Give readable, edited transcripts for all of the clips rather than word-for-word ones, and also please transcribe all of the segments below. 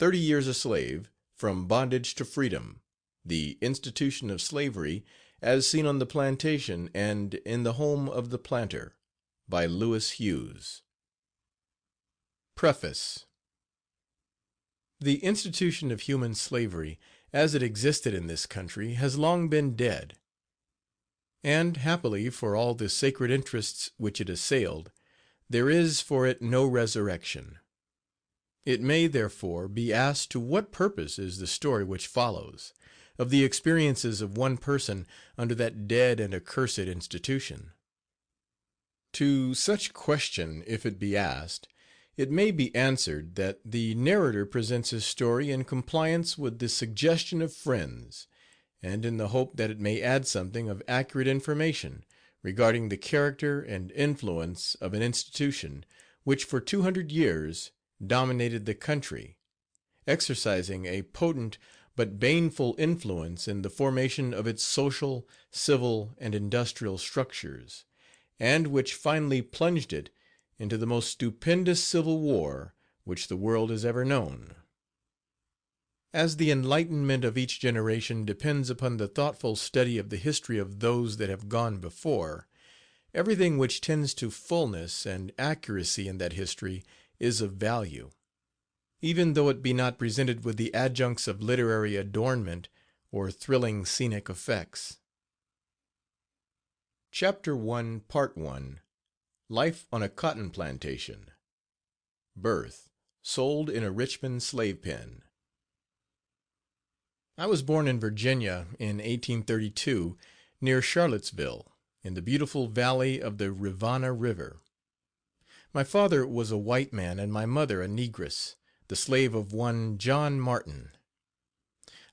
30 Years a Slave, From Bondage to Freedom, The Institution of Slavery, as Seen on the Plantation and in the Home of the Planter, by Lewis Hughes. Preface. The institution of human slavery, as it existed in this country, has long been dead, and, happily for all the sacred interests which it assailed, there is for it no resurrection. It may, therefore, be asked to what purpose is the story which follows, of the experiences of one person under that dead and accursed institution? To such question, if it be asked, it may be answered that the narrator presents his story in compliance with the suggestion of friends, and in the hope that it may add something of accurate information regarding the character and influence of an institution which for 200 years dominated the country, exercising a potent but baneful influence in the formation of its social, civil, and industrial structures, and which finally plunged it into the most stupendous civil war which the world has ever known. As the enlightenment of each generation depends upon the thoughtful study of the history of those that have gone before, everything which tends to fullness and accuracy in that history is of value, even though it be not presented with the adjuncts of literary adornment or thrilling scenic effects. Chapter I, Part I. Life on a Cotton Plantation. Birth. Sold in a Richmond Slave Pen. I was born in Virginia in 1832, near Charlottesville, in the beautiful valley of the Rivanna River. My father was a white man and my mother a negress, the slave of one John Martin.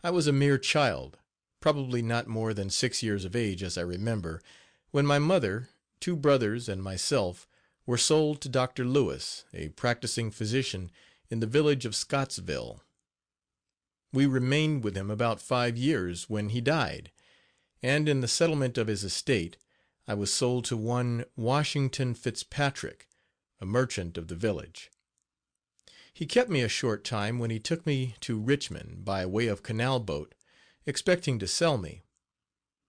I was a mere child, probably not more than 6 years of age as I remember, when my mother, 2 brothers and myself were sold to Dr. Lewis, a practicing physician in the village of Scottsville. We remained with him about 5 years when he died, and in the settlement of his estate I was sold to one Washington Fitzpatrick, a merchant of the village. He kept me a short time when he took me to Richmond by way of canal boat, expecting to sell me,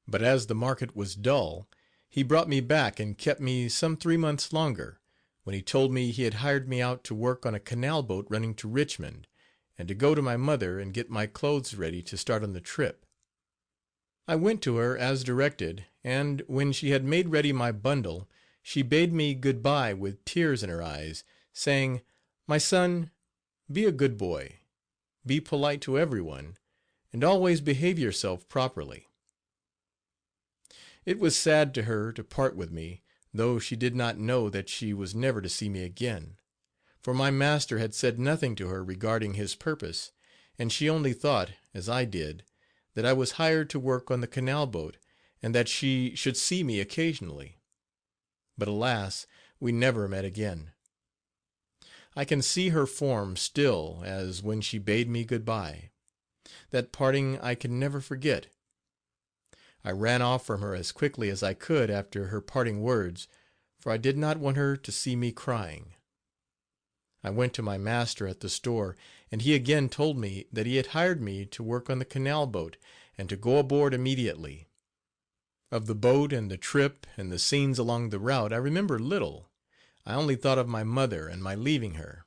but as the market was dull he brought me back and kept me some 3 months longer, when he told me he had hired me out to work on a canal boat running to Richmond, and to go to my mother and get my clothes ready to start on the trip. I went to her as directed, and when she had made ready my bundle she bade me good bye with tears in her eyes, saying, "My son, be a good boy, be polite to everyone, and always behave yourself properly." It was sad to her to part with me, though she did not know that she was never to see me again, for my master had said nothing to her regarding his purpose, and she only thought, as I did, that I was hired to work on the canal boat, and that she should see me occasionally. But alas, we never met again. I can see her form still as when she bade me good bye. That parting I can never forget. I ran off from her as quickly as I could after her parting words, for I did not want her to see me crying. I went to my master at the store, and he again told me that he had hired me to work on the canal boat, and to go aboard immediately. Of the boat and the trip and the scenes along the route I remember little. I only thought of my mother and my leaving her.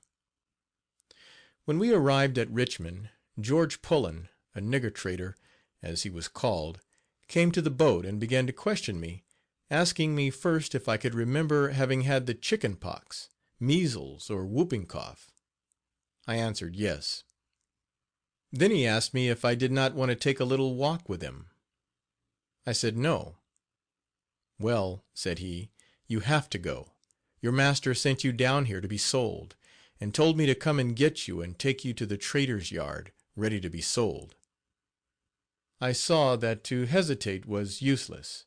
When we arrived at Richmond, George Pullen, a nigger trader, as he was called, came to the boat and began to question me, asking me first if I could remember having had the chicken pox, measles, or whooping cough. I answered yes. Then he asked me if I did not want to take a little walk with him. I said no. "Well," said he, "you have to go. Your master sent you down here to be sold, and told me to come and get you and take you to the trader's yard, ready to be sold." I saw that to hesitate was useless,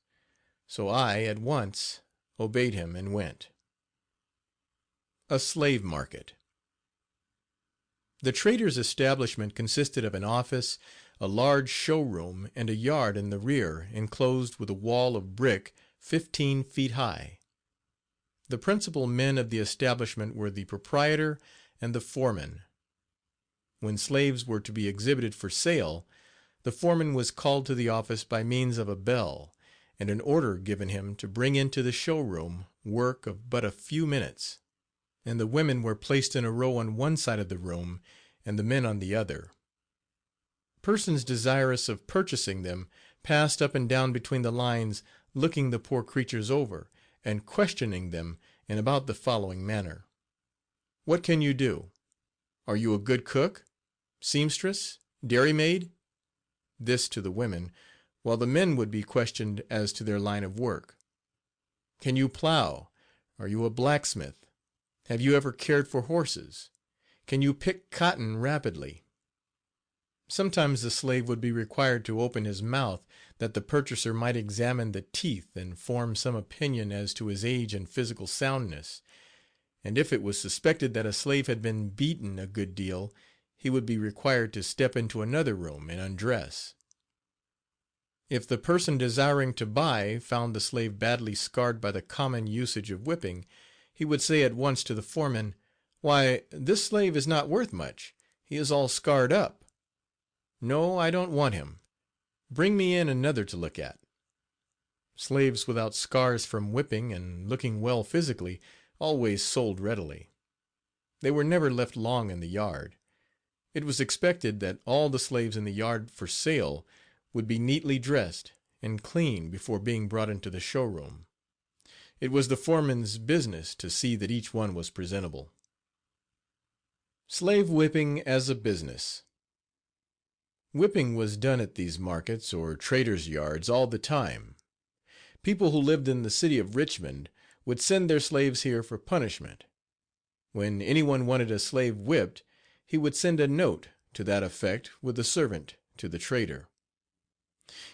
so I at once obeyed him and went. A slave market. The trader's establishment consisted of an office, a large show room, and a yard in the rear enclosed with a wall of brick 15 feet high. The principal men of the establishment were the proprietor and the foreman. When slaves were to be exhibited for sale, the foreman was called to the office by means of a bell, and an order given him to bring into the show room work of but a few minutes, and the women were placed in a row on one side of the room and the men on the other. Persons desirous of purchasing them passed up and down between the lines, looking the poor creatures over, and questioning them in about the following manner: "What can you do? Are you a good cook? Seamstress? Dairymaid?" This to the women, while the men would be questioned as to their line of work. "Can you plow? Are you a blacksmith? Have you ever cared for horses? Can you pick cotton rapidly?" Sometimes the slave would be required to open his mouth that the purchaser might examine the teeth and form some opinion as to his age and physical soundness, and if it was suspected that a slave had been beaten a good deal, he would be required to step into another room and undress. If the person desiring to buy found the slave badly scarred by the common usage of whipping, he would say at once to the foreman: "Why, this slave is not worth much. He is all scarred up. No, I don't want him. Bring me in another to look at." Slaves without scars from whipping and looking well physically always sold readily. They were never left long in the yard. It was expected that all the slaves in the yard for sale would be neatly dressed and clean before being brought into the show room. It was the foreman's business to see that each one was presentable. Slave whipping as a business. Whipping was done at these markets or traders' yards all the time. People who lived in the city of Richmond would send their slaves here for punishment. When anyone wanted a slave whipped, he would send a note to that effect with a servant to the trader.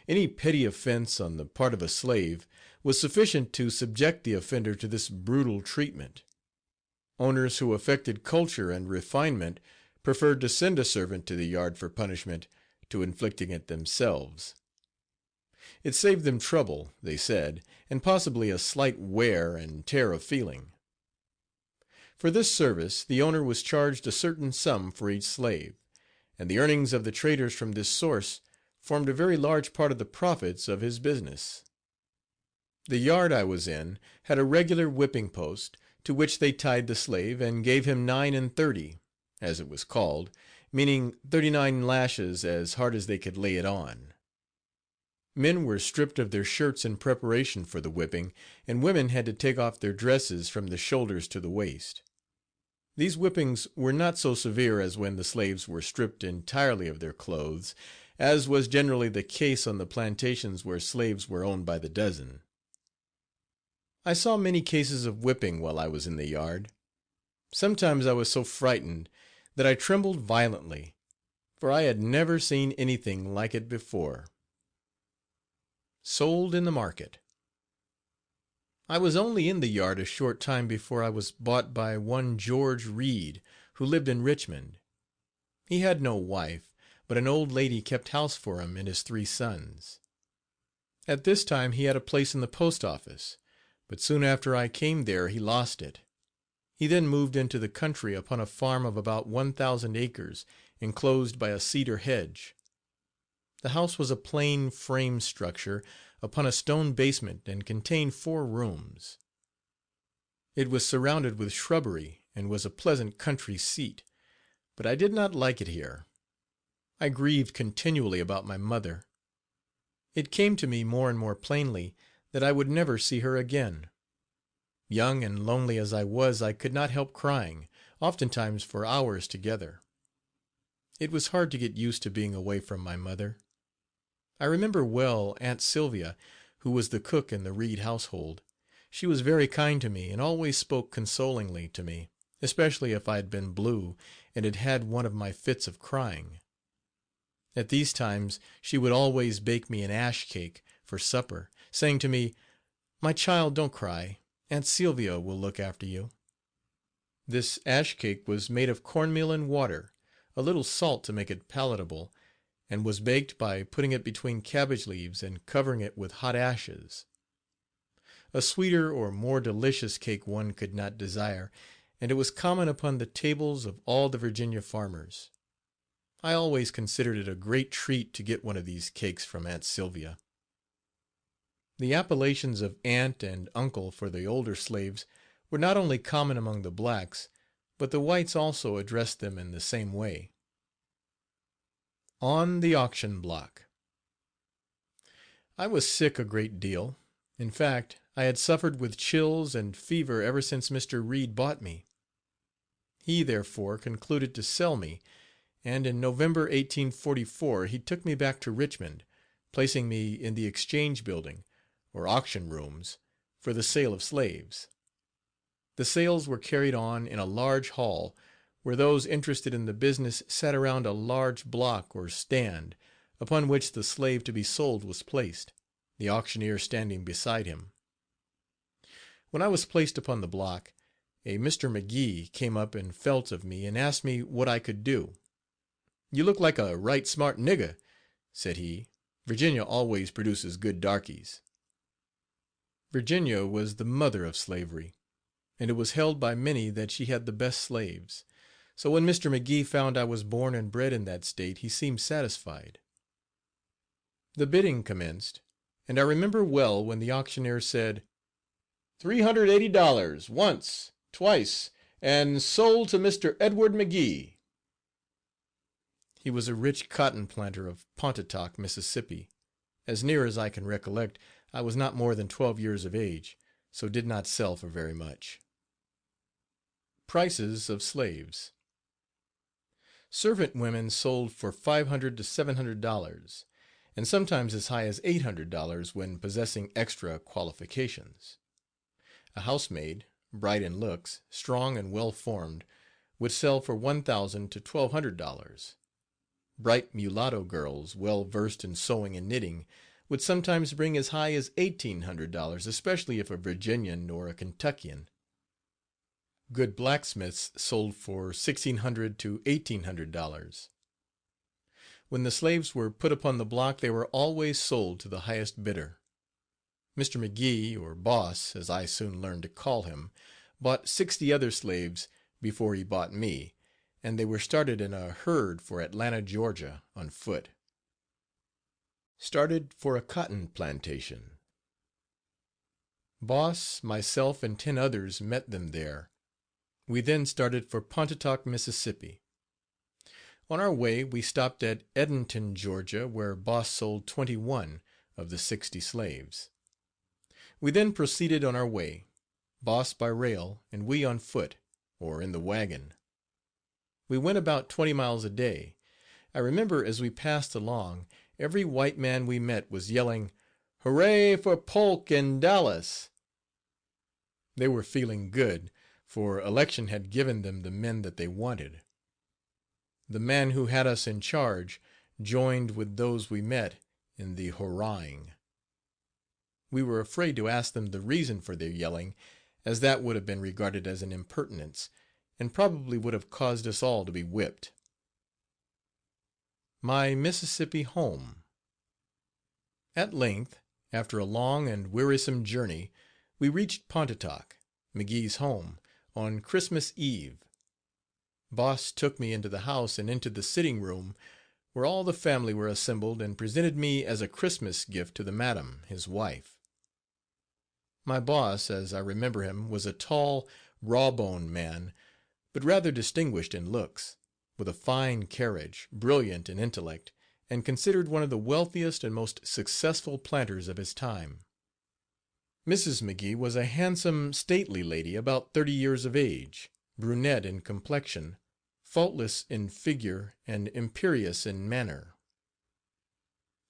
Any petty offense on the part of a slave was sufficient to subject the offender to this brutal treatment. Owners who affected culture and refinement preferred to send a servant to the yard for punishment to inflicting it themselves. It saved them trouble, they said, and possibly a slight wear and tear of feeling. For this service the owner was charged a certain sum for each slave, and the earnings of the traders from this source formed a very large part of the profits of his business. The yard I was in had a regular whipping post, to which they tied the slave and gave him 9 and 30, as it was called, meaning 39 lashes as hard as they could lay it on. Men were stripped of their shirts in preparation for the whipping, and women had to take off their dresses from the shoulders to the waist. These whippings were not so severe as when the slaves were stripped entirely of their clothes, as was generally the case on the plantations where slaves were owned by the dozen. I saw many cases of whipping while I was in the yard. Sometimes I was so frightened that I trembled violently, for I had never seen anything like it before. Sold in the market. I was only in the yard a short time before I was bought by one George Reed, who lived in Richmond. He had no wife, but an old lady kept house for him and his 3 sons. At this time he had a place in the post office, but soon after I came there he lost it. He then moved into the country upon a farm of about 1,000 acres, enclosed by a cedar hedge. The house was a plain frame structure upon a stone basement and contained 4 rooms. It was surrounded with shrubbery and was a pleasant country seat, but I did not like it here. I grieved continually about my mother. It came to me more and more plainly that I would never see her again. Young and lonely as I was, I could not help crying, oftentimes for hours together. It was hard to get used to being away from my mother. I remember well Aunt Sylvia, who was the cook in the Reed household. She was very kind to me and always spoke consolingly to me, especially if I had been blue and had had one of my fits of crying. At these times she would always bake me an ash cake for supper, saying to me, "My child, don't cry. Aunt Sylvia will look after you." This ash cake was made of cornmeal and water, a little salt to make it palatable, and was baked by putting it between cabbage leaves and covering it with hot ashes. A sweeter or more delicious cake one could not desire, and it was common upon the tables of all the Virginia farmers. I always considered it a great treat to get one of these cakes from Aunt Sylvia. The appellations of aunt and uncle for the older slaves were not only common among the blacks, but the whites also addressed them in the same way. On the auction block. I was sick a great deal. In fact, I had suffered with chills and fever ever since Mr. Reed bought me. He, therefore, concluded to sell me, and in November, 1844, he took me back to Richmond, placing me in the Exchange Building, or auction rooms, for the sale of slaves. The sales were carried on in a large hall, where those interested in the business sat around a large block or stand, upon which the slave to be sold was placed, the auctioneer standing beside him. When I was placed upon the block, a Mr. McGee came up and felt of me and asked me what I could do. "You look like a right smart nigger," said he. "Virginia always produces good darkies." Virginia was the mother of slavery, and it was held by many that she had the best slaves, so when Mr. McGee found I was born and bred in that state he seemed satisfied. The bidding commenced, and I remember well when the auctioneer said, $380 once, twice, and sold to Mr. Edward McGee. He was a rich cotton planter of Pontotoc, Mississippi. As near as I can recollect, I was not more than 12 years of age, so did not sell for very much. Prices of slaves. Servant women sold for $500 to $700, and sometimes as high as $800 when possessing extra qualifications. A housemaid, bright in looks, strong and well formed, would sell for $1,000 to $1,200. Bright mulatto girls, well versed in sewing and knitting, would sometimes bring as high as $1,800, especially if a Virginian or a Kentuckian. Good blacksmiths sold for $1,600 to $1,800. When the slaves were put upon the block they were always sold to the highest bidder. Mr. McGee, or Boss, as I soon learned to call him, bought 60 other slaves before he bought me, and they were started in a herd for Atlanta, Georgia, on foot. Started for a cotton plantation. Boss, myself, and 10 others met them there. We then started for Pontotoc, Mississippi. On our way we stopped at Edenton, Georgia, where Boss sold 21 of the 60 slaves. We then proceeded on our way, Boss by rail and we on foot, or in the wagon. We went about 20 miles a day. I remember as we passed along, every white man we met was yelling, "Hooray for Polk and Dallas!" They were feeling good, for election had given them the men that they wanted. The man who had us in charge joined with those we met in the hurrahing. We were afraid to ask them the reason for their yelling, as that would have been regarded as an impertinence, and probably would have caused us all to be whipped. My Mississippi home. At length, after a long and wearisome journey, we reached Pontotoc, McGee's home, on Christmas Eve. Boss took me into the house and into the sitting room, where all the family were assembled, and presented me as a Christmas gift to the madam, his wife. My boss, as I remember him, was a tall, raw-boned man, but rather distinguished in looks, with a fine carriage, brilliant in intellect, and considered one of the wealthiest and most successful planters of his time. Mrs. McGee was a handsome, stately lady about 30 years of age, brunette in complexion, faultless in figure, and imperious in manner.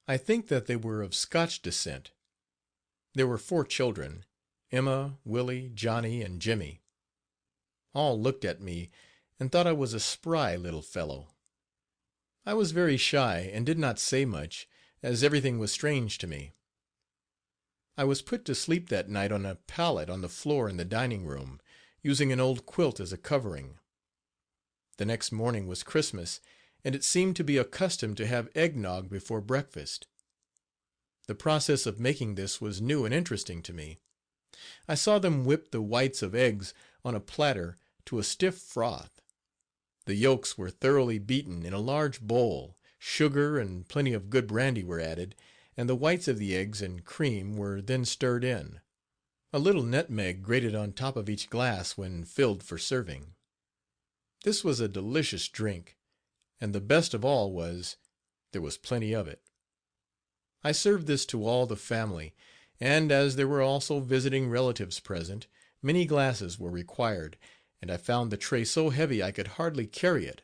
I think that they were of Scotch descent. There were 4 children, Emma, Willie, Johnny, and Jimmy. All looked at me and thought I was a spry little fellow. I was very shy and did not say much, as everything was strange to me. I was put to sleep that night on a pallet on the floor in the dining room, using an old quilt as a covering. The next morning was Christmas, and it seemed to be a custom to have eggnog before breakfast. The process of making this was new and interesting to me. I saw them whip the whites of eggs on a platter to a stiff froth. The yolks were thoroughly beaten in a large bowl, sugar and plenty of good brandy were added, and the whites of the eggs and cream were then stirred in. A little nutmeg grated on top of each glass when filled for serving. This was a delicious drink, and the best of all was, there was plenty of it. I served this to all the family, and as there were also visiting relatives present, many glasses were required, and I found the tray so heavy I could hardly carry it.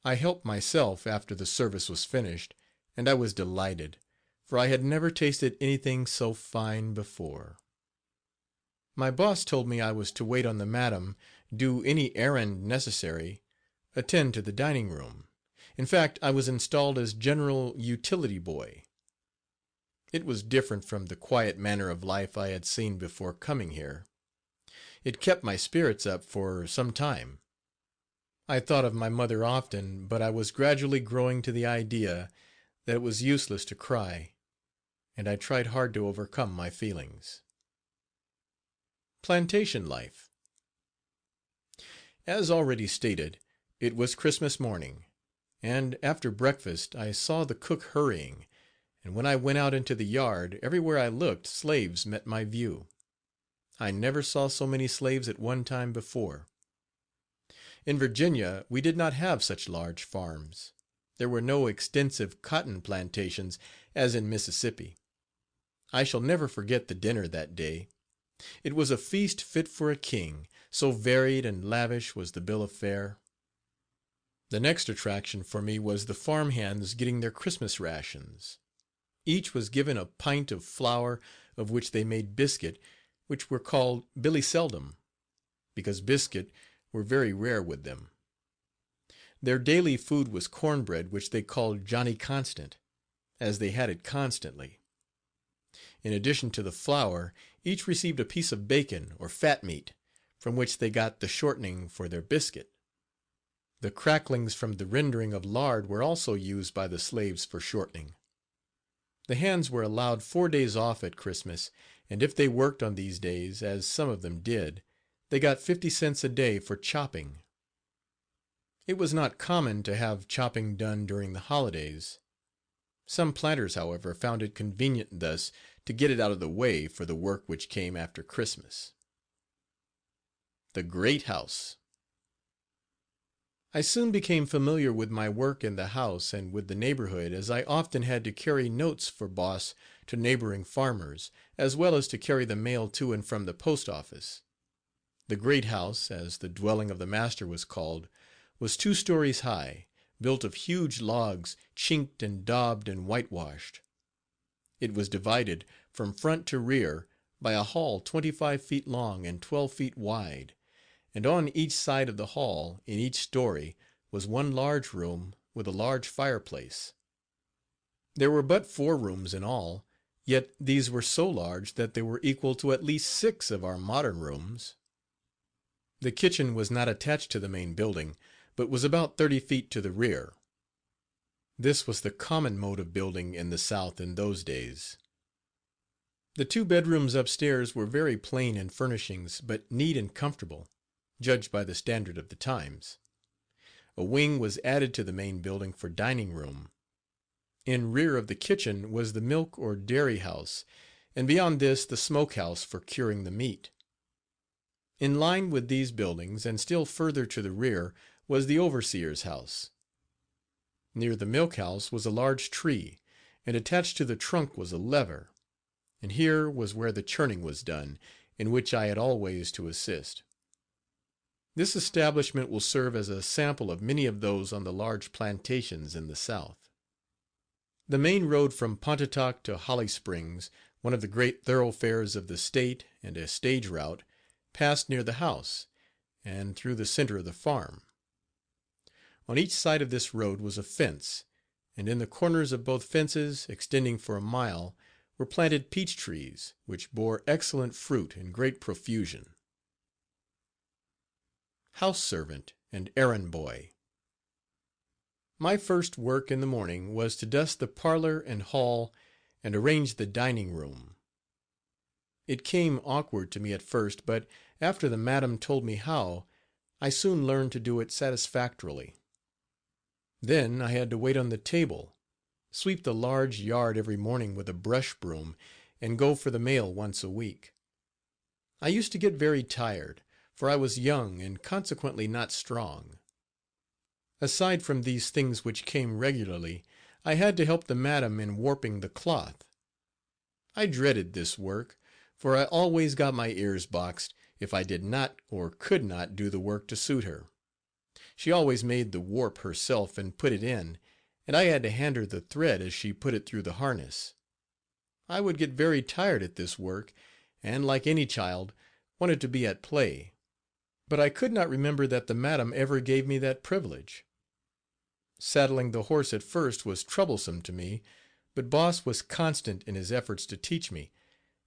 I helped myself after the service was finished, and I was delighted, for I had never tasted anything so fine before. My boss told me I was to wait on the madam, do any errand necessary, attend to the dining room. In fact, I was installed as general utility boy. It was different from the quiet manner of life I had seen before coming here. It kept my spirits up for some time. I thought of my mother often, but I was gradually growing to the idea that it was useless to cry, and I tried hard to overcome my feelings. Plantation life. As already stated, it was Christmas morning, and after breakfast I saw the cook hurrying, and when I went out into the yard, everywhere I looked slaves met my view. I never saw so many slaves at one time before. In Virginia we did not have such large farms. There were no extensive cotton plantations as in Mississippi. I shall never forget the dinner that day. It was a feast fit for a king, so varied and lavish was the bill of fare. The next attraction for me was the farm hands getting their Christmas rations. Each was given a pint of flour, of which they made biscuit, which were called Billy Seldom, because biscuit were very rare with them. Their daily food was cornbread, which they called Johnny Constant, as they had it constantly. In addition to the flour, each received a piece of bacon or fat meat, from which they got the shortening for their biscuit. The cracklings from the rendering of lard were also used by the slaves for shortening. The hands were allowed 4 days off at Christmas, and if they worked on these days, as some of them did, they got 50 cents a day for chopping. It was not common to have chopping done during the holidays. Some planters, however, found it convenient thus to get it out of the way for the work which came after Christmas. The Great House. I soon became familiar with my work in the house and with the neighborhood, as I often had to carry notes for Boss to neighboring farmers, as well as to carry the mail to and from the post office. The great house, as the dwelling of the master was called, was 2 stories high, built of huge logs, chinked and daubed and whitewashed. It was divided, from front to rear, by a hall 25 feet long and 12 feet wide, and on each side of the hall, in each story, was one large room with a large fireplace. There were but 4 rooms in all, yet these were so large that they were equal to at least 6 of our modern rooms. The kitchen was not attached to the main building, but was about 30 feet to the rear. This was the common mode of building in the South in those days. The 2 bedrooms upstairs were very plain in furnishings, but neat and comfortable, judged by the standard of the times. A wing was added to the main building for dining room. In rear of the kitchen was the milk or dairy house, and beyond this the smoke house for curing the meat. In line with these buildings, and still further to the rear, was the overseer's house. Near the milk house was a large tree, and attached to the trunk was a lever, and here was where the churning was done, in which I had always to assist. This establishment will serve as a sample of many of those on the large plantations in the South. The main road from Pontotoc to Holly Springs, one of the great thoroughfares of the state and a stage route, passed near the house, and through the center of the farm. On each side of this road was a fence, and in the corners of both fences, extending for a mile, were planted peach trees, which bore excellent fruit in great profusion. House servant and errand boy. My first work in the morning was to dust the parlor and hall and arrange the dining room. It came awkward to me at first, but after the madam told me how, I soon learned to do it satisfactorily. Then I had to wait on the table, sweep the large yard every morning with a brush broom, and go for the mail once a week. I used to get very tired, for I was young and consequently not strong. Aside from these things which came regularly, I had to help the madam in warping the cloth. I dreaded this work, for I always got my ears boxed if I did not or could not do the work to suit her. She always made the warp herself and put it in, and I had to hand her the thread as she put it through the harness. I would get very tired at this work, and, like any child, wanted to be at play, but I could not remember that the madam ever gave me that privilege. Saddling the horse at first was troublesome to me, but Boss was constant in his efforts to teach me,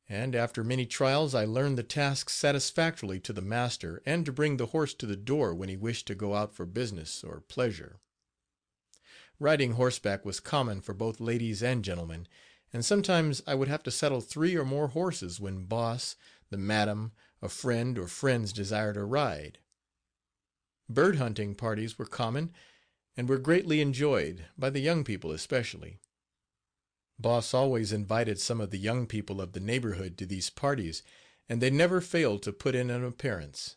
and after many trials I learned the task satisfactorily to the master and to bring the horse to the door when he wished to go out for business or pleasure. Riding horseback was common for both ladies and gentlemen, and sometimes I would have to saddle 3 or more horses when Boss, the madam, a friend or friends desired a ride. Bird hunting parties were common and were greatly enjoyed, by the young people especially. Boss always invited some of the young people of the neighborhood to these parties, and they never failed to put in an appearance.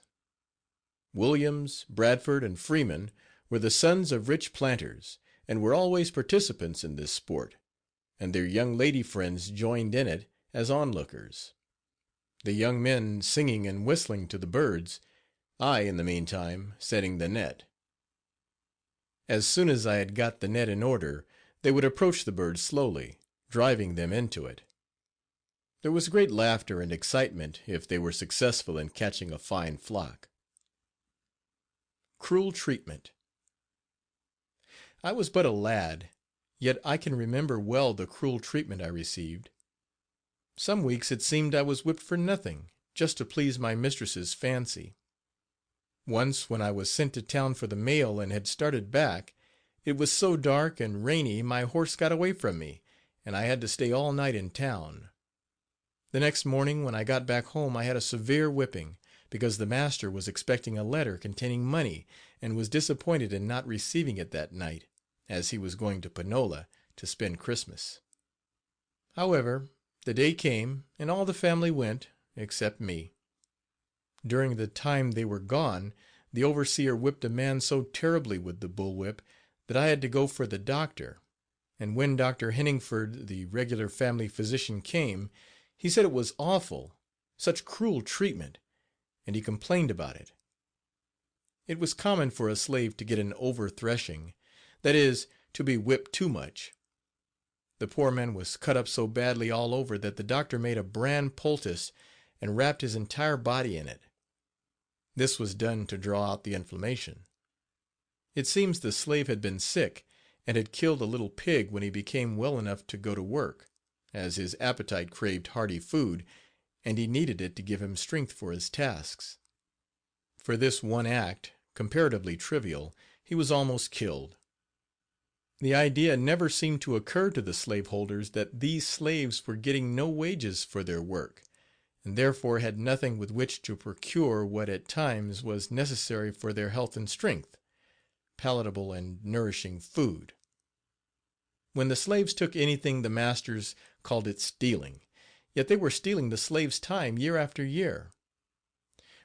Williams, Bradford and Freeman were the sons of rich planters, and were always participants in this sport, and their young lady friends joined in it as onlookers, the young men singing and whistling to the birds, I, in the meantime, setting the net. As soon as I had got the net in order, they would approach the birds slowly, driving them into it. There was great laughter and excitement if they were successful in catching a fine flock. Cruel treatment. I was but a lad, yet I can remember well the cruel treatment I received. Some weeks it seemed I was whipped for nothing, just to please my mistress's fancy. Once, when I was sent to town for the mail and had started back, it was so dark and rainy my horse got away from me, and I had to stay all night in town. The next morning when I got back home I had a severe whipping, because the master was expecting a letter containing money, and was disappointed in not receiving it that night, as he was going to Panola to spend Christmas. However, the day came, and all the family went, except me. During the time they were gone, the overseer whipped a man so terribly with the bullwhip that I had to go for the doctor, and when Dr. Henningford, the regular family physician, came, he said it was awful, such cruel treatment, and he complained about it. It was common for a slave to get an over-threshing, that is, to be whipped too much. The poor man was cut up so badly all over that the doctor made a bran poultice and wrapped his entire body in it. This was done to draw out the inflammation. It seems the slave had been sick, and had killed a little pig when he became well enough to go to work, as his appetite craved hearty food, and he needed it to give him strength for his tasks. For this one act, comparatively trivial, he was almost killed. The idea never seemed to occur to the slaveholders that these slaves were getting no wages for their work, and therefore had nothing with which to procure what at times was necessary for their health and strength, palatable and nourishing food. When the slaves took anything the masters called it stealing, yet they were stealing the slaves' time year after year.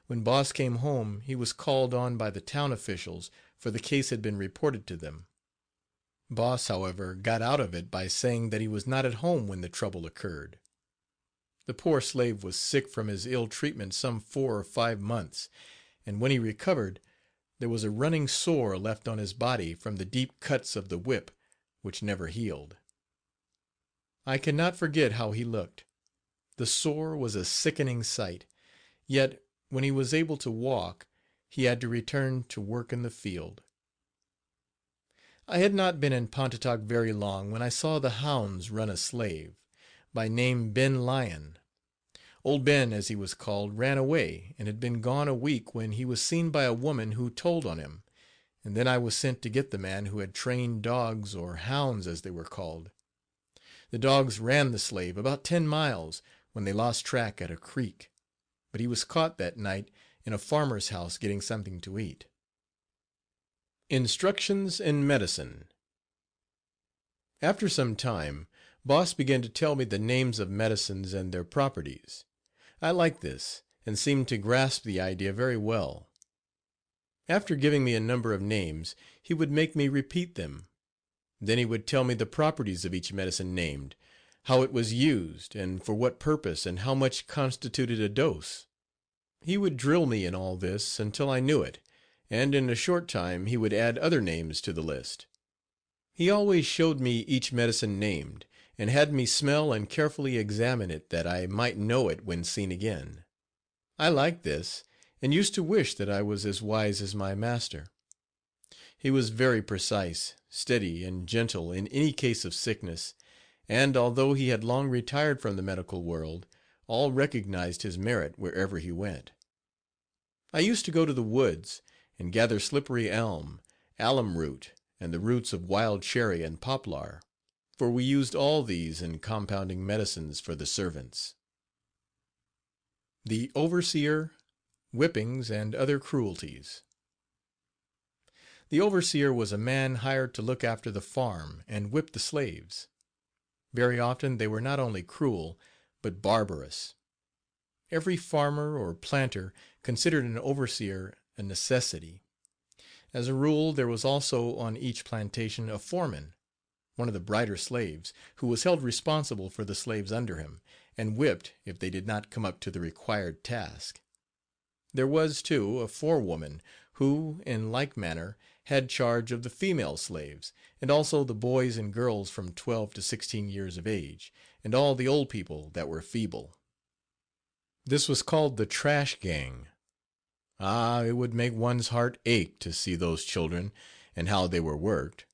When Boss came home he was called on by the town officials, for the case had been reported to them. Boss, however, got out of it by saying that he was not at home when the trouble occurred. The poor slave was sick from his ill treatment some 4 or 5 months, and when he recovered there was a running sore left on his body from the deep cuts of the whip, which never healed. I cannot forget how he looked. The sore was a sickening sight, yet when he was able to walk he had to return to work in the field. I had not been in Pontotoc very long when I saw the hounds run a slave, by name Ben Lyon. Old Ben, as he was called, ran away, and had been gone a week when he was seen by a woman who told on him, and then I was sent to get the man who had trained dogs, or hounds as they were called. The dogs ran the slave about 10 miles when they lost track at a creek, but he was caught that night in a farmer's house getting something to eat. Instructions in Medicine. After some time, Boss began to tell me the names of medicines and their properties. I liked this, and seemed to grasp the idea very well. After giving me a number of names, he would make me repeat them. Then he would tell me the properties of each medicine named, how it was used, and for what purpose, and how much constituted a dose. He would drill me in all this until I knew it, and in a short time he would add other names to the list. He always showed me each medicine named, and had me smell and carefully examine it that I might know it when seen again. I liked this, and used to wish that I was as wise as my master. He was very precise, steady, and gentle in any case of sickness, and although he had long retired from the medical world, all recognized his merit wherever he went. I used to go to the woods and gather slippery elm, alum root, and the roots of wild cherry and poplar, for we used all these in compounding medicines for the servants. The Overseer, Whippings, and Other Cruelties. The overseer was a man hired to look after the farm and whip the slaves. Very often they were not only cruel, but barbarous. Every farmer or planter considered an overseer a necessity. As a rule, there was also on each plantation a foreman, one of the brighter slaves, who was held responsible for the slaves under him, and whipped if they did not come up to the required task. There was, too, a forewoman, who, in like manner, had charge of the female slaves, and also the boys and girls from 12 to 16 years of age, and all the old people that were feeble. This was called the trash gang. Ah, it would make one's heart ache to see those children, and how they were worked.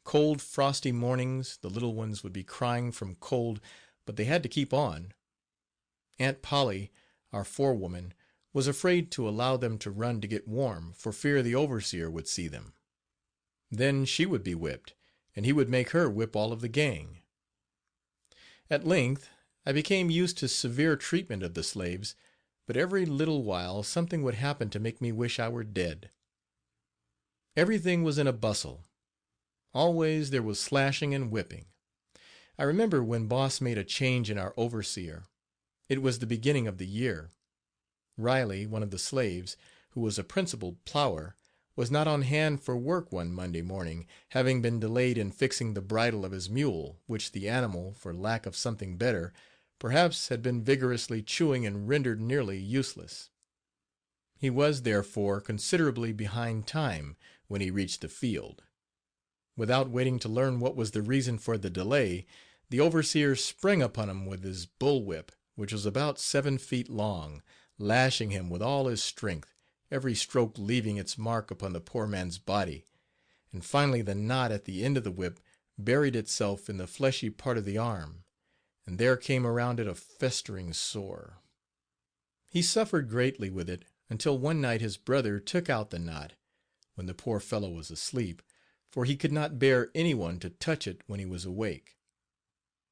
Cold, frosty mornings, the little ones would be crying from cold, but they had to keep on. Aunt Polly, our forewoman, was afraid to allow them to run to get warm, for fear the overseer would see them. Then she would be whipped, and he would make her whip all of the gang. At length I became used to severe treatment of the slaves, but every little while something would happen to make me wish I were dead. Everything was in a bustle. Always there was slashing and whipping. I remember when Boss made a change in our overseer. It was the beginning of the year. Riley, one of the slaves, who was a principal plower, was not on hand for work one Monday morning, having been delayed in fixing the bridle of his mule, which the animal, for lack of something better, perhaps had been vigorously chewing and rendered nearly useless. He was, therefore, considerably behind time when he reached the field. Without waiting to learn what was the reason for the delay, the overseer sprang upon him with his bull whip, which was about 7 feet long, lashing him with all his strength, every stroke leaving its mark upon the poor man's body, and finally the knot at the end of the whip buried itself in the fleshy part of the arm, and there came around it a festering sore. He suffered greatly with it until one night his brother took out the knot, when the poor fellow was asleep, for he could not bear any one to touch it when he was awake.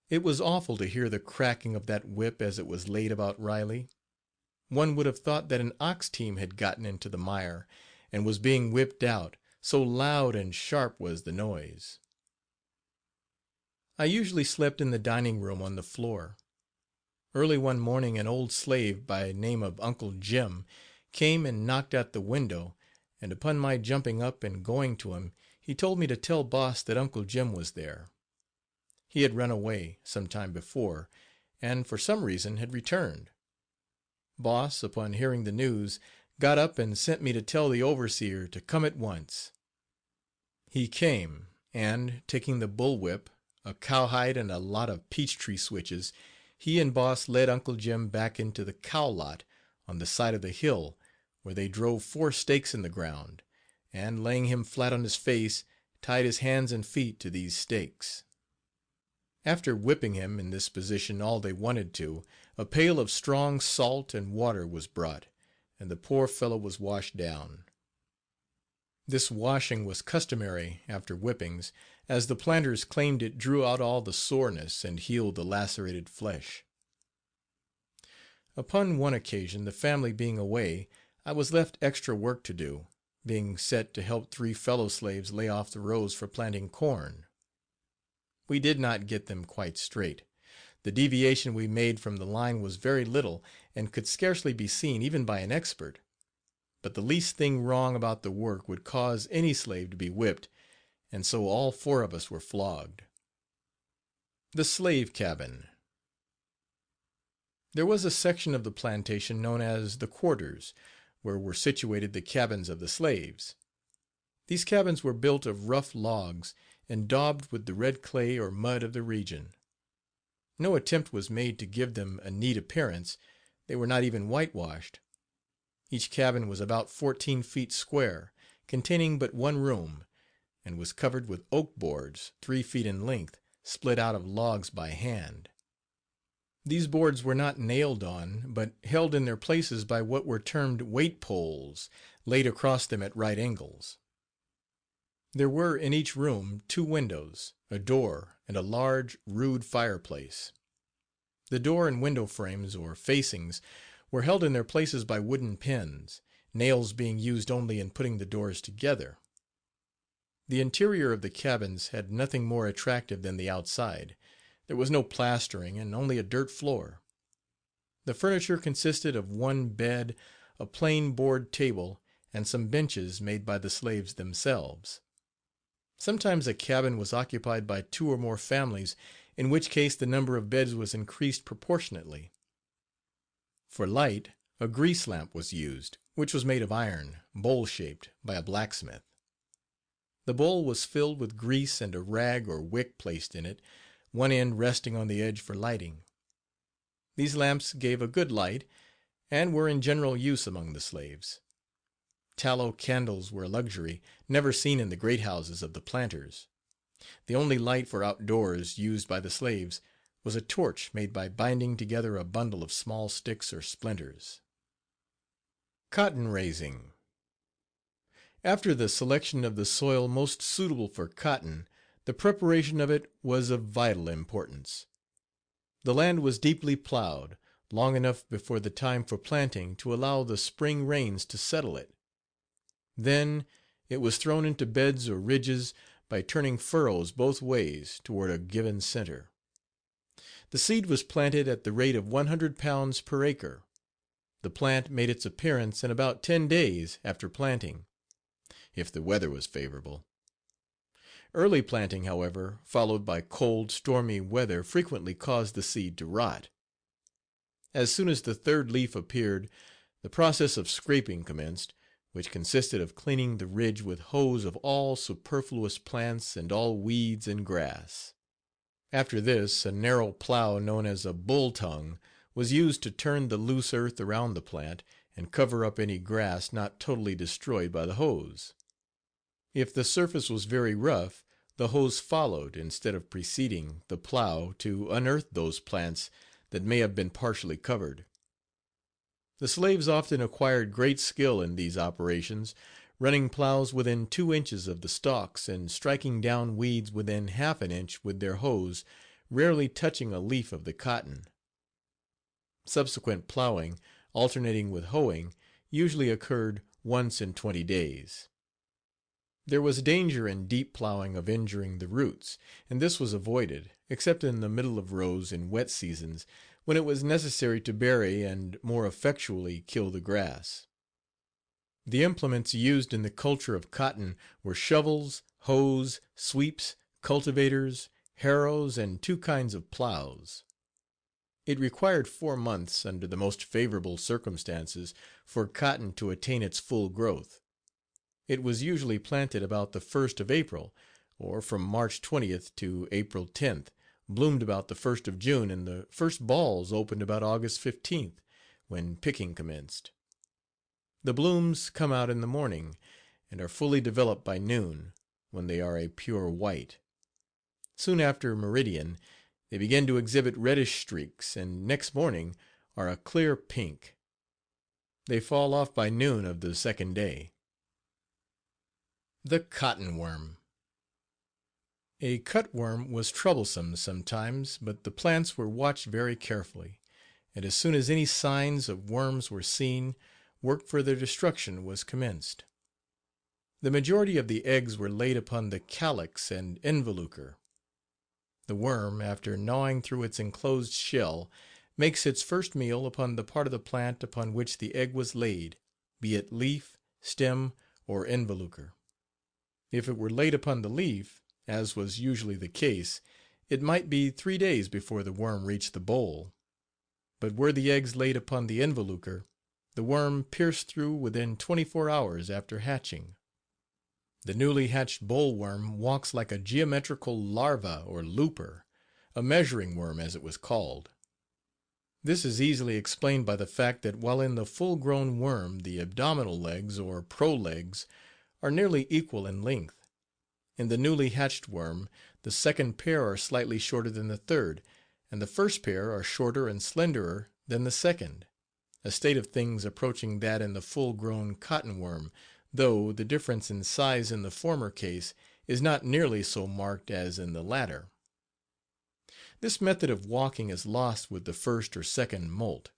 It was awful to hear the cracking of that whip as it was laid about Riley. One would have thought that an ox team had gotten into the mire, and was being whipped out, so loud and sharp was the noise. I usually slept in the dining room on the floor. Early one morning an old slave, by name of Uncle Jim, came and knocked at the window, and upon my jumping up and going to him, he told me to tell Boss that Uncle Jim was there. He had run away, some time before, and for some reason had returned. Boss, upon hearing the news, got up and sent me to tell the overseer to come at once. He came, and, taking the bull whip, a cowhide and a lot of peach tree switches, he and Boss led Uncle Jim back into the cow lot on the side of the hill, where they drove 4 stakes in the ground, and, laying him flat on his face, tied his hands and feet to these stakes. After whipping him in this position all they wanted to, a pail of strong salt and water was brought, and the poor fellow was washed down. This washing was customary after whippings, as the planters claimed it drew out all the soreness and healed the lacerated flesh. Upon one occasion, the family being away, I was left extra work to do, being set to help 3 fellow slaves lay off the rows for planting corn. We did not get them quite straight. The deviation we made from the line was very little and could scarcely be seen even by an expert. But the least thing wrong about the work would cause any slave to be whipped, and so all 4 of us were flogged. The Slave Cabin. There was a section of the plantation known as the quarters, where were situated the cabins of the slaves. These cabins were built of rough logs and daubed with the red clay or mud of the region. No attempt was made to give them a neat appearance; they were not even whitewashed. Each cabin was about 14 feet square, containing but one room, and was covered with oak boards 3 feet in length, split out of logs by hand. These boards were not nailed on, but held in their places by what were termed weight poles, laid across them at right angles. There were in each room 2 windows, a door, and a large, rude fireplace. The door and window frames, or facings, were held in their places by wooden pins, nails being used only in putting the doors together. The interior of the cabins had nothing more attractive than the outside. There was no plastering, and only a dirt floor. The furniture consisted of 1 bed, a plain board table, and some benches made by the slaves themselves. Sometimes a cabin was occupied by 2 or more families, in which case the number of beds was increased proportionately. For light, a grease lamp was used, which was made of iron, bowl shaped, by a blacksmith. The bowl was filled with grease and a rag or wick placed in it, one end resting on the edge for lighting. These lamps gave a good light, and were in general use among the slaves. Tallow candles were a luxury, never seen in the great houses of the planters. The only light for outdoors used by the slaves was a torch made by binding together a bundle of small sticks or splinters. Cotton raising. After the selection of the soil most suitable for cotton, the preparation of it was of vital importance. The land was deeply plowed, long enough before the time for planting to allow the spring rains to settle it. Then it was thrown into beds or ridges by turning furrows both ways toward a given center. The seed was planted at the rate of 100 pounds per acre. The plant made its appearance in about 10 days after planting, if the weather was favorable. Early planting, however, followed by cold, stormy weather, frequently caused the seed to rot. As soon as the 3rd leaf appeared, the process of scraping commenced, which consisted of cleaning the ridge with hoes of all superfluous plants and all weeds and grass. After this, a narrow plow known as a bull tongue was used to turn the loose earth around the plant and cover up any grass not totally destroyed by the hoes. If the surface was very rough, the hoes followed, instead of preceding, the plow to unearth those plants that may have been partially covered. The slaves often acquired great skill in these operations, running plows within 2 inches of the stalks and striking down weeds within half an inch with their hoes, rarely touching a leaf of the cotton. Subsequent plowing, alternating with hoeing, usually occurred once in 20 days. There was danger in deep plowing of injuring the roots, and this was avoided, except in the middle of rows in wet seasons, when it was necessary to bury and more effectually kill the grass. The implements used in the culture of cotton were shovels, hoes, sweeps, cultivators, harrows, and 2 kinds of plows. It required 4 months, under the most favorable circumstances, for cotton to attain its full growth. It was usually planted about the 1st of April, or from March 20th to April 10th, bloomed about the 1st of June, and the first balls opened about August 15th, when picking commenced. The blooms come out in the morning, and are fully developed by noon, when they are a pure white. Soon after meridian they begin to exhibit reddish streaks, and next morning are a clear pink. They fall off by noon of the 2nd day. The cotton worm. A cutworm was troublesome sometimes, but the plants were watched very carefully, and as soon as any signs of worms were seen, work for their destruction was commenced. The majority of the eggs were laid upon the calyx and involucre. The worm, after gnawing through its enclosed shell, makes its first meal upon the part of the plant upon which the egg was laid, be it leaf, stem, or involucre. If it were laid upon the leaf, as was usually the case, it might be 3 days before the worm reached the boll. But were the eggs laid upon the involucre, the worm pierced through within 24 hours after hatching. The newly hatched boll worm walks like a geometrical larva or looper, a measuring worm as it was called. This is easily explained by the fact that while in the full-grown worm the abdominal legs or prolegs are nearly equal in length, in the newly hatched worm the second pair are slightly shorter than the third, and the first pair are shorter and slenderer than the second, a state of things approaching that in the full-grown cotton worm, though the difference in size in the former case is not nearly so marked as in the latter. This method of walking is lost with the first or second molt.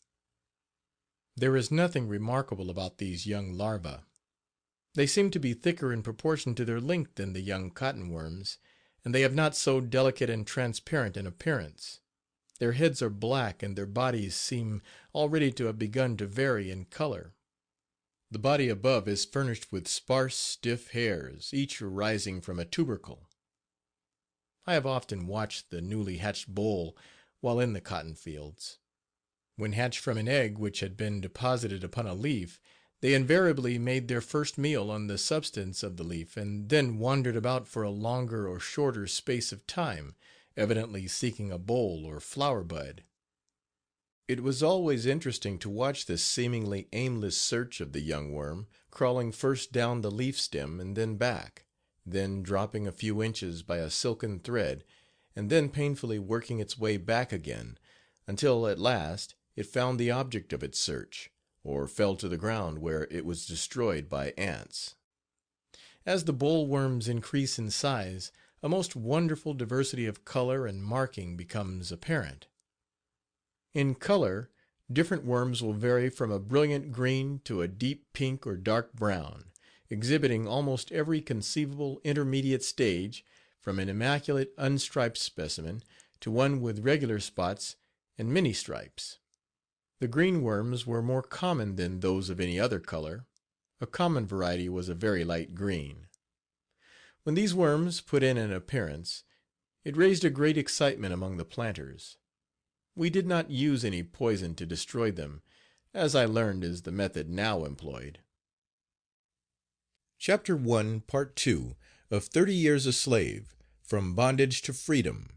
There is nothing remarkable about these young larvae. They seem to be thicker in proportion to their length than the young cotton worms, and they have not so delicate and transparent an appearance. Their heads are black, and their bodies seem already to have begun to vary in color. The body above is furnished with sparse, stiff hairs, each arising from a tubercle. I have often watched the newly hatched boll while in the cotton fields. When hatched from an egg which had been deposited upon a leaf, they invariably made their first meal on the substance of the leaf, and then wandered about for a longer or shorter space of time, evidently seeking a boll or flower bud. It was always interesting to watch this seemingly aimless search of the young worm, crawling first down the leaf stem and then back, then dropping a few inches by a silken thread, and then painfully working its way back again, until at last it found the object of its search, or fell to the ground, where it was destroyed by ants. As the boll worms increase in size, a most wonderful diversity of color and marking becomes apparent. In color, different worms will vary from a brilliant green to a deep pink or dark brown, exhibiting almost every conceivable intermediate stage, from an immaculate unstriped specimen to one with regular spots and many stripes. The green worms were more common than those of any other color. A common variety was a very light green. When these worms put in an appearance, it raised a great excitement among the planters. We did not use any poison to destroy them, as I learned is the method now employed. Chapter 1, Part 2 of 30 Years a Slave, From Bondage to Freedom.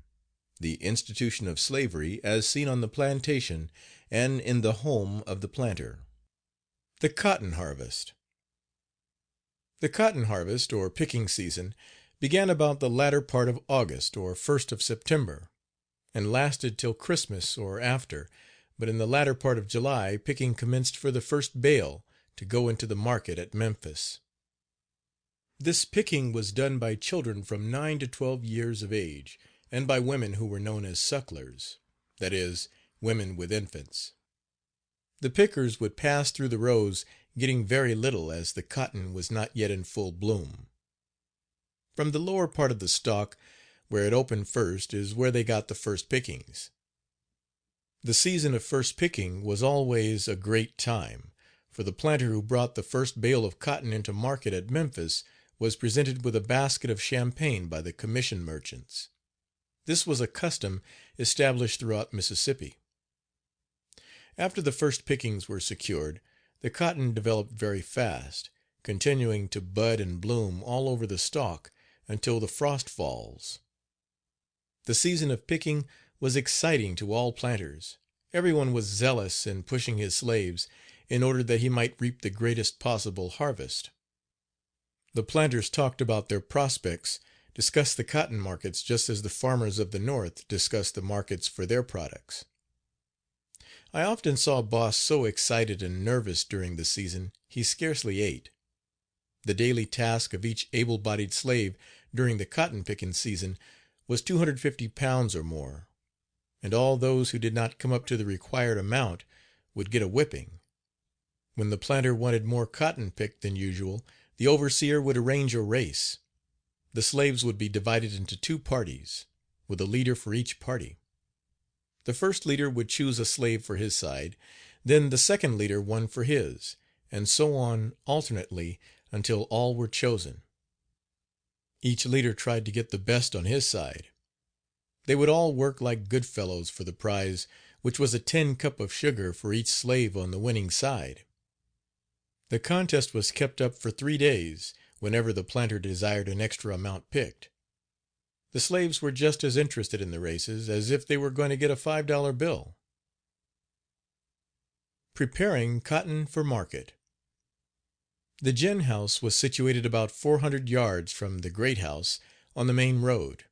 The Institution of Slavery as seen on the plantation and in the home of the planter. The Cotton Harvest. The cotton harvest, or picking season, began about the latter part of August or 1st of September, and lasted till Christmas or after, but in the latter part of July picking commenced for the first bale to go into the market at Memphis. This picking was done by children from 9 to 12 years of age, and by women who were known as sucklers, that is, women with infants. The pickers would pass through the rows, getting very little, as the cotton was not yet in full bloom. From the lower part of the stalk, where it opened first, is where they got the first pickings. The season of first picking was always a great time, for the planter who brought the first bale of cotton into market at Memphis was presented with a basket of champagne by the commission merchants. This was a custom established throughout Mississippi. After the first pickings were secured, the cotton developed very fast, continuing to bud and bloom all over the stalk until the frost falls. The season of picking was exciting to all planters. Everyone was zealous in pushing his slaves in order that he might reap the greatest possible harvest. The planters talked about their prospects, discussed the cotton markets just as the farmers of the North discussed the markets for their products. I often saw Boss so excited and nervous during the season he scarcely ate. The daily task of each able-bodied slave during the cotton picking season was 250 pounds or more, and all those who did not come up to the required amount would get a whipping. When the planter wanted more cotton picked than usual, the overseer would arrange a race. The slaves would be divided into two parties, with a leader for each party. The first leader would choose a slave for his side, then the second leader one for his, and so on alternately until all were chosen. Each leader tried to get the best on his side. They would all work like good fellows for the prize, which was a tin cup of sugar for each slave on the winning side. The contest was kept up for 3 days, whenever the planter desired an extra amount picked. The slaves were just as interested in the races as if they were going to get a $5 bill. Preparing cotton for market. The gin house was situated about 400 yards from the great house on the main road.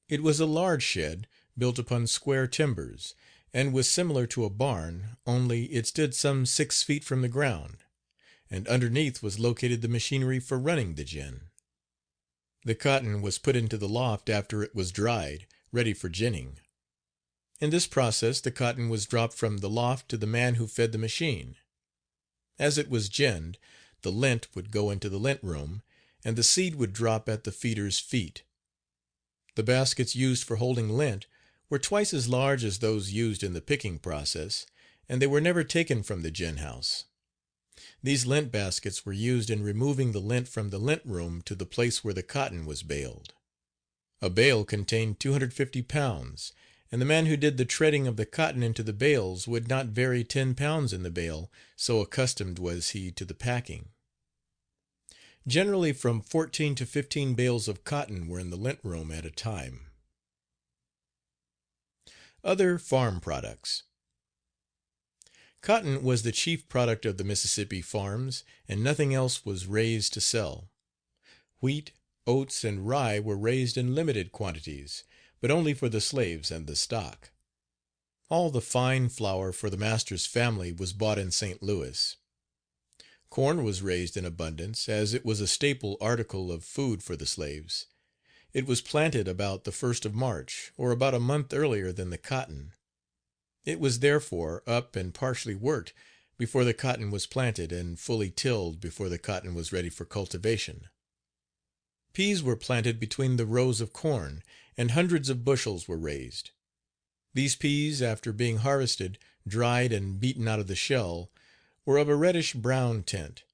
It was a large shed, built upon square timbers, and was similar to a barn, only it stood some 6 feet from the ground, and underneath was located the machinery for running the gin. The cotton was put into the loft after it was dried, ready for ginning. In this process the cotton was dropped from the loft to the man who fed the machine. As it was ginned, the lint would go into the lint room, and the seed would drop at the feeder's feet. The baskets used for holding lint were twice as large as those used in the picking process, and they were never taken from the gin house. These lint baskets were used in removing the lint from the lint room to the place where the cotton was baled. A bale contained 250 pounds, and the man who did the treading of the cotton into the bales would not vary 10 pounds in the bale, so accustomed was he to the packing. Generally from 14 to 15 bales of cotton were in the lint room at a time. Other farm products. Cotton was the chief product of the Mississippi farms, and nothing else was raised to sell. Wheat, oats and rye were raised in limited quantities, but only for the slaves and the stock. All the fine flour for the master's family was bought in St. Louis. Corn was raised in abundance, as it was a staple article of food for the slaves. It was planted about the 1st of March, or about a month earlier than the cotton. It was therefore up and partially worked before the cotton was planted, and fully tilled before the cotton was ready for cultivation. Peas were planted between the rows of corn, and hundreds of bushels were raised. These peas, after being harvested, dried and beaten out of the shell, were of a reddish brown tint,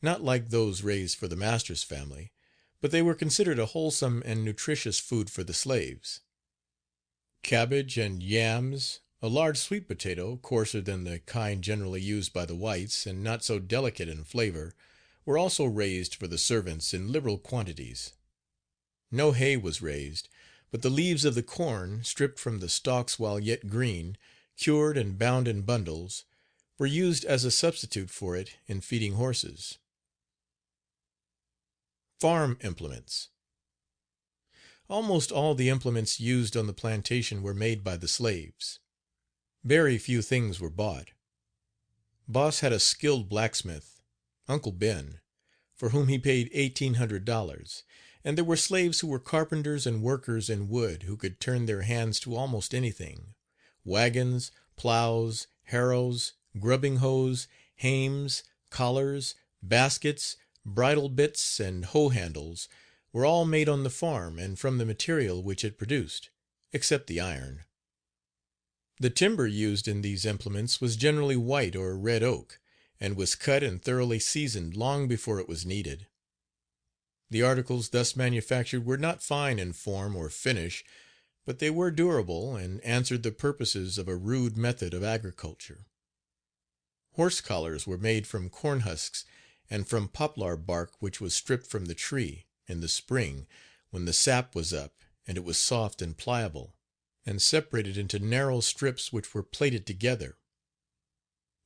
not like those raised for the master's family, but they were considered a wholesome and nutritious food for the slaves. Cabbage and yams, a large sweet potato, coarser than the kind generally used by the whites, and not so delicate in flavor, were also raised for the servants in liberal quantities. No hay was raised, but the leaves of the corn, stripped from the stalks while yet green, cured and bound in bundles, were used as a substitute for it in feeding horses. Farm implements. Almost all the implements used on the plantation were made by the slaves. Very few things were bought. Boss had a skilled blacksmith, Uncle Ben, for whom he paid $1,800, and there were slaves who were carpenters and workers in wood who could turn their hands to almost anything. Wagons, plows, harrows, grubbing hoes, hames, collars, baskets, bridle bits and hoe handles were all made on the farm and from the material which it produced, except the iron. The timber used in these implements was generally white or red oak, and was cut and thoroughly seasoned long before it was needed. The articles thus manufactured were not fine in form or finish, but they were durable and answered the purposes of a rude method of agriculture. Horse collars were made from corn husks and from poplar bark which was stripped from the tree in the spring when the sap was up and it was soft and pliable, and separated into narrow strips which were plaited together.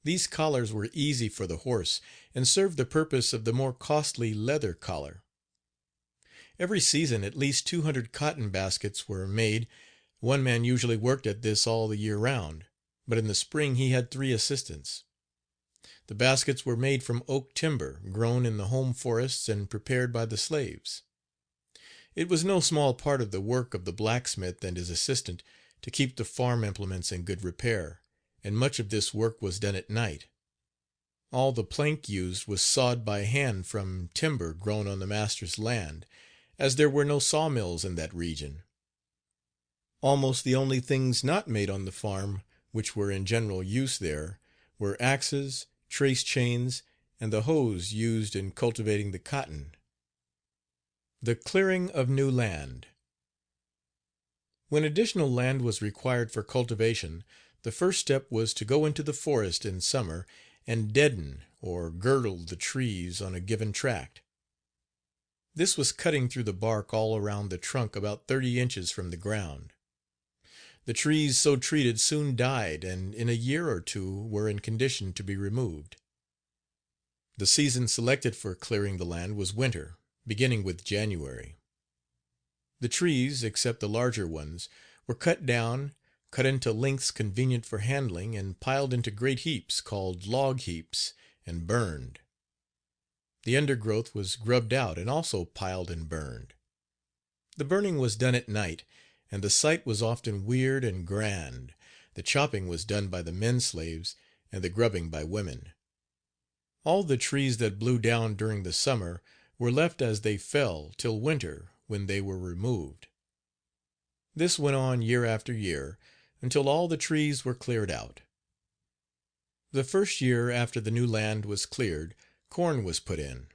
These collars were easy for the horse, and served the purpose of the more costly leather collar. Every season at least 200 cotton baskets were made. One man usually worked at this all the year round, but in the spring he had 3 assistants. The baskets were made from oak timber, grown in the home forests and prepared by the slaves. It was no small part of the work of the blacksmith and his assistant to keep the farm implements in good repair, and much of this work was done at night. All the plank used was sawed by hand from timber grown on the master's land, as there were no sawmills in that region. Almost the only things not made on the farm which were in general use there were axes, trace chains, and the hoes used in cultivating the cotton. The clearing of new land. When additional land was required for cultivation, the first step was to go into the forest in summer and deaden or girdle the trees on a given tract. This was cutting through the bark all around the trunk about 30 inches from the ground. The trees so treated soon died and in a year or two were in condition to be removed. The season selected for clearing the land was winter, beginning with January. The trees, except the larger ones, were cut down, cut into lengths convenient for handling, and piled into great heaps, called log heaps, and burned. The undergrowth was grubbed out and also piled and burned. The burning was done at night, and the sight was often weird and grand. The chopping was done by the men slaves and the grubbing by women. All the trees that blew down during the summer were left as they fell till winter, when they were removed. This went on year after year, until all the trees were cleared out. The first year after the new land was cleared, corn was put in.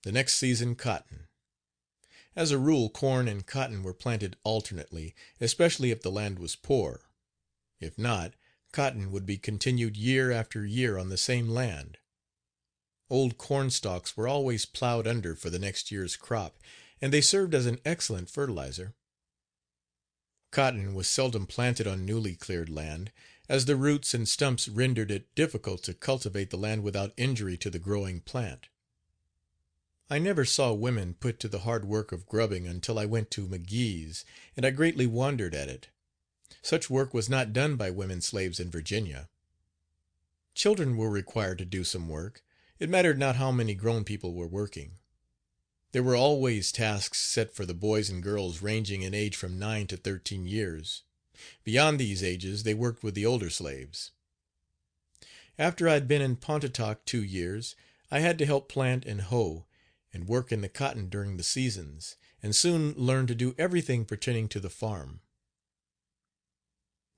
The next season cotton. As a rule, corn and cotton were planted alternately, especially if the land was poor. If not, cotton would be continued year after year on the same land. Old corn stalks were always plowed under for the next year's crop, and they served as an excellent fertilizer. Cotton was seldom planted on newly cleared land, as the roots and stumps rendered it difficult to cultivate the land without injury to the growing plant. I never saw women put to the hard work of grubbing until I went to McGee's, and I greatly wondered at it. Such work was not done by women slaves in Virginia. Children were required to do some work. It mattered not how many grown people were working. There were always tasks set for the boys and girls ranging in age from 9 to 13 years. Beyond these ages they worked with the older slaves. After I had been in Pontotoc 2 years, I had to help plant and hoe, and work in the cotton during the seasons, and soon learned to do everything pertaining to the farm.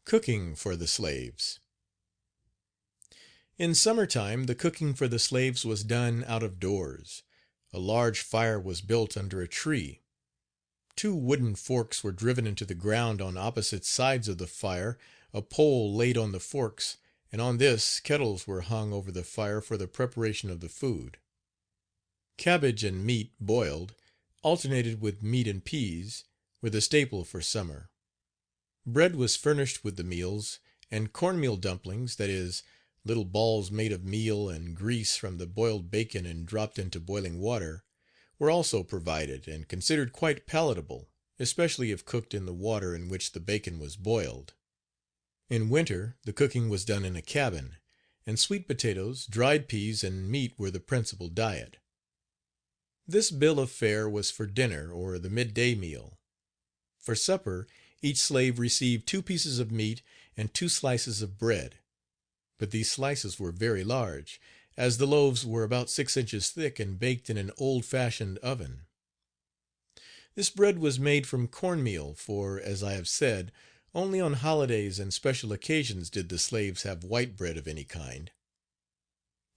Cooking for the slaves. In summer time the cooking for the slaves was done out of doors. A large fire was built under a tree. 2 wooden forks were driven into the ground on opposite sides of the fire, a pole laid on the forks, and on this kettles were hung over the fire for the preparation of the food. Cabbage and meat, boiled, alternated with meat and peas, were the staple for summer. Bread was furnished with the meals, and cornmeal dumplings, that is, little balls made of meal and grease from the boiled bacon and dropped into boiling water, were also provided and considered quite palatable, especially if cooked in the water in which the bacon was boiled. In winter the cooking was done in a cabin, and sweet potatoes, dried peas, and meat were the principal diet. This bill of fare was for dinner or the midday meal. For supper each slave received 2 pieces of meat and 2 slices of bread. But these slices were very large, as the loaves were about 6 inches thick and baked in an old-fashioned oven. This bread was made from cornmeal, for, as I have said, only on holidays and special occasions did the slaves have white bread of any kind.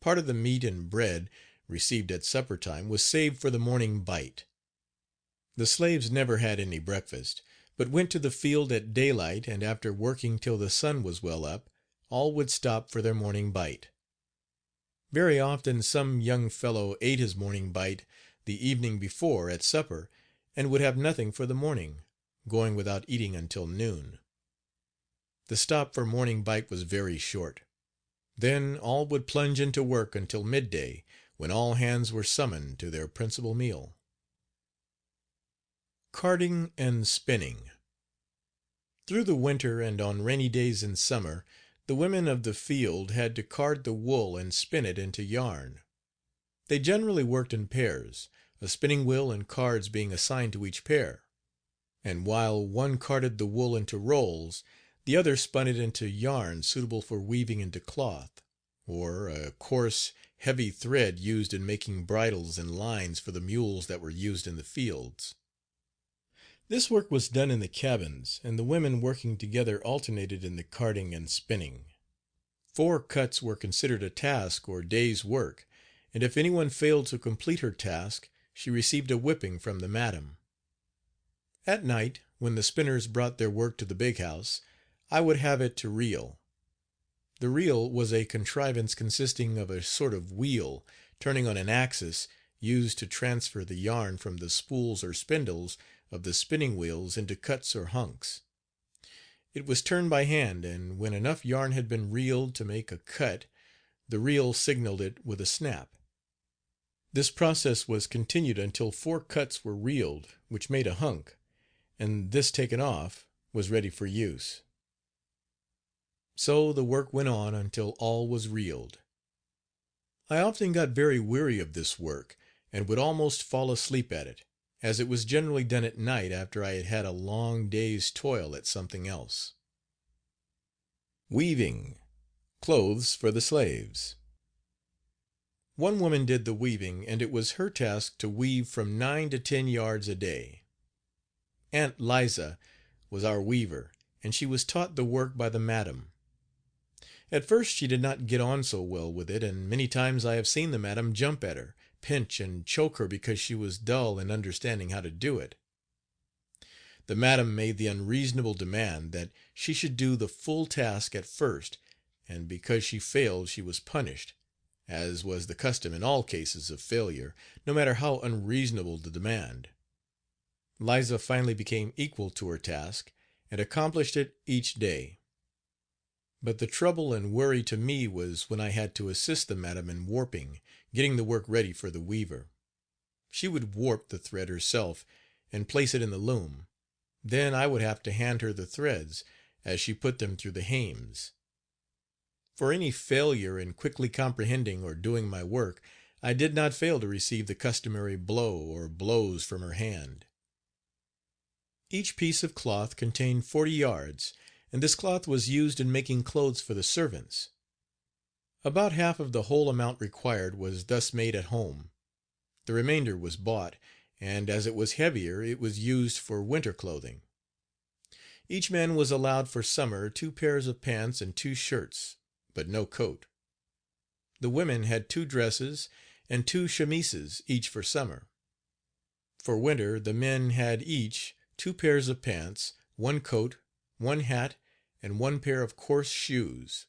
Part of the meat and bread received at supper time was saved for the morning bite. The slaves never had any breakfast, but went to the field at daylight, and after working till the sun was well up, all would stop for their morning bite. Very often some young fellow ate his morning bite the evening before at supper, and would have nothing for the morning, going without eating until noon. The stop for morning bite was very short. Then all would plunge into work until midday, when all hands were summoned to their principal meal. Carding and spinning. Through the winter and on rainy days in summer, the women of the field had to card the wool and spin it into yarn. They generally worked in pairs, a spinning wheel and cards being assigned to each pair, and while one carded the wool into rolls, the other spun it into yarn suitable for weaving into cloth, or a coarse, heavy thread used in making bridles and lines for the mules that were used in the fields. This work was done in the cabins, and the women working together alternated in the carding and spinning. 4 cuts were considered a task or day's work, and if anyone failed to complete her task she received a whipping from the madam. At night, when the spinners brought their work to the big house, I would have it to reel. The reel was a contrivance consisting of a sort of wheel, turning on an axis, used to transfer the yarn from the spools or spindles of the spinning wheels into cuts or hunks. It was turned by hand, and when enough yarn had been reeled to make a cut, the reel signaled it with a snap. This process was continued until 4 cuts were reeled, which made a hunk, and this taken off, was ready for use. So the work went on until all was reeled. I often got very weary of this work, and would almost fall asleep at it, as it was generally done at night after I had had a long day's toil at something else. Weaving clothes for the slaves. One woman did the weaving, and it was her task to weave from 9 to 10 yards a day. Aunt Liza was our weaver, and she was taught the work by the madam. At first she did not get on so well with it, and many times I have seen the madam jump at her, pinch and choke her because she was dull in understanding how to do it. The madam made the unreasonable demand that she should do the full task at first, and because she failed she was punished, as was the custom in all cases of failure, no matter how unreasonable the demand. Liza finally became equal to her task, and accomplished it each day. But the trouble and worry to me was when I had to assist the madam in warping, getting the work ready for the weaver. She would warp the thread herself and place it in the loom. Then I would have to hand her the threads as she put them through the hames. For any failure in quickly comprehending or doing my work, I did not fail to receive the customary blow or blows from her hand. Each piece of cloth contained 40 yards, and this cloth was used in making clothes for the servants. About half of the whole amount required was thus made at home. The remainder was bought, and as it was heavier it was used for winter clothing. Each man was allowed for summer 2 pairs of pants and 2 shirts, but no coat. The women had 2 dresses and 2 chemises each for summer. For winter the men had each 2 pairs of pants, 1 coat, 1 hat, and 1 pair of coarse shoes.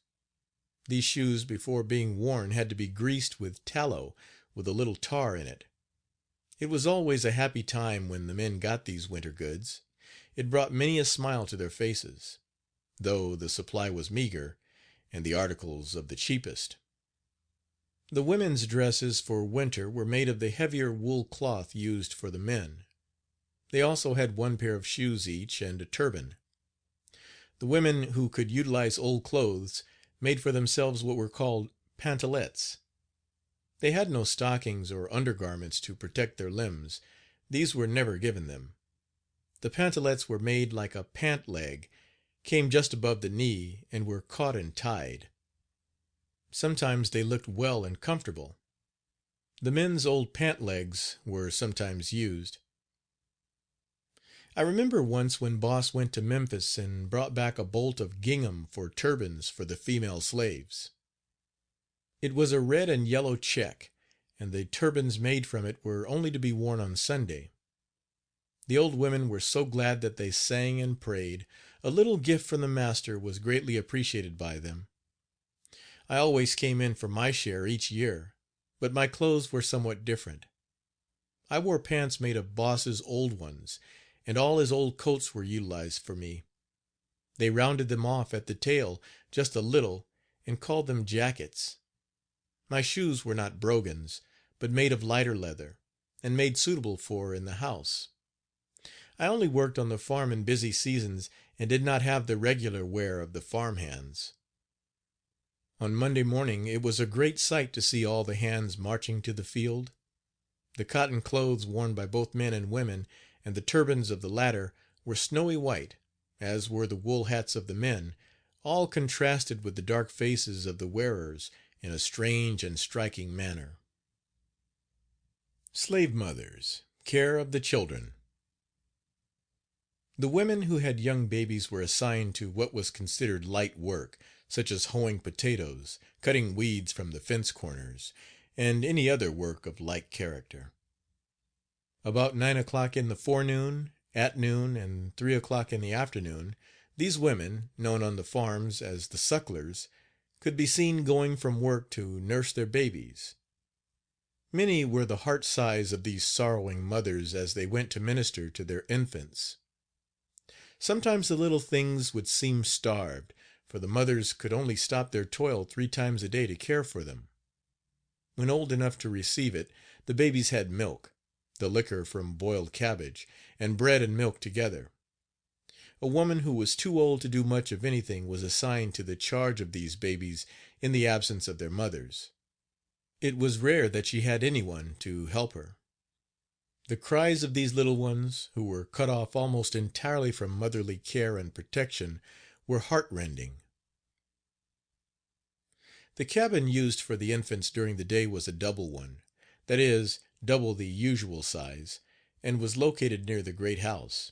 These shoes before being worn had to be greased with tallow with a little tar in it. It was always a happy time when the men got these winter goods. It brought many a smile to their faces, though the supply was meager, and the articles of the cheapest. The women's dresses for winter were made of the heavier wool cloth used for the men. They also had 1 pair of shoes each and a turban. The women who could utilize old clothes made for themselves what were called pantalettes. They had no stockings or undergarments to protect their limbs. These were never given them. The pantalettes were made like a pant leg, came just above the knee, and were caught and tied. Sometimes they looked well and comfortable. The men's old pant legs were sometimes used. I remember once when Boss went to Memphis and brought back a bolt of gingham for turbans for the female slaves. It was a red and yellow check, and the turbans made from it were only to be worn on Sunday. The old women were so glad that they sang and prayed. A little gift from the master was greatly appreciated by them. I always came in for my share each year, but my clothes were somewhat different. I wore pants made of Boss's old ones, and all his old coats were utilized for me. They rounded them off at the tail just a little and called them jackets. My shoes were not brogans, but made of lighter leather, and made suitable for in the house. I only worked on the farm in busy seasons and did not have the regular wear of the farm hands. On Monday morning it was a great sight to see all the hands marching to the field. The cotton clothes worn by both men and women, and the turbans of the latter, were snowy white, as were the wool hats of the men, all contrasted with the dark faces of the wearers in a strange and striking manner. Slave mothers. Care of the children. The women who had young babies were assigned to what was considered light work, such as hoeing potatoes, cutting weeds from the fence corners, and any other work of like character. About 9 o'clock in the forenoon, at noon, and 3 o'clock in the afternoon, these women, known on the farms as the sucklers, could be seen going from work to nurse their babies. Many were the heart sighs of these sorrowing mothers as they went to minister to their infants. Sometimes the little things would seem starved, for the mothers could only stop their toil 3 times a day to care for them. When old enough to receive it, the babies had milk, the liquor from boiled cabbage, and bread and milk together. A woman who was too old to do much of anything was assigned to the charge of these babies in the absence of their mothers. It was rare that she had anyone to help her. The cries of these little ones, who were cut off almost entirely from motherly care and protection, were heartrending. The cabin used for the infants during the day was a double one, that is, double the usual size, and was located near the great house.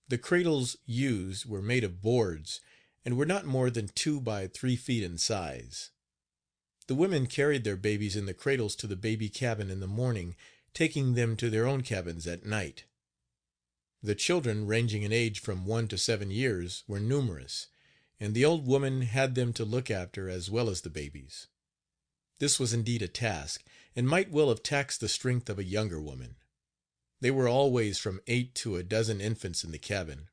The cradles used were made of boards and were not more than 2 by 3 feet in size. The women carried their babies in the cradles to the baby cabin in the morning, taking them to their own cabins at night. The children, ranging in age from 1 to 7 years, were numerous, and the old woman had them to look after as well as the babies. This was indeed a task, and might well have taxed the strength of a younger woman. There were always from 8 to a dozen infants in the cabin.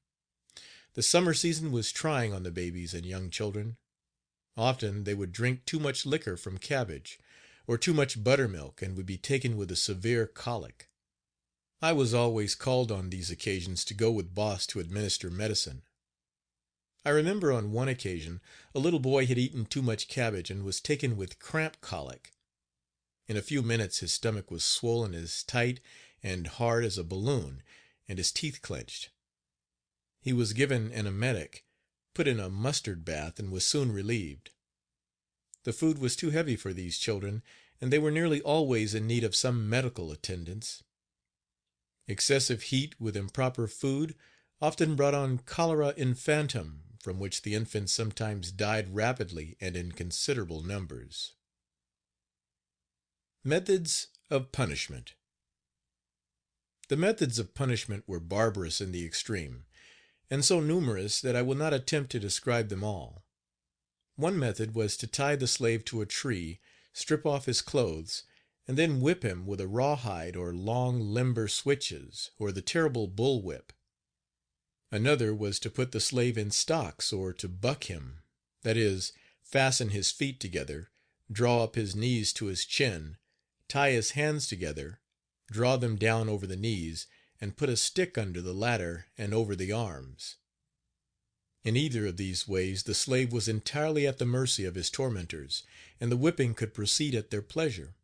The summer season was trying on the babies and young children. Often they would drink too much liquor from cabbage, or too much buttermilk, and would be taken with a severe colic. I was always called on these occasions to go with Boss to administer medicine. I remember on one occasion a little boy had eaten too much cabbage and was taken with cramp colic. In a few minutes his stomach was swollen as tight and hard as a balloon, and his teeth clenched. He was given an emetic, put in a mustard bath, and was soon relieved. The food was too heavy for these children, and they were nearly always in need of some medical attendance. Excessive heat with improper food often brought on cholera infantum, from which the infants sometimes died rapidly and in considerable numbers. Methods of punishment. The methods of punishment were barbarous in the extreme, and so numerous that I will not attempt to describe them all. One method was to tie the slave to a tree, strip off his clothes, and then whip him with a rawhide or long limber switches, or the terrible bull whip. Another was to put the slave in stocks, or to buck him, that is, fasten his feet together, draw up his knees to his chin, tie his hands together, draw them down over the knees, and put a stick under the latter and over the arms. In either of these ways the slave was entirely at the mercy of his tormentors, and the whipping could proceed at their pleasure.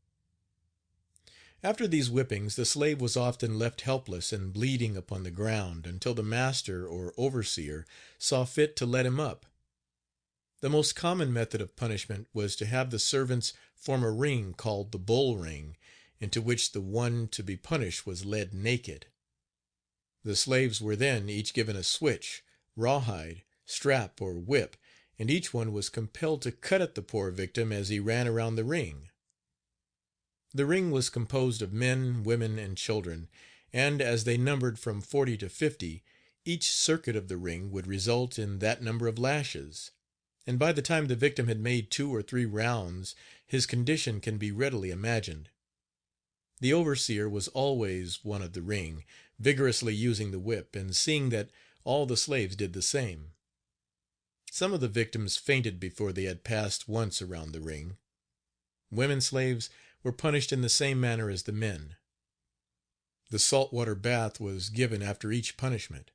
After these whippings the slave was often left helpless and bleeding upon the ground until the master or overseer saw fit to let him up. The most common method of punishment was to have the servants form a ring called the bull ring, into which the one to be punished was led naked. The slaves were then each given a switch, rawhide, strap, or whip, and each one was compelled to cut at the poor victim as he ran around the ring. The ring was composed of men, women, and children, and as they numbered from 40 to 50, each circuit of the ring would result in that number of lashes, and by the time the victim had made 2 or 3 rounds his condition can be readily imagined. The overseer was always one of the ring, vigorously using the whip, and seeing that all the slaves did the same. Some of the victims fainted before they had passed once around the ring. Women slaves were punished in the same manner as the men. The saltwater bath was given after each punishment.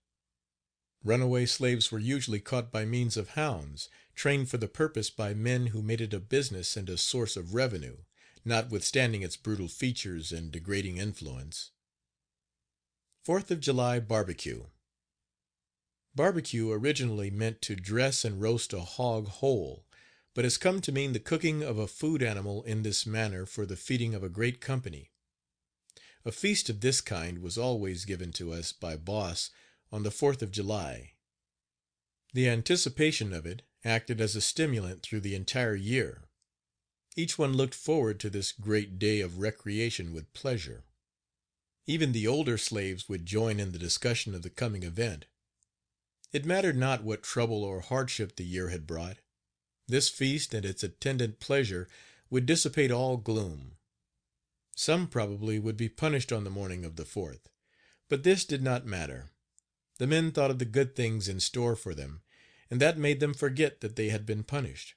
Runaway slaves were usually caught by means of hounds, trained for the purpose by men who made it a business and a source of revenue, notwithstanding its brutal features and degrading influence. 4th of July barbecue. Barbecue originally meant to dress and roast a hog whole, but has come to mean the cooking of a food animal in this manner for the feeding of a great company. A feast of this kind was always given to us by Boss on the 4th of July. The anticipation of it acted as a stimulant through the entire year. Each one looked forward to this great day of recreation with pleasure. Even the older slaves would join in the discussion of the coming event. It mattered not what trouble or hardship the year had brought. This feast and its attendant pleasure would dissipate all gloom. Some probably would be punished on the morning of the 4th, but this did not matter. The men thought of the good things in store for them, and that made them forget that they had been punished.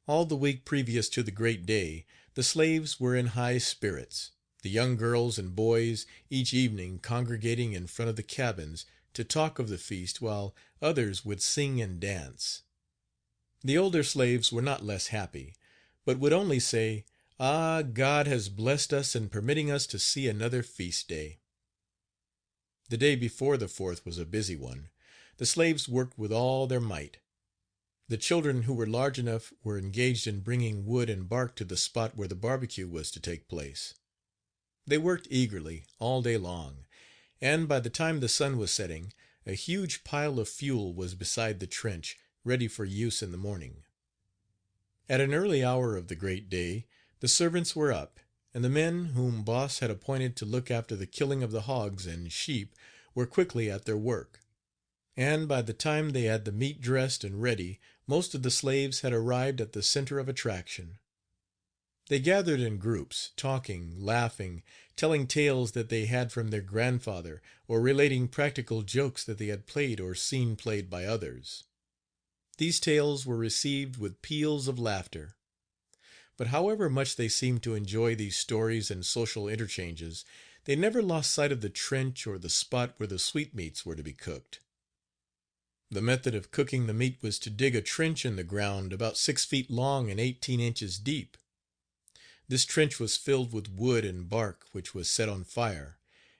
All the week previous to the great day, the slaves were in high spirits, the young girls and boys each evening congregating in front of the cabins to talk of the feast while others would sing and dance. The older slaves were not less happy, but would only say, "Ah, God has blessed us in permitting us to see another feast day." The day before the 4th was a busy one. The slaves worked with all their might. The children who were large enough were engaged in bringing wood and bark to the spot where the barbecue was to take place. They worked eagerly all day long, and by the time the sun was setting, a huge pile of fuel was beside the trench, ready for use in the morning. At an early hour of the great day, the servants were up, and the men whom Boss had appointed to look after the killing of the hogs and sheep were quickly at their work. And by the time they had the meat dressed and ready, most of the slaves had arrived at the center of attraction. They gathered in groups, talking, laughing, telling tales that they had from their grandfather, or relating practical jokes that they had played or seen played by others. These tales were received with peals of laughter. But however much they seemed to enjoy these stories and social interchanges, they never lost sight of the trench or the spot where the sweetmeats were to be cooked. The method of cooking the meat was to dig a trench in the ground about 6 feet long and 18 inches deep. This trench was filled with wood and bark which was set on fire,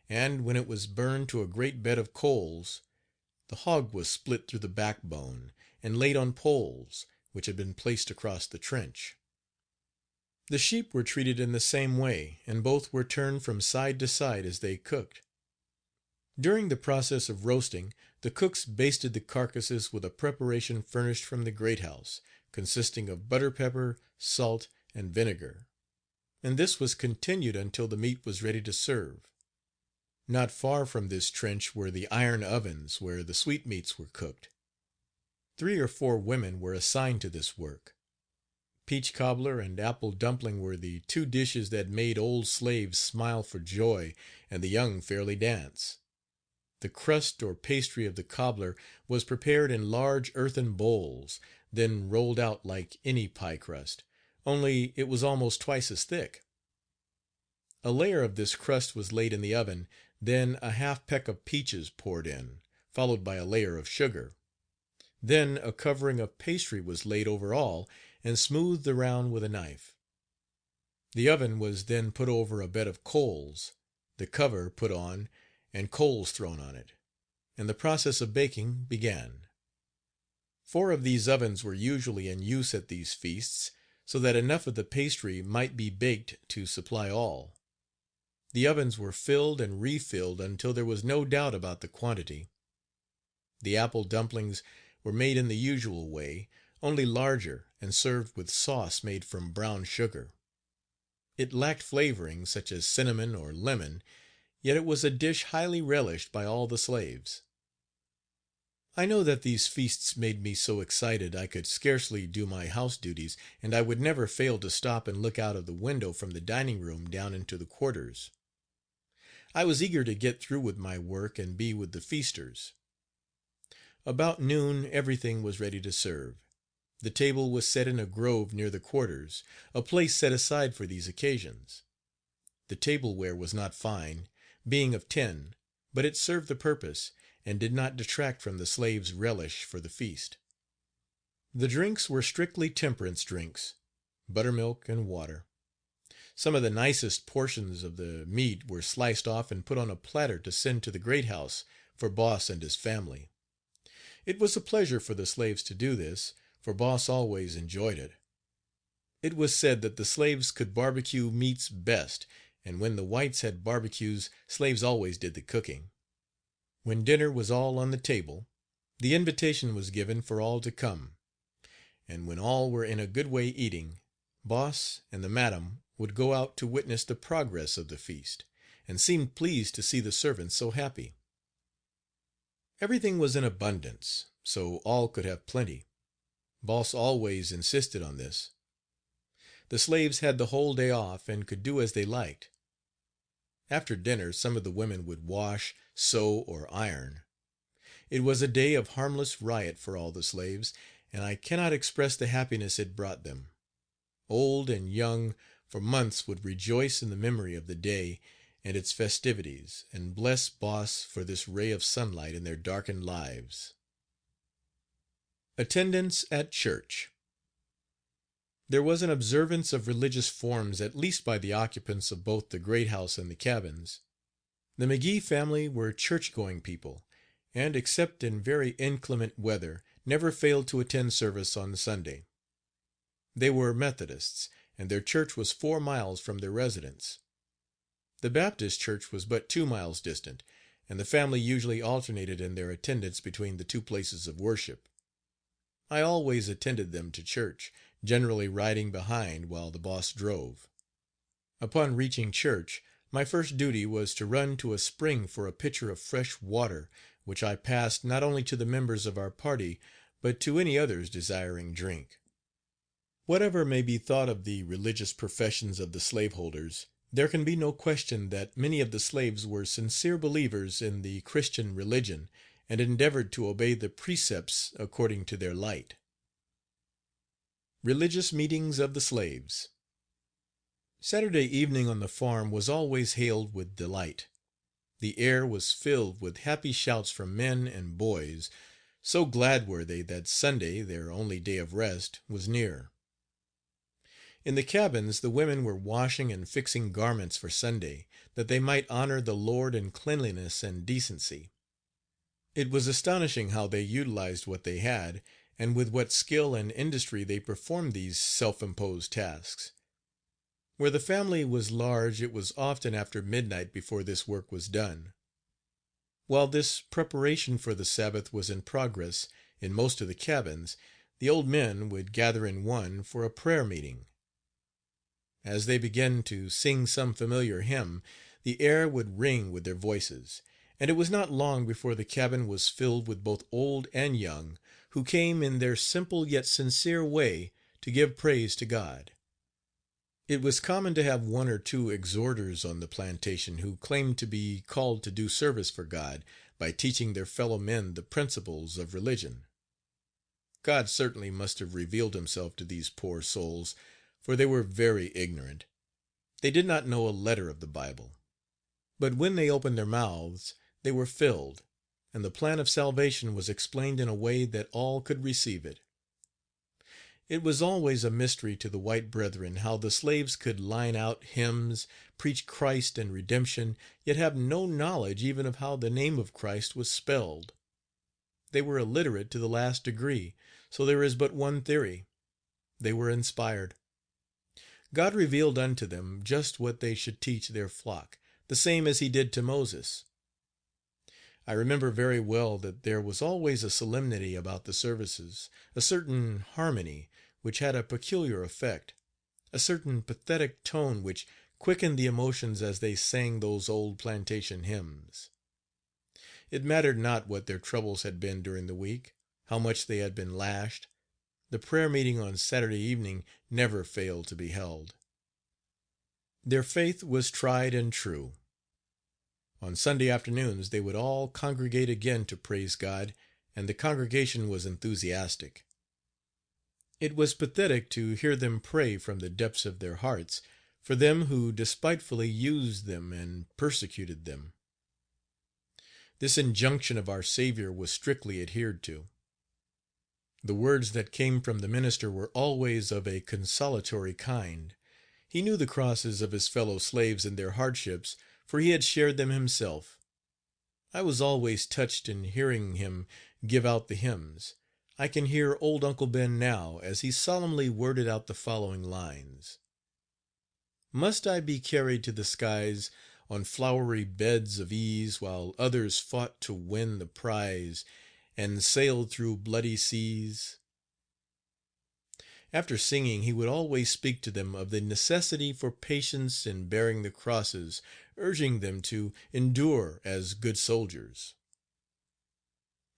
and when it was burned to a great bed of coals, the hog was split through the backbone and laid on poles which had been placed across the trench. The sheep were treated in the same way, and both were turned from side to side as they cooked. During the process of roasting, the cooks basted the carcasses with a preparation furnished from the great house, consisting of butter, pepper, salt, and vinegar, and this was continued until the meat was ready to serve. Not far from this trench were the iron ovens where the sweetmeats were cooked. 3 or 4 women were assigned to this work. Peach cobbler and apple dumpling were the 2 dishes that made old slaves smile for joy and the young fairly dance. The crust or pastry of the cobbler was prepared in large earthen bowls, then rolled out like any pie crust, only it was almost twice as thick. A layer of this crust was laid in the oven, then a half peck of peaches poured in, followed by a layer of sugar. Then a covering of pastry was laid over all and smoothed around with a knife. The oven was then put over a bed of coals, the cover put on and coals thrown on it, and the process of baking began. 4 of these ovens were usually in use at these feasts, so that enough of the pastry might be baked to supply all. The ovens were filled and refilled until there was no doubt about the quantity. The apple dumplings were made in the usual way, only larger, and served with sauce made from brown sugar. It lacked flavoring, such as cinnamon or lemon, yet it was a dish highly relished by all the slaves. I know that these feasts made me so excited I could scarcely do my house duties, and I would never fail to stop and look out of the window from the dining room down into the quarters. I was eager to get through with my work and be with the feasters. About noon everything was ready to serve. The table was set in a grove near the quarters, a place set aside for these occasions. The tableware was not fine, being of tin, but it served the purpose, and did not detract from the slaves' relish for the feast. The drinks were strictly temperance drinks, buttermilk and water. Some of the nicest portions of the meat were sliced off and put on a platter to send to the great house for Boss and his family. It was a pleasure for the slaves to do this, for Boss always enjoyed it. It was said that the slaves could barbecue meats best, and when the whites had barbecues, slaves always did the cooking. When dinner was all on the table, the invitation was given for all to come, and when all were in a good way eating, Boss and the madam would go out to witness the progress of the feast, and seemed pleased to see the servants so happy. Everything was in abundance, so all could have plenty. Boss always insisted on this. The slaves had the whole day off and could do as they liked. After dinner some of the women would wash, sew or iron. It was a day of harmless riot for all the slaves, and I cannot express the happiness it brought them. Old and young for months would rejoice in the memory of the day and its festivities, and bless Boss for this ray of sunlight in their darkened lives. Attendance at church. There was an observance of religious forms at least by the occupants of both the great house and the cabins. The McGee family were church-going people, and, except in very inclement weather, never failed to attend service on Sunday. They were Methodists, and their church was 4 miles from their residence. The Baptist church was but 2 miles distant, and the family usually alternated in their attendance between the two places of worship. I always attended them to church, generally riding behind while the Boss drove. Upon reaching church, my first duty was to run to a spring for a pitcher of fresh water, which I passed not only to the members of our party, but to any others desiring drink. Whatever may be thought of the religious professions of the slaveholders, there can be no question that many of the slaves were sincere believers in the Christian religion, and endeavored to obey the precepts according to their light. Religious meetings of the slaves. Saturday evening on the farm was always hailed with delight. The air was filled with happy shouts from men and boys, so glad were they that Sunday, their only day of rest, was near. In the cabins the women were washing and fixing garments for Sunday, that they might honor the Lord in cleanliness and decency. It was astonishing how they utilized what they had, and with what skill and industry they performed these self-imposed tasks. Where the family was large it was often after midnight before this work was done. While this preparation for the Sabbath was in progress in most of the cabins, the old men would gather in one for a prayer meeting. As they began to sing some familiar hymn, the air would ring with their voices, and it was not long before the cabin was filled with both old and young, who came in their simple yet sincere way to give praise to God. It was common to have 1 or 2 exhorters on the plantation who claimed to be called to do service for God by teaching their fellow men the principles of religion. God certainly must have revealed himself to these poor souls, for they were very ignorant. They did not know a letter of the Bible. But when they opened their mouths, they were filled, and the plan of salvation was explained in a way that all could receive it. It was always a mystery to the white brethren how the slaves could line out hymns, preach Christ and redemption, yet have no knowledge even of how the name of Christ was spelled. They were illiterate to the last degree, so there is but one theory: they were inspired. God revealed unto them just what they should teach their flock, the same as he did to Moses. I remember very well that there was always a solemnity about the services, a certain harmony which had a peculiar effect, a certain pathetic tone which quickened the emotions as they sang those old plantation hymns. It mattered not what their troubles had been during the week, how much they had been lashed, the prayer meeting on Saturday evening never failed to be held. Their faith was tried and true. On Sunday afternoons they would all congregate again to praise God, and the congregation was enthusiastic. It was pathetic to hear them pray from the depths of their hearts for them who despitefully used them and persecuted them. This injunction of our Savior was strictly adhered to. The words that came from the minister were always of a consolatory kind. He knew the crosses of his fellow slaves and their hardships, for he had shared them himself. I was always touched in hearing him give out the hymns. I can hear old Uncle Ben now as he solemnly worded out the following lines: "Must I be carried to the skies on flowery beds of ease, while others fought to win the prize and sailed through bloody seas?" After singing he would always speak to them of the necessity for patience in bearing the crosses, urging them to endure as good soldiers.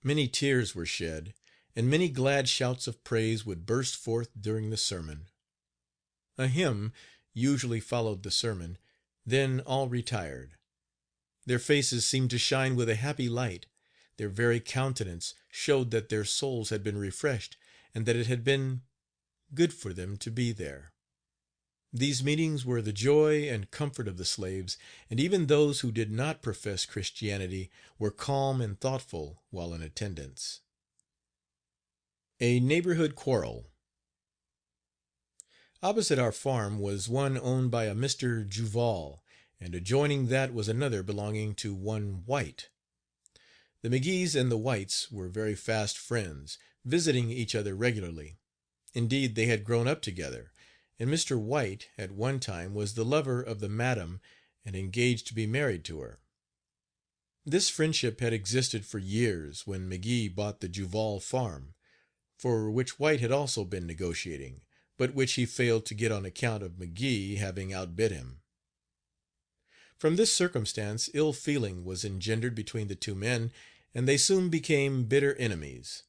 Many tears were shed, and many glad shouts of praise would burst forth during the sermon. A hymn usually followed the sermon, then all retired. Their faces seemed to shine with a happy light. Their very countenance showed that their souls had been refreshed, and that it had been good for them to be there. These meetings were the joy and comfort of the slaves, and even those who did not profess Christianity were calm and thoughtful while in attendance. A neighborhood quarrel. Opposite our farm was one owned by a Mr. Juval, and adjoining that was another belonging to one White. The McGees and the Whites were very fast friends, visiting each other regularly. Indeed, they had grown up together, and Mr. White at one time was the lover of the madam and engaged to be married to her. This friendship had existed for years when McGee bought the Juval farm, for which White had also been negotiating, but which he failed to get on account of McGee having outbid him. From this circumstance ill feeling was engendered between the two men, and they soon became bitter enemies.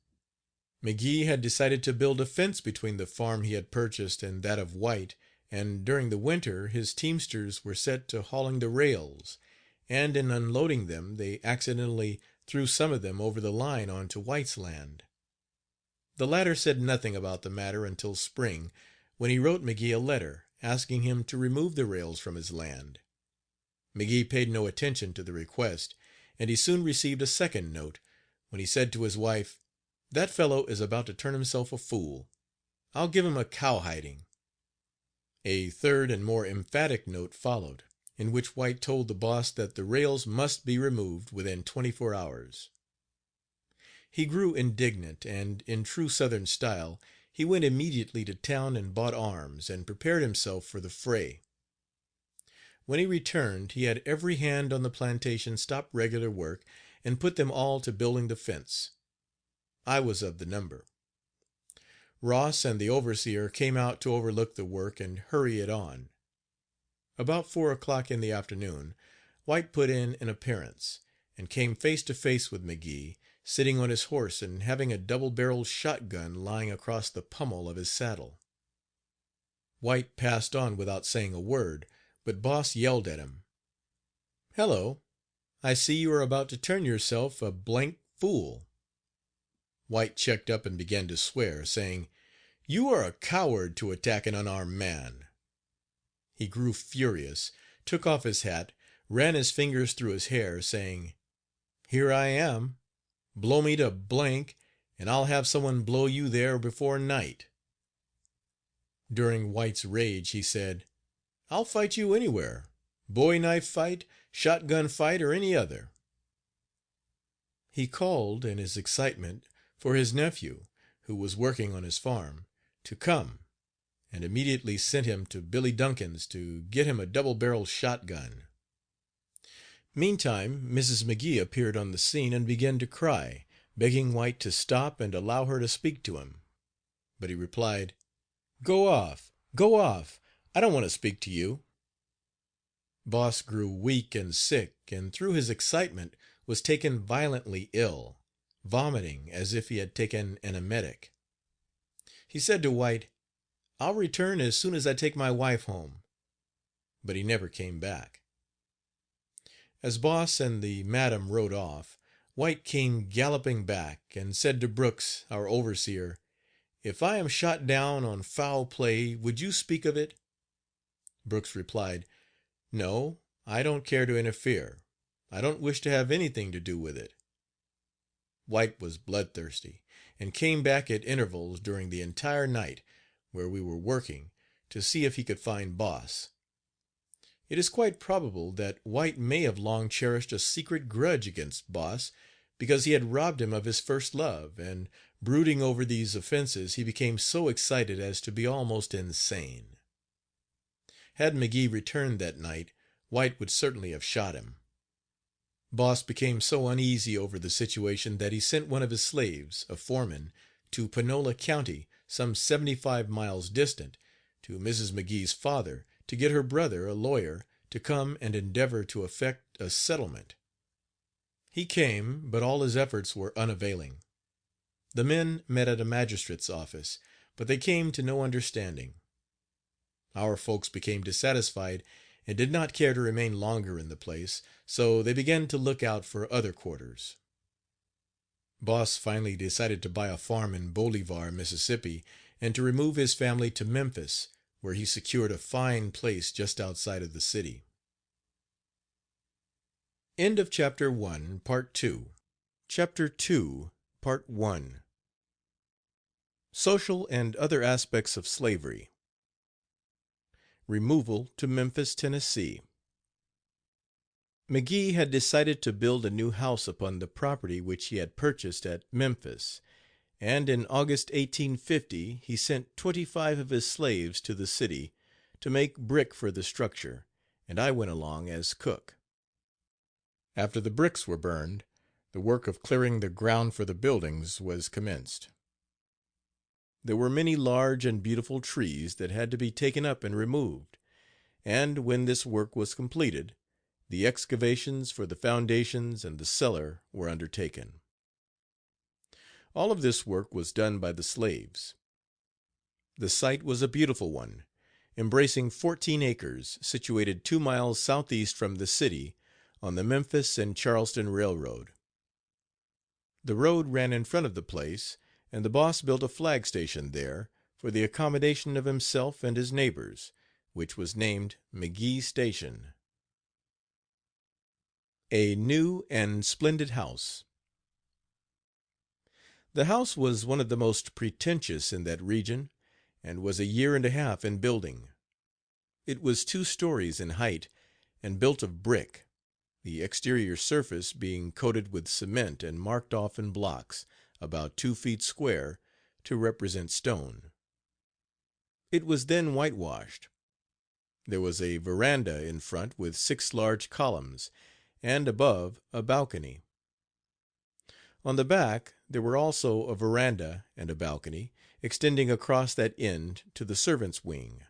McGee had decided to build a fence between the farm he had purchased and that of White, and during the winter his teamsters were set to hauling the rails, and in unloading them they accidentally threw some of them over the line onto White's land. The latter said nothing about the matter until spring, when he wrote McGee a letter asking him to remove the rails from his land. McGee paid no attention to the request, and he soon received a second note, when he said to his wife, "That fellow is about to turn himself a fool. I'll give him a cowhiding." A third and more emphatic note followed, in which White told the boss that the rails must be removed within 24 hours. He grew indignant, and, in true Southern style, he went immediately to town and bought arms, and prepared himself for the fray. When he returned he had every hand on the plantation stop regular work and put them all to building the fence. I was of the number. Ross and the overseer came out to overlook the work and hurry it on. About 4 o'clock in the afternoon White put in an appearance, and came face to face with McGee, sitting on his horse and having a double-barreled shotgun lying across the pommel of his saddle. White passed on without saying a word, but Boss yelled at him: "Hello, I see you are about to turn yourself a fool." White checked up and began to swear, saying, "You are a coward to attack an unarmed man." He grew furious, took off his hat, ran his fingers through his hair, saying, "Here I am. Blow me to , and I'll have someone blow you there before night." During White's rage he said, "I'll fight you anywhere, bowie knife fight, shotgun fight, or any other." He called, in his excitement, for his nephew, who was working on his farm, to come, and immediately sent him to Billy Duncan's to get him a double-barreled shotgun. Meantime Mrs. McGee appeared on the scene and began to cry, begging White to stop and allow her to speak to him. But he replied, "Go off, go off, I don't want to speak to you." Boss grew weak and sick, and through his excitement was taken violently ill, vomiting as if he had taken an emetic. He said to White, "I'll return as soon as I take my wife home," but he never came back. As Boss and the madam rode off, White came galloping back, and said to Brooks, our overseer, "If I am shot down on foul play, would you speak of it?" Brooks replied, "No, I don't care to interfere. I don't wish to have anything to do with it." White was bloodthirsty, and came back at intervals during the entire night, where we were working, to see if he could find Boss. It is quite probable that White may have long cherished a secret grudge against Boss, because he had robbed him of his first love, and brooding over these offenses he became so excited as to be almost insane. Had McGee returned that night, White would certainly have shot him. Boss became so uneasy over the situation that he sent one of his slaves, a foreman, to Panola County, some 75 miles distant, to Mrs. McGee's father, to get her brother, a lawyer, to come and endeavor to effect a settlement. He came, but all his efforts were unavailing. The men met at a magistrate's office, but they came to no understanding. Our folks became dissatisfied and did not care to remain longer in the place, so they began to look out for other quarters. Boss finally decided to buy a farm in Bolivar, Mississippi, and to remove his family to Memphis, where he secured a fine place just outside of the city. End of Chapter 1, Part 2. Chapter 2, Part 1. Social and Other Aspects of Slavery. Removal to Memphis, Tennessee. McGee had decided to build a new house upon the property which he had purchased at Memphis, and in August, 1850, he sent 25 of his slaves to the city to make brick for the structure, and I went along as cook. After the bricks were burned, the work of clearing the ground for the buildings was commenced. There were many large and beautiful trees that had to be taken up and removed, and when this work was completed, the excavations for the foundations and the cellar were undertaken. All of this work was done by the slaves. The site was a beautiful one, embracing 14 acres, situated 2 miles southeast from the city, on the Memphis and Charleston Railroad. The road ran in front of the place, and the boss built a flag station there for the accommodation of himself and his neighbors, which was named McGee Station. A new and splendid house. The house was one of the most pretentious in that region, and was a year and a half in building. It was 2 stories in height, and built of brick, the exterior surface being coated with cement and marked off in blocks, about 2 feet square, to represent stone. It was then whitewashed. There was a veranda in front with 6 large columns, and above a balcony. On the back there were also a veranda and a balcony, extending across that end to the servants' wing.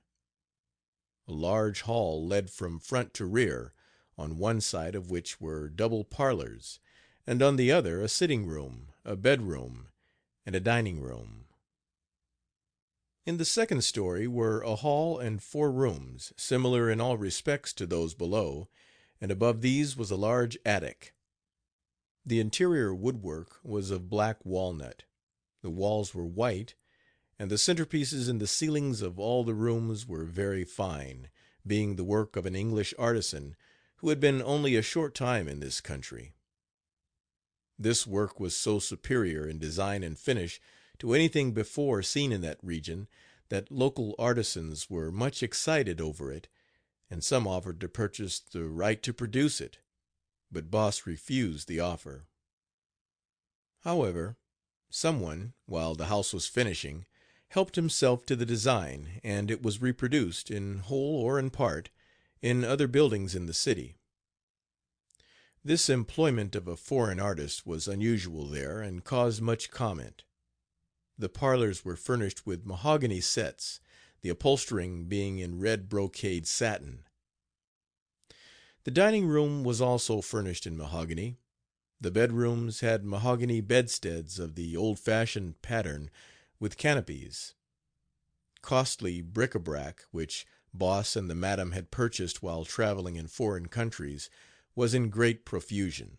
A large hall led from front to rear, on one side of which were double parlors, and on the other a sitting room, a bedroom, and a dining room. In the second story were a hall and 4 rooms, similar in all respects to those below, and above these was a large attic. The interior woodwork was of black walnut, the walls were white, and the centerpieces in the ceilings of all the rooms were very fine, being the work of an English artisan who had been only a short time in this country. This work was so superior in design and finish to anything before seen in that region that local artisans were much excited over it, and some offered to purchase the right to produce it, but Boss refused the offer. However, someone, while the house was finishing, helped himself to the design, and it was reproduced, in whole or in part, in other buildings in the city. This employment of a foreign artist was unusual there, and caused much comment. The parlors were furnished with mahogany sets, the upholstering being in red brocade satin. The dining room was also furnished in mahogany. The bedrooms had mahogany bedsteads of the old-fashioned pattern, with canopies. Costly bric-a-brac, which Boss and the madam had purchased while traveling in foreign countries, was in great profusion.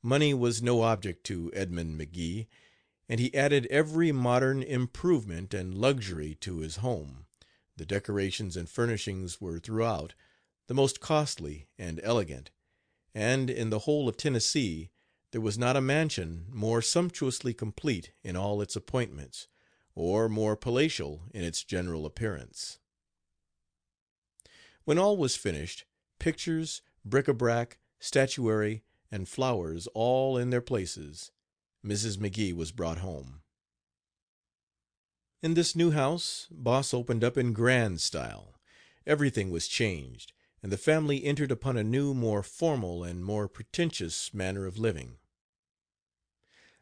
Money was no object to Edmund McGee, and he added every modern improvement and luxury to his home. The decorations and furnishings were throughout the most costly and elegant, and in the whole of Tennessee there was not a mansion more sumptuously complete in all its appointments, or more palatial in its general appearance. When all was finished, pictures, bric-a-brac, statuary, and flowers all in their places, Mrs. McGee was brought home. In this new house, Boss opened up in grand style. Everything was changed, and the family entered upon a new, more formal and more pretentious manner of living.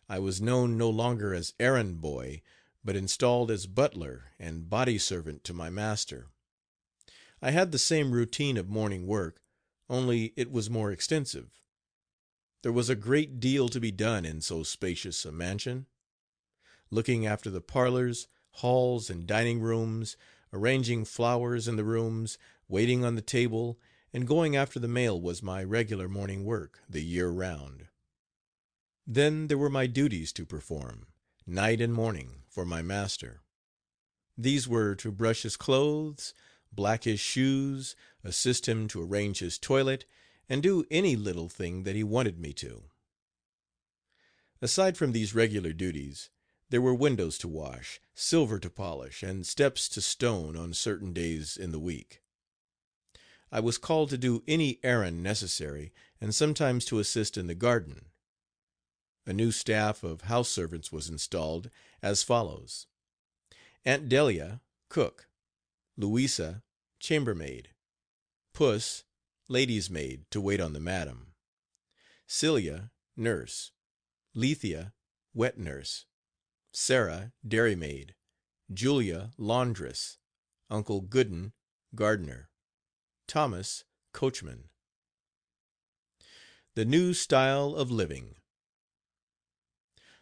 I was known no longer as errand boy, but installed as butler and body servant to my master. I had the same routine of morning work, only it was more extensive. There was a great deal to be done in so spacious a mansion. Looking after the parlors, halls and dining rooms, arranging flowers in the rooms, waiting on the table, and going after the mail was my regular morning work, the year round. Then there were my duties to perform, night and morning, for my master. These were to brush his clothes, black his shoes, assist him to arrange his toilet, and do any little thing that he wanted me to. Aside from these regular duties, there were windows to wash, silver to polish, and steps to stone on certain days in the week. I was called to do any errand necessary, and sometimes to assist in the garden. A new staff of house servants was installed, as follows: Aunt Delia, cook; Louisa, chambermaid; Puss, lady's maid, to wait on the madam; Celia, nurse; Lethia, wet nurse; Sarah, dairymaid; Julia, laundress; Uncle Gooden, gardener; Thomas, coachman. The new style of living.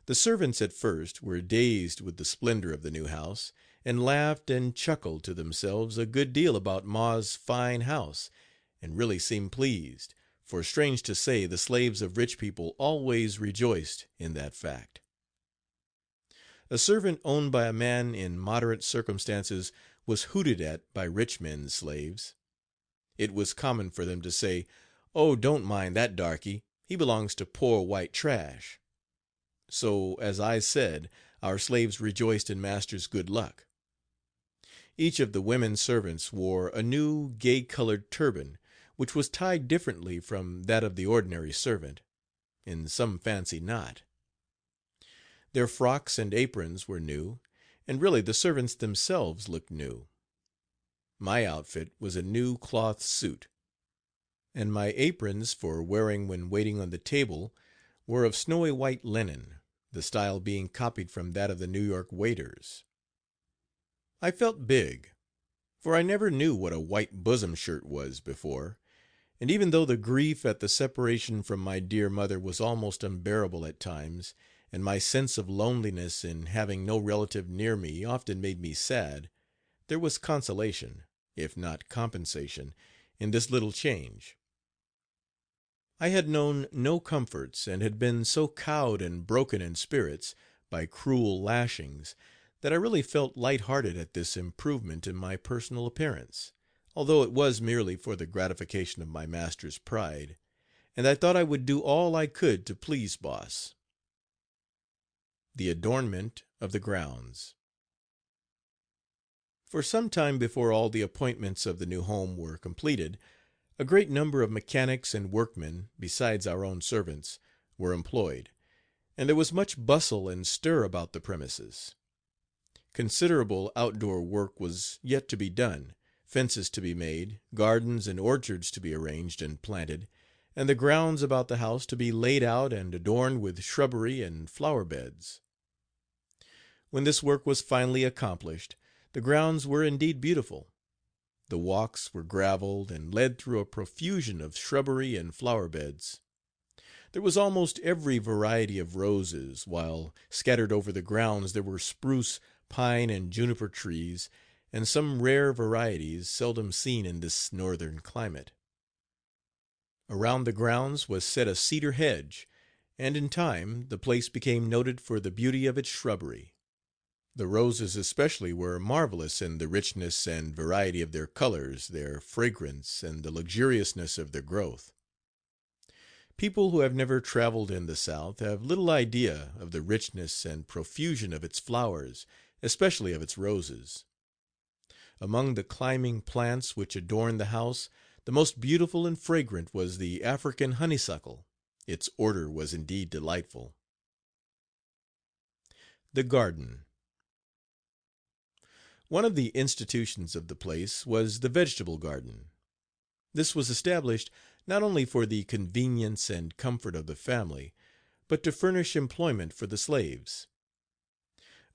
The servants at first were dazed with the splendor of the new house, and laughed and chuckled to themselves a good deal about Ma's fine house, and really seemed pleased, for strange to say the slaves of rich people always rejoiced in that fact. A servant owned by a man in moderate circumstances was hooted at by rich men's slaves. It was common for them to say, "Oh, don't mind that darky, he belongs to poor white trash." So, as I said, our slaves rejoiced in master's good luck. Each of the women servants wore a new, gay colored turban, which was tied differently from that of the ordinary servant, in some fancy knot. Their frocks and aprons were new, and really the servants themselves looked new. My outfit was a new cloth suit, and my aprons for wearing when waiting on the table were of snowy white linen, the style being copied from that of the New York waiters. I felt big, for I never knew what a white bosom shirt was before, and even though the grief at the separation from my dear mother was almost unbearable at times, and my sense of loneliness in having no relative near me often made me sad, there was consolation, if not compensation, in this little change. I had known no comforts, and had been so cowed and broken in spirits by cruel lashings, that I really felt light-hearted at this improvement in my personal appearance, although it was merely for the gratification of my master's pride, and I thought I would do all I could to please Boss. The adornment of the grounds. For some time before all the appointments of the new home were completed, a great number of mechanics and workmen, besides our own servants, were employed, and there was much bustle and stir about the premises. Considerable outdoor work was yet to be done, fences to be made, gardens and orchards to be arranged and planted, and the grounds about the house to be laid out and adorned with shrubbery and flower beds. When this work was finally accomplished, the grounds were indeed beautiful. The walks were graveled and led through a profusion of shrubbery and flower beds. There was almost every variety of roses, while scattered over the grounds there were spruce, pine and juniper trees, and some rare varieties seldom seen in this northern climate. Around the grounds was set a cedar hedge, and in time the place became noted for the beauty of its shrubbery. The roses especially were marvelous in the richness and variety of their colors, their fragrance, and the luxuriousness of their growth. People who have never traveled in the South have little idea of the richness and profusion of its flowers, especially of its roses. Among the climbing plants which adorned the house, the most beautiful and fragrant was the African honeysuckle, Its order was indeed delightful. The garden. One of the institutions of the place was the vegetable garden. This was established not only for the convenience and comfort of the family, but to furnish employment for the slaves.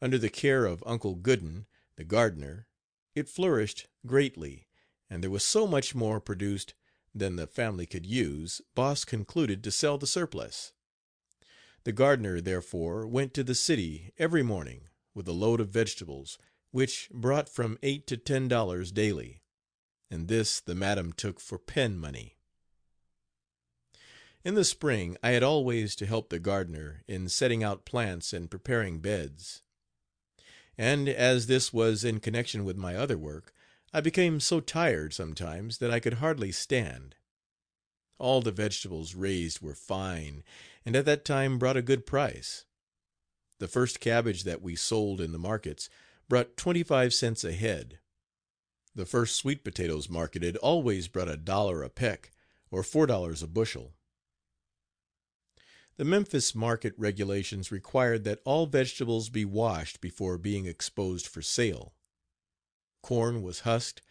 Under the care of Uncle Gooden, the gardener, it flourished greatly, and there was so much more produced than the family could use, Boss concluded to sell the surplus. The gardener, therefore, went to the city every morning with a load of vegetables, which brought from $8 to $10 daily, and this the madam took for pen money. In the spring I had always to help the gardener in setting out plants and preparing beds, and as this was in connection with my other work, I became so tired sometimes that I could hardly stand. All the vegetables raised were fine, and at that time brought a good price. The first cabbage that we sold in the markets brought 25 cents a head. The first sweet potatoes marketed always brought $1 a peck, or $4 a bushel. The Memphis market regulations required that all vegetables be washed before being exposed for sale. Corn was husked,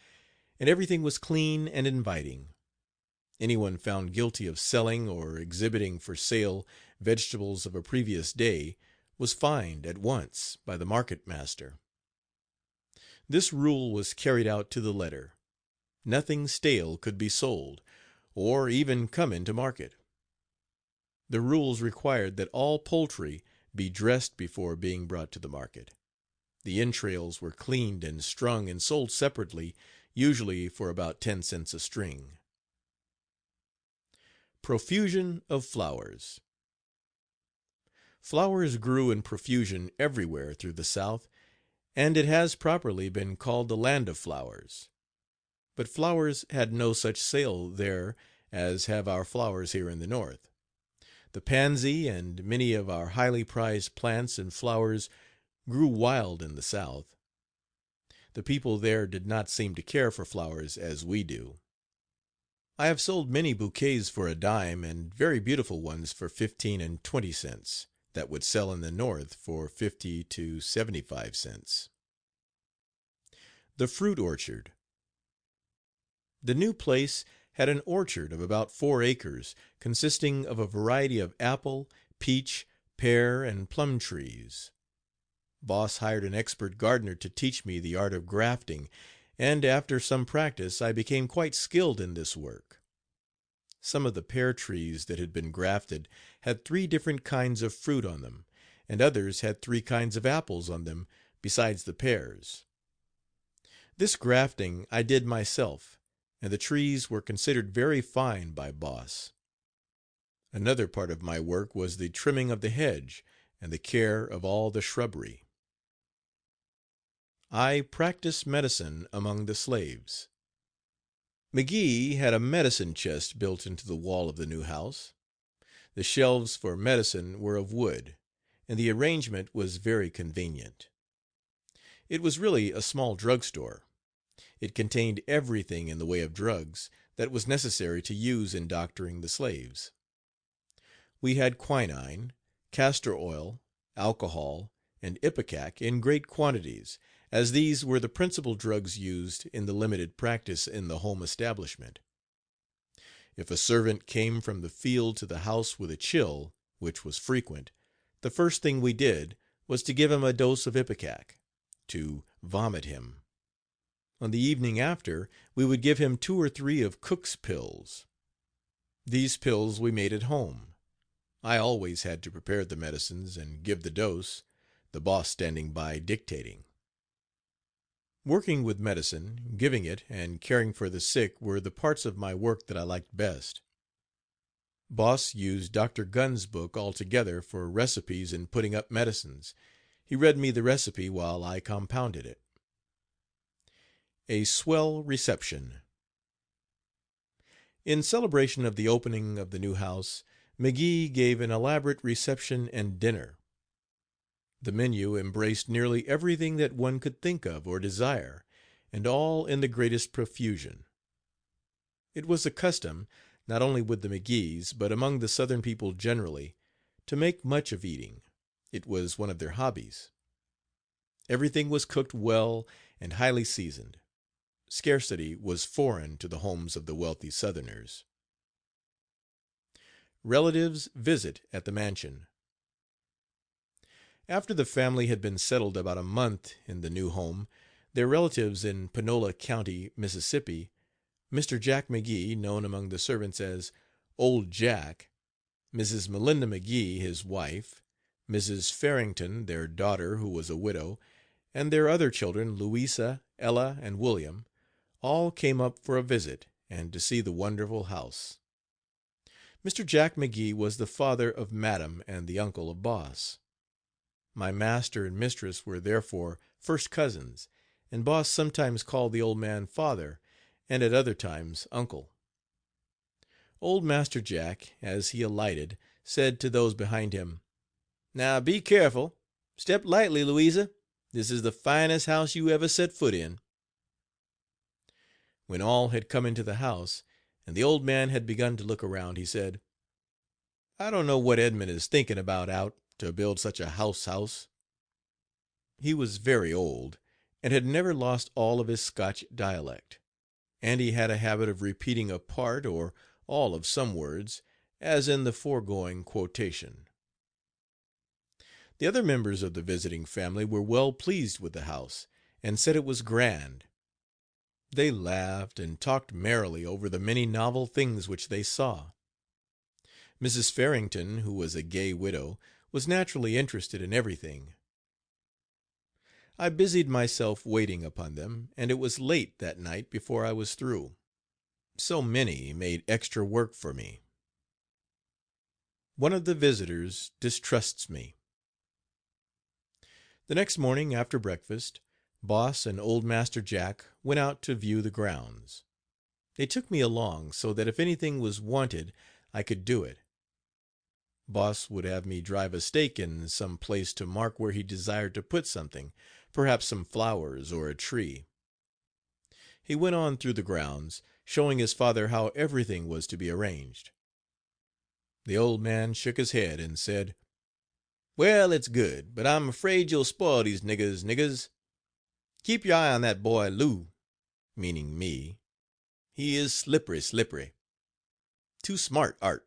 and everything was clean and inviting. Anyone found guilty of selling or exhibiting for sale vegetables of a previous day was fined at once by the market master. This rule was carried out to the letter. Nothing stale could be sold, or even come into market. The rules required that all poultry be dressed before being brought to the market. The entrails were cleaned and strung and sold separately, usually for about 10 cents a string. Profusion of flowers. Flowers grew in profusion everywhere through the South, and it has properly been called the land of flowers. But flowers had no such sale there as have our flowers here in the North. The pansy and many of our highly prized plants and flowers grew wild in the South. The people there did not seem to care for flowers as we do. I have sold many bouquets for a dime and very beautiful ones for 15 and 20 cents that would sell in the North for 50 to 75 cents. The fruit orchard. The new place had an orchard of about 4 acres, consisting of a variety of apple, peach, pear and plum trees. Boss hired an expert gardener to teach me the art of grafting, and after some practice I became quite skilled in this work. Some of the pear trees that had been grafted had 3 different kinds of fruit on them, and others had 3 kinds of apples on them besides the pears. This grafting I did myself, and the trees were considered very fine by Boss. Another part of my work was the trimming of the hedge and the care of all the shrubbery. I practice medicine among the slaves. McGee had a medicine chest built into the wall of the new house. The shelves for medicine were of wood, and the arrangement was very convenient. It was really a small drugstore. It contained everything in the way of drugs that was necessary to use in doctoring the slaves. We had quinine, castor oil, alcohol, and ipecac in great quantities, as these were the principal drugs used in the limited practice in the home establishment. If a servant came from the field to the house with a chill, which was frequent, the first thing we did was to give him a dose of ipecac, to vomit him. On the evening after, we would give him 2 or 3 of Cook's pills. These pills we made at home. I always had to prepare the medicines and give the dose, the boss standing by dictating. Working with medicine, giving it, and caring for the sick were the parts of my work that I liked best. Boss used Dr. Gunn's book altogether for recipes in putting up medicines. He read me the recipe while I compounded it. A swell reception. In celebration of the opening of the new house, McGee gave an elaborate reception and dinner. The menu embraced nearly everything that one could think of or desire, and all in the greatest profusion. It was a custom, not only with the McGees, but among the Southern people generally, to make much of eating. It was one of their hobbies. Everything was cooked well and highly seasoned. Scarcity was foreign to the homes of the wealthy Southerners. Relatives visit at the mansion. After the family had been settled about a month in the new home, their relatives in Panola County, Mississippi, Mr. Jack McGee, known among the servants as Old Jack, Mrs. Melinda McGee, his wife, Mrs. Farrington, their daughter, who was a widow, and their other children, Louisa, Ella, and William, all came up for a visit and to see the wonderful house. Mr. Jack McGee was the father of Madam and the uncle of Boss. My master and mistress were therefore first cousins, and Boss sometimes called the old man father, and at other times uncle. Old Master Jack, as he alighted, said to those behind him, "Now be careful. Step lightly, Louisa. This is the finest house you ever set foot in." When all had come into the house, and the old man had begun to look around, he said, "I don't know what Edmund is thinking about out to build such a house." He was very old, and had never lost all of his Scotch dialect, and he had a habit of repeating a part or all of some words, as in the foregoing quotation. The other members of the visiting family were well pleased with the house, and said it was grand. They laughed and talked merrily over the many novel things which they saw. Mrs. Farrington, who was a gay widow, was naturally interested in everything. I busied myself waiting upon them, and it was late that night before I was through. So many made extra work for me. One of the visitors distrusts me. The next morning after breakfast, Boss and old Master Jack went out to view the grounds. They took me along, so that if anything was wanted I could do it. Boss would have me drive a stake in some place to mark where he desired to put something, perhaps some flowers or a tree. He went on through the grounds, showing his father how everything was to be arranged. The old man shook his head and said, "Well, it's good, but I'm afraid you'll spoil these niggers. Keep your eye on that boy Lou," meaning me. "He is slippery. Too smart, art."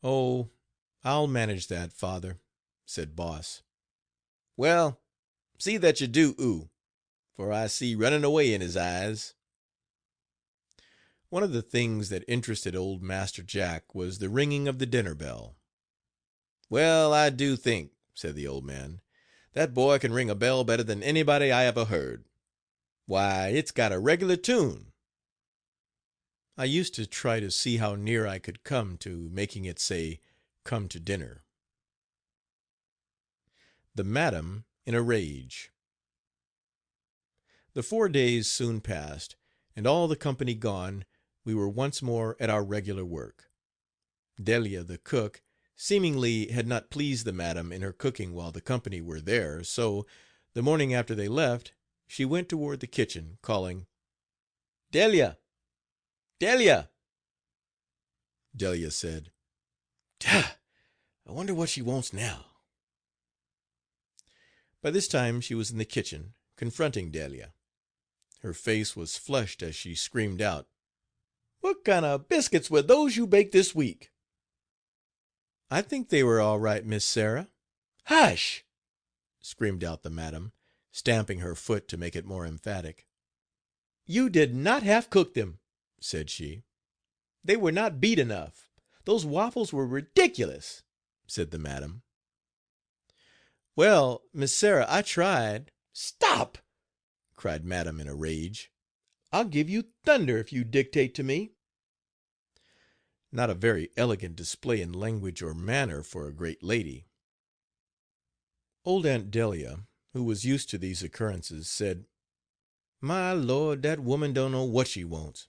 "Oh, I'll manage that, father," said Boss. "Well, see that you do, for I see running away in his eyes." One of the things that interested old Master Jack was the ringing of the dinner bell. "Well, I do think," said the old man, "that boy can ring a bell better than anybody I ever heard. Why, it's got a regular tune." I used to try to see how near I could come to making it say, "Come to dinner." The Madam in a rage. The 4 days soon passed, and all the company gone, we were once more at our regular work. Delia, the cook, seemingly had not pleased the madam in her cooking while the company were there, so, the morning after they left, she went toward the kitchen, calling, "Delia! Delia!" Delia said, "I wonder what she wants now." By this time she was in the kitchen, confronting Delia. Her face was flushed as she screamed out, "What kind of biscuits were those you baked this week?" "I think they were all right, Miss Sarah." "Hush!" screamed out the madam, stamping her foot to make it more emphatic. "You did not half cook them," said she. "They were not beat enough. Those waffles were ridiculous," said the madam. "Well, Miss Sarah, I tried." "Stop!" cried madam in a rage. "I'll give you thunder if you dictate to me." Not a very elegant display in language or manner for a great lady. Old Aunt Delia, who was used to these occurrences, said, "My Lord, that woman don't know what she wants.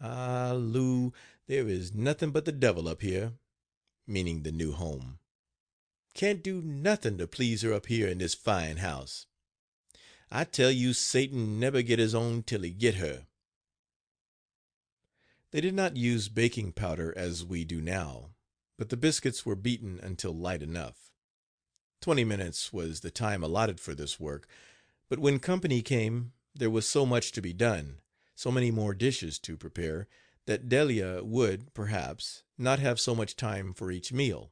Ah, Lou, there is nothing but the devil up here," meaning the new home. "Can't do nothing to please her up here in this fine house. I tell you Satan never get his own till he get her." They did not use baking powder as we do now, but the biscuits were beaten until light enough. 20 minutes was the time allotted for this work, but when company came there was so much to be done, so many more dishes to prepare, that Delia would, perhaps, not have so much time for each meal.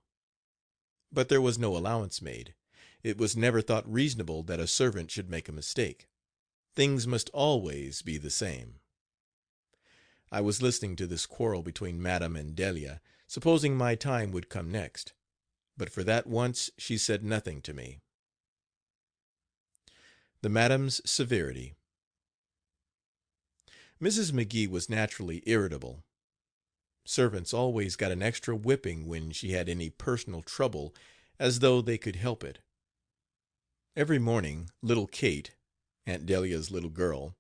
But there was no allowance made. It was never thought reasonable that a servant should make a mistake. Things must always be the same. I was listening to this quarrel between Madame and Delia, supposing my time would come next, but for that once she said nothing to me. The Madame's severity. Mrs. McGee was naturally irritable. Servants always got an extra whipping when she had any personal trouble, as though they could help it. Every morning little Kate, Aunt Delia's little girl,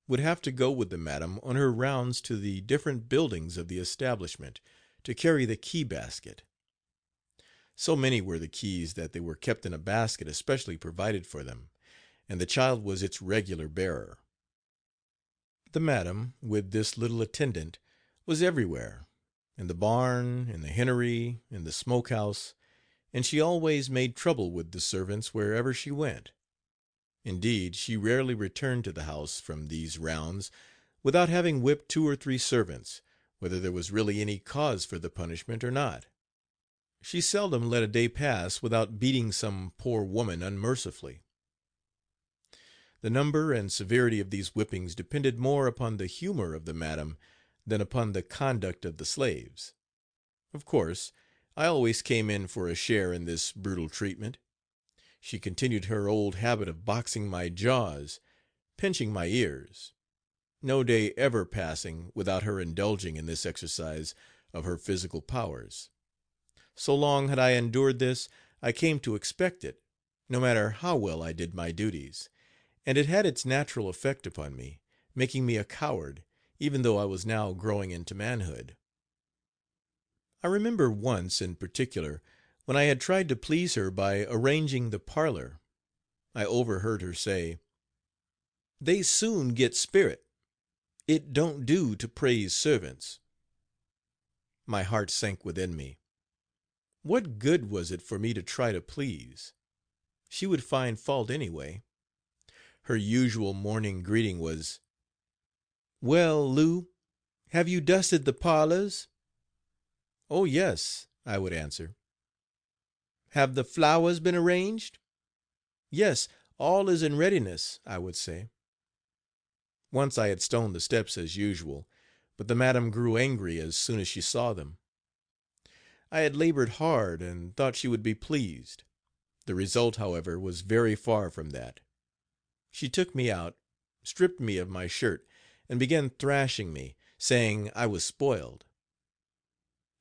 would have to go with the madam on her rounds to the different buildings of the establishment to carry the key basket. So many were the keys that they were kept in a basket especially provided for them, and the child was its regular bearer. The madam, with this little attendant, was everywhere, in the barn, in the hennery, in the smoke-house, and she always made trouble with the servants wherever she went. Indeed, she rarely returned to the house from these rounds without having whipped 2 or 3 servants, whether there was really any cause for the punishment or not. She seldom let a day pass without beating some poor woman unmercifully. The number and severity of these whippings depended more upon the humor of the madam than upon the conduct of the slaves. Of course, I always came in for a share in this brutal treatment. She continued her old habit of boxing my jaws, pinching my ears, no day ever passing without her indulging in this exercise of her physical powers. So long had I endured this, I came to expect it, no matter how well I did my duties, and it had its natural effect upon me, making me a coward, even though I was now growing into manhood. I remember once, in particular, when I had tried to please her by arranging the parlor, I overheard her say, "They soon get spirit. It don't do to praise servants." My heart sank within me. What good was it for me to try to please? She would find fault anyway. Her usual morning greeting was, "Well, Lou, have you dusted the parlors?" "Oh, yes," I would answer. "Have the flowers been arranged?" "Yes, all is in readiness," I would say. Once I had stoned the steps as usual, but the madam grew angry as soon as she saw them. I had labored hard and thought she would be pleased. The result, however, was very far from that. She took me out, stripped me of my shirt, and began thrashing me, saying I was spoiled.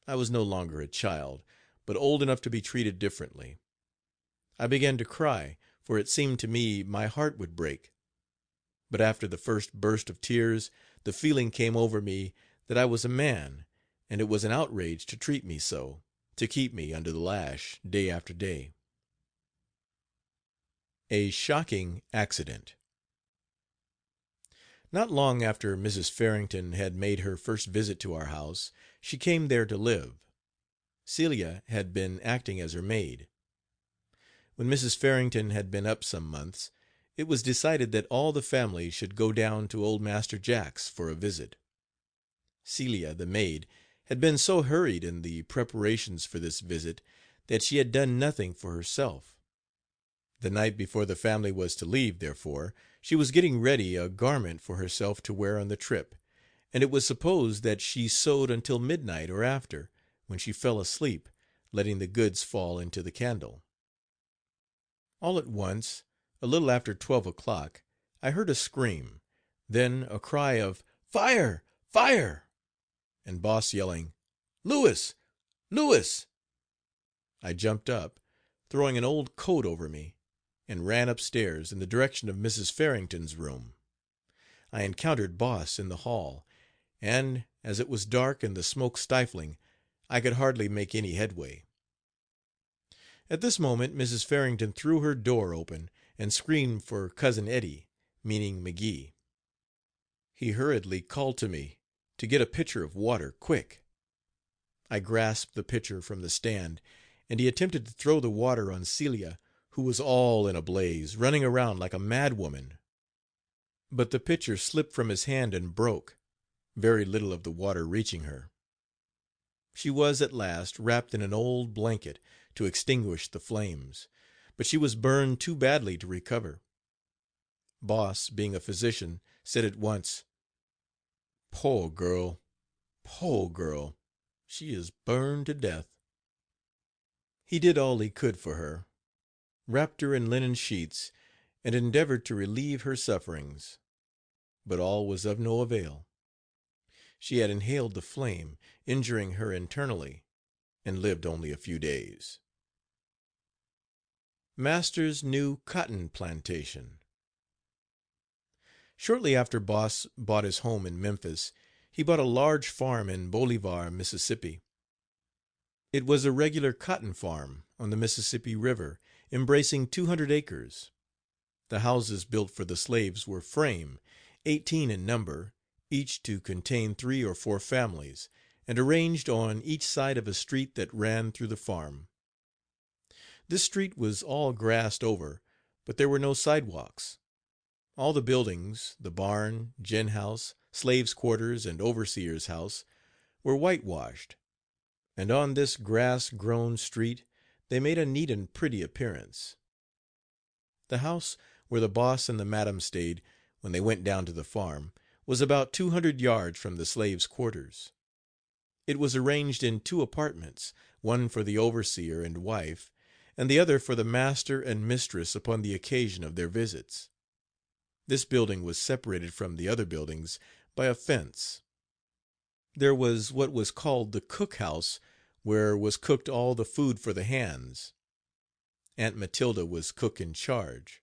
I was no longer a child, but old enough to be treated differently. I began to cry, for it seemed to me my heart would break. But after the first burst of tears, the feeling came over me that I was a man, and it was an outrage to treat me so, to keep me under the lash day after day. A shocking accident. Not long after Mrs. Farrington had made her first visit to our house, she came there to live. Celia had been acting as her maid. When Mrs. Farrington had been up some months, it was decided that all the family should go down to old Master Jack's for a visit. Celia, the maid, had been so hurried in the preparations for this visit that she had done nothing for herself. The night before the family was to leave, therefore, she was getting ready a garment for herself to wear on the trip, and it was supposed that she sewed until midnight or after, when she fell asleep, letting the goods fall into the candle. All at once, a little after 12 o'clock, I heard a scream, then a cry of "Fire! Fire!" and Boss yelling, "Louis! Louis!" I jumped up, throwing an old coat over me, and ran upstairs in the direction of Mrs. Farrington's room. I encountered Boss in the hall, and, as it was dark and the smoke stifling, I could hardly make any headway. At this moment Mrs. Farrington threw her door open and screamed for Cousin Eddie, meaning McGee. He hurriedly called to me, to get a pitcher of water, quick." I grasped the pitcher from the stand, and he attempted to throw the water on Celia, who was all in a blaze, running around like a madwoman. But the pitcher slipped from his hand and broke, very little of the water reaching her. She was at last wrapped in an old blanket to extinguish the flames, but she was burned too badly to recover. Boss, being a physician, said at once, "Poor girl, poor girl, she is burned to death." He did all he could for her, wrapped her in linen sheets, and endeavored to relieve her sufferings, but all was of no avail. She had inhaled the flame, injuring her internally, and lived only a few days. Master's new cotton plantation. Shortly after Boss bought his home in Memphis, he bought a large farm in Bolivar, Mississippi. It was a regular cotton farm on the Mississippi River, embracing 200 acres. The houses built for the slaves were frame, 18 in number, each to contain 3 or 4 families, and arranged on each side of a street that ran through the farm. This street was all grassed over, but there were no sidewalks. All the buildings, the barn, gin house, slaves' quarters, and overseer's house, were whitewashed, and on this grass-grown street they made a neat and pretty appearance. The house where the boss and the madam stayed when they went down to the farm was about 200 yards from the slaves' quarters. It was arranged in 2 apartments, one for the overseer and wife, and the other for the master and mistress upon the occasion of their visits. This building was separated from the other buildings by a fence. There was what was called the cook house, where was cooked all the food for the hands. Aunt Matilda was cook in charge.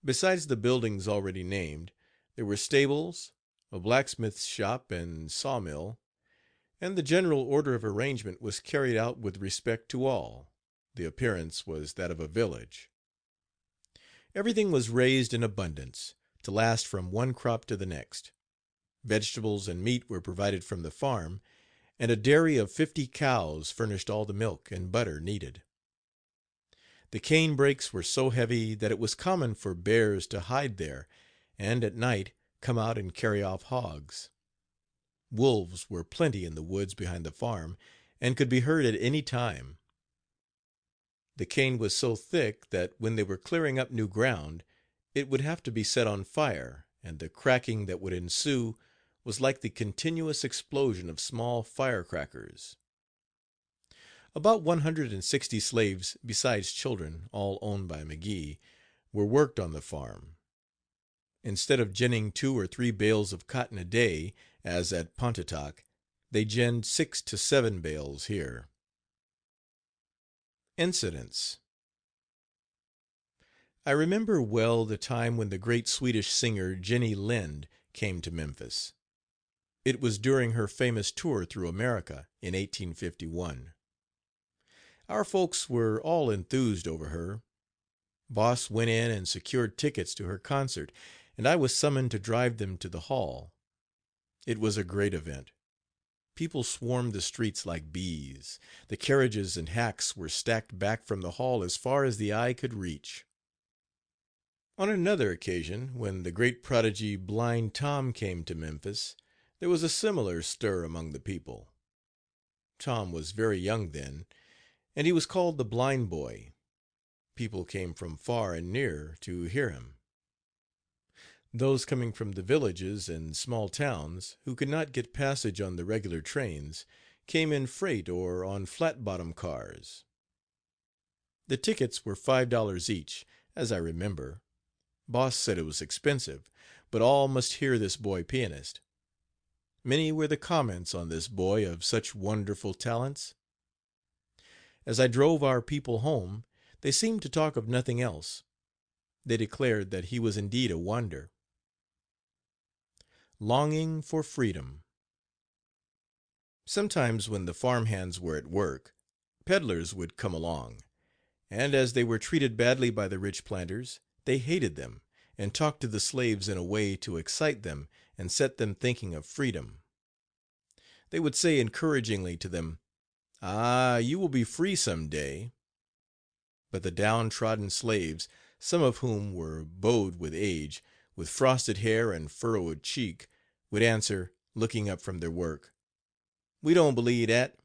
Besides the buildings already named, there were stables, a blacksmith's shop and sawmill, and the general order of arrangement was carried out with respect to all. The appearance was that of a village. Everything was raised in abundance, to last from one crop to the next. Vegetables and meat were provided from the farm, and a dairy of 50 cows furnished all the milk and butter needed. The cane brakes were so heavy that it was common for bears to hide there, and at night come out and carry off hogs. Wolves were plenty in the woods behind the farm, and could be heard at any time. The cane was so thick that when they were clearing up new ground, it would have to be set on fire, and the cracking that would ensue was like the continuous explosion of small firecrackers. About 160 slaves, besides children, all owned by McGee, were worked on the farm. Instead of ginning 2 or 3 bales of cotton a day, as at Pontotoc, they ginned 6 to 7 bales here. Incidents. I remember well the time when the great Swedish singer Jenny Lind came to Memphis. It was during her famous tour through America in 1851. Our folks were all enthused over her. Boss went in and secured tickets to her concert, and I was summoned to drive them to the hall. It was a great event. People swarmed the streets like bees. The carriages and hacks were stacked back from the hall as far as the eye could reach. On another occasion, when the great prodigy Blind Tom came to Memphis, there was a similar stir among the people. Tom was very young then, and he was called the Blind Boy. People came from far and near to hear him. Those coming from the villages and small towns, who could not get passage on the regular trains, came in freight or on flat-bottom cars. The tickets were $5 each, as I remember. Boss said it was expensive, but all must hear this boy pianist. Many were the comments on this boy of such wonderful talents. As I drove our people home, they seemed to talk of nothing else. They declared that he was indeed a wonder. Longing for freedom. Sometimes when the farm hands were at work, peddlers would come along, and as they were treated badly by the rich planters, they hated them and talked to the slaves in a way to excite them and set them thinking of freedom. They would say encouragingly to them, "Ah, you will be free some day." But the downtrodden slaves, some of whom were bowed with age, with frosted hair and furrowed cheek, would answer, looking up from their work, "We don't believe dat.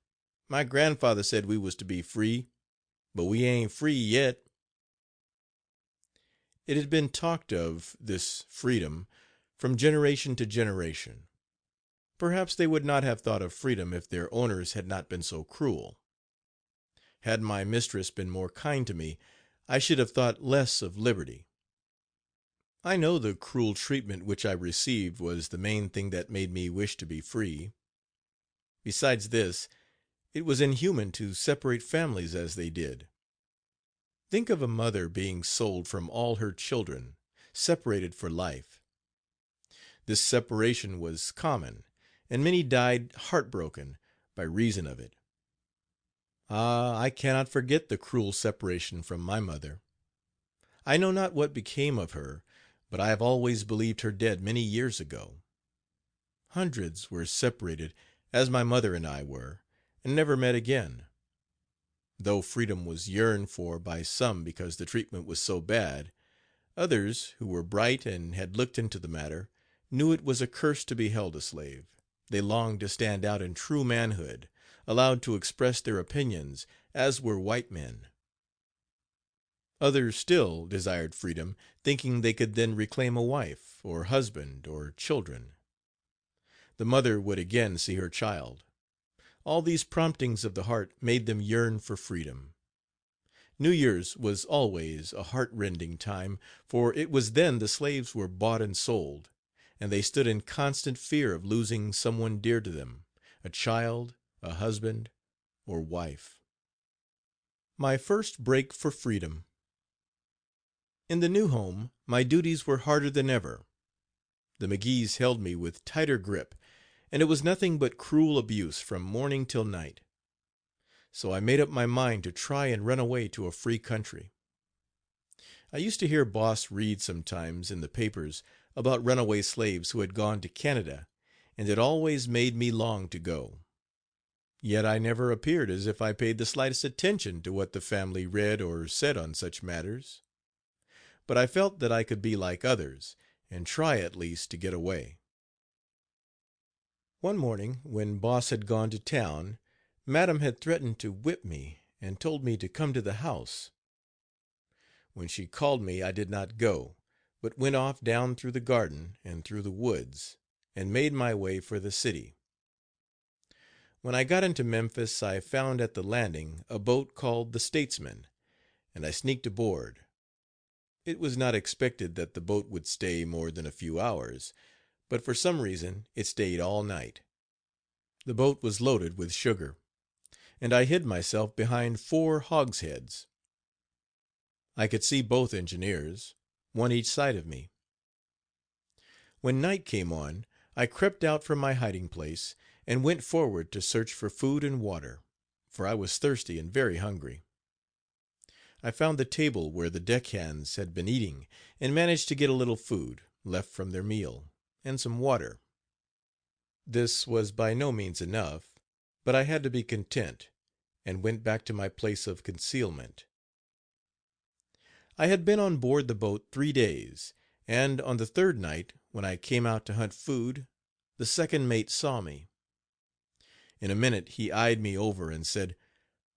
My grandfather said we was to be free, but we ain't free yet." It had been talked of, this freedom, from generation to generation. Perhaps they would not have thought of freedom if their owners had not been so cruel. Had my mistress been more kind to me, I should have thought less of liberty. I know the cruel treatment which I received was the main thing that made me wish to be free. Besides this, it was inhuman to separate families as they did. Think of a mother being sold from all her children, separated for life. This separation was common, and many died heartbroken by reason of it. Ah, I cannot forget the cruel separation from my mother. I know not what became of her, but I have always believed her dead many years ago. Hundreds were separated, as my mother and I were, and never met again. Though freedom was yearned for by some because the treatment was so bad, others, who were bright and had looked into the matter, knew it was a curse to be held a slave. They longed to stand out in true manhood, allowed to express their opinions, as were white men. Others still desired freedom, thinking they could then reclaim a wife, or husband, or children. The mother would again see her child. All these promptings of the heart made them yearn for freedom. New Year's was always a heart-rending time, for it was then the slaves were bought and sold, and they stood in constant fear of losing some one dear to them, a child, a husband, or wife. My first break for freedom. In the new home my duties were harder than ever. The McGees held me with tighter grip, and it was nothing but cruel abuse from morning till night. So I made up my mind to try and run away to a free country. I used to hear Boss read sometimes in the papers about runaway slaves who had gone to Canada, and it always made me long to go. Yet I never appeared as if I paid the slightest attention to what the family read or said on such matters. But I felt that I could be like others, and try at least to get away. One morning, when Boss had gone to town, Madam had threatened to whip me, and told me to come to the house. When she called me I did not go, but went off down through the garden and through the woods, and made my way for the city. When I got into Memphis I found at the landing a boat called the Statesman, and I sneaked aboard. It was not expected that the boat would stay more than a few hours, but for some reason it stayed all night. The boat was loaded with sugar, and I hid myself behind 4 hogsheads. I could see both engineers, one each side of me. When night came on I crept out from my hiding place and went forward to search for food and water, for I was thirsty and very hungry. I found the table where the deckhands had been eating, and managed to get a little food, left from their meal, and some water. This was by no means enough, but I had to be content, and went back to my place of concealment. I had been on board the boat 3 days, and on the 3rd night, when I came out to hunt food, the second mate saw me. In a minute he eyed me over and said,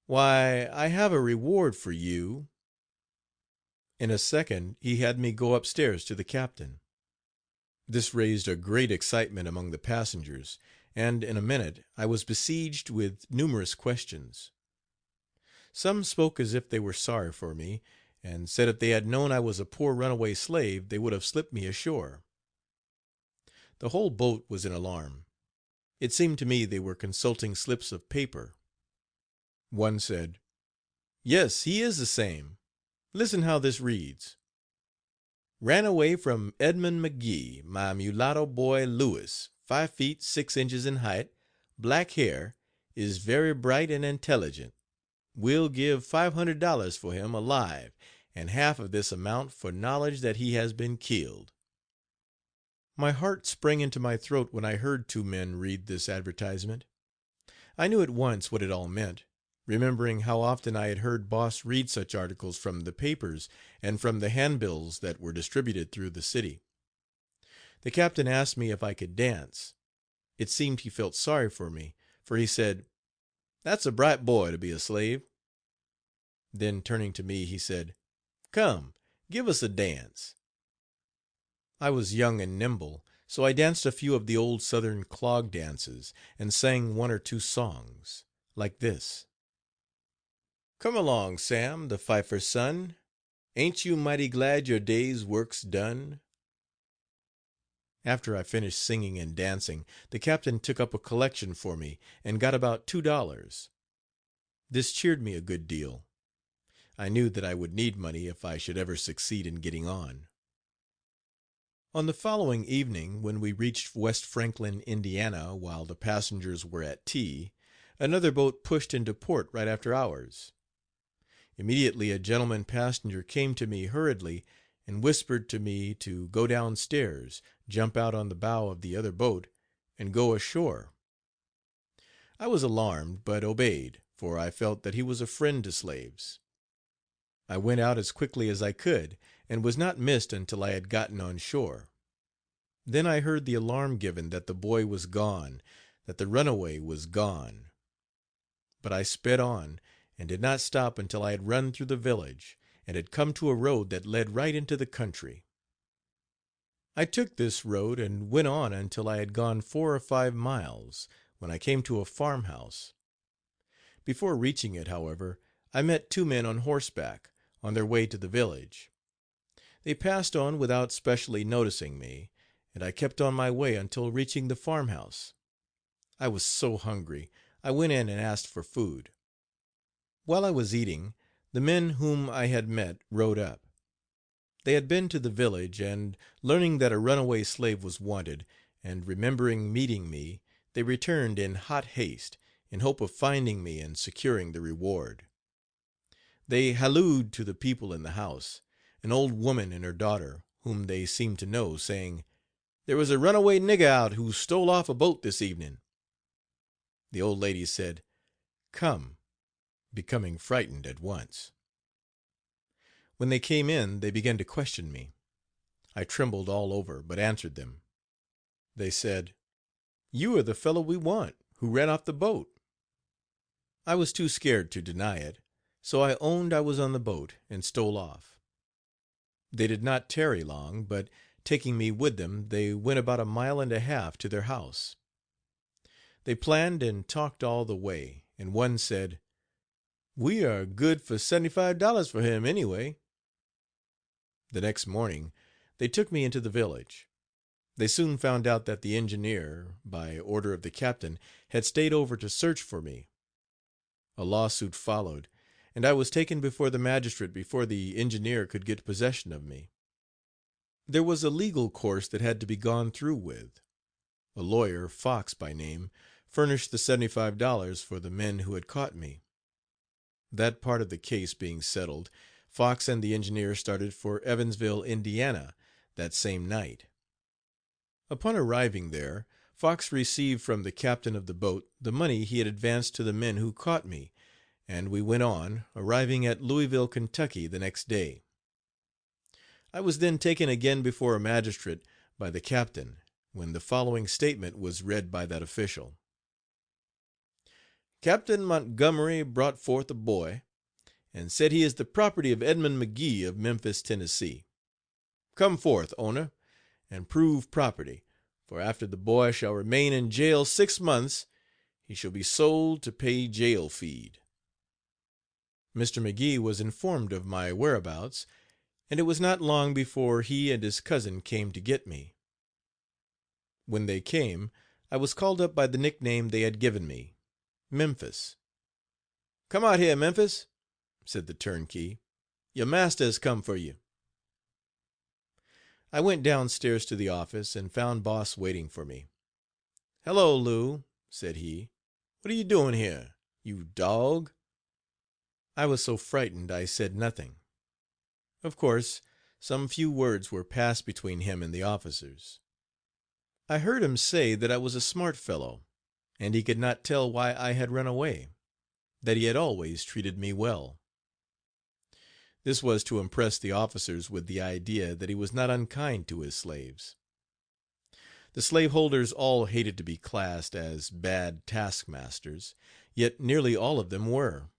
"Why, I have a reward for you." In a second he had me go upstairs to the captain. This raised a great excitement among the passengers, and in a minute I was besieged with numerous questions. Some spoke as if they were sorry for me, and said if they had known I was a poor runaway slave they would have slipped me ashore. The whole boat was in alarm. It seemed to me they were consulting slips of paper. One said, "Yes, he is the same. Listen how this reads: Ran away from Edmund McGee, my mulatto boy Lewis, 5 feet 6 inches in height, black hair, is very bright and intelligent. Will give $500 for him alive, and half of this amount for knowledge that he has been killed." My heart sprang into my throat when I heard two men read this advertisement. I knew at once what it all meant, remembering how often I had heard Boss read such articles from the papers and from the handbills that were distributed through the city. The captain asked me if I could dance. It seemed he felt sorry for me, for he said, "That's a bright boy to be a slave." Then turning to me, he said, "Come, give us a dance." I was young and nimble, so I danced a few of the old Southern clog dances, and sang one or two songs, like this: "Come along, Sam, the fifer's son, ain't you mighty glad your day's work's done?" After I finished singing and dancing, the captain took up a collection for me and got about $2. This cheered me a good deal. I knew that I would need money if I should ever succeed in getting on. On the following evening, when we reached West Franklin, Indiana, while the passengers were at tea, another boat pushed into port right after ours. Immediately a gentleman passenger came to me hurriedly and whispered to me to go down stairs, jump out on the bow of the other boat, and go ashore. I was alarmed, but obeyed, for I felt that he was a friend to slaves. I went out as quickly as I could, and was not missed until I had gotten on shore. Then I heard the alarm given that the boy was gone, that the runaway was gone. But I sped on, and did not stop until I had run through the village, and had come to a road that led right into the country. I took this road and went on until I had gone 4 or 5 miles, when I came to a farmhouse. Before reaching it, however, I met 2 men on horseback, on their way to the village. They passed on without specially noticing me, and I kept on my way until reaching the farmhouse. I was so hungry, I went in and asked for food. While I was eating, the men whom I had met rode up. They had been to the village, and, learning that a runaway slave was wanted, and remembering meeting me, they returned in hot haste, in hope of finding me and securing the reward. They hallooed to the people in the house, an old woman and her daughter, whom they seemed to know, saying, "There was a runaway nigger out who stole off a boat this evening." The old lady said, "Come," becoming frightened at once. When they came in they began to question me. I trembled all over, but answered them. They said, "You are the fellow we want, who ran off the boat." I was too scared to deny it, so I owned I was on the boat, and stole off. They did not tarry long, but, taking me with them, they went about 1.5 miles to their house. They planned and talked all the way, and one said, "We are good for $75 for him, anyway." The next morning they took me into the village. They soon found out that the engineer, by order of the captain, had stayed over to search for me. A lawsuit followed, and I was taken before the magistrate before the engineer could get possession of me. There was a legal course that had to be gone through with. A lawyer, Fox by name, furnished the $75 for the men who had caught me. That part of the case being settled, Fox and the engineer started for Evansville, Indiana, that same night. Upon arriving there, Fox received from the captain of the boat the money he had advanced to the men who caught me, and we went on, arriving at Louisville, Kentucky, the next day. I was then taken again before a magistrate by the captain, when the following statement was read by that official: "Captain Montgomery brought forth a boy, and said he is the property of Edmund McGee, of Memphis, Tennessee. Come forth, owner, and prove property, for after the boy shall remain in jail 6 months, he shall be sold to pay jail feed." Mr. McGee was informed of my whereabouts, and it was not long before he and his cousin came to get me. When they came, I was called up by the nickname they had given me, Memphis. "Come out here, Memphis," said the turnkey. "Your master has come for you." I went downstairs to the office and found Boss waiting for me. "Hello, Lou," said he. "What are you doing here, you dog?" I was so frightened I said nothing. Of course, some few words were passed between him and the officers. I heard him say that I was a smart fellow, and he could not tell why I had run away, that he had always treated me well. This was to impress the officers with the idea that he was not unkind to his slaves. The slaveholders all hated to be classed as bad taskmasters, yet nearly all of them were.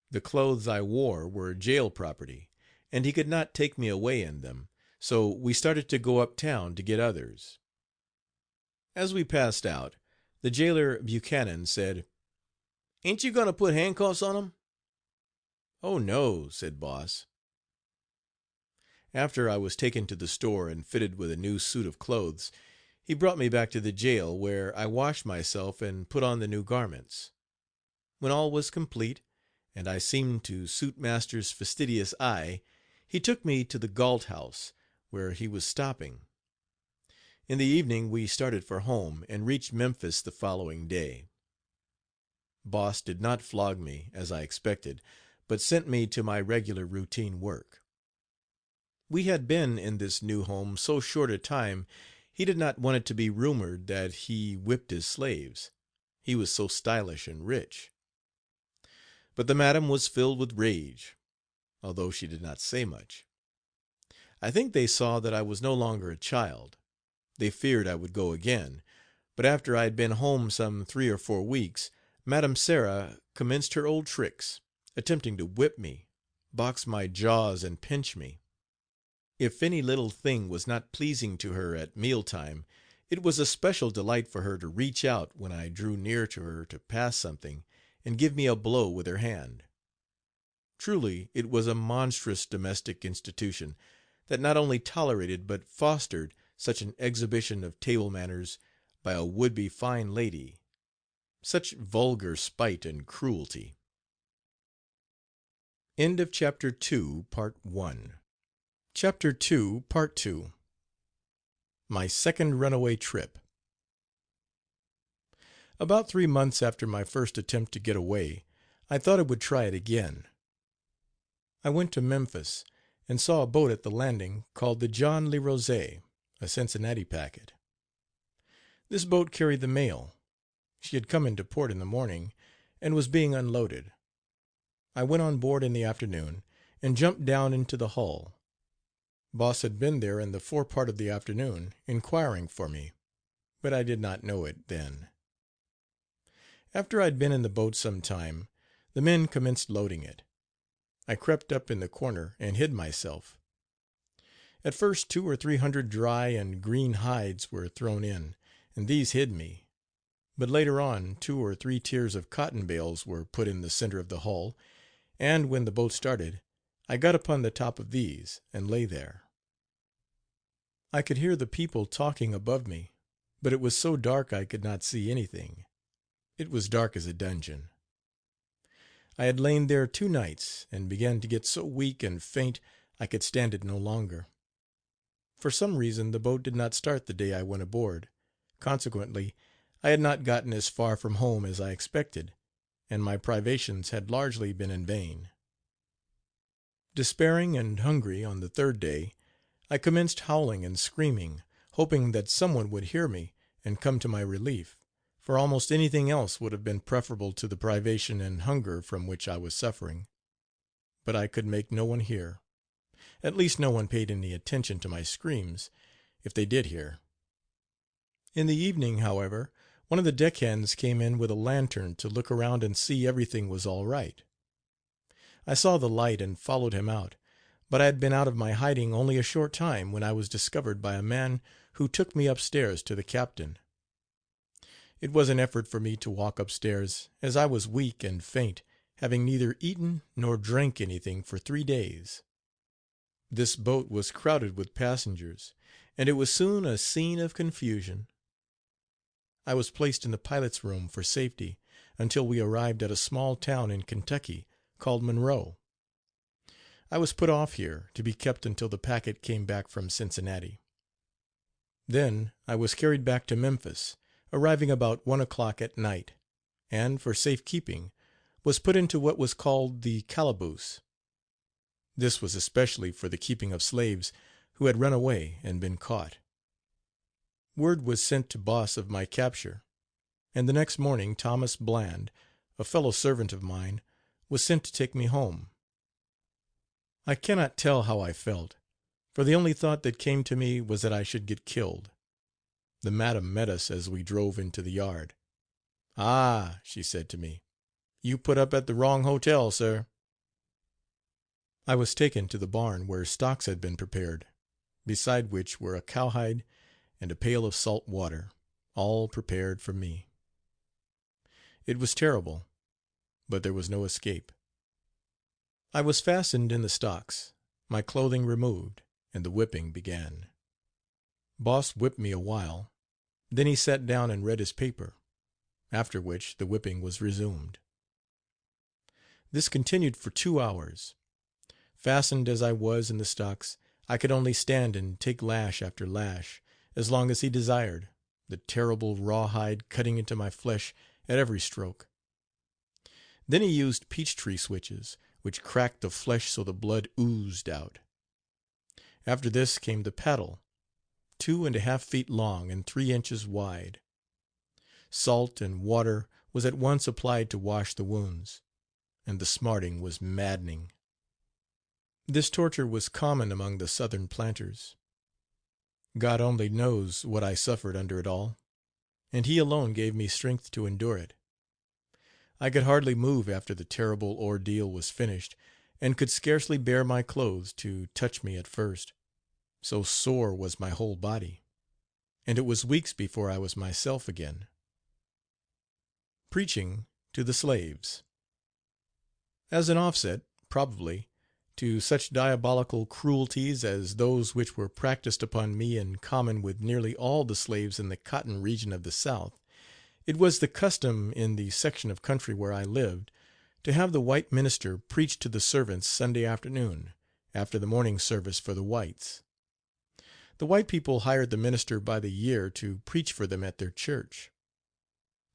The clothes I wore were jail property, and he could not take me away in them, so we started to go up town to get others. As we passed out, the jailer Buchanan said, "Ain't you going to put handcuffs on 'em?" "Oh, no," said Boss. After I was taken to the store and fitted with a new suit of clothes, he brought me back to the jail, where I washed myself and put on the new garments. When all was complete, and I seemed to suit master's fastidious eye, he took me to the Galt House, where he was stopping. In the evening we started for home, and reached Memphis the following day. Boss did not flog me, as I expected, but sent me to my regular routine work. We had been in this new home so short a time he did not want it to be rumored that he whipped his slaves, he was so stylish and rich. But the madam was filled with rage, although she did not say much. I think they saw that I was no longer a child. They feared I would go again, but after I had been home some 3 or 4 weeks, Madam Sarah commenced her old tricks, attempting to whip me, box my jaws and pinch me. If any little thing was not pleasing to her at meal time, it was a special delight for her to reach out when I drew near to her to pass something, and give me a blow with her hand. Truly it was a monstrous domestic institution that not only tolerated but fostered such an exhibition of table manners by a would-be fine lady, such vulgar spite and cruelty. End of Chapter 2, Part 1. Chapter 2, Part 2. My second runaway trip. About 3 months after my first attempt to get away, I thought I would try it again. I went to Memphis, and saw a boat at the landing called the John Le Rose, a Cincinnati packet. This boat carried the mail. She had come into port in the morning, and was being unloaded. I went on board in the afternoon, and jumped down into the hull. Boss had been there in the forepart of the afternoon, inquiring for me, but I did not know it then. After I'd been in the boat some time, the men commenced loading it. I crept up in the corner and hid myself. At first 200 or 300 dry and green hides were thrown in, and these hid me, but later on 2 or 3 tiers of cotton bales were put in the center of the hull, and when the boat started, I got upon the top of these and lay there. I could hear the people talking above me, but it was so dark I could not see anything. It was dark as a dungeon. I had lain there 2 nights, and began to get so weak and faint I could stand it no longer. For some reason the boat did not start the day I went aboard, consequently I had not gotten as far from home as I expected, and my privations had largely been in vain. Despairing and hungry on the 3rd day, I commenced howling and screaming, hoping that someone would hear me and come to my relief, for almost anything else would have been preferable to the privation and hunger from which I was suffering. But I could make no one hear. At least no one paid any attention to my screams, if they did hear. In the evening, however, one of the deckhands came in with a lantern to look around and see everything was all right. I saw the light and followed him out, but I had been out of my hiding only a short time when I was discovered by a man who took me upstairs to the captain. It was an effort for me to walk upstairs, as I was weak and faint, having neither eaten nor drank anything for 3 days. This boat was crowded with passengers, and it was soon a scene of confusion. I was placed in the pilot's room for safety until we arrived at a small town in Kentucky called Monroe. I was put off here, to be kept until the packet came back from Cincinnati. Then I was carried back to Memphis, arriving about 1 o'clock at night, and, for safe keeping, was put into what was called the calaboose. This was especially for the keeping of slaves who had run away and been caught. Word was sent to Boss of my capture, and the next morning Thomas Bland, a fellow servant of mine, was sent to take me home. I cannot tell how I felt, for the only thought that came to me was that I should get killed. The madam met us as we drove into the yard. "Ah," she said to me, "you put up at the wrong hotel, sir." I was taken to the barn where stocks had been prepared, beside which were a cowhide and a pail of salt water, all prepared for me. It was terrible, but there was no escape. I was fastened in the stocks, my clothing removed, and the whipping began. Boss whipped me a while, then he sat down and read his paper, after which the whipping was resumed. This continued for 2 hours. Fastened as I was in the stocks, I could only stand and take lash after lash, as long as he desired, the terrible rawhide cutting into my flesh at every stroke. Then he used peach tree switches, which cracked the flesh so the blood oozed out. After this came the paddle, 2½ feet long and 3 inches wide. Salt and water was at once applied to wash the wounds, and the smarting was maddening. This torture was common among the Southern planters. God only knows what I suffered under it all, and He alone gave me strength to endure it. I could hardly move after the terrible ordeal was finished, and could scarcely bear my clothes to touch me at first, so sore was my whole body, and it was weeks before I was myself again. Preaching to the slaves. As an offset, probably, to such diabolical cruelties as those which were practiced upon me in common with nearly all the slaves in the cotton region of the South, it was the custom in the section of country where I lived to have the white minister preach to the servants Sunday afternoon, after the morning service for the whites. The white people hired the minister by the year to preach for them at their church.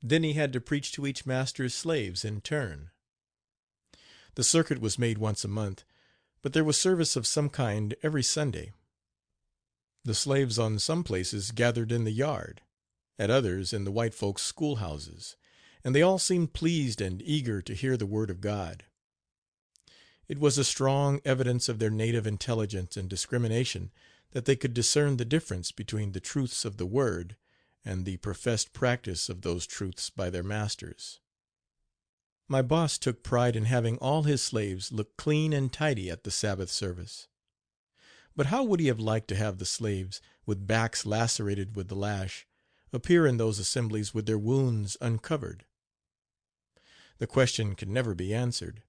Then he had to preach to each master's slaves in turn. The circuit was made once a month, but there was service of some kind every Sunday. The slaves on some places gathered in the yard, at others in the white folks' schoolhouses, and they all seemed pleased and eager to hear the word of God. It was a strong evidence of their native intelligence and discrimination that they could discern the difference between the truths of the word and the professed practice of those truths by their masters. My boss took pride in having all his slaves look clean and tidy at the Sabbath service. But how would he have liked to have the slaves, with backs lacerated with the lash, appear in those assemblies with their wounds uncovered? The question can never be answered.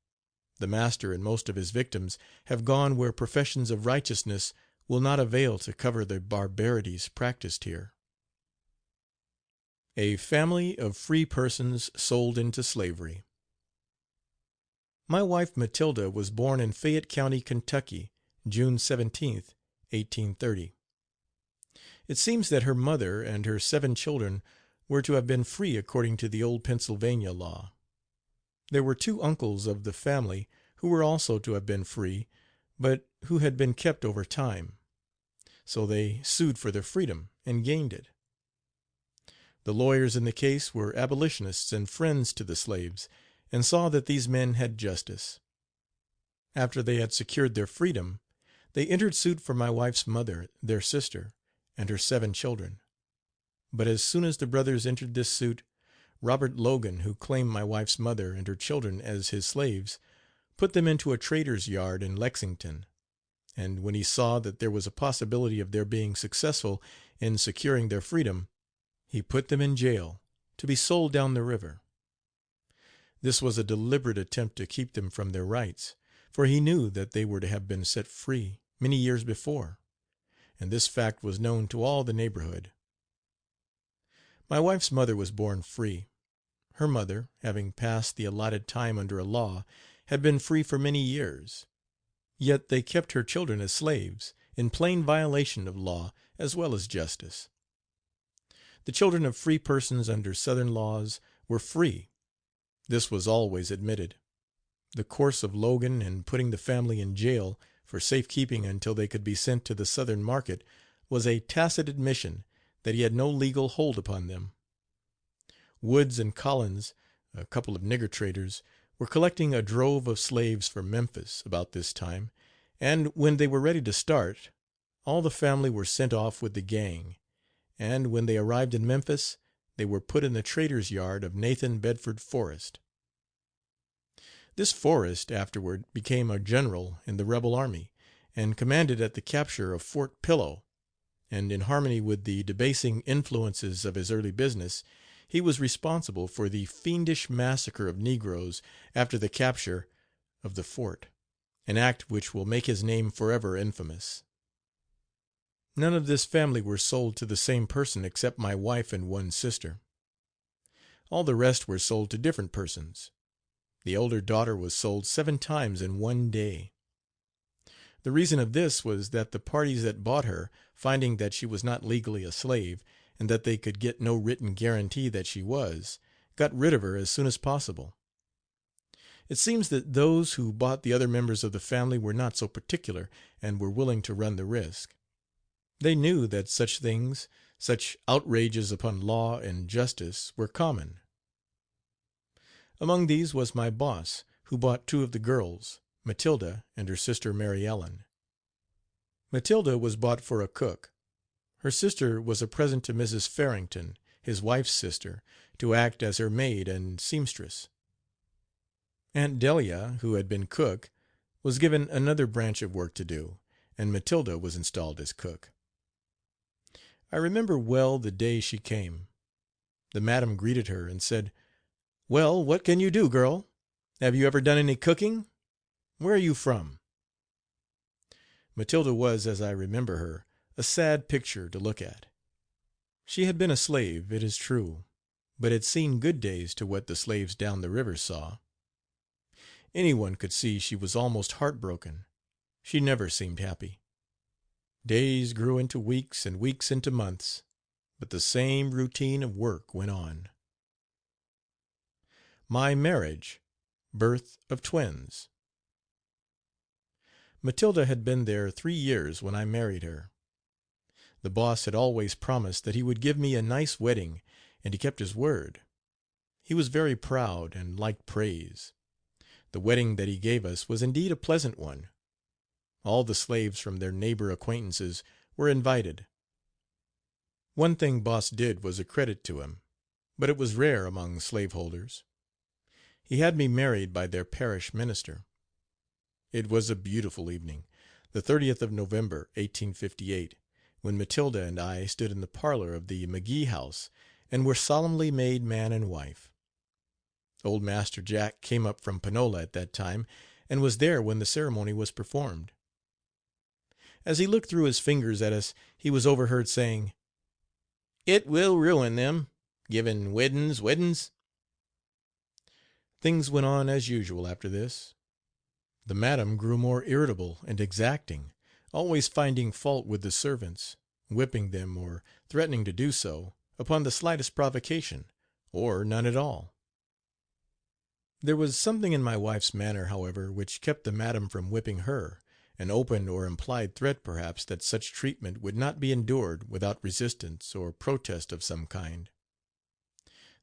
The master and most of his victims have gone where professions of righteousness will not avail to cover the barbarities practiced here. A family of free persons sold into slavery. My wife Matilda was born in Fayette County, Kentucky, June 17th, 1830. It seems that her mother and her 7 children were to have been free according to the old Pennsylvania law. There were 2 uncles of the family who were also to have been free, but who had been kept over time. So they sued for their freedom and gained it. The lawyers in the case were abolitionists and friends to the slaves, and saw that these men had justice. After they had secured their freedom, they entered suit for my wife's mother, their sister, and her 7 children. But as soon as the brothers entered this suit, Robert Logan, who claimed my wife's mother and her children as his slaves, put them into a trader's yard in Lexington, and when he saw that there was a possibility of their being successful in securing their freedom, he put them in jail, to be sold down the river. This was a deliberate attempt to keep them from their rights, for he knew that they were to have been set free many years before, and this fact was known to all the neighborhood. My wife's mother was born free. Her mother, having passed the allotted time under a law, had been free for many years. Yet they kept her children as slaves, in plain violation of law as well as justice. The children of free persons under Southern laws were free. This was always admitted. The course of Logan in putting the family in jail for safekeeping until they could be sent to the Southern market was a tacit admission that he had no legal hold upon them. Woods and Collins, a couple of nigger traders, were collecting a drove of slaves for Memphis about this time, and when they were ready to start, all the family were sent off with the gang, and when they arrived in Memphis they were put in the trader's yard of Nathan Bedford Forrest. This Forrest afterward became a general in the rebel army, and commanded at the capture of Fort Pillow, and in harmony with the debasing influences of his early business, he was responsible for the fiendish massacre of negroes after the capture of the fort, an act which will make his name forever infamous. None of this family were sold to the same person except my wife and one sister. All the rest were sold to different persons. The older daughter was sold 7 times in one day. The reason of this was that the parties that bought her, finding that she was not legally a slave, and that they could get no written guarantee that she was, got rid of her as soon as possible. It seems that those who bought the other members of the family were not so particular, and were willing to run the risk. They knew that such things, such outrages upon law and justice, were common. Among these was my boss, who bought 2 of the girls, Matilda and her sister Mary Ellen. Matilda was bought for a cook. Her sister was a present to Mrs. Farrington, his wife's sister, to act as her maid and seamstress. Aunt Delia, who had been cook, was given another branch of work to do, and Matilda was installed as cook. I remember well the day she came. The madam greeted her and said, "Well, what can you do, girl? Have you ever done any cooking? Where are you from?" Matilda was, as I remember her, a sad picture to look at. She had been a slave, it is true, but had seen good days to what the slaves down the river saw. Anyone could see she was almost heartbroken. She never seemed happy. Days grew into weeks and weeks into months, but the same routine of work went on. My marriage. Birth of twins. Matilda had been there 3 years when I married her. The boss had always promised that he would give me a nice wedding, and he kept his word. He was very proud and liked praise. The wedding that he gave us was indeed a pleasant one. All the slaves from their neighbor acquaintances were invited. One thing Boss did was a credit to him, but it was rare among slaveholders. He had me married by their parish minister. It was a beautiful evening, the 30th of November, 1858, when Matilda and I stood in the parlor of the McGee house and were solemnly made man and wife. Old Master Jack came up from Panola at that time, and was there when the ceremony was performed. As he looked through his fingers at us, he was overheard saying, "It will ruin them, giving weddin's." Things went on as usual after this. The madam grew more irritable and exacting, always finding fault with the servants, whipping them or threatening to do so, upon the slightest provocation, or none at all. There was something in my wife's manner, however, which kept the madam from whipping her, an open or implied threat perhaps that such treatment would not be endured without resistance or protest of some kind.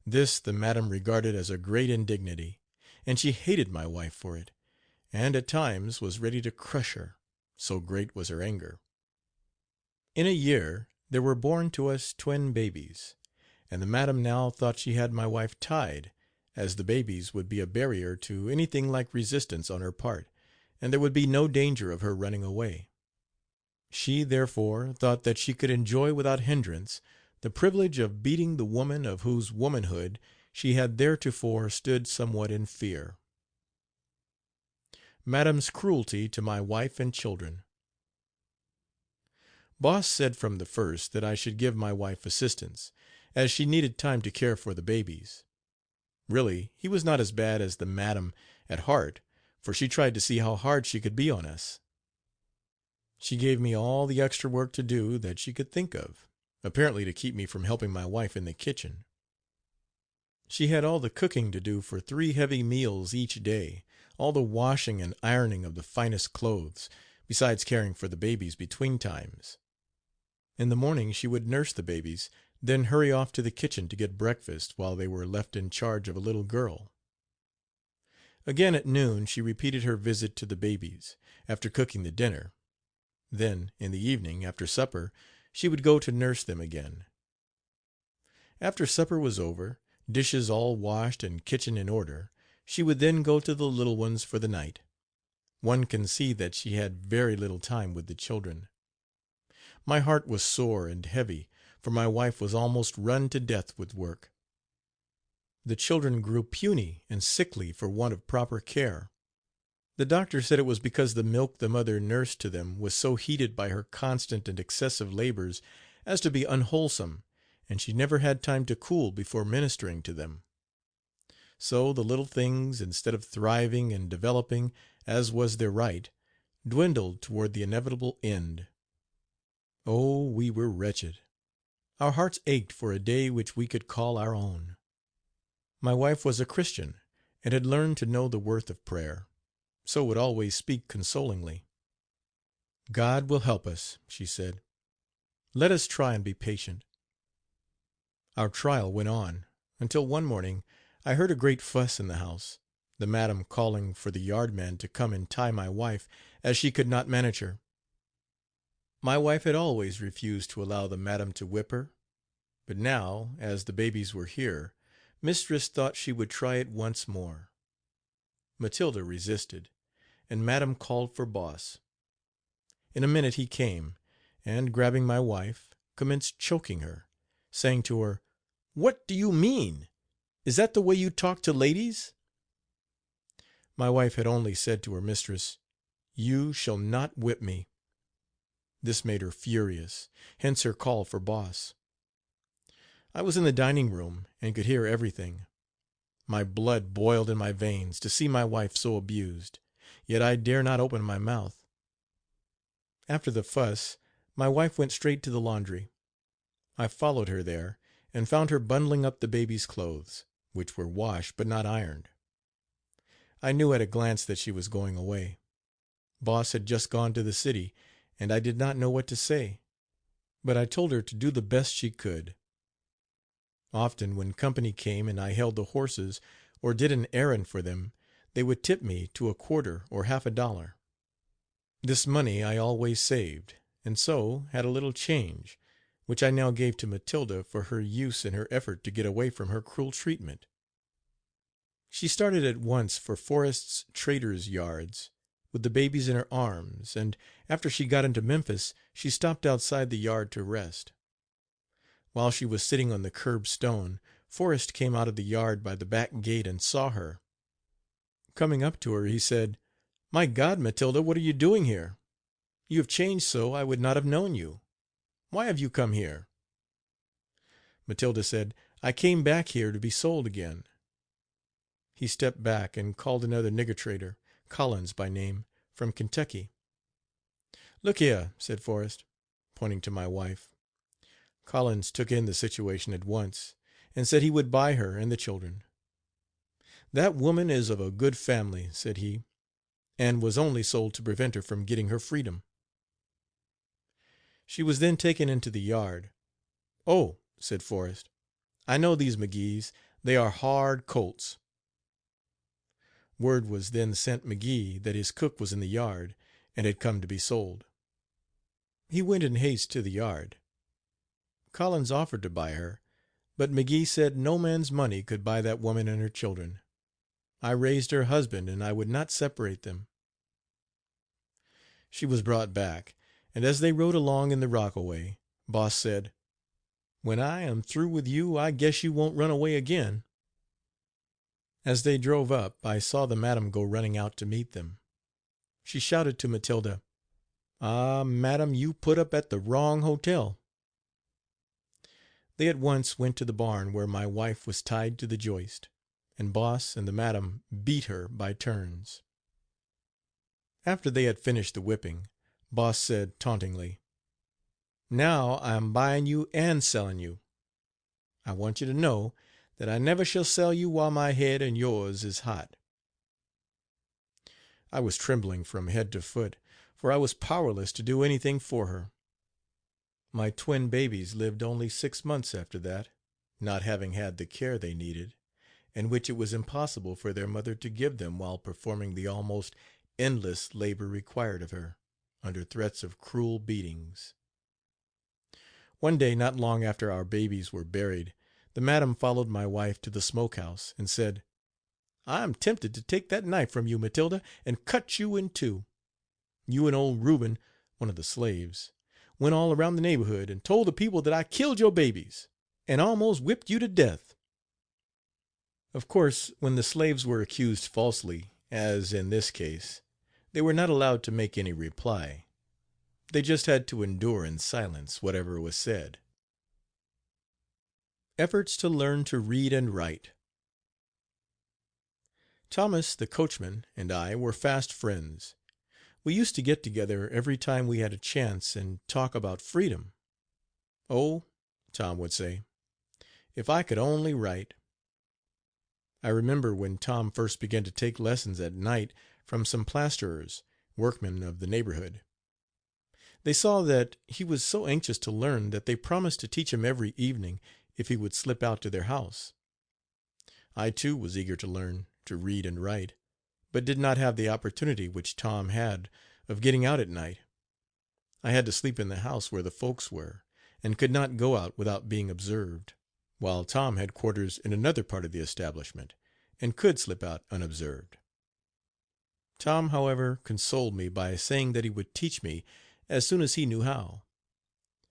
This the madam regarded as a great indignity, and she hated my wife for it, and at times was ready to crush her, so great was her anger. In a year there were born to us twin babies, and the madam now thought she had my wife tied, as the babies would be a barrier to anything like resistance on her part, and there would be no danger of her running away. She, therefore, thought that she could enjoy without hindrance the privilege of beating the woman of whose womanhood she had theretofore stood somewhat in fear. Madam's cruelty to my wife and children. Boss said from the first that I should give my wife assistance, as she needed time to care for the babies. Really, he was not as bad as the madam at heart, for she tried to see how hard she could be on us. She gave me all the extra work to do that she could think of, apparently to keep me from helping my wife in the kitchen. She had all the cooking to do for 3 heavy meals each day, all the washing and ironing of the finest clothes, besides caring for the babies between times. In the morning she would nurse the babies, then hurry off to the kitchen to get breakfast while they were left in charge of a little girl. Again at noon she repeated her visit to the babies, after cooking the dinner. Then, in the evening, after supper, she would go to nurse them again. After supper was over, dishes all washed and kitchen in order, she would then go to the little ones for the night. One can see that she had very little time with the children. My heart was sore and heavy, for my wife was almost run to death with work. The children grew puny and sickly for want of proper care. The doctor said it was because the milk the mother nursed to them was so heated by her constant and excessive labors as to be unwholesome, and she never had time to cool before ministering to them. So the little things, instead of thriving and developing, as was their right, dwindled toward the inevitable end. Oh, we were wretched. Our hearts ached for a day which we could call our own. My wife was a Christian, and had learned to know the worth of prayer, so would always speak consolingly. "God will help us," she said. "Let us try and be patient." Our trial went on, until one morning I heard a great fuss in the house, the madam calling for the yardman to come and tie my wife, as she could not manage her. My wife had always refused to allow the madam to whip her, but now, as the babies were here, mistress thought she would try it once more. Matilda resisted, and madam called for Boss. In a minute he came, and, grabbing my wife, commenced choking her, saying to her, "What do you mean? Is that the way you talk to ladies?" My wife had only said to her mistress, "You shall not whip me." This made her furious, hence her call for Boss. I was in the dining room and could hear everything. My blood boiled in my veins to see my wife so abused, yet I dare not open my mouth. After the fuss, my wife went straight to the laundry. I followed her there, and found her bundling up the baby's clothes, which were washed but not ironed. I knew at a glance that she was going away. Boss had just gone to the city, and I did not know what to say, but I told her to do the best she could. Often when company came and I held the horses or did an errand for them, they would tip me to a quarter or half a dollar. This money I always saved, and so had a little change, which I now gave to Matilda for her use in her effort to get away from her cruel treatment. She started at once for Forrest's Traders' Yards, with the babies in her arms, and after she got into Memphis she stopped outside the yard to rest. While she was sitting on the curb stone, Forrest came out of the yard by the back gate and saw her. Coming up to her, he said, "My God, Matilda, what are you doing here? You have changed so I would not have known you. Why have you come here?" Matilda said, "I came back here to be sold again." He stepped back and called another nigger trader, Collins by name, from Kentucky. "Look here," said Forrest, pointing to my wife. Collins took in the situation at once, and said he would buy her and the children. "That woman is of a good family," said he, "and was only sold to prevent her from getting her freedom." She was then taken into the yard. "Oh," said Forrest, "I know these McGees. They are hard colts." Word was then sent McGee that his cook was in the yard, and had come to be sold. He went in haste to the yard. Collins offered to buy her, but McGee said no man's money could buy that woman and her children. I raised her husband, and I would not separate them. She was brought back, and as they rode along in the rockaway, Boss said, "When I am through with you I guess you won't run away again." As they drove up I saw the madam go running out to meet them. She shouted to Matilda, "Ah, madam, you put up at the wrong hotel." They at once went to the barn where my wife was tied to the joist, and Boss and the madam beat her by turns. After they had finished the whipping, Boss said tauntingly, "Now I am buying you and selling you. I want you to know that I never shall sell you while my head and yours is hot." I was trembling from head to foot, for I was powerless to do anything for her. My twin babies lived only 6 months after that, not having had the care they needed, and which it was impossible for their mother to give them while performing the almost endless labor required of her, under threats of cruel beatings. One day, not long after our babies were buried, the madam followed my wife to the smoke house and said, "I am tempted to take that knife from you, Matilda, and cut you in two. You and old Reuben, one of the slaves, went all around the neighborhood and told the people that I killed your babies, and almost whipped you to death." Of course, when the slaves were accused falsely, as in this case, they were not allowed to make any reply. They just had to endure in silence whatever was said. Efforts to learn to read and write. Thomas, the coachman, and I were fast friends. We used to get together every time we had a chance and talk about freedom. "Oh," Tom would say, "if I could only write." I remember when Tom first began to take lessons at night from some plasterers, workmen of the neighborhood. They saw that he was so anxious to learn that they promised to teach him every evening if he would slip out to their house. I, too, was eager to learn to read and write, but did not have the opportunity which Tom had of getting out at night. I had to sleep in the house where the folks were, and could not go out without being observed, while Tom had quarters in another part of the establishment, and could slip out unobserved. Tom, however, consoled me by saying that he would teach me as soon as he knew how.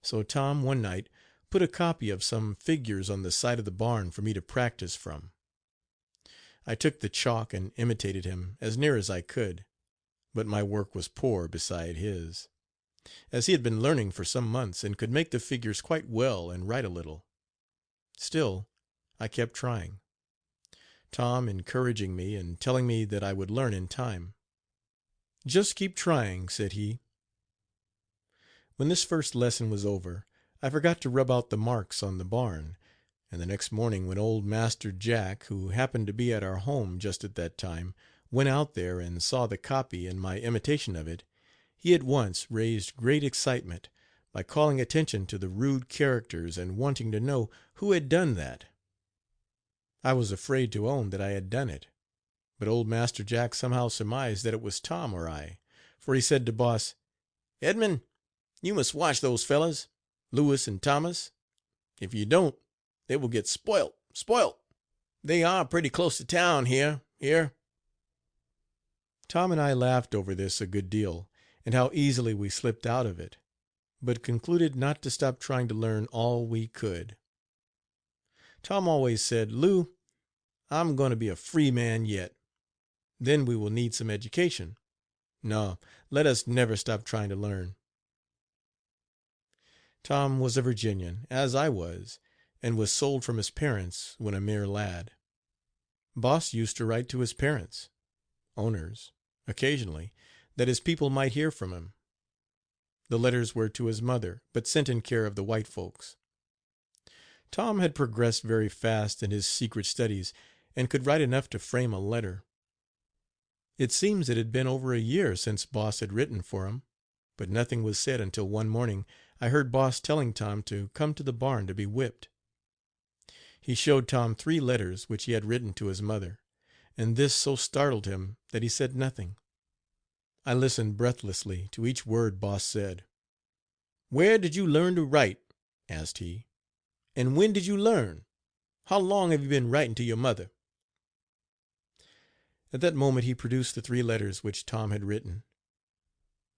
So Tom one night put a copy of some figures on the side of the barn for me to practice from. I took the chalk and imitated him as near as I could, but my work was poor beside his, as he had been learning for some months and could make the figures quite well and write a little. Still, I kept trying, Tom encouraging me and telling me that I would learn in time. "Just keep trying," said he. When this first lesson was over, I forgot to rub out the marks on the barn, and the next morning when old Master Jack, who happened to be at our home just at that time, went out there and saw the copy and my imitation of it, he at once raised great excitement by calling attention to the rude characters and wanting to know who had done that. I was afraid to own that I had done it, but old Master Jack somehow surmised that it was Tom or I, for he said to Boss, "Edmund, you must watch those fellows, Lewis and Thomas. If you don't, they will get spoilt. They are pretty close to town here. Tom and I laughed over this a good deal, and how easily we slipped out of it, but concluded not to stop trying to learn all we could. Tom always said, "Lou, I'm going to be a free man yet. Then we will need some education. No, let us never stop trying to learn." Tom was a Virginian, as I was, and was sold from his parents when a mere lad. Boss used to write to his parents owners occasionally, that his people might hear from him. The letters were to his mother, but sent in care of the white folks. Tom had progressed very fast in his secret studies, and could write enough to frame a letter. It seems it had been over a year since Boss had written for him, but nothing was said until one morning I heard Boss telling Tom to come to the barn to be whipped. He showed Tom 3 letters which he had written to his mother, and this so startled him that he said nothing. I listened breathlessly to each word Boss said. "Where did you learn to write?" asked he. "And when did you learn? How long have you been writing to your mother?" At that moment he produced the 3 letters which Tom had written.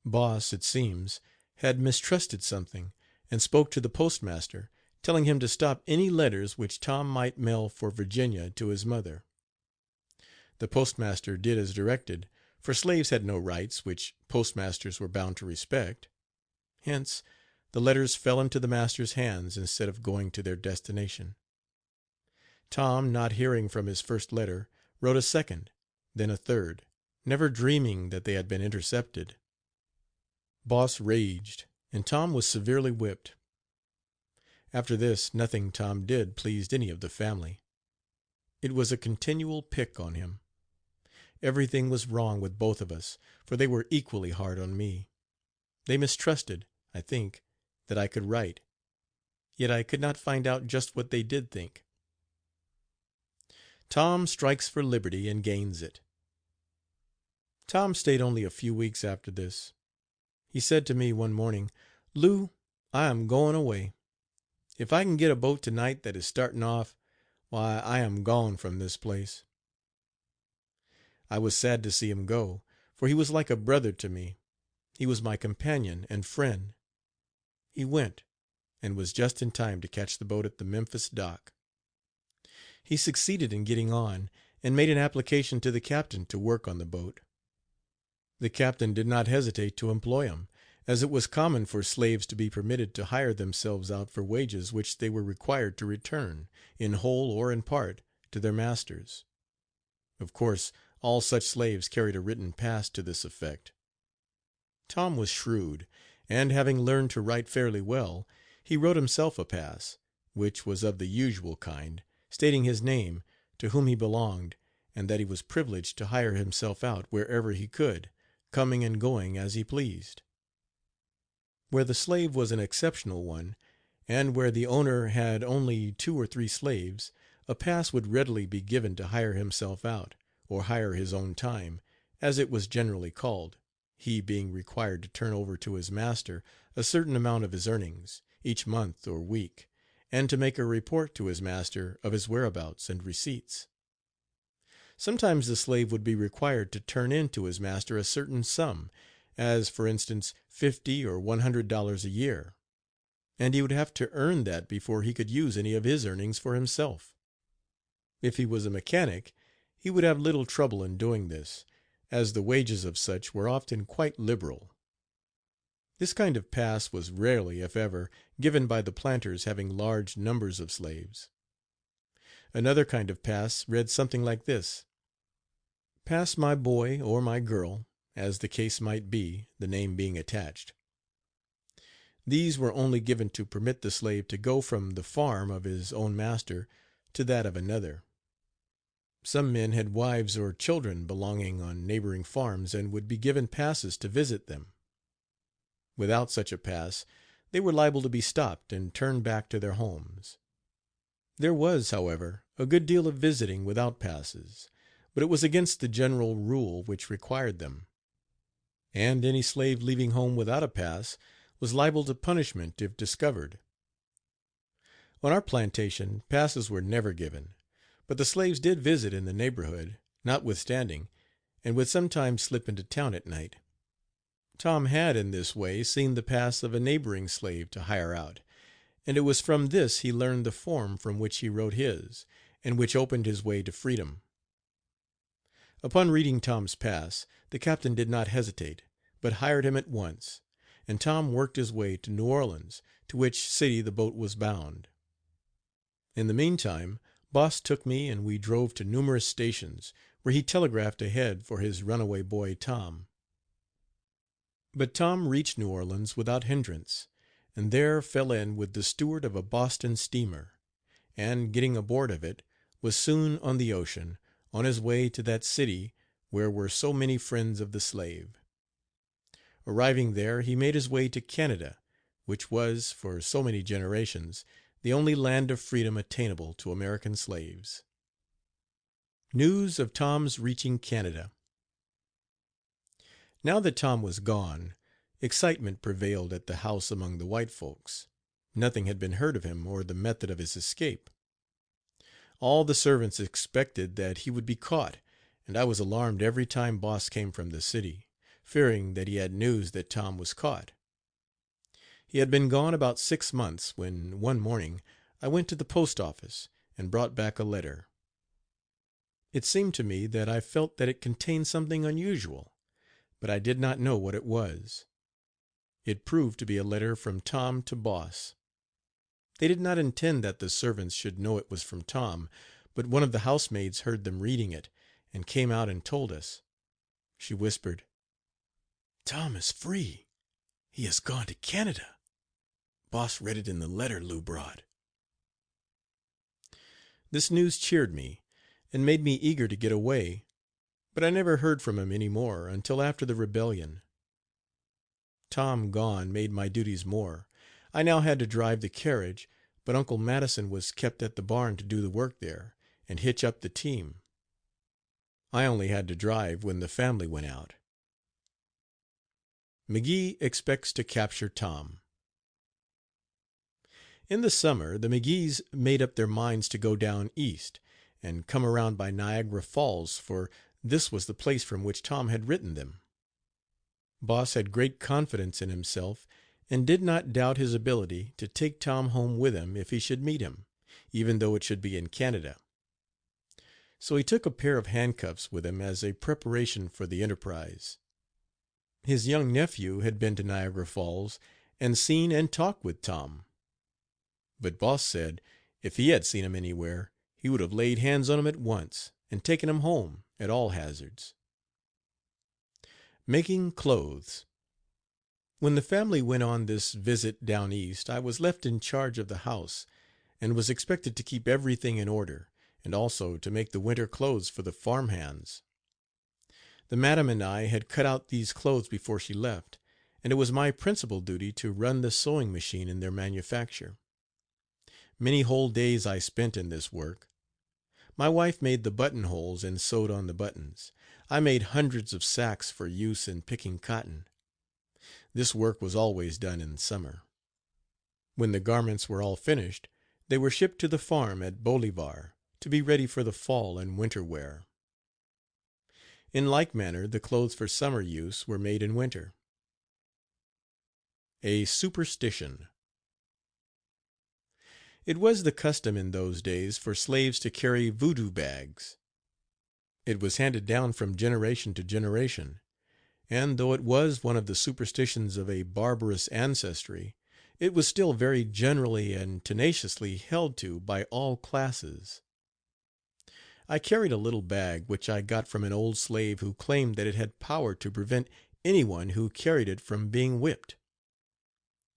Boss, it seems, had mistrusted something, and spoke to the postmaster, telling him to stop any letters which Tom might mail for Virginia to his mother. The postmaster did as directed, for slaves had no rights which postmasters were bound to respect. Hence, the letters fell into the master's hands instead of going to their destination. Tom, not hearing from his first letter, wrote a second, then a third, never dreaming that they had been intercepted. Boss raged, and Tom was severely whipped. After this, nothing Tom did pleased any of the family. It was a continual pick on him. everything was wrong with both of us, for they were equally hard on me. They mistrusted, I think, that I could write, yet I could not find out just what they did think. Tom strikes for liberty and gains it. Tom stayed only a few weeks after this. He said to me one morning, "Lou, I am going away. If I can get a boat tonight that is starting off, why I am gone from this place." I was sad to see him go, for he was like a brother to me. He was my companion and friend. He went, and was just in time to catch the boat at the Memphis dock. He succeeded in getting on, and made an application to the captain to work on the boat. The captain did not hesitate to employ him, as it was common for slaves to be permitted to hire themselves out for wages which they were required to return, in whole or in part, to their masters. Of course, all such slaves carried a written pass to this effect. Tom was shrewd, and having learned to write fairly well, he wrote himself a pass, which was of the usual kind, stating his name, to whom he belonged, and that he was privileged to hire himself out wherever he could, coming and going as he pleased. Where the slave was an exceptional one, and where the owner had only 2 or 3 slaves, a pass would readily be given to hire himself out, or hire his own time, as it was generally called, he being required to turn over to his master a certain amount of his earnings, each month or week, and to make a report to his master of his whereabouts and receipts. Sometimes the slave would be required to turn in to his master a certain sum, as for instance $50 or $100 a year, and he would have to earn that before he could use any of his earnings for himself. If he was a mechanic, he would have little trouble in doing this, as the wages of such were often quite liberal. This kind of pass was rarely, if ever, given by the planters having large numbers of slaves. Another kind of pass read something like this: "Pass my boy or my girl," as the case might be, the name being attached. These were only given to permit the slave to go from the farm of his own master to that of another. Some men had wives or children belonging on neighboring farms, and would be given passes to visit them. Without such a pass, they were liable to be stopped and turned back to their homes. There was, however, a good deal of visiting without passes, but it was against the general rule which required them, and any slave leaving home without a pass was liable to punishment if discovered. On our plantation passes were never given, but the slaves did visit in the neighborhood, notwithstanding, and would sometimes slip into town at night. Tom had in this way seen the pass of a neighboring slave to hire out, and it was from this he learned the form from which he wrote his, and which opened his way to freedom. Upon reading Tom's pass, the captain did not hesitate, but hired him at once, and Tom worked his way to New Orleans, to which city the boat was bound. In the meantime, Boss took me and we drove to numerous stations, where he telegraphed ahead for his runaway boy Tom. But Tom reached New Orleans without hindrance, and there fell in with the steward of a Boston steamer, and, getting aboard of it, was soon on the ocean, on his way to that city where were so many friends of the slave. Arriving there, he made his way to Canada, which was, for so many generations, the only land of freedom attainable to American slaves. News of Tom's reaching Canada. Now that Tom was gone, excitement prevailed at the house among the white folks. Nothing had been heard of him or the method of his escape. All the servants expected that he would be caught, and I was alarmed every time Boss came from the city, fearing that he had news that Tom was caught. He had been gone about 6 months, when one morning I went to the post office and brought back a letter. It seemed to me that I felt that it contained something unusual, but I did not know what it was. It proved to be a letter from Tom to Boss. They did not intend that the servants should know it was from Tom, but one of the housemaids heard them reading it, and came out and told us. She whispered, "Tom is free. He has gone to Canada. Boss read it in the letter Lou brought." This news cheered me, and made me eager to get away, but I never heard from him any more until after the rebellion. Tom gone made my duties more. I now had to drive the carriage, but Uncle Madison was kept at the barn to do the work there, and hitch up the team. I only had to drive when the family went out. McGee expects to capture Tom. In the summer the McGees made up their minds to go down east, and come around by Niagara Falls, for this was the place from which Tom had written them. Boss had great confidence in himself, and did not doubt his ability to take Tom home with him if he should meet him, even though it should be in Canada. So he took a pair of handcuffs with him as a preparation for the enterprise. His young nephew had been to Niagara Falls and seen and talked with Tom. But Boss said if he had seen him anywhere he would have laid hands on him at once and taken him home at all hazards. Making clothes. When the family went on this visit down east I was left in charge of the house, and was expected to keep everything in order, and also to make the winter clothes for the farm hands. The madam and I had cut out these clothes before she left, and it was my principal duty to run the sewing machine in their manufacture. Many whole days I spent in this work. My wife made the buttonholes and sewed on the buttons. I made hundreds of sacks for use in picking cotton. This work was always done in summer. When the garments were all finished, they were shipped to the farm at Bolivar to be ready for the fall and winter wear. In like manner the clothes for summer use were made in winter. A superstition. It was the custom in those days for slaves to carry voodoo bags. It was handed down from generation to generation, and though it was one of the superstitions of a barbarous ancestry, it was still very generally and tenaciously held to by all classes. I carried a little bag which I got from an old slave who claimed that it had power to prevent anyone who carried it from being whipped.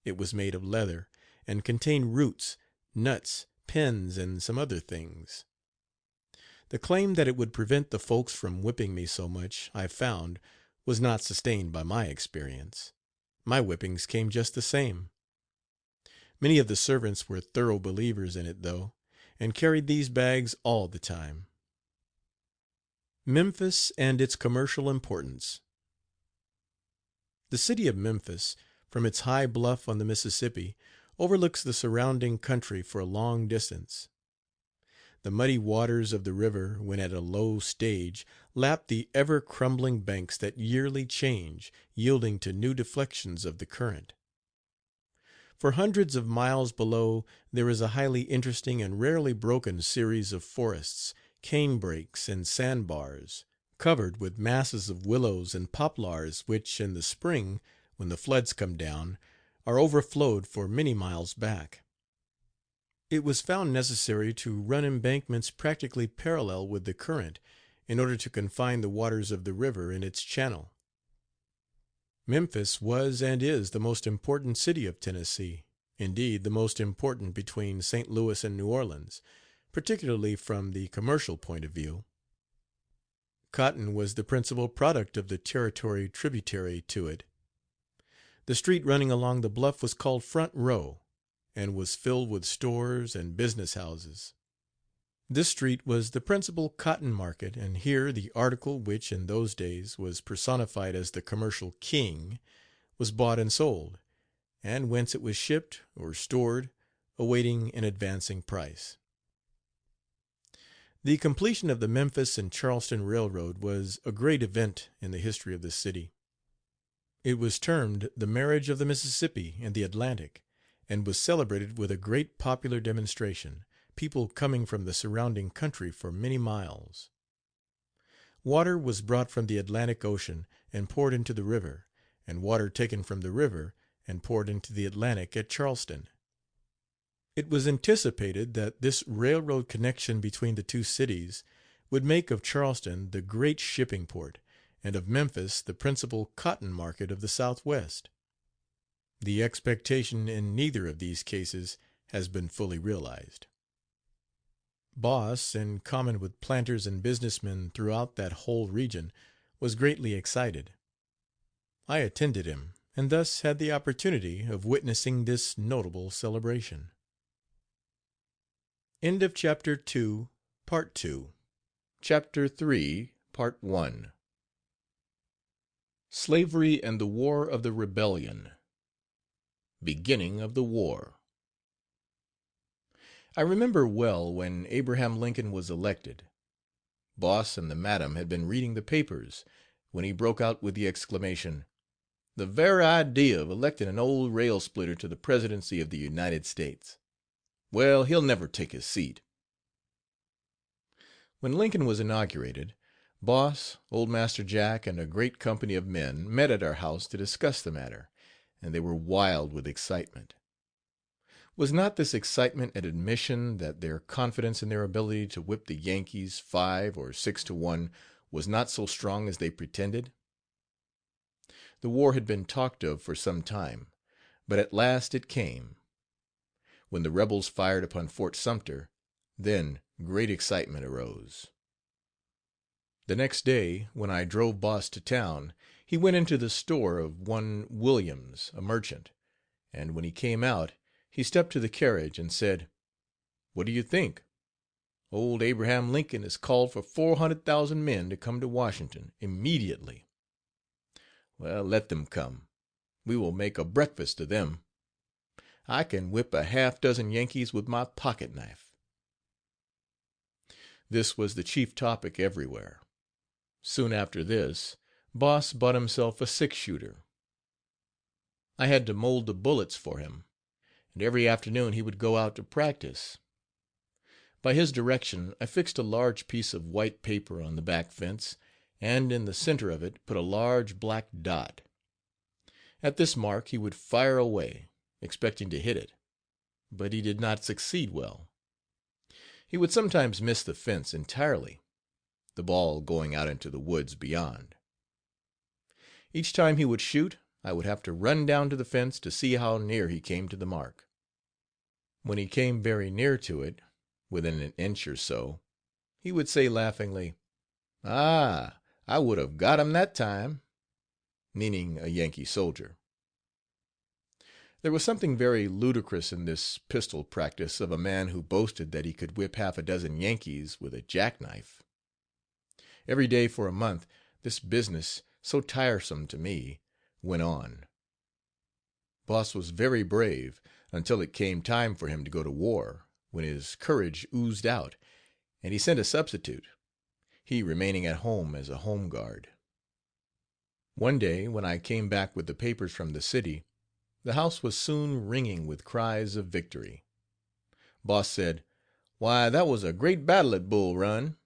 It was made of leather, and contained roots, nuts, pins, and some other things. The claim that it would prevent the folks from whipping me so much, I found, was not sustained by my experience. My whippings came just the same. Many of the servants were thorough believers in it, though, and carried these bags all the time. Memphis and its commercial importance. The city of Memphis, from its high bluff on the Mississippi, overlooks the surrounding country for a long distance. The muddy waters of the river, when at a low stage, lap the ever crumbling banks that yearly change, yielding to new deflections of the current. For hundreds of miles below there is a highly interesting and rarely broken series of forests, canebrakes, and sandbars, covered with masses of willows and poplars which, in the spring, when the floods come down, are overflowed for many miles back. It was found necessary to run embankments practically parallel with the current in order to confine the waters of the river in its channel. Memphis was and is the most important city of Tennessee, indeed the most important between St. Louis and New Orleans, particularly from the commercial point of view. Cotton was the principal product of the territory tributary to it. The street running along the bluff was called Front Row, and was filled with stores and business houses. This street was the principal cotton market, and here the article which in those days was personified as the commercial king was bought and sold, and whence it was shipped or stored, awaiting an advancing price. The completion of the Memphis and Charleston Railroad was a great event in the history of the city. It was termed the marriage of the Mississippi and the Atlantic, and was celebrated with a great popular demonstration, people coming from the surrounding country for many miles. Water was brought from the Atlantic Ocean and poured into the river, and water taken from the river and poured into the Atlantic at Charleston. It was anticipated that this railroad connection between the two cities would make of Charleston the great shipping port, and of Memphis the principal cotton market of the Southwest. The expectation in neither of these cases has been fully realized. Boss, in common with planters and businessmen throughout that whole region, was greatly excited. I attended him, and thus had the opportunity of witnessing this notable celebration. End of Chapter 2, Part 2. Chapter 3, Part 1. Slavery and the War of the Rebellion. Beginning of the War. I remember well when Abraham Lincoln was elected. Boss and the madam had been reading the papers, when he broke out with the exclamation, "The very idea of electing an old rail splitter to the presidency of the United States. Well, he'll never take his seat." When Lincoln was inaugurated, Boss, old Master Jack, and a great company of men met at our house to discuss the matter, and they were wild with excitement. Was not this excitement an admission that their confidence in their ability to whip the Yankees 5 or 6 to 1 was not so strong as they pretended? The war had been talked of for some time, but at last it came. When the rebels fired upon Fort Sumter, then great excitement arose. The next day, when I drove Boss to town, he went into the store of one Williams, a merchant, and when he came out, he stepped to the carriage and said, "What do you think? Old Abraham Lincoln has called for 400,000 men to come to Washington immediately. Well, let them come. We will make a breakfast of them. I can whip a half dozen Yankees with my pocket knife." This was the chief topic everywhere. Soon after this, Boss bought himself a 6-shooter. I had to mold the bullets for him, and every afternoon he would go out to practice. By his direction I fixed a large piece of white paper on the back fence, and in the center of it put a large black dot. At this mark he would fire away, expecting to hit it, but he did not succeed well. He would sometimes miss the fence entirely, the ball going out into the woods beyond. Each time he would shoot I would have to run down to the fence to see how near he came to the mark. When he came very near to it, within an inch or so, he would say laughingly, "Ah, I would have got him that time," meaning a Yankee soldier. There was something very ludicrous in this pistol practice of a man who boasted that he could whip half a dozen Yankees with a jackknife. Every day for a month this business, so tiresome to me, went on. Boss was very brave until it came time for him to go to war, when his courage oozed out, and he sent a substitute, he remaining at home as a home guard. One day when I came back with the papers from the city, the house was soon ringing with cries of victory. Boss said, "Why, that was a great battle at Bull Run.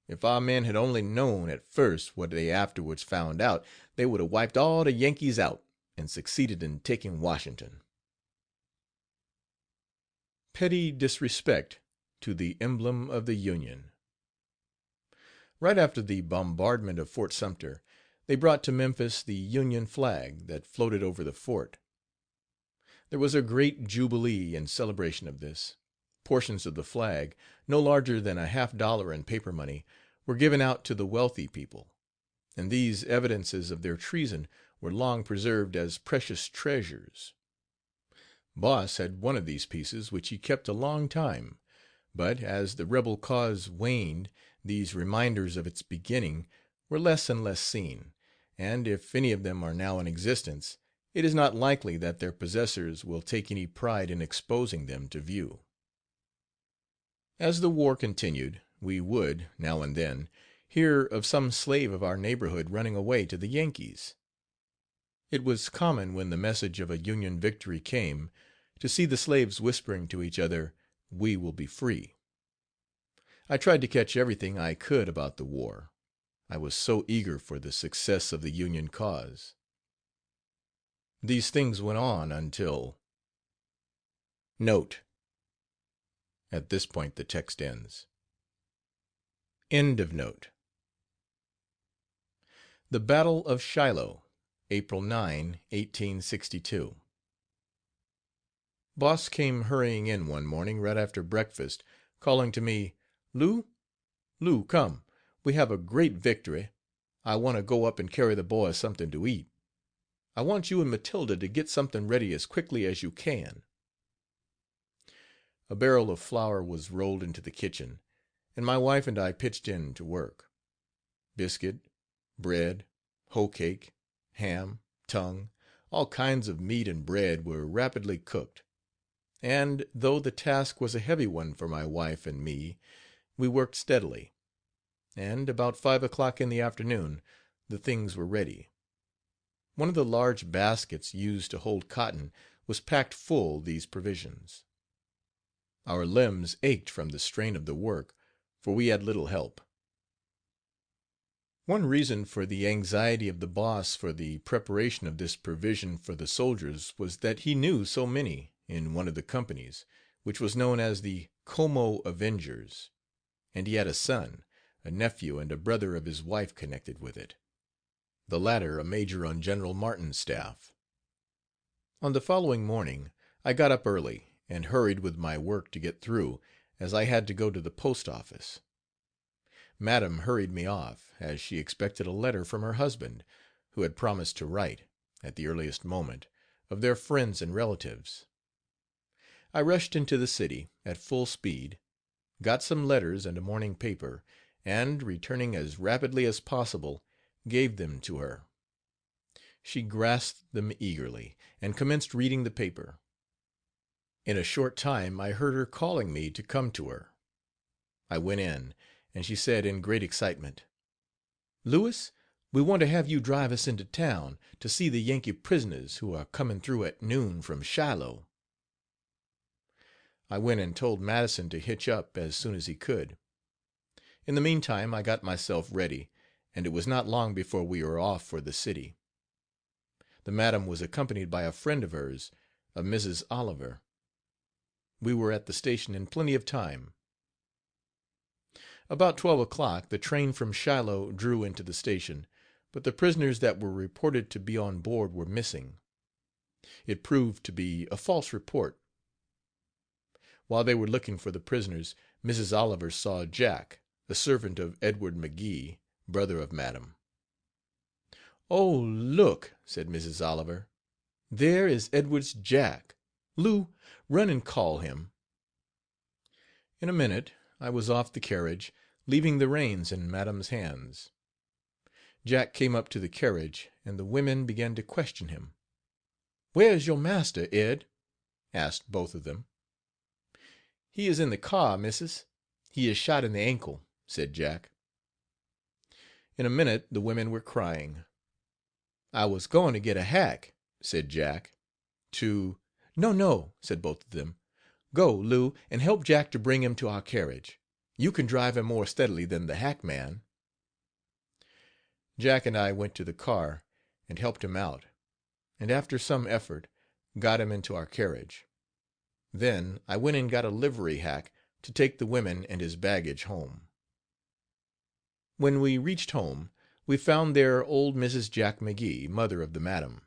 If our men had only known at first what they afterwards found out, they would have wiped all the Yankees out and succeeded in taking Washington." Petty disrespect to the emblem of the Union. Right after the bombardment of Fort Sumter, they brought to Memphis the Union flag that floated over the fort. There was a great jubilee in celebration of this. Portions of the flag, no larger than a $50 in paper money, were given out to the wealthy people, and these evidences of their treason were long preserved as precious treasures. Boss had one of these pieces which he kept a long time, but as the rebel cause waned these reminders of its beginning were less and less seen, and if any of them are now in existence, it is not likely that their possessors will take any pride in exposing them to view. As the war continued, we would, now and then, hear of some slave of our neighborhood running away to the Yankees. It was common when the message of a Union victory came, to see the slaves whispering to each other, "We will be free." I tried to catch everything I could about the war. I was so eager for the success of the Union cause. These things went on until Note. At this point the text ends. End of note. The Battle of Shiloh, April 9, 1862. Boss came hurrying in one morning right after breakfast, calling to me, Lou, Lou, come. We have a great victory. I want to go up and carry the boys something to eat. I want you and Matilda to get something ready as quickly as you can." A barrel of flour was rolled into the kitchen, and my wife and I pitched in to work. Biscuit, bread, hoe cake, ham, tongue, all kinds of meat and bread were rapidly cooked, and, though the task was a heavy one for my wife and me, we worked steadily, and about 5 o'clock in the afternoon the things were ready. One of the large baskets used to hold cotton was packed full these provisions. Our limbs ached from the strain of the work, for we had little help. One reason for the anxiety of the boss for the preparation of this provision for the soldiers was that he knew so many in one of the companies, which was known as the Como Avengers, and he had a son, a nephew and a brother of his wife connected with it, the latter a major on General Martin's staff. On the following morning I got up early and hurried with my work to get through, as I had to go to the post office. Madam hurried me off, as she expected a letter from her husband, who had promised to write, at the earliest moment, of their friends and relatives. I rushed into the city at full speed, got some letters and a morning paper, and, returning as rapidly as possible, gave them to her. She grasped them eagerly, and commenced reading the paper. In a short time I heard her calling me to come to her. I went in, and she said in great excitement: "Louis, we want to have you drive us into town to see the Yankee prisoners who are coming through at noon from Shiloh." I went and told Madison to hitch up as soon as he could. In the meantime I got myself ready, and it was not long before we were off for the city. The madam was accompanied by a friend of hers, a Mrs. Oliver. We were at the station in plenty of time. About 12 o'clock the train from Shiloh drew into the station, but the prisoners that were reported to be on board were missing. It proved to be a false report. While they were looking for the prisoners, Mrs. Oliver saw Jack, a servant of Edward McGee, brother of madam. "Oh, look," said Mrs. Oliver, "there is Edward's Jack. Lou, run and call him." In a minute I was off the carriage, leaving the reins in madam's hands. Jack came up to the carriage, and the women began to question him. "Where is your master, Ed?" asked both of them. "He is in the car, missus. He is shot in the ankle," said Jack. In a minute the women were crying. "I was going to get a hack," said Jack, "to—" "No, no," said both of them. "Go, Lou, and help Jack to bring him to our carriage. You can drive him more steadily than the hackman." Jack and I went to the car and helped him out, and after some effort got him into our carriage. Then I went and got a livery hack to take the women and his baggage home. When we reached home we found there old Mrs. Jack McGee, mother of the madam,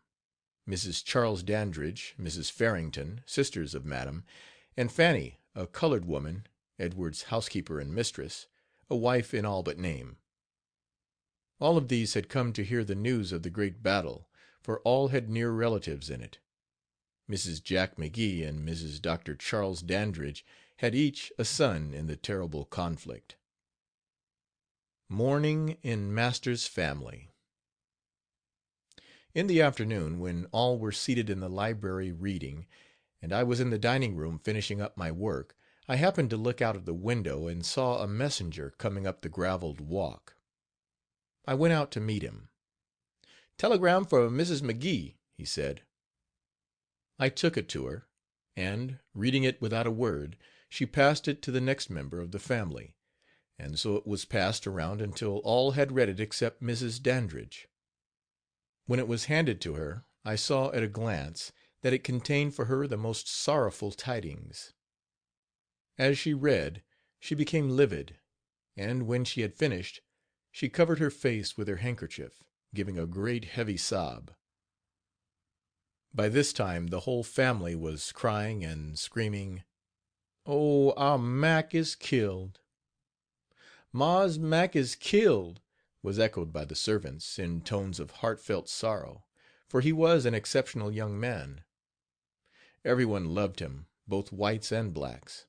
Mrs. Charles Dandridge, Mrs. Farrington, sisters of madam, and Fanny, a colored woman, Edward's housekeeper and mistress, a wife in all but name. All of these had come to hear the news of the great battle, for all had near relatives in it. Mrs. Jack McGee and Mrs. Dr. Charles Dandridge had each a son in the terrible conflict. Mourning in master's family. In the afternoon, when all were seated in the library reading, and I was in the dining room finishing up my work, I happened to look out of the window and saw a messenger coming up the graveled walk. I went out to meet him. "Telegram for Mrs. McGee," he said. I took it to her, and, reading it without a word, she passed it to the next member of the family, and so it was passed around until all had read it except Mrs. Dandridge. When it was handed to her I saw at a glance that it contained for her the most sorrowful tidings. As she read she became livid, and when she had finished she covered her face with her handkerchief, giving a great heavy sob. By this time the whole family was crying and screaming, "Oh, our Mac is killed." "Mars Mac is killed," was echoed by the servants, in tones of heartfelt sorrow, for he was an exceptional young man. Everyone loved him, both whites and blacks.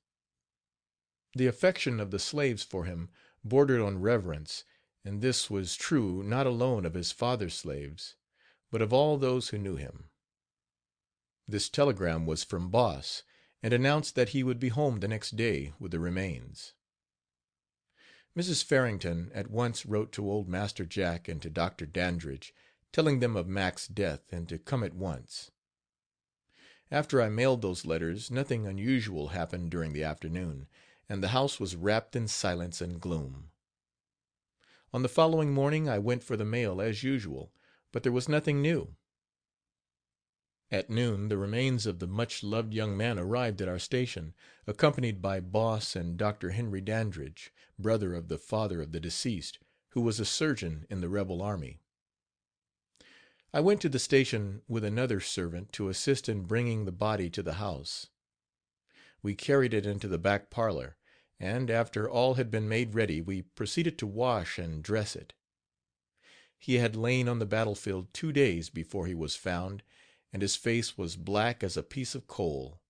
The affection of the slaves for him bordered on reverence, and this was true not alone of his father's slaves, but of all those who knew him. This telegram was from Boss, and announced that he would be home the next day with the remains. Mrs. Farrington at once wrote to old Master Jack and to Dr. Dandridge, telling them of Mac's death and to come at once. After I mailed those letters nothing unusual happened during the afternoon, and the house was wrapped in silence and gloom. On the following morning I went for the mail as usual, but there was nothing new. At noon the remains of the much-loved young man arrived at our station, accompanied by Boss and Dr. Henry Dandridge, brother of the father of the deceased, who was a surgeon in the rebel army. I went to the station with another servant to assist in bringing the body to the house. We carried it into the back parlor, and, after all had been made ready, we proceeded to wash and dress it. He had lain on the battlefield 2 days before he was found, and his face was black as a piece of coal.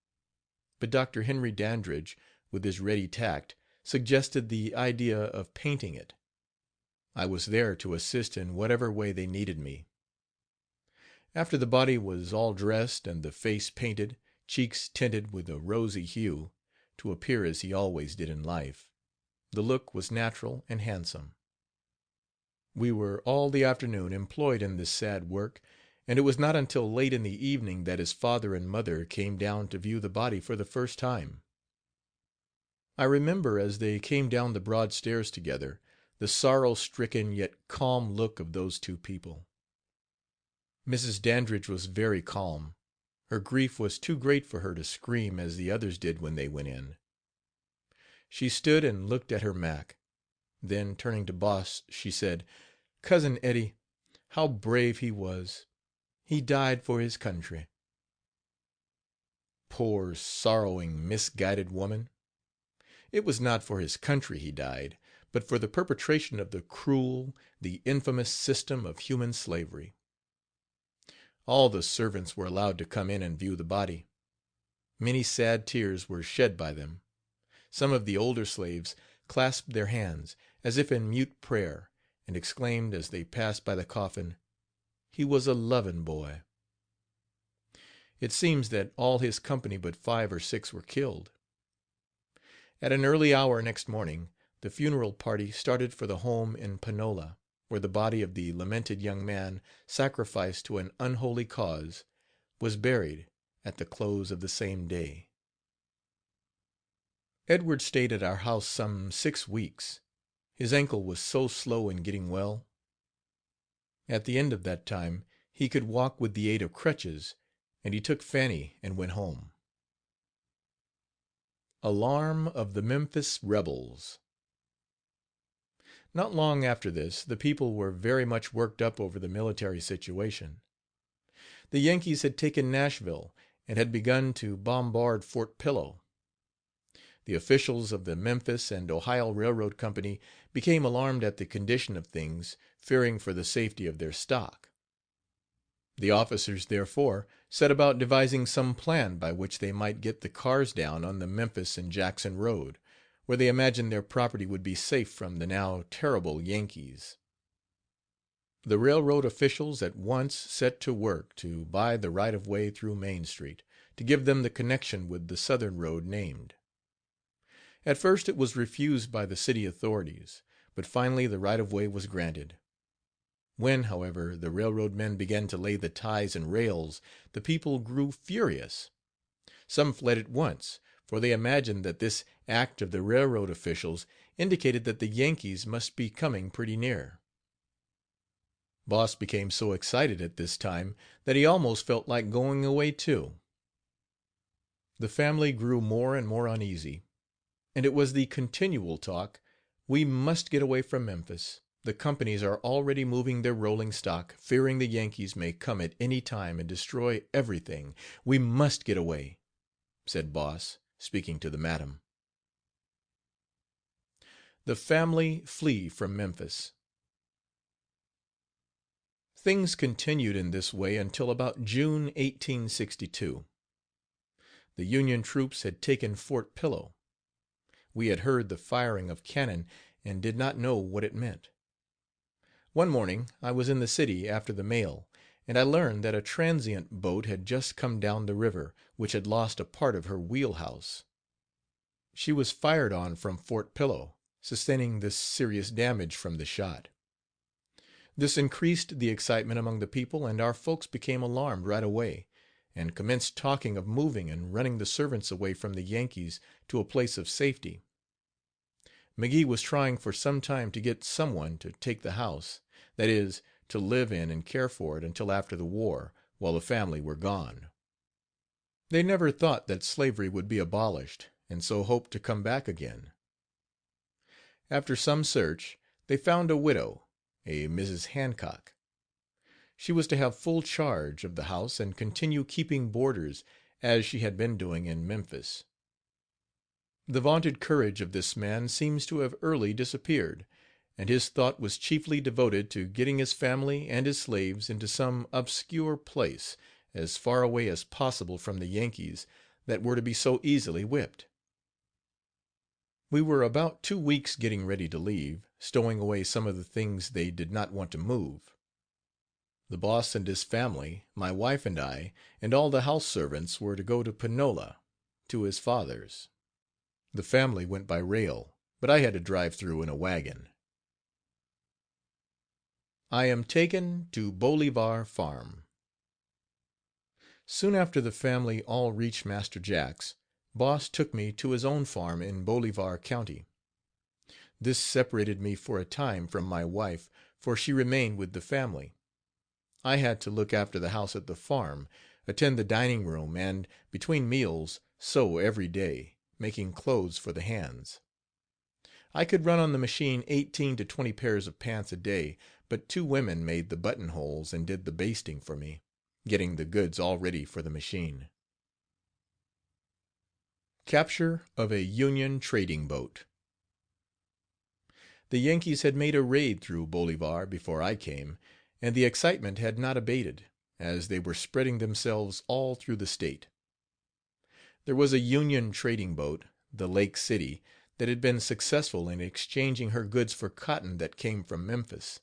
But Dr. Henry Dandridge, with his ready tact, suggested the idea of painting it. I was there to assist in whatever way they needed me. After the body was all dressed and the face painted, cheeks tinted with a rosy hue, to appear as he always did in life, the look was natural and handsome. We were all the afternoon employed in this sad work, and it was not until late in the evening that his father and mother came down to view the body for the first time. I remember, as they came down the broad stairs together, the sorrow-stricken yet calm look of those two people. Mrs. Dandridge was very calm. Her grief was too great for her to scream as the others did when they went in. She stood and looked at her Mac. Then, turning to Boss, she said, "Cousin Eddie, how brave he was. He died for his country." Poor, sorrowing, misguided woman. It was not for his country he died, but for the perpetration of the cruel, the infamous system of human slavery. All the servants were allowed to come in and view the body. Many sad tears were shed by them. Some of the older slaves clasped their hands, as if in mute prayer, and exclaimed as they passed by the coffin, "He was a lovin' boy." It seems that all his company but 5 or 6 were killed. At an early hour next morning the funeral party started for the home in Panola, where the body of the lamented young man, sacrificed to an unholy cause, was buried at the close of the same day. Edward stayed at our house some 6 weeks. His ankle was so slow in getting well. At the end of that time he could walk with the aid of crutches, and he took Fanny and went home. Alarm of the Memphis Rebels. Not long after this the people were very much worked up over the military situation. The Yankees had taken Nashville and had begun to bombard Fort Pillow. The officials of the Memphis and Ohio Railroad Company became alarmed at the condition of things, fearing for the safety of their stock. The officers, therefore, set about devising some plan by which they might get the cars down on the Memphis and Jackson road, where they imagined their property would be safe from the now terrible Yankees. The railroad officials at once set to work to buy the right of way through Main Street, to give them the connection with the southern road named. At first it was refused by the city authorities, but finally the right of way was granted. When, however, the railroad men began to lay the ties and rails, the people grew furious. Some fled at once, for they imagined that this act of the railroad officials indicated that the Yankees must be coming pretty near. Boss became so excited at this time that he almost felt like going away too. The family grew more and more uneasy, and it was the continual talk, "We must get away from Memphis. The companies are already moving their rolling stock, fearing the Yankees may come at any time and destroy everything. We must get away," said Boss, speaking to the madam. The family flee from Memphis. Things continued in this way until about June, 1862. The Union troops had taken Fort Pillow. We had heard the firing of cannon and did not know what it meant. One morning I was in the city after the mail, and I learned that a transient boat had just come down the river, which had lost a part of her wheelhouse. She was fired on from Fort Pillow, sustaining this serious damage from the shot. This increased the excitement among the people, and our folks became alarmed right away, and commenced talking of moving and running the servants away from the Yankees to a place of safety. McGee was trying for some time to get someone to take the house, that is, to live in and care for it until after the war, while the family were gone. They never thought that slavery would be abolished, and so hoped to come back again. After some search, they found a widow, a Mrs. Hancock. She was to have full charge of the house and continue keeping boarders as she had been doing in Memphis. The vaunted courage of this man seems to have early disappeared, and his thought was chiefly devoted to getting his family and his slaves into some obscure place, as far away as possible from the Yankees that were to be so easily whipped. We were about 2 weeks getting ready to leave, stowing away some of the things they did not want to move. The boss and his family, my wife and I, and all the house servants were to go to Panola, to his father's. The family went by rail, but I had to drive through in a wagon. I am taken to Bolivar Farm. Soon after the family all reached Master Jack's, Boss took me to his own farm in Bolivar County. This separated me for a time from my wife, for she remained with the family. I had to look after the house at the farm, attend the dining room, and, between meals, sew every day, making clothes for the hands. I could run on the machine 18 to 20 pairs of pants a day, but 2 women made the buttonholes and did the basting for me, getting the goods all ready for the machine. Capture of a Union trading boat. The Yankees had made a raid through Bolivar before I came, and the excitement had not abated, as they were spreading themselves all through the state. There was a Union trading boat, the Lake City, that had been successful in exchanging her goods for cotton that came from Memphis.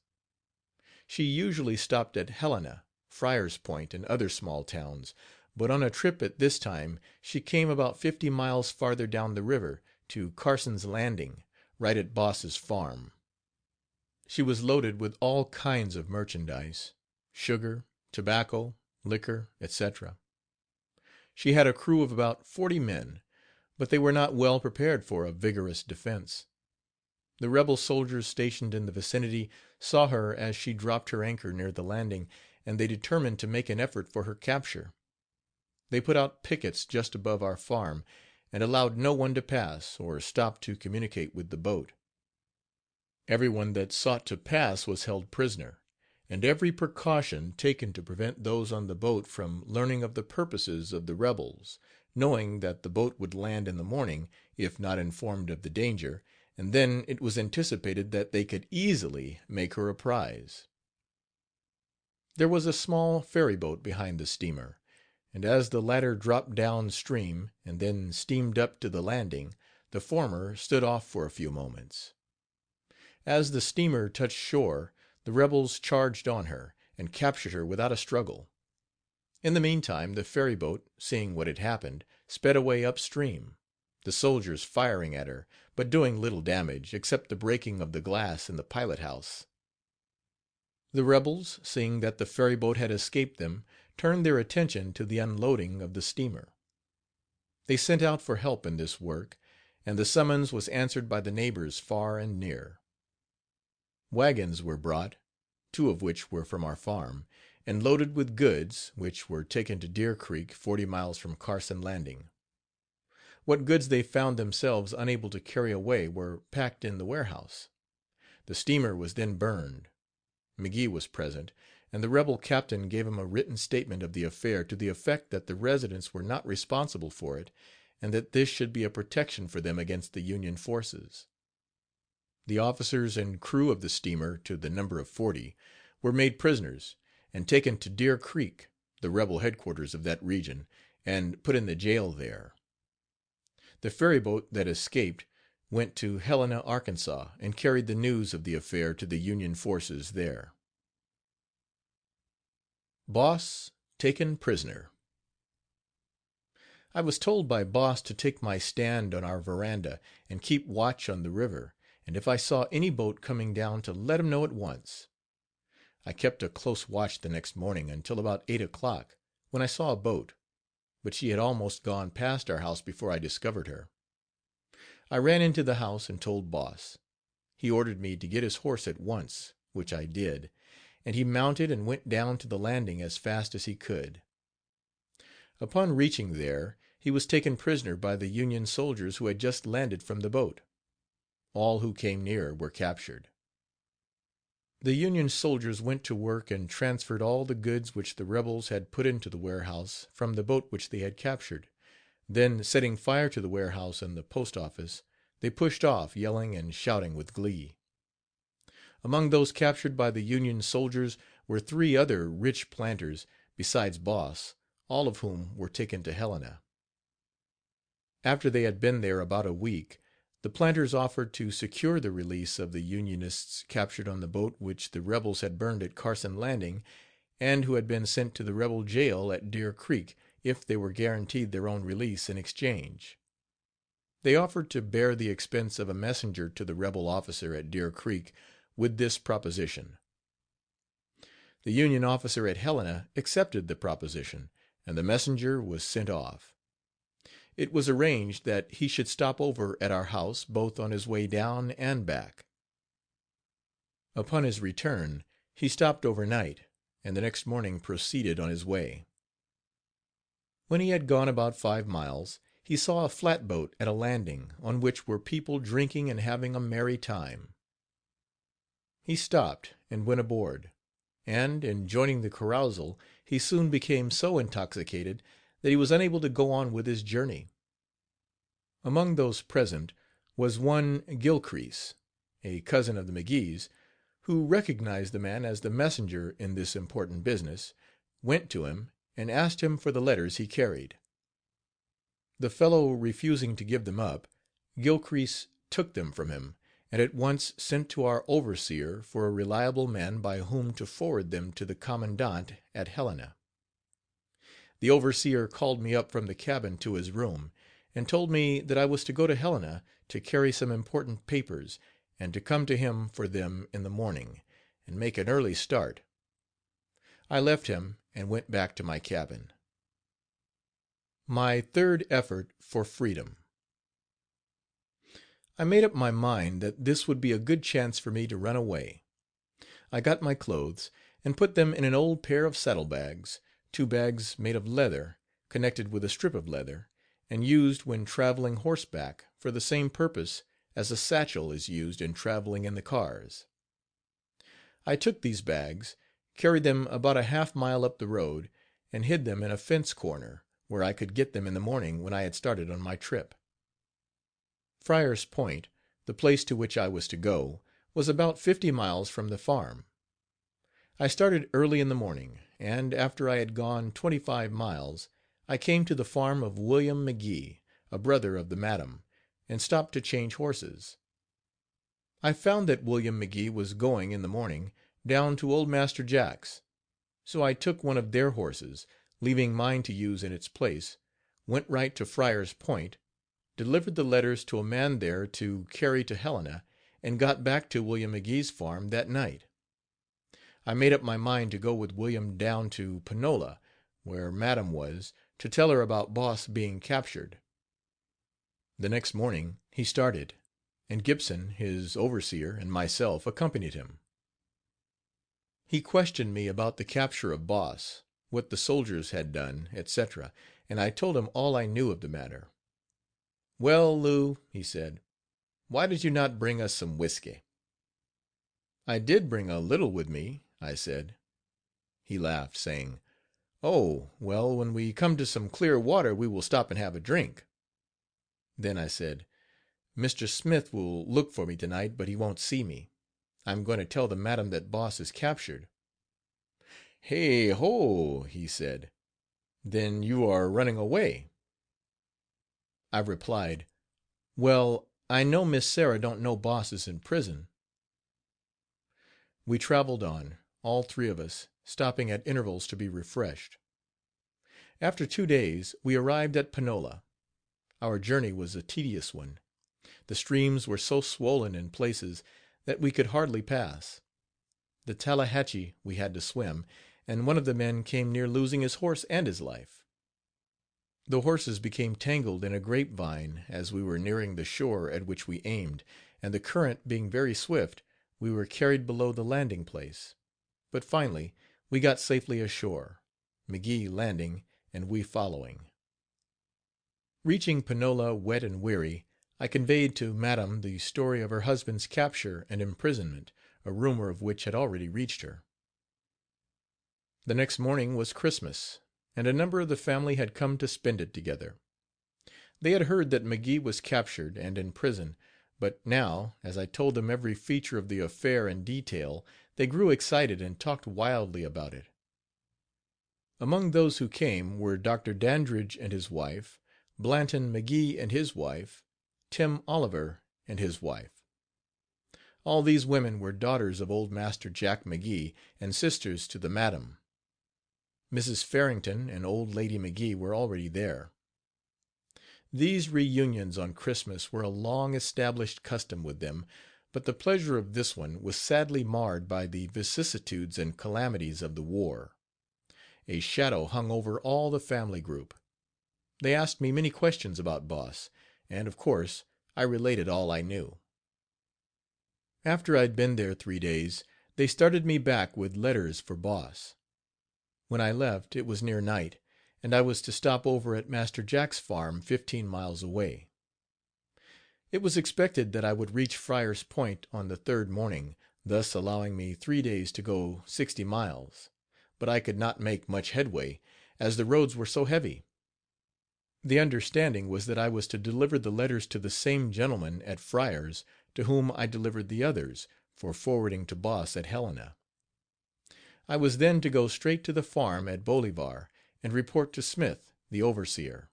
She usually stopped at Helena, Friars Point, and other small towns, but on a trip at this time she came about 50 miles farther down the river, to Carson's Landing, right at Boss's farm. She was loaded with all kinds of merchandise, sugar, tobacco, liquor, etc. She had a crew of about 40 men, but they were not well prepared for a vigorous defense. The rebel soldiers stationed in the vicinity saw her as she dropped her anchor near the landing, and they determined to make an effort for her capture. They put out pickets just above our farm, and allowed no one to pass or stop to communicate with the boat. Everyone that sought to pass was held prisoner, and every precaution taken to prevent those on the boat from learning of the purposes of the rebels, knowing that the boat would land in the morning, if not informed of the danger, and then it was anticipated that they could easily make her a prize. There was a small ferry boat behind the steamer, and as the latter dropped down stream and then steamed up to the landing, the former stood off for a few moments. As the steamer touched shore, the rebels charged on her, and captured her without a struggle. In the meantime, the ferry boat, seeing what had happened, sped away upstream, the soldiers firing at her, but doing little damage, except the breaking of the glass in the pilot house. The rebels, seeing that the ferry boat had escaped them, turned their attention to the unloading of the steamer. They sent out for help in this work, and the summons was answered by the neighbors far and near. Wagons were brought, 2 of which were from our farm, and loaded with goods, which were taken to Deer Creek, 40 miles from Carson Landing. What goods they found themselves unable to carry away were packed in the warehouse. The steamer was then burned. McGee was present, and the rebel captain gave him a written statement of the affair to the effect that the residents were not responsible for it, and that this should be a protection for them against the Union forces. The officers and crew of the steamer, to the number of 40, were made prisoners, and taken to Deer Creek, the rebel headquarters of that region, and put in the jail there. The ferryboat that escaped went to Helena, Arkansas, and carried the news of the affair to the Union forces there. Boss taken prisoner. I was told by Boss to take my stand on our veranda and keep watch on the river, and if I saw any boat coming down to let him know at once. I kept a close watch the next morning until about 8 o'clock, when I saw a boat, but she had almost gone past our house before I discovered her. I ran into the house and told Boss. He ordered me to get his horse at once, which I did, and he mounted and went down to the landing as fast as he could. Upon reaching there, he was taken prisoner by the Union soldiers who had just landed from the boat. All who came near were captured. The Union soldiers went to work and transferred all the goods which the rebels had put into the warehouse from the boat which they had captured. Then, setting fire to the warehouse and the post office, they pushed off, yelling and shouting with glee. Among those captured by the Union soldiers were 3 other rich planters, besides Boss, all of whom were taken to Helena. After they had been there about a week, the planters offered to secure the release of the Unionists captured on the boat which the rebels had burned at Carson Landing, and who had been sent to the rebel jail at Deer Creek, if they were guaranteed their own release in exchange. They offered to bear the expense of a messenger to the rebel officer at Deer Creek with this proposition. The Union officer at Helena accepted the proposition, and the messenger was sent off. It was arranged that he should stop over at our house both on his way down and back. Upon his return, he stopped overnight, and the next morning proceeded on his way. When he had gone about 5 miles, he saw a flatboat at a landing, on which were people drinking and having a merry time. He stopped and went aboard, and, in joining the carousal, he soon became so intoxicated that he was unable to go on with his journey. Among those present was one Gilcrease, a cousin of the McGees, who recognized the man as the messenger in this important business, went to him and asked him for the letters he carried. The fellow refusing to give them up, Gilcrease took them from him, and at once sent to our overseer for a reliable man by whom to forward them to the commandant at Helena. The overseer called me up from the cabin to his room, and told me that I was to go to Helena to carry some important papers, and to come to him for them in the morning, and make an early start. I left him and went back to my cabin. My third effort for freedom. I made up my mind that this would be a good chance for me to run away. I got my clothes and put them in an old pair of saddlebags, 2 bags made of leather, connected with a strip of leather, and used when traveling horseback for the same purpose as a satchel is used in traveling in the cars. I took these bags, carried them about a half-mile up the road, and hid them in a fence corner, where I could get them in the morning when I had started on my trip. Friar's Point, the place to which I was to go, was about 50 miles from the farm. I started early in the morning, and, after I had gone 25 miles, I came to the farm of William McGee, a brother of the madam, and stopped to change horses. I found that William McGee was going, in the morning, down to old Master Jack's, so I took one of their horses, leaving mine to use in its place, went right to Friar's Point, delivered the letters to a man there to carry to Helena, and got back to William McGee's farm that night. I made up my mind to go with William down to Panola, where madam was, to tell her about Boss being captured. The next morning he started, and Gibson, his overseer, and myself accompanied him. He questioned me about the capture of Boss, what the soldiers had done, etc., and I told him all I knew of the matter. "Well, Lou," he said, "why did you not bring us some whiskey?" "I did bring a little with me," I said. He laughed, saying, "Oh, well, when we come to some clear water we will stop and have a drink." Then I said, Mr. Smith will look for me tonight, but he won't see me. I'm going to tell the madam that Boss is captured." "Hey ho!" he said. "Then you are running away?" I replied, "Well, I know Miss Sarah don't know Boss is in prison." We traveled on, all three of us, stopping at intervals to be refreshed. After 2 days we arrived at Panola. Our journey was a tedious one. The streams were so swollen in places that we could hardly pass. The Tallahatchie we had to swim, and one of the men came near losing his horse and his life. The horses became tangled in a grapevine as we were nearing the shore at which we aimed, and the current being very swift, we were carried below the landing place. But finally we got safely ashore, McGee landing and we following. Reaching Panola wet and weary, I conveyed to madam the story of her husband's capture and imprisonment, a rumor of which had already reached her. The next morning was Christmas, and a number of the family had come to spend it together. They had heard that McGee was captured and in prison, but now, as I told them every feature of the affair in detail, they grew excited and talked wildly about it. Among those who came were Dr. Dandridge and his wife, Blanton McGee and his wife, Tim Oliver and his wife. All these women were daughters of old Master Jack McGee and sisters to the madam. Mrs. Farrington and old lady McGee were already there. These reunions on Christmas were a long established custom with them, but the pleasure of this one was sadly marred by the vicissitudes and calamities of the war. A shadow hung over all the family group. They asked me many questions about Boss, and, of course, I related all I knew. After I'd been there 3 days, they started me back with letters for Boss. When I left it was near night, and I was to stop over at Master Jack's farm 15 miles away. It was expected that I would reach Fryer's Point on the 3rd morning, thus allowing me 3 days to go 60 miles, but I could not make much headway, as the roads were so heavy. The understanding was that I was to deliver the letters to the same gentleman at Fryer's to whom I delivered the others, for forwarding to Boss at Helena. I was then to go straight to the farm at Bolivar and report to Smith, the overseer.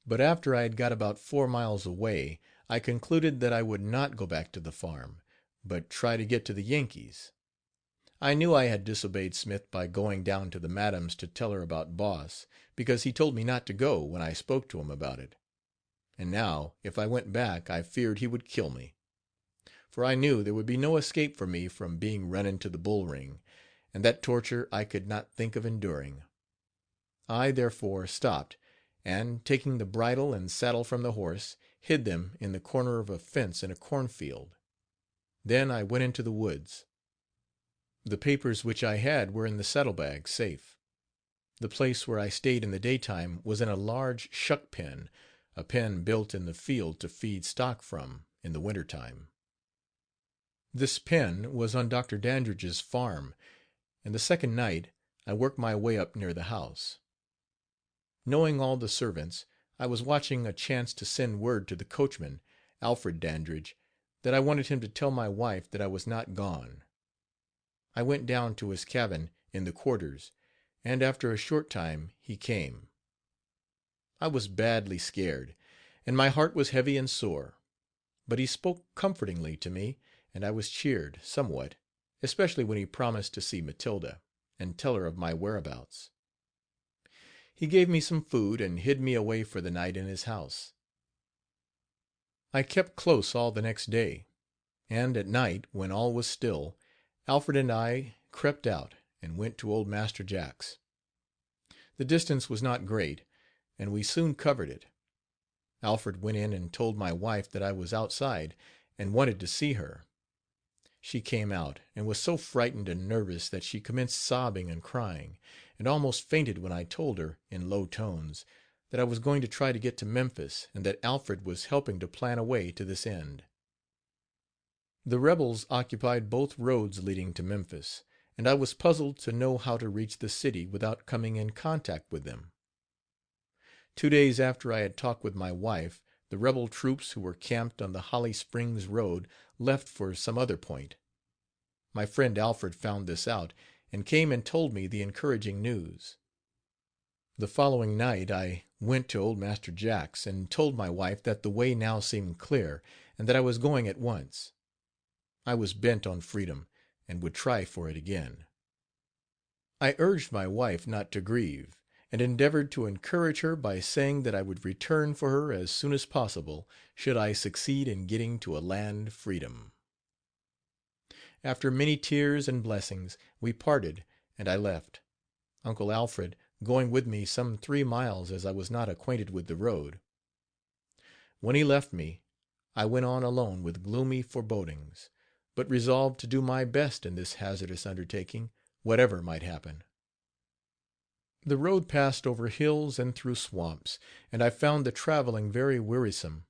But after I had got about 4 miles away, I concluded that I would not go back to the farm, but try to get to the Yankees. I knew I had disobeyed Smith by going down to the madam's to tell her about Boss, because he told me not to go when I spoke to him about it. And now, if I went back, I feared he would kill me. For I knew there would be no escape for me from being run into the bull ring, and that torture I could not think of enduring. I, therefore, stopped, and, taking the bridle and saddle from the horse, hid them in the corner of a fence in a cornfield. Then I went into the woods. The papers which I had were in the saddlebag, safe. The place where I stayed in the daytime was in a large shuck pen, a pen built in the field to feed stock from in the winter time. This pen was on Dr. Dandridge's farm, and the second night I worked my way up near the house. Knowing all the servants, I was watching a chance to send word to the coachman, Alfred Dandridge, that I wanted him to tell my wife that I was not gone. I went down to his cabin in the quarters, and after a short time he came. I was badly scared, and my heart was heavy and sore, but he spoke comfortingly to me, and I was cheered, somewhat, especially when he promised to see Matilda, and tell her of my whereabouts. He gave me some food and hid me away for the night in his house. I kept close all the next day, and at night, when all was still, Alfred and I crept out and went to old Master Jack's. The distance was not great, and we soon covered it. Alfred went in and told my wife that I was outside and wanted to see her. She came out, and was so frightened and nervous that she commenced sobbing and crying, and almost fainted when I told her, in low tones, that I was going to try to get to Memphis, and that Alfred was helping to plan a way to this end. The rebels occupied both roads leading to Memphis, and I was puzzled to know how to reach the city without coming in contact with them. 2 days after I had talked with my wife, The rebel troops who were camped on the Holly Springs road left for some other point. My friend Alfred found this out, and came and told me the encouraging news. The following night I went to old Master Jack's, and told my wife that the way now seemed clear, and that I was going at once. I was bent on freedom, and would try for it again. I urged my wife not to grieve, and endeavored to encourage her by saying that I would return for her as soon as possible, should I succeed in getting to a land freedom. After many tears and blessings, we parted, and I left, Uncle Alfred going with me some 3 miles, as I was not acquainted with the road. When he left me, I went on alone with gloomy forebodings, but resolved to do my best in this hazardous undertaking, whatever might happen. The road passed over hills and through swamps, and I found the traveling very wearisome.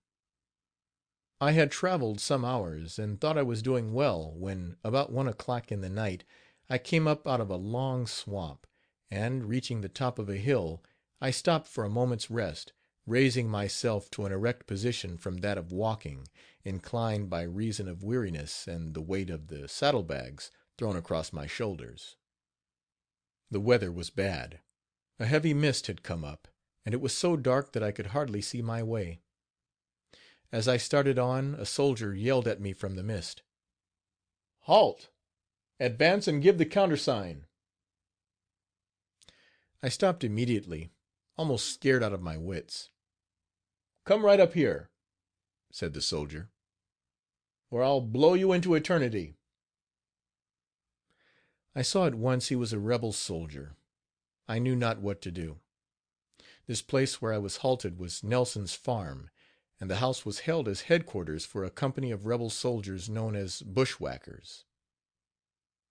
I had traveled some hours, and thought I was doing well, when, about 1 o'clock in the night, I came up out of a long swamp, and, reaching the top of a hill, I stopped for a moment's rest, raising myself to an erect position from that of walking, inclined by reason of weariness and the weight of the saddlebags thrown across my shoulders. The weather was bad. A heavy mist had come up, and it was so dark that I could hardly see my way. As I started on, a soldier yelled at me from the mist: "Halt! Advance and give the countersign." I stopped immediately, almost scared out of my wits. "Come right up here," said the soldier, "or I'll blow you into eternity." I saw at once he was a rebel soldier. I knew not what to do. This place where I was halted was Nelson's farm, and the house was held as headquarters for a company of rebel soldiers known as bushwhackers.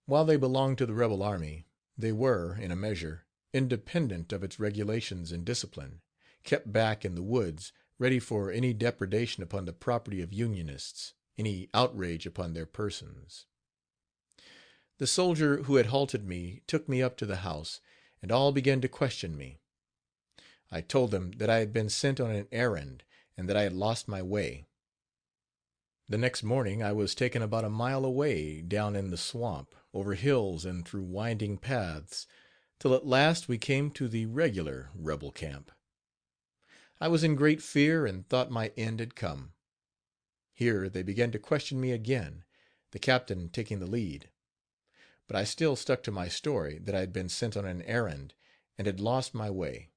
While they belonged to the rebel army, they were, in a measure, independent of its regulations and discipline, kept back in the woods, ready for any depredation upon the property of Unionists, any outrage upon their persons. The soldier who had halted me took me up to the house, and all began to question me. I told them that I had been sent on an errand, and that I had lost my way. The next morning I was taken about a mile away, down in the swamp, over hills and through winding paths, till at last we came to the regular rebel camp. I was in great fear, and thought my end had come. Here they began to question me again, the captain taking the lead. But I still stuck to my story that I had been sent on an errand, and had lost my way.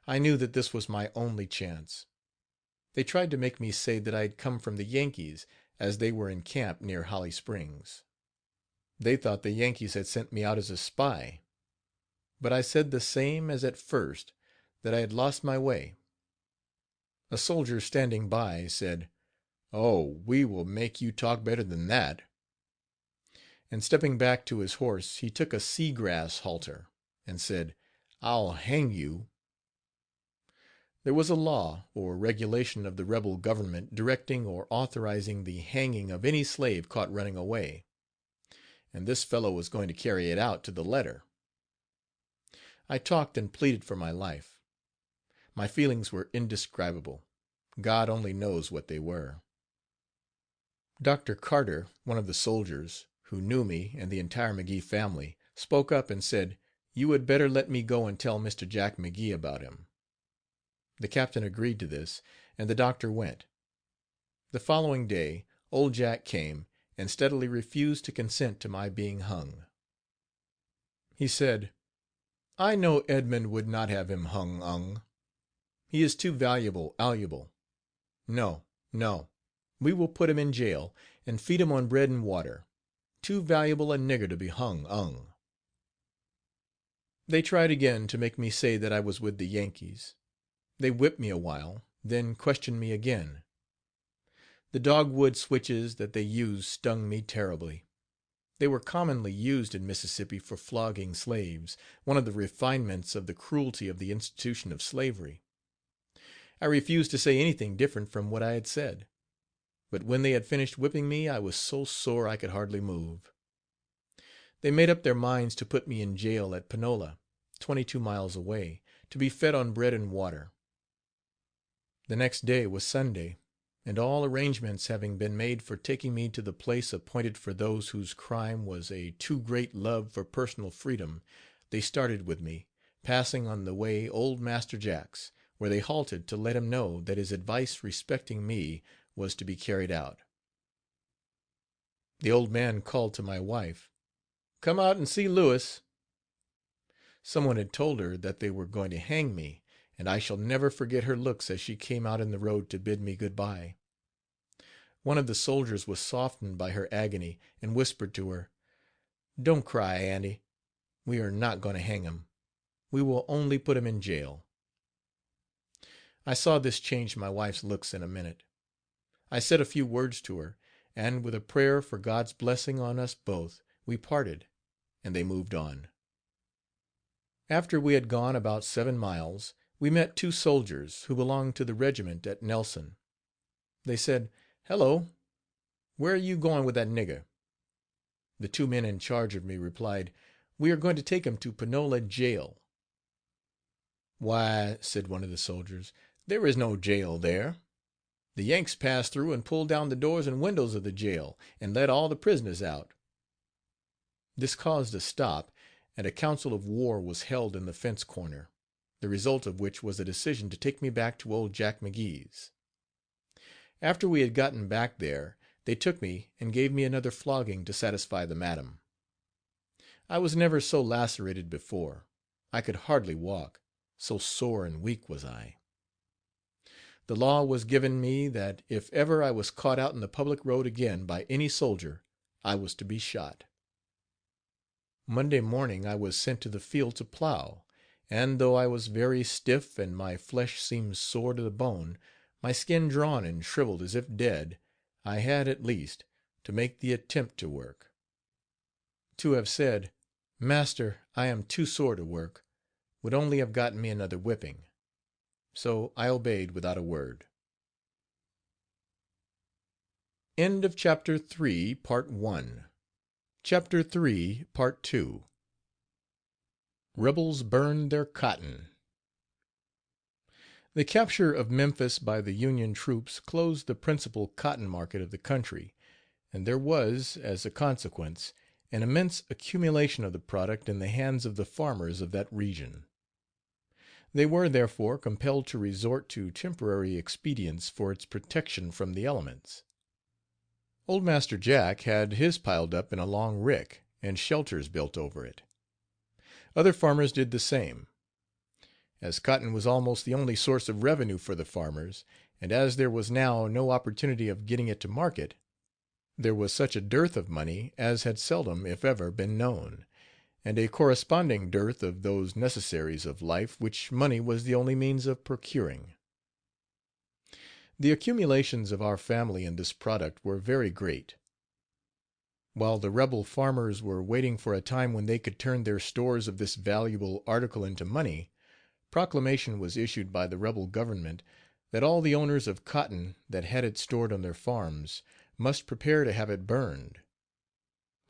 I knew that this was my only chance. They tried to make me say that I had come from the Yankees, as they were in camp near Holly Springs. They thought the Yankees had sent me out as a spy. But I said the same as at first, that I had lost my way. A soldier standing by said: "Oh, we will make you talk better than that." And stepping back to his horse, he took a sea grass halter, and said: "I'll hang you." There was a law or regulation of the rebel government directing or authorizing the hanging of any slave caught running away, and this fellow was going to carry it out to the letter. I talked and pleaded for my life. My feelings were indescribable. God only knows what they were. Dr. Carter, one of the soldiers, who knew me and the entire McGee family, spoke up and said: "You had better let me go and tell Mr. Jack McGee about him." The captain agreed to this, and the doctor went. The following day old Jack came, and steadily refused to consent to my being hung. He said: "I know Edmund would not have him hung. He is too valuable. No, we will put him in jail, and feed him on bread and water. Too valuable a nigger to be hung. They tried again to make me say that I was with the Yankees. They whipped me a while, then questioned me again. The dogwood switches that they used stung me terribly. They were commonly used in Mississippi for flogging slaves, one of the refinements of the cruelty of the institution of slavery. I refused to say anything different from what I had said. But when they had finished whipping me I was so sore I could hardly move. They made up their minds to put me in jail at Panola, 22 miles away, to be fed on bread and water. The next day was Sunday, and all arrangements having been made for taking me to the place appointed for those whose crime was a too great love for personal freedom, they started with me, passing on the way old Master Jack's, where they halted to let him know that his advice respecting me was to be carried out. The old man called to my wife, "Come out and see Lewis." Someone had told her that they were going to hang me, and I shall never forget her looks as she came out in the road to bid me good bye. One of the soldiers was softened by her agony and whispered to her, "Don't cry, Andy. We are not going to hang him. We will only put him in jail." I saw this change my wife's looks in a minute. I said a few words to her, and with a prayer for God's blessing on us both, we parted, and they moved on. After we had gone about 7 miles, we met 2 soldiers who belonged to the regiment at Nelson. They said, "Hello, where are you going with that nigger?" The 2 men in charge of me replied, "We are going to take him to Panola jail." "Why," said one of the soldiers, "there is no jail there. The Yanks passed through and pulled down the doors and windows of the jail, and let all the prisoners out." This caused a stop, and a council of war was held in the fence corner, the result of which was a decision to take me back to old Jack McGee's. After we had gotten back there, they took me and gave me another flogging to satisfy the madam. I was never so lacerated before. I could hardly walk, so sore and weak was I. The law was given me that if ever I was caught out in the public road again by any soldier, I was to be shot. Monday morning I was sent to the field to plow, and though I was very stiff and my flesh seemed sore to the bone, my skin drawn and shriveled as if dead, I had, at least, to make the attempt to work. To have said, "Master, I am too sore to work," would only have gotten me another whipping. So I obeyed without a word. End of Chapter 3, Part 1. Chapter 3, Part 2. Rebels burn their cotton. The capture of Memphis by the Union troops closed the principal cotton market of the country, and there was, as a consequence, an immense accumulation of the product in the hands of the farmers of that region. They were, therefore, compelled to resort to temporary expedients for its protection from the elements. Old Master Jack had his piled up in a long rick, and shelters built over it. Other farmers did the same. As cotton was almost the only source of revenue for the farmers, and as there was now no opportunity of getting it to market, there was such a dearth of money as had seldom, if ever, been known, and a corresponding dearth of those necessaries of life which money was the only means of procuring. The accumulations of our family in this product were very great. While the rebel farmers were waiting for a time when they could turn their stores of this valuable article into money, proclamation was issued by the rebel government that all the owners of cotton that had it stored on their farms must prepare to have it burned.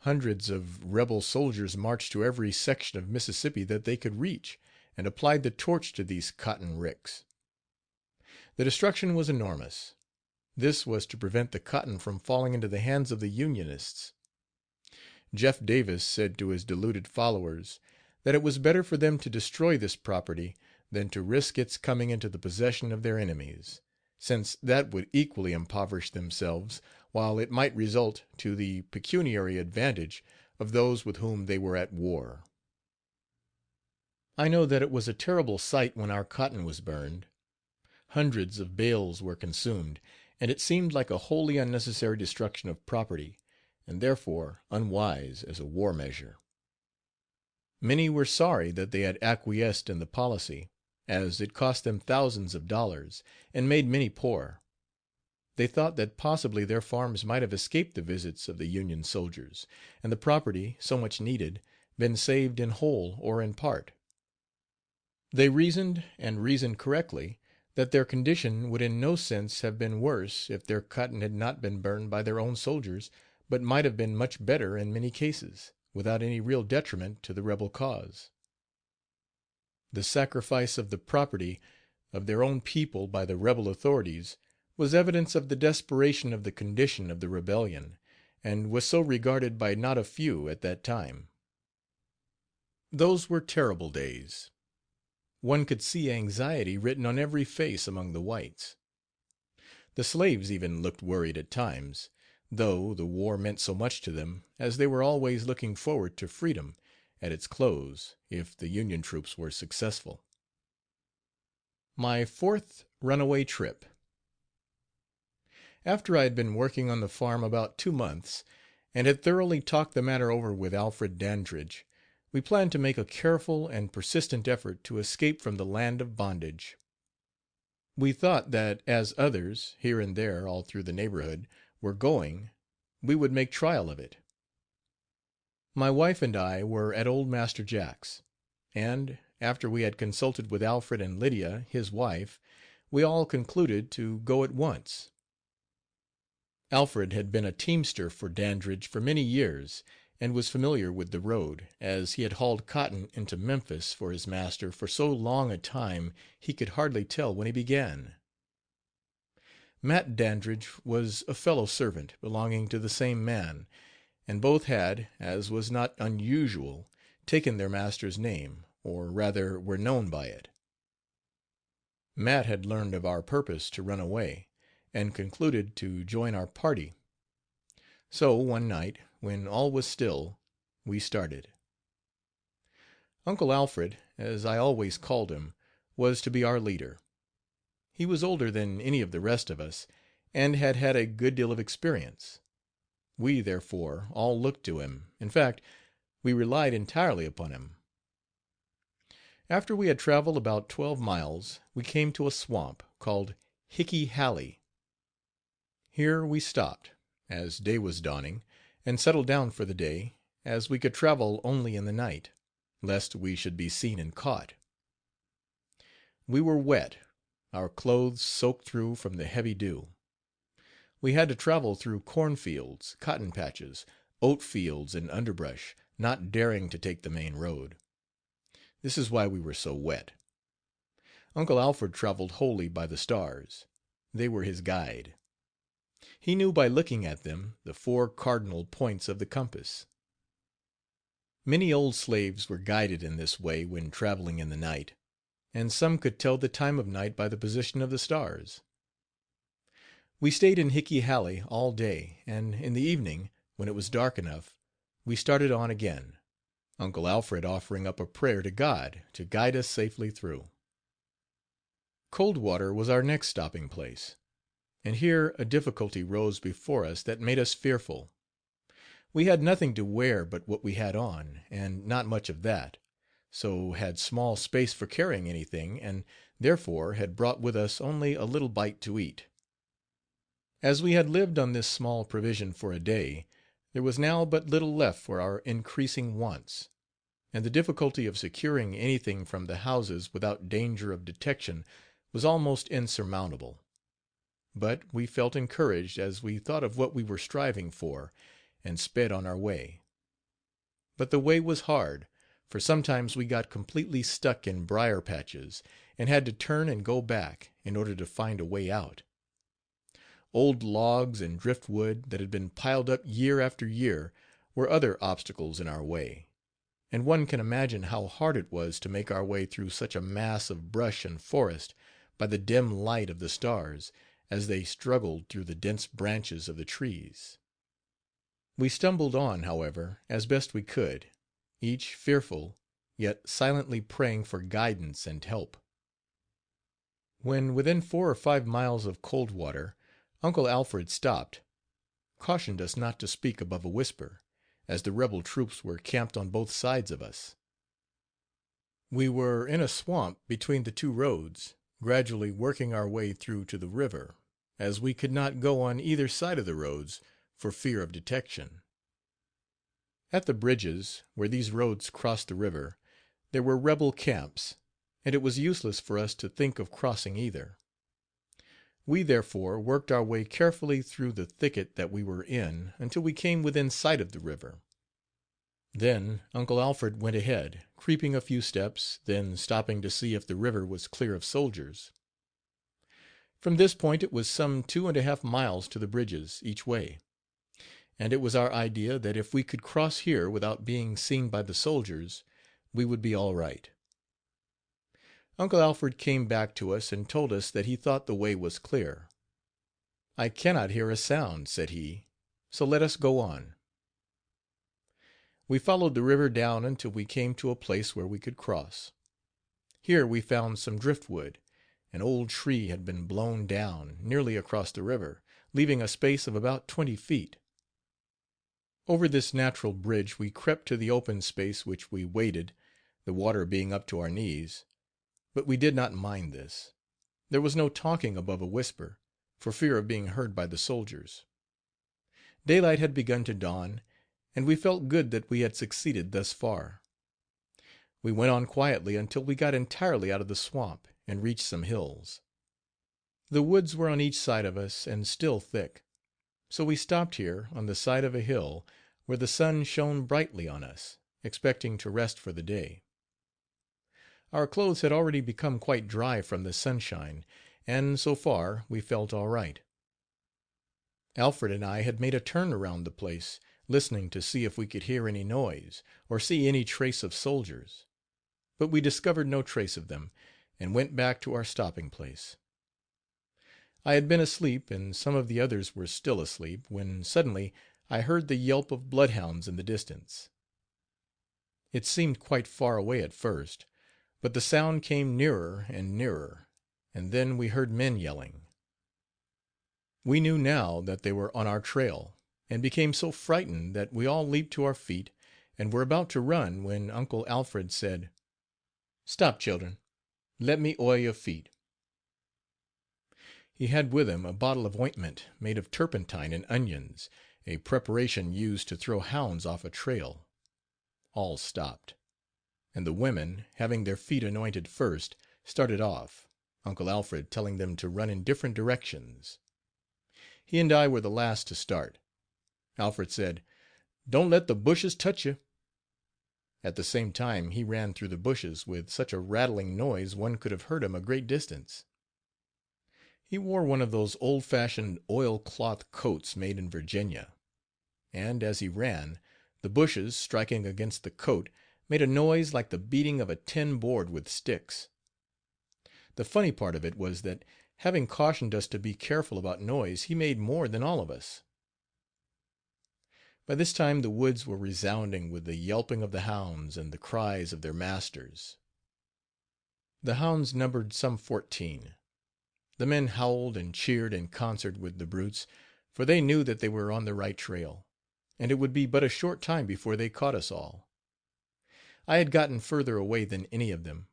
Hundreds of rebel soldiers marched to every section of Mississippi that they could reach, and applied the torch to these cotton ricks. The destruction was enormous. This was to prevent the cotton from falling into the hands of the Unionists. Jeff Davis said to his deluded followers that it was better for them to destroy this property than to risk its coming into the possession of their enemies, since that would equally impoverish themselves, while it might result to the pecuniary advantage of those with whom they were at war. I know that it was a terrible sight when our cotton was burned. Hundreds of bales were consumed, and it seemed like a wholly unnecessary destruction of property, and therefore unwise as a war measure. Many were sorry that they had acquiesced in the policy, as it cost them thousands of dollars, and made many poor. They thought that possibly their farms might have escaped the visits of the Union soldiers, and the property, so much needed, been saved in whole or in part. They reasoned, and reasoned correctly, that their condition would in no sense have been worse if their cotton had not been burned by their own soldiers, but might have been much better in many cases, without any real detriment to the rebel cause. The sacrifice of the property of their own people by the rebel authorities was evidence of the desperation of the condition of the rebellion, and was so regarded by not a few at that time. Those were terrible days. One could see anxiety written on every face among the whites. The slaves even looked worried at times, though the war meant so much to them, as they were always looking forward to freedom at its close if the Union troops were successful. My fourth runaway trip. After I had been working on the farm about 2 months, and had thoroughly talked the matter over with Alfred Dandridge, we planned to make a careful and persistent effort to escape from the land of bondage. We thought that as others, here and there all through the neighborhood, were going, we would make trial of it. My wife and I were at old Master Jack's, and, after we had consulted with Alfred and Lydia, his wife, we all concluded to go at once. Alfred had been a teamster for Dandridge for many years, and was familiar with the road, as he had hauled cotton into Memphis for his master for so long a time he could hardly tell when he began. Mat Dandridge was a fellow servant belonging to the same man, and both had, as was not unusual, taken their master's name, or rather were known by it. Mat had learned of our purpose to run away, and concluded to join our party. So one night, when all was still, we started. Uncle Alfred, as I always called him, was to be our leader. He was older than any of the rest of us, and had had a good deal of experience. We, therefore, all looked to him; in fact, we relied entirely upon him. After we had traveled about 12 miles, we came to a swamp, called Hickey Halley. Here we stopped, as day was dawning, and settled down for the day, as we could travel only in the night, lest we should be seen and caught. We were wet, our clothes soaked through from the heavy dew. We had to travel through cornfields, cotton patches, oat fields and underbrush, not daring to take the main road. This is why we were so wet. Uncle Alfred traveled wholly by the stars. They were his guide. He knew by looking at them the 4 cardinal points of the compass. Many old slaves were guided in this way when traveling in the night, and some could tell the time of night by the position of the stars. We stayed in Hickey Halley all day, and in the evening, when it was dark enough, we started on again, Uncle Alfred offering up a prayer to God to guide us safely through. Coldwater was our next stopping place, and here a difficulty rose before us that made us fearful. We had nothing to wear but what we had on, and not much of that, so had small space for carrying anything, and therefore had brought with us only a little bite to eat. As we had lived on this small provision for a day, there was now but little left for our increasing wants, and the difficulty of securing anything from the houses without danger of detection was almost insurmountable. But we felt encouraged as we thought of what we were striving for, and sped on our way. But the way was hard, for sometimes we got completely stuck in briar patches, and had to turn and go back, in order to find a way out. Old logs and driftwood that had been piled up year after year were other obstacles in our way, and one can imagine how hard it was to make our way through such a mass of brush and forest by the dim light of the stars as they struggled through the dense branches of the trees. We stumbled on, however, as best we could, each fearful, yet silently praying for guidance and help. When within 4 or 5 miles of Coldwater, Uncle Alfred stopped, cautioned us not to speak above a whisper, as the rebel troops were camped on both sides of us. We were in a swamp between the 2 roads, gradually working our way through to the river, as we could not go on either side of the roads for fear of detection. At the bridges, where these roads crossed the river, there were rebel camps, and it was useless for us to think of crossing either. We therefore worked our way carefully through the thicket that we were in until we came within sight of the river. Then Uncle Alfred went ahead, creeping a few steps, then stopping to see if the river was clear of soldiers. From this point it was some 2½ miles to the bridges each way, and it was our idea that if we could cross here without being seen by the soldiers, we would be all right. Uncle Alfred came back to us and told us that he thought the way was clear. "I cannot hear a sound," said he, "so let us go on." We followed the river down until we came to a place where we could cross. Here we found some driftwood. An old tree had been blown down, nearly across the river, leaving a space of about 20 feet. Over this natural bridge we crept to the open space which we waded, the water being up to our knees. But we did not mind this. There was no talking above a whisper, for fear of being heard by the soldiers. Daylight had begun to dawn, and we felt good that we had succeeded thus far. We went on quietly until we got entirely out of the swamp and reached some hills. The woods were on each side of us and still thick, so we stopped here on the side of a hill where the sun shone brightly on us, expecting to rest for the day. Our clothes had already become quite dry from the sunshine, and, so far, we felt all right. Alfred and I had made a turn around the place, listening to see if we could hear any noise, or see any trace of soldiers, but we discovered no trace of them, and went back to our stopping place. I had been asleep, and some of the others were still asleep, when suddenly I heard the yelp of bloodhounds in the distance. It seemed quite far away at first, but the sound came nearer and nearer, and then we heard men yelling. We knew now that they were on our trail, and became so frightened that we all leaped to our feet and were about to run when Uncle Alfred said: "Stop, children, let me oil your feet." He had with him a bottle of ointment made of turpentine and onions, a preparation used to throw hounds off a trail. All stopped, and the women, having their feet anointed first, started off, Uncle Alfred telling them to run in different directions. He and I were the last to start. Alfred said: "Don't let the bushes touch you." At the same time he ran through the bushes with such a rattling noise one could have heard him a great distance. He wore one of those old fashioned oilcloth coats made in Virginia, and, as he ran, the bushes, striking against the coat, made a noise like the beating of a tin board with sticks. The funny part of it was that, having cautioned us to be careful about noise, he made more than all of us. By this time the woods were resounding with the yelping of the hounds and the cries of their masters. The hounds numbered some 14. The men howled and cheered in concert with the brutes, for they knew that they were on the right trail, and it would be but a short time before they caught us all. I had gotten further away than any of them.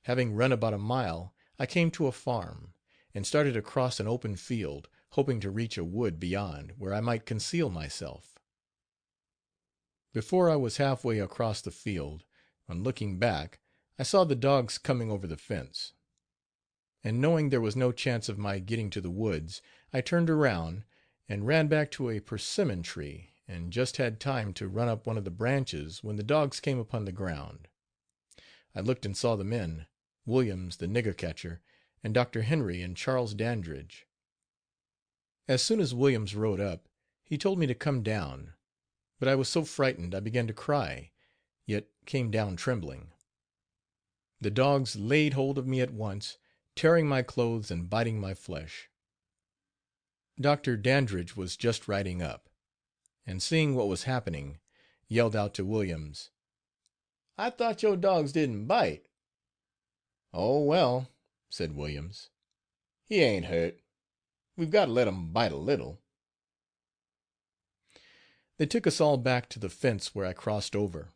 Having run about a mile, I came to a farm, and started across an open field, hoping to reach a wood beyond, where I might conceal myself. Before I was halfway across the field, on looking back, I saw the dogs coming over the fence, and knowing there was no chance of my getting to the woods, I turned around and ran back to a persimmon tree, and just had time to run up one of the branches when the dogs came upon the ground. I looked and saw the men, Williams the nigger catcher, and Dr. Henry and Charles Dandridge. As soon as Williams rode up, he told me to come down, but I was so frightened I began to cry, yet came down trembling. The dogs laid hold of me at once, tearing my clothes and biting my flesh. Dr. Dandridge was just riding up, and seeing what was happening, yelled out to Williams: "I thought your dogs didn't bite." "Oh, well," said Williams, "he ain't hurt. We've got to let him bite a little." They took us all back to the fence where I crossed over,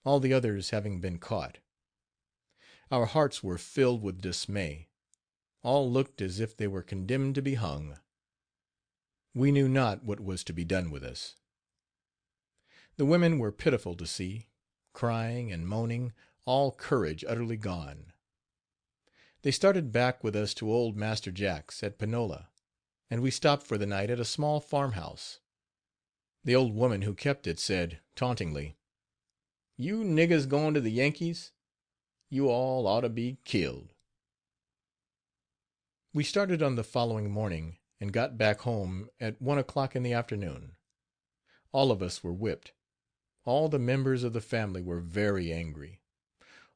all the others having been caught. Our hearts were filled with dismay. All looked as if they were condemned to be hung. We knew not what was to be done with us. The women were pitiful to see, crying and moaning, all courage utterly gone. They started back with us to old Master Jack's, at Panola, and we stopped for the night at a small farmhouse. The old woman who kept it said, tauntingly: "You niggers going to the Yankees? You all ought to be killed." We started on the following morning, and got back home at 1 o'clock in the afternoon. All of us were whipped. All the members of the family were very angry.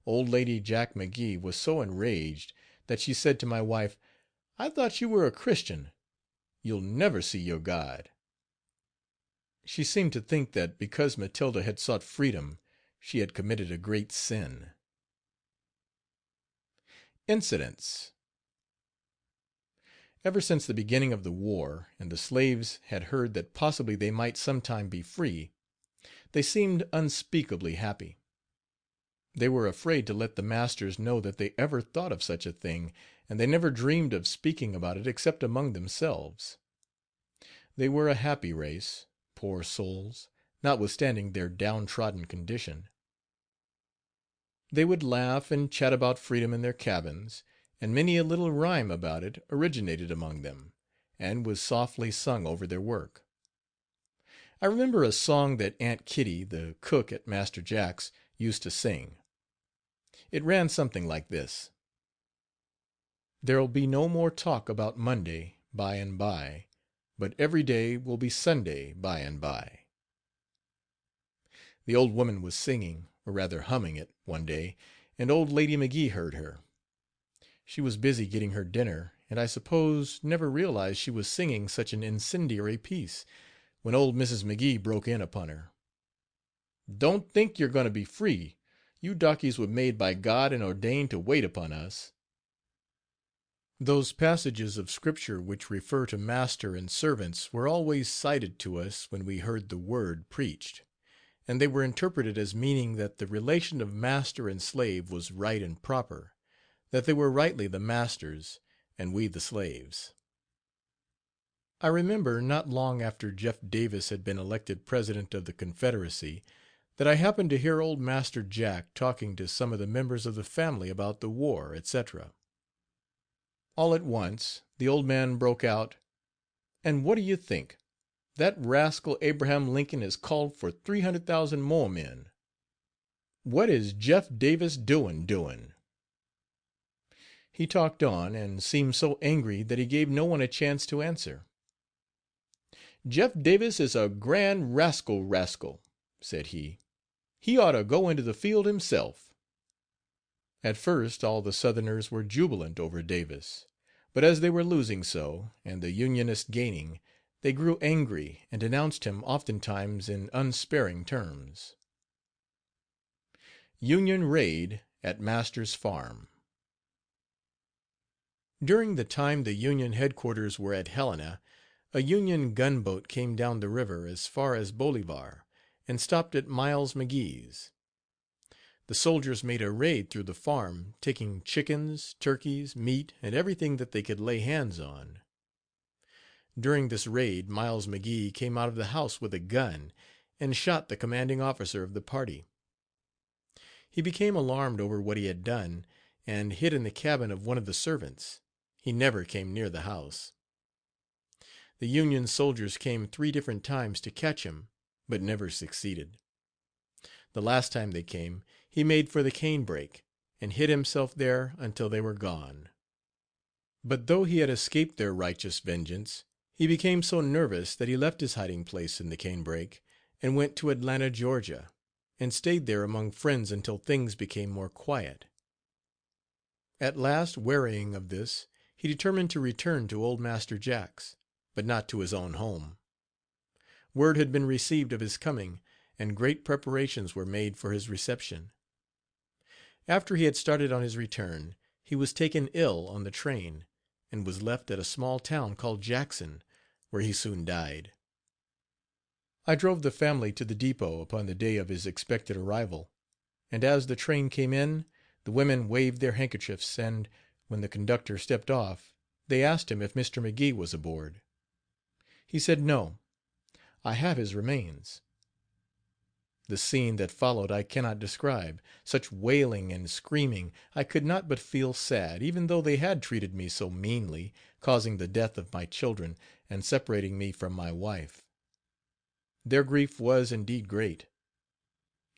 Old lady Jack McGee was so enraged that she said to my wife, "I thought you were a Christian. You'll never see your God." She seemed to think that because Matilda had sought freedom, she had committed a great sin. Incidents. Ever since the beginning of the war, and the slaves had heard that possibly they might sometime be free, they seemed unspeakably happy. They were afraid to let the masters know that they ever thought of such a thing, and they never dreamed of speaking about it except among themselves. They were a happy race, poor souls, notwithstanding their downtrodden condition. They would laugh and chat about freedom in their cabins, and many a little rhyme about it originated among them, and was softly sung over their work. I remember a song that Aunt Kitty, the cook at Master Jack's, used to sing. It ran something like this: "There'll be no more talk about Monday by and by, but every day will be Sunday by and by." The old woman was singing, or rather humming it, one day, and old lady McGee heard her. She was busy getting her dinner, and I suppose never realized she was singing such an incendiary piece, when old Mrs. McGee broke in upon her. "Don't think you're going to be free. You darkies were made by God and ordained to wait upon us." Those passages of Scripture which refer to master and servants were always cited to us when we heard the Word preached, and they were interpreted as meaning that the relation of master and slave was right and proper, that they were rightly the masters and we the slaves. I remember, not long after Jeff Davis had been elected President of the Confederacy, that I happened to hear old Master Jack talking to some of the members of the family about the war, etc. All at once the old man broke out: "And what do you think? That rascal Abraham Lincoln has called for 300,000 more men. What is Jeff Davis doing?" He talked on, and seemed so angry that he gave no one a chance to answer. "Jeff Davis is a grand rascal," said he. "He ought to go into the field himself." At first all the Southerners were jubilant over Davis, but as they were losing so, and the Unionists gaining, they grew angry and denounced him oftentimes in unsparing terms. Union Raid at Master's Farm. During the time the Union headquarters were at Helena, a Union gunboat came down the river as far as Bolivar, and stopped at Miles McGee's. The soldiers made a raid through the farm, taking chickens, turkeys, meat, and everything that they could lay hands on. During this raid Miles McGee came out of the house with a gun, and shot the commanding officer of the party. He became alarmed over what he had done, and hid in the cabin of one of the servants. He never came near the house. The Union soldiers came 3 different times to catch him, but never succeeded. The last time they came, he made for the canebrake, and hid himself there until they were gone. But though he had escaped their righteous vengeance, he became so nervous that he left his hiding place in the canebrake, and went to Atlanta, Georgia, and stayed there among friends until things became more quiet. At last, wearying of this, he determined to return to old Master Jack's, but not to his own home. Word had been received of his coming, and great preparations were made for his reception. After he had started on his return, he was taken ill on the train, and was left at a small town called Jackson, where he soon died. I drove the family to the depot upon the day of his expected arrival, and as the train came in, the women waved their handkerchiefs, and, when the conductor stepped off, they asked him if Mr. McGee was aboard. He said no. I have his remains. The scene that followed I cannot describe. Such wailing and screaming, I could not but feel sad, even though they had treated me so meanly, causing the death of my children, and separating me from my wife. Their grief was indeed great.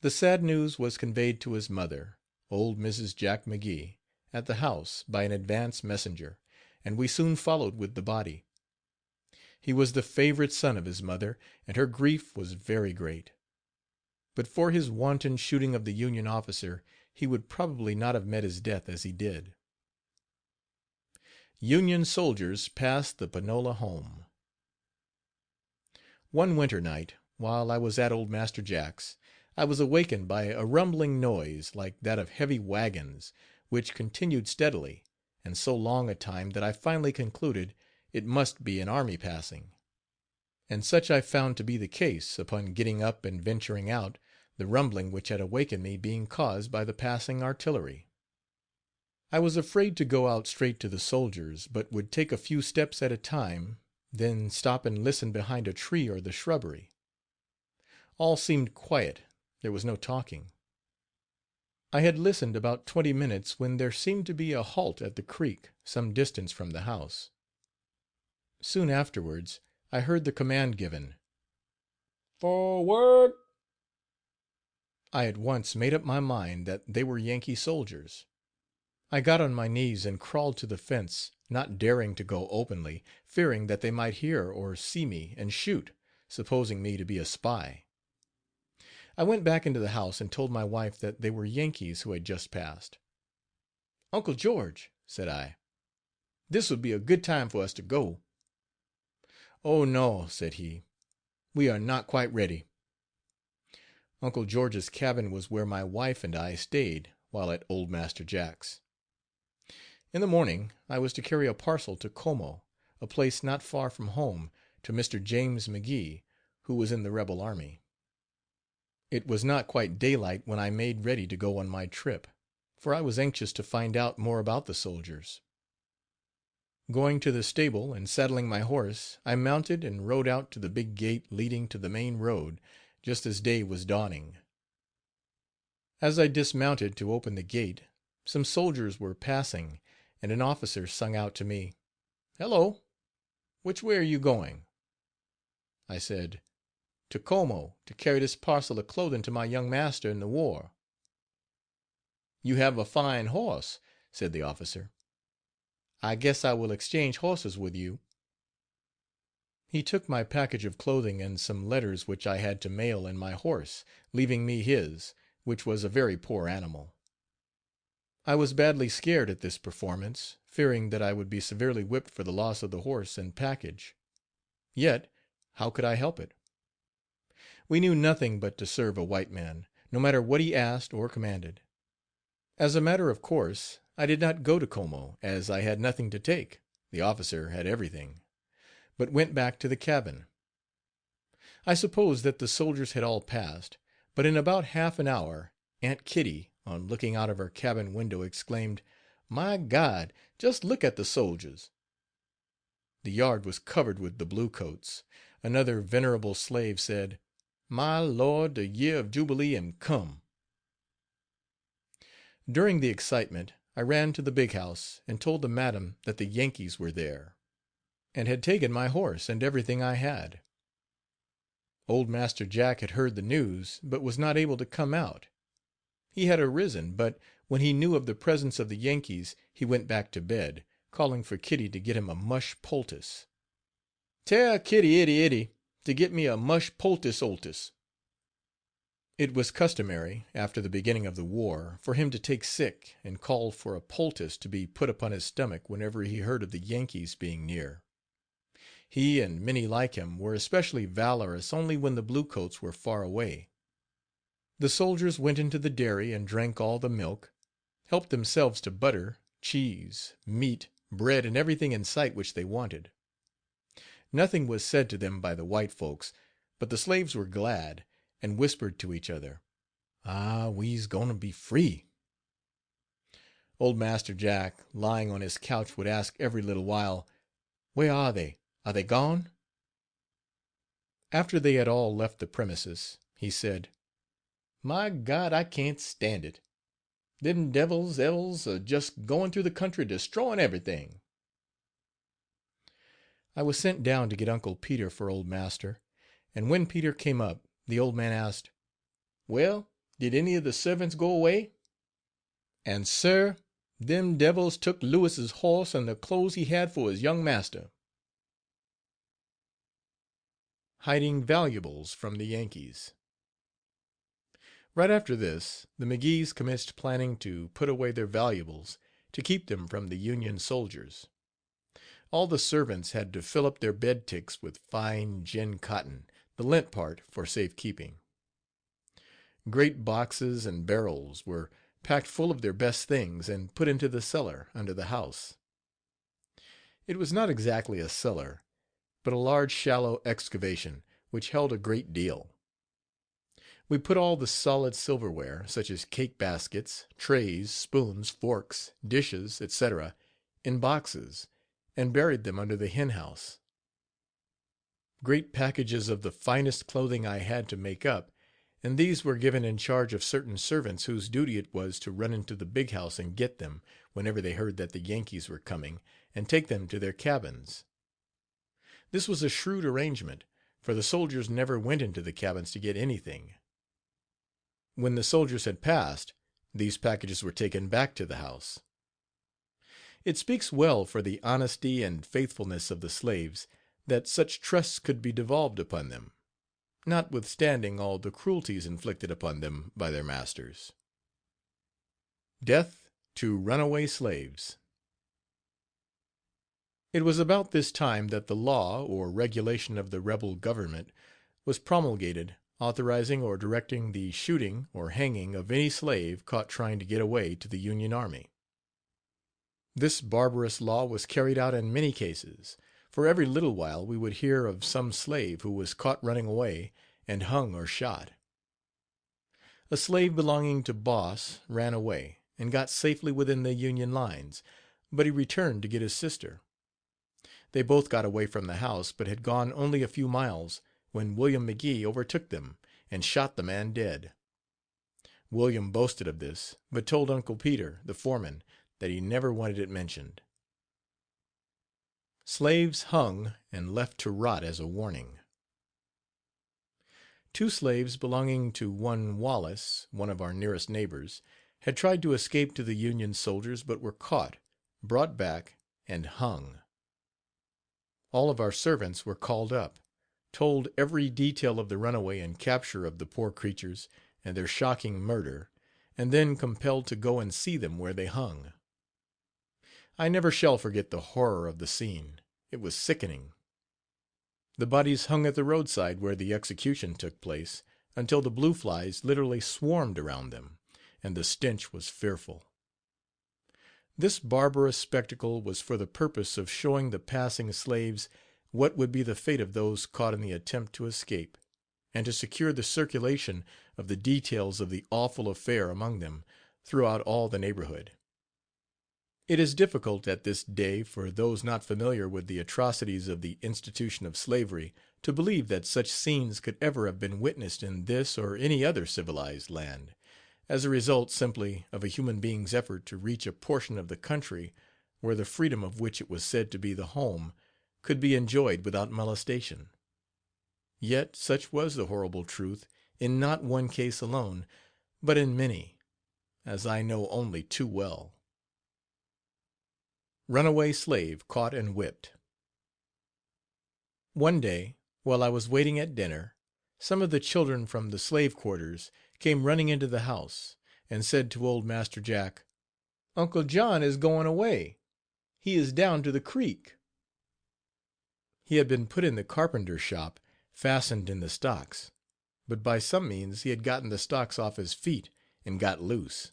The sad news was conveyed to his mother, old Mrs. Jack McGee, at the house by an advance messenger, and we soon followed with the body. He was the favorite son of his mother, and her grief was very great. But for his wanton shooting of the Union officer, he would probably not have met his death as he did. Union soldiers pass the Panola home. One winter night, while I was at old Master Jack's, I was awakened by a rumbling noise like that of heavy wagons, which continued steadily, and so long a time that I finally concluded it must be an army passing. And such I found to be the case, upon getting up and venturing out, the rumbling which had awakened me being caused by the passing artillery. I was afraid to go out straight to the soldiers, but would take a few steps at a time, then stop and listen behind a tree or the shrubbery. All seemed quiet, there was no talking. I had listened about 20 minutes when there seemed to be a halt at the creek, some distance from the house. Soon afterwards I heard the command given, "Forward!" I at once made up my mind that they were Yankee soldiers. I got on my knees and crawled to the fence, not daring to go openly, fearing that they might hear or see me and shoot, supposing me to be a spy. I went back into the house and told my wife that they were Yankees who had just passed. "Uncle George," said I, "this would be a good time for us to go." "Oh, no," said he, "we are not quite ready." Uncle George's cabin was where my wife and I stayed while at old Master Jack's. In the morning I was to carry a parcel to Como, a place not far from home, to Mr. James McGee, who was in the rebel army. It was not quite daylight when I made ready to go on my trip, for I was anxious to find out more about the soldiers. Going to the stable and saddling my horse, I mounted and rode out to the big gate leading to the main road, just as day was dawning. As I dismounted to open the gate, some soldiers were passing, and an officer sung out to me, "Hello, which way are you going?" I said, "To Como, to carry this parcel of clothing to my young master in the war." "You have a fine horse," said the officer. "I guess I will exchange horses with you." He took my package of clothing and some letters which I had to mail and my horse, leaving me his, which was a very poor animal. I was badly scared at this performance, fearing that I would be severely whipped for the loss of the horse and package. Yet, how could I help it? We knew nothing but to serve a white man, no matter what he asked or commanded. As a matter of course, I did not go to Como, as I had nothing to take the officer had everything but went back to the cabin. I supposed that the soldiers had all passed, but in about half an hour Aunt Kitty, on looking out of her cabin window, exclaimed, "My God, just look at the soldiers!" The yard was covered with the blue coats. Another venerable slave said, "My Lord, the year of jubilee am come." During the excitement I ran to the big house and told the madam that the Yankees were there, and had taken my horse and everything I had. Old Master Jack had heard the news, but was not able to come out. He had arisen, but when he knew of the presence of the Yankees he went back to bed, calling for Kitty to get him a mush poultice. "Tell Kitty itty itty to get me a mush poultice oltice." It was customary, after the beginning of the war, for him to take sick and call for a poultice to be put upon his stomach whenever he heard of the Yankees being near. He and many like him were especially valorous only when the blue coats were far away. The soldiers went into the dairy and drank all the milk, helped themselves to butter, cheese, meat, bread and everything in sight which they wanted. Nothing was said to them by the white folks, but the slaves were glad, and whispered to each other, "Ah, we's goin' to be free." Old Master Jack, lying on his couch, would ask every little while, "Where are they? Are they gone?" After they had all left the premises, he said, "My God, I can't stand it. Them devils are just going through the country destroying everything." I was sent down to get Uncle Peter for old Master, and when Peter came up the old man asked, "Well, did any of the servants go away?" And, sir, Them devils took Lewis's horse and the clothes he had for his young master. Hiding valuables from the Yankees. Right after this, the McGees commenced planning to put away their valuables to keep them from the Union soldiers. All the servants had to fill up their bed ticks with fine gin cotton, the lint part for safe keeping. Great boxes and barrels were packed full of their best things and put into the cellar under the house. It was not exactly a cellar, but a large shallow excavation which held a great deal. We put all the solid silverware, such as cake baskets, trays, spoons, forks, dishes, etc., in boxes, and buried them under the hen house. Great packages of the finest clothing I had to make up, and these were given in charge of certain servants whose duty it was to run into the big house and get them, whenever they heard that the Yankees were coming, and take them to their cabins. This was a shrewd arrangement, for the soldiers never went into the cabins to get anything. When the soldiers had passed, these packages were taken back to the house. It speaks well for the honesty and faithfulness of the slaves that such trusts could be devolved upon them, notwithstanding all the cruelties inflicted upon them by their masters. Death to runaway slaves. It was about this time that the law or regulation of the rebel government was promulgated, authorizing or directing the shooting or hanging of any slave caught trying to get away to the Union army. This barbarous law was carried out in many cases, for every little while we would hear of some slave who was caught running away and hung or shot. A slave belonging to Boss ran away and got safely within the Union lines, but he returned to get his sister. They both got away from the house, but had gone only a few miles when William McGee overtook them and shot the man dead. William boasted of this, but told Uncle Peter, the foreman, that he never wanted it mentioned. Slaves hung and left to rot as a warning. Two slaves belonging to one Wallace, one of our nearest neighbors, had tried to escape to the Union soldiers, but were caught, brought back, and hung. All of our servants were called up, told every detail of the runaway and capture of the poor creatures and their shocking murder, and then compelled to go and see them where they hung. I never shall forget the horror of the scene. It was sickening. The bodies hung at the roadside where the execution took place, until the blue flies literally swarmed around them, and the stench was fearful. This barbarous spectacle was for the purpose of showing the passing slaves what would be the fate of those caught in the attempt to escape, and to secure the circulation of the details of the awful affair among them throughout all the neighborhood. It is difficult at this day for those not familiar with the atrocities of the institution of slavery to believe that such scenes could ever have been witnessed in this or any other civilized land, as a result simply of a human being's effort to reach a portion of the country where the freedom of which it was said to be the home could be enjoyed without molestation. Yet such was the horrible truth in not one case alone, but in many, as I know only too well. Runaway slave caught and whipped. One day, while I was waiting at dinner, some of the children from the slave quarters came running into the house, and said to old Master Jack, "Uncle John is going away. He is down to the creek." He had been put in the carpenter shop, fastened in the stocks, but by some means he had gotten the stocks off his feet and got loose.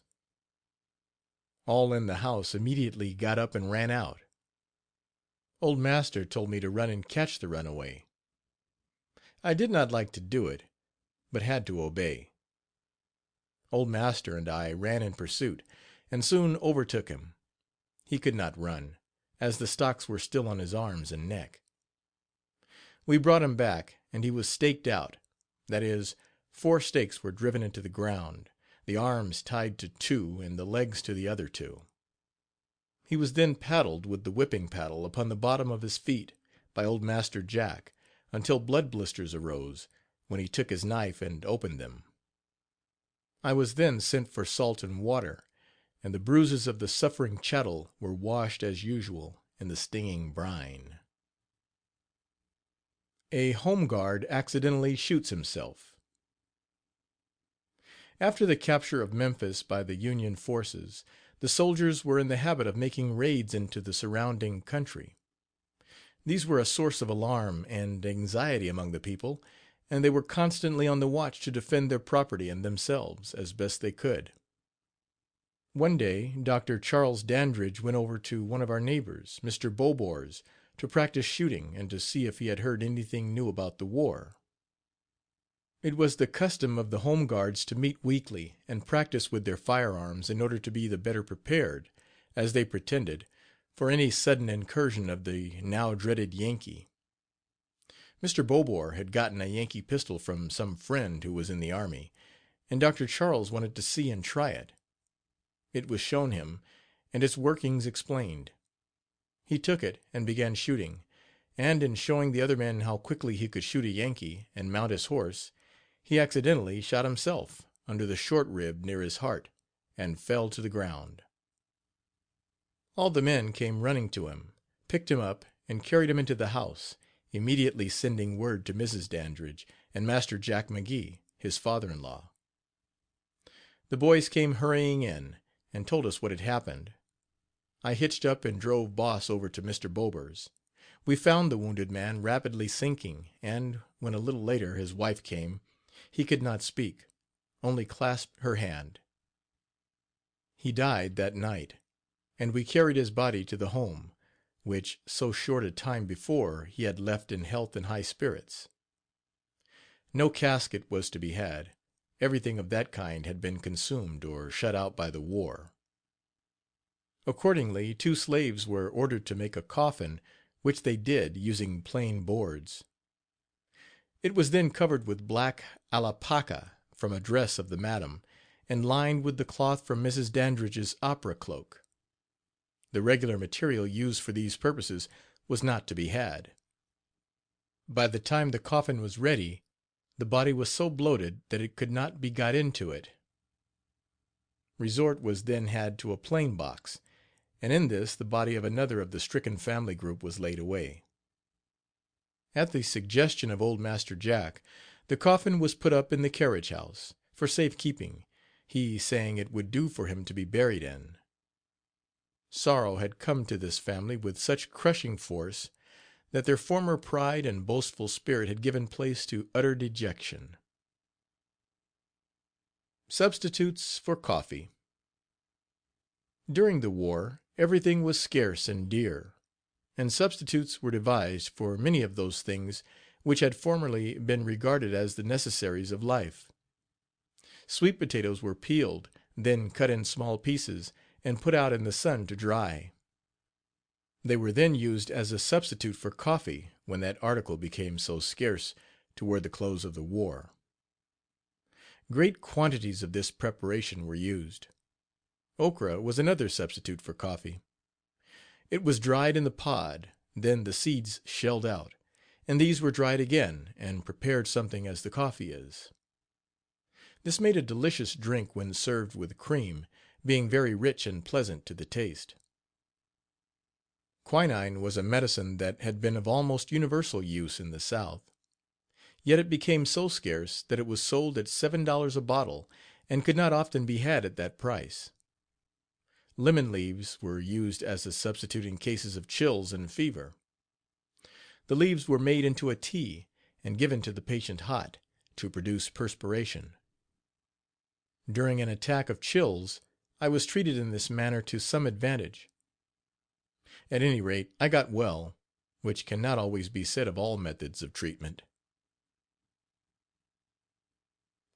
All in the house immediately got up and ran out. Old Master told me to run and catch the runaway. I did not like to do it, but had to obey. Old Master and I ran in pursuit, and soon overtook him. He could not run, as the stocks were still on his arms and neck. We brought him back, and he was staked out; that is, 4 stakes were driven into the ground, the arms tied to 2 and the legs to the other 2. He was then paddled with the whipping paddle upon the bottom of his feet by old Master Jack, until blood blisters arose, when he took his knife and opened them. I was then sent for salt and water, and the bruises of the suffering chattel were washed as usual in the stinging brine. A home guard accidentally shoots himself. After the capture of Memphis by the Union forces, the soldiers were in the habit of making raids into the surrounding country. These were a source of alarm and anxiety among the people, and they were constantly on the watch to defend their property and themselves as best they could. One day Dr. Charles Dandridge went over to one of our neighbors, Mr. Beaubour's, to practice shooting and to see if he had heard anything new about the war. It was the custom of the home guards to meet weekly and practice with their firearms in order to be the better prepared, as they pretended, for any sudden incursion of the now dreaded Yankee. Mr. Beaubour had gotten a Yankee pistol from some friend who was in the army, and Dr. Charles wanted to see and try it. It was shown him, and its workings explained. He took it and began shooting, and in showing the other men how quickly he could shoot a Yankee and mount his horse, he accidentally shot himself under the short rib near his heart, and fell to the ground. All the men came running to him, picked him up, and carried him into the house, immediately sending word to Mrs. Dandridge and Master Jack McGee, his father-in-law. The boys came hurrying in, and told us what had happened. I hitched up and drove Boss over to Mr. Beaubour's. We found the wounded man rapidly sinking, and, when a little later his wife came, he could not speak, only clasped her hand. He died that night, and we carried his body to the home, which, so short a time before, he had left in health and high spirits. No casket was to be had. Everything of that kind had been consumed or shut out by the war. Accordingly, 2 slaves were ordered to make a coffin, which they did, using plain boards. It was then covered with black alapaca from a dress of the madam, and lined with the cloth from Mrs. Dandridge's opera cloak. The regular material used for these purposes was not to be had. By the time the coffin was ready, the body was so bloated that it could not be got into it. Resort was then had to a plain box, and in this the body of another of the stricken family group was laid away. At the suggestion of old Master Jack, the coffin was put up in the carriage house, for safe keeping, he saying it would do for him to be buried in. Sorrow had come to this family with such crushing force that their former pride and boastful spirit had given place to utter dejection. Substitutes for coffee. During the war, everything was scarce and dear, and substitutes were devised for many of those things which had formerly been regarded as the necessaries of life. Sweet potatoes were peeled, then cut in small pieces, and put out in the sun to dry. They were then used as a substitute for coffee when that article became so scarce toward the close of the war. Great quantities of this preparation were used. Okra was another substitute for coffee. It was dried in the pod, then the seeds shelled out, and these were dried again and prepared something as the coffee is. This made a delicious drink when served with cream, being very rich and pleasant to the taste. Quinine was a medicine that had been of almost universal use in the South. Yet it became so scarce that it was sold at $7 a bottle and could not often be had at that price. Lemon leaves were used as a substitute in cases of chills and fever. The leaves were made into a tea and given to the patient hot, to produce perspiration. During an attack of chills, I was treated in this manner to some advantage. At any rate, I got well, which can not always be said of all methods of treatment.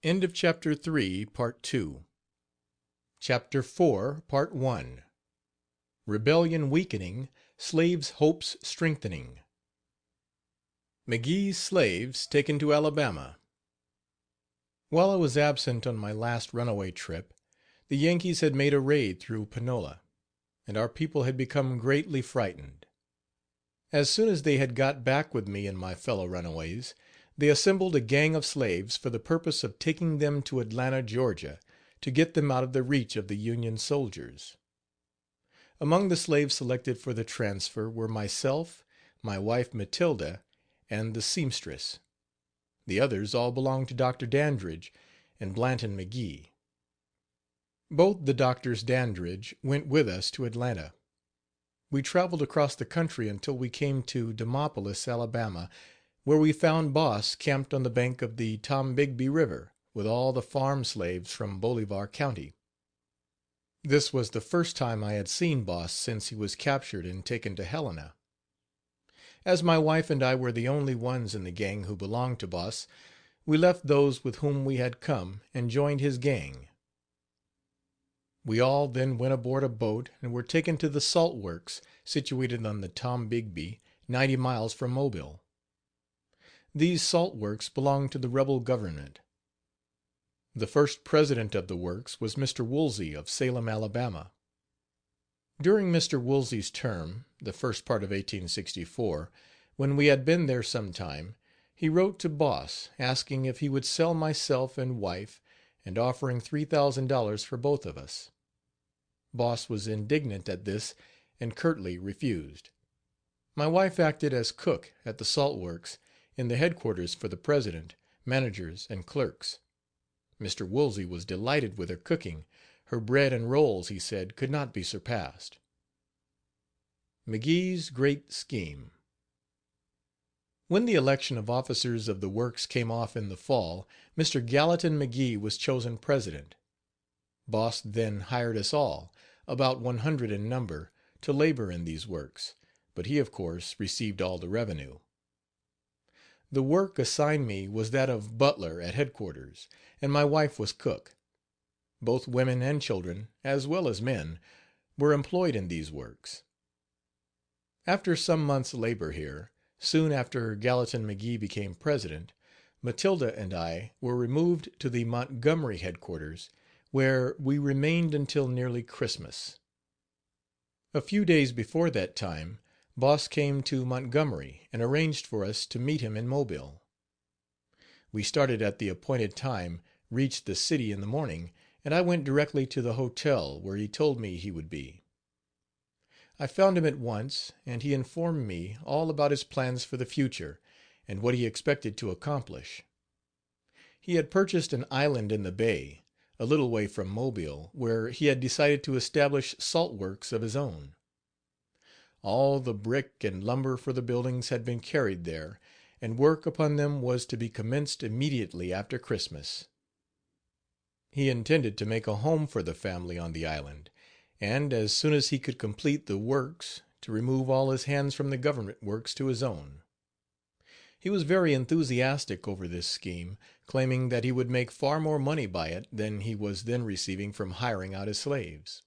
End of Chapter 3, Part 2. Chapter 4, Part 1. Rebellion weakening, slaves' hopes strengthening. McGee's slaves taken to Alabama. While I was absent on my last runaway trip, the Yankees had made a raid through Panola, and our people had become greatly frightened. As soon as they had got back with me and my fellow runaways, they assembled a gang of slaves for the purpose of taking them to Atlanta, Georgia, to get them out of the reach of the Union soldiers. Among the slaves selected for the transfer were myself, my wife Matilda, and the seamstress. The others all belonged to Dr. Dandridge and Blanton McGee. Both the Doctors Dandridge went with us to Atlanta. We traveled across the country until we came to Demopolis, Alabama, where we found Boss camped on the bank of the Tombigbee River with all the farm slaves from Bolivar County. This was the first time I had seen Boss since he was captured and taken to Helena. As my wife and I were the only ones in the gang who belonged to Boss, we left those with whom we had come and joined his gang. We all then went aboard a boat and were taken to the salt works situated on the Tombigbee, 90 miles from Mobile. These salt works belonged to the rebel government. The first president of the works was Mr. Woolsey of Salem, Alabama. During Mr. Woolsey's term, the first part of 1864, when we had been there some time, he wrote to Boss asking if he would sell myself and wife and offering $3,000 for both of us. Boss was indignant at this and curtly refused. My wife acted as cook at the salt works in the headquarters for the president, managers and clerks. Mr. Woolsey was delighted with her cooking. Her bread and rolls, he said, could not be surpassed. McGee's Great Scheme. When the election of officers of the works came off in the fall, Mr. Gallatin McGee was chosen president. Boss then hired us all, about 100 in number, to labor in these works, but he, of course, received all the revenue. The work assigned me was that of butler at headquarters, and my wife was cook. Both women and children, as well as men, were employed in these works. After some months' labor here, soon after Gallatin McGee became president, Matilda and I were removed to the Montgomery headquarters, where we remained until nearly Christmas. A few days before that time, Boss came to Montgomery and arranged for us to meet him in Mobile. We started at the appointed time, reached the city in the morning, and I went directly to the hotel where he told me he would be. I found him at once, and he informed me all about his plans for the future, and what he expected to accomplish. He had purchased an island in the bay, a little way from Mobile, where he had decided to establish salt works of his own. All the brick and lumber for the buildings had been carried there, and work upon them was to be commenced immediately after Christmas. He intended to make a home for the family on the island, and, as soon as he could complete the works, to remove all his hands from the government works to his own. He was very enthusiastic over this scheme, claiming that he would make far more money by it than he was then receiving from hiring out his slaves.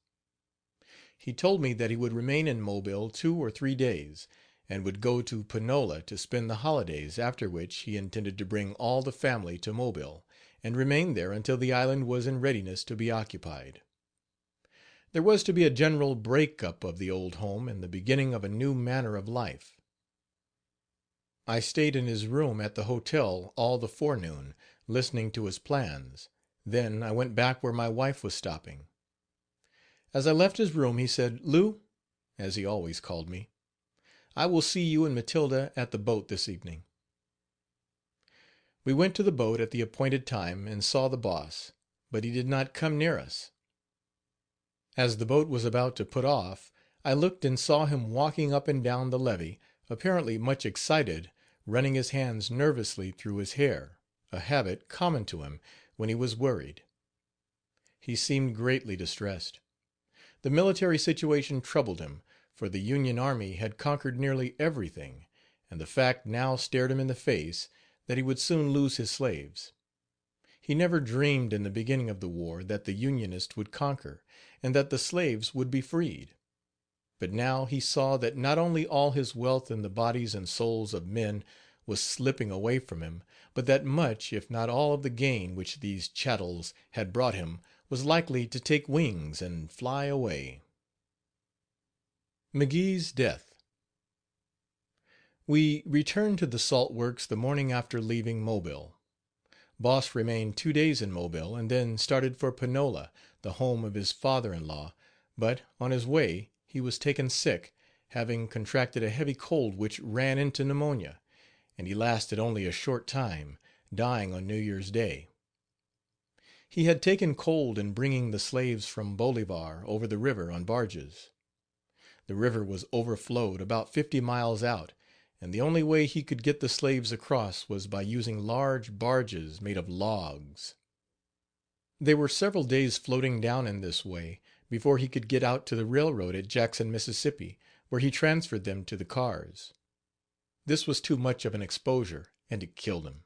He told me that he would remain in Mobile 2 or 3 days, and would go to Panola to spend the holidays, after which he intended to bring all the family to Mobile, and remain there until the island was in readiness to be occupied. There was to be a general break up of the old home and the beginning of a new manner of life. I stayed in his room at the hotel all the forenoon, listening to his plans. Then I went back where my wife was stopping. As I left his room he said, "Lou," as he always called me, "I will see you and Matilda at the boat this evening." We went to the boat at the appointed time and saw the Boss, but he did not come near us. As the boat was about to put off, I looked and saw him walking up and down the levee, apparently much excited, running his hands nervously through his hair, a habit common to him when he was worried. He seemed greatly distressed. The military situation troubled him, for the Union army had conquered nearly everything, and the fact now stared him in the face that he would soon lose his slaves. He never dreamed in the beginning of the war that the Unionists would conquer, and that the slaves would be freed. But now he saw that not only all his wealth in the bodies and souls of men was slipping away from him, but that much, if not all of the gain which these chattels had brought him was likely to take wings and fly away. McGee's death. We returned to the salt works the morning after leaving Mobile. Boss remained 2 days in Mobile and then started for Panola, the home of his father in law, but, on his way, he was taken sick, having contracted a heavy cold which ran into pneumonia, and he lasted only a short time, dying on New Year's Day. He had taken cold in bringing the slaves from Bolivar over the river on barges. The river was overflowed about 50 miles out, and the only way he could get the slaves across was by using large barges made of logs. They were several days floating down in this way before he could get out to the railroad at Jackson, Mississippi, where he transferred them to the cars. This was too much of an exposure, and it killed him.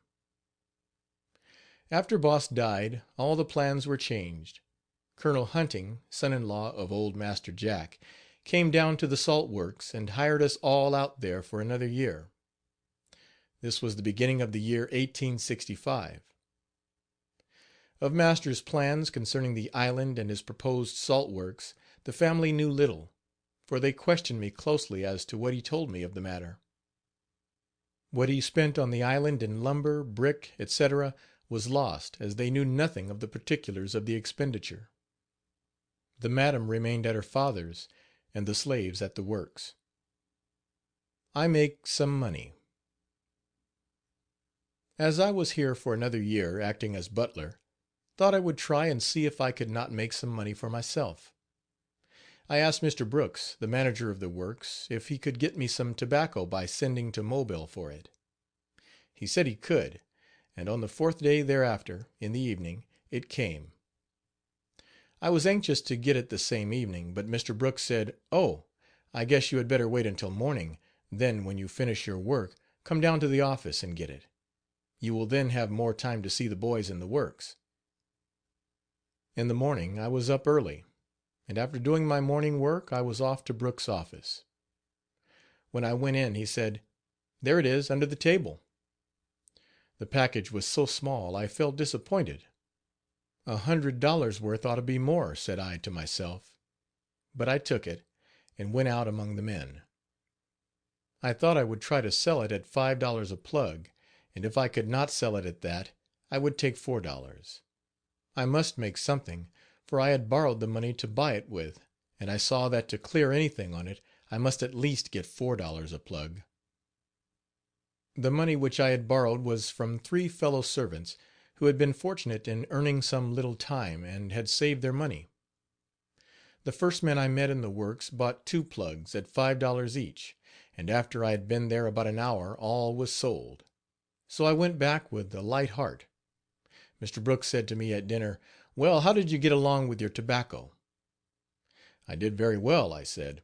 After Boss died, all the plans were changed. Colonel Hunting, son-in-law of old Master Jack, came down to the salt works and hired us all out there for another year. This was the beginning of the year 1865. Of Master's plans concerning the island and his proposed salt works, the family knew little, for they questioned me closely as to what he told me of the matter. What he spent on the island in lumber, brick, etc., was lost, as they knew nothing of the particulars of the expenditure. The madam remained at her father's, and the slaves at the works. I make some money. As I was here for another year, acting as butler, thought I would try and see if I could not make some money for myself. I asked Mr. Brooks, the manager of the works, if he could get me some tobacco by sending to Mobile for it. He said he could, and on the 4th day thereafter, in the evening, it came. I was anxious to get it the same evening, but Mr. Brooks said: "Oh, I guess you had better wait until morning, then when you finish your work come down to the office and get it. You will then have more time to see the boys in the works." In the morning I was up early, and after doing my morning work I was off to Brooks' office. When I went in he said: "There it is, under the table." The package was so small I felt disappointed. $100 worth ought to be more, said I to myself, but I took it and went out among the men. I thought I would try to sell it at $5 a plug, and if I could not sell it at that, I would take $4. I must make something, for I had borrowed the money to buy it with, and I saw that to clear anything on it I must at least get $4 a plug. The money which I had borrowed was from 3 fellow servants who had been fortunate in earning some little time and had saved their money. The first men I met in the works bought 2 plugs at $5 each, and after I had been there about an hour all was sold. So I went back with a light heart. Mr. Brooks said to me at dinner: "Well, how did you get along with your tobacco?" I did very well, I said.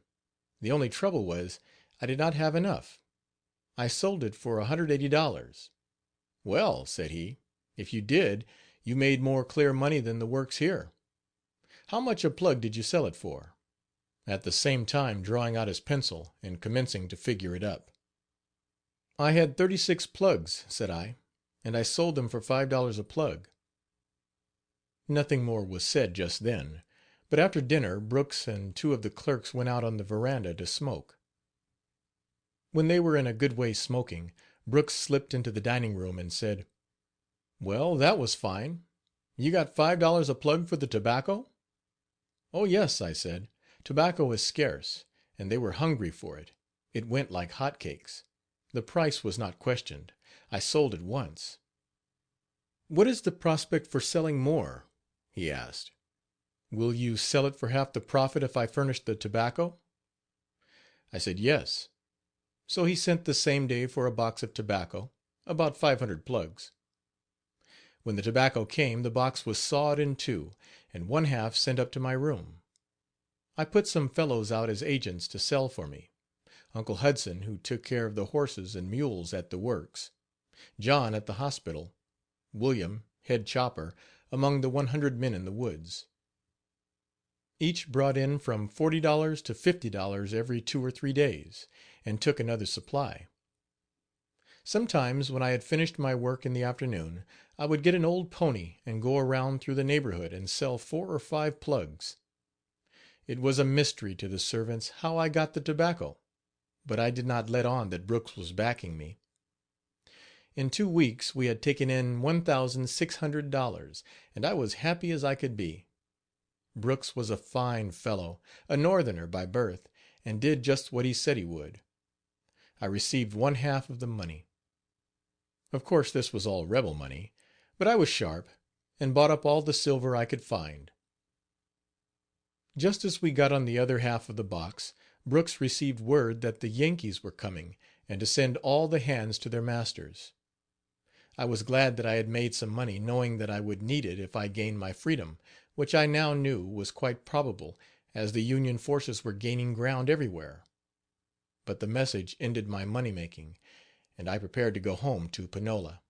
The only trouble was I did not have enough. I sold it for $180. "Well," said he, "if you did, you made more clear money than the works here. How much a plug did you sell it for?" at the same time drawing out his pencil and commencing to figure it up. "I had 36 plugs," said I, "and I sold them for $5 a plug." Nothing more was said just then, but after dinner Brooks and 2 of the clerks went out on the veranda to smoke. When they were in a good way smoking, Brooks slipped into the dining room and said: "Well, that was fine. You got $5 a plug for the tobacco?" "Oh, yes," I said. "Tobacco is scarce, and they were hungry for it. It went like hot cakes. The price was not questioned. I sold at once." "What is the prospect for selling more?" he asked. "Will you sell it for half the profit if I furnish the tobacco?" I said yes. So he sent the same day for a box of tobacco, about 500 plugs. When the tobacco came the box was sawed in 2, and one half sent up to my room. I put some fellows out as agents to sell for me: Uncle Hudson, who took care of the horses and mules at the works; John at the hospital; William, head chopper, among the 100 men in the woods. Each brought in from $40 to $50 every 2 or 3 days, and took another supply. Sometimes, when I had finished my work in the afternoon, I would get an old pony and go around through the neighborhood and sell 4 or 5 plugs. It was a mystery to the servants how I got the tobacco, but I did not let on that Brooks was backing me. In 2 weeks we had taken in $1,600, and I was happy as I could be. Brooks was a fine fellow, a Northerner by birth, and did just what he said he would. I received one half of the money. Of course this was all rebel money, but I was sharp, and bought up all the silver I could find. Just as we got on the other half of the box, Brooks received word that the Yankees were coming, and to send all the hands to their masters. I was glad that I had made some money, knowing that I would need it if I gained my freedom, which I now knew was quite probable, as the Union forces were gaining ground everywhere. But the message ended my money making, and I prepared to go home to Panola.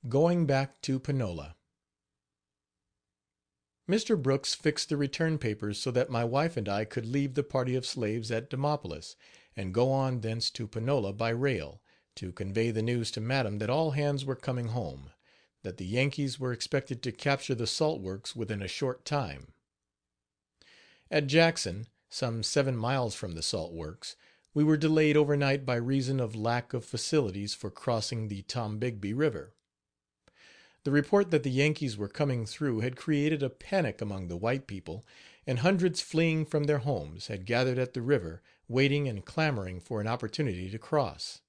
Going back to Panola. Mr. Brooks fixed the return papers so that my wife and I could leave the party of slaves at Demopolis, and go on thence to Panola by rail, to convey the news to madam that all hands were coming home, that the Yankees were expected to capture the salt works within a short time. At Jackson, some 7 miles from the salt works, we were delayed overnight by reason of lack of facilities for crossing the Tombigbee River. The report that the Yankees were coming through had created a panic among the white people, and hundreds fleeing from their homes had gathered at the river, waiting and clamoring for an opportunity to cross.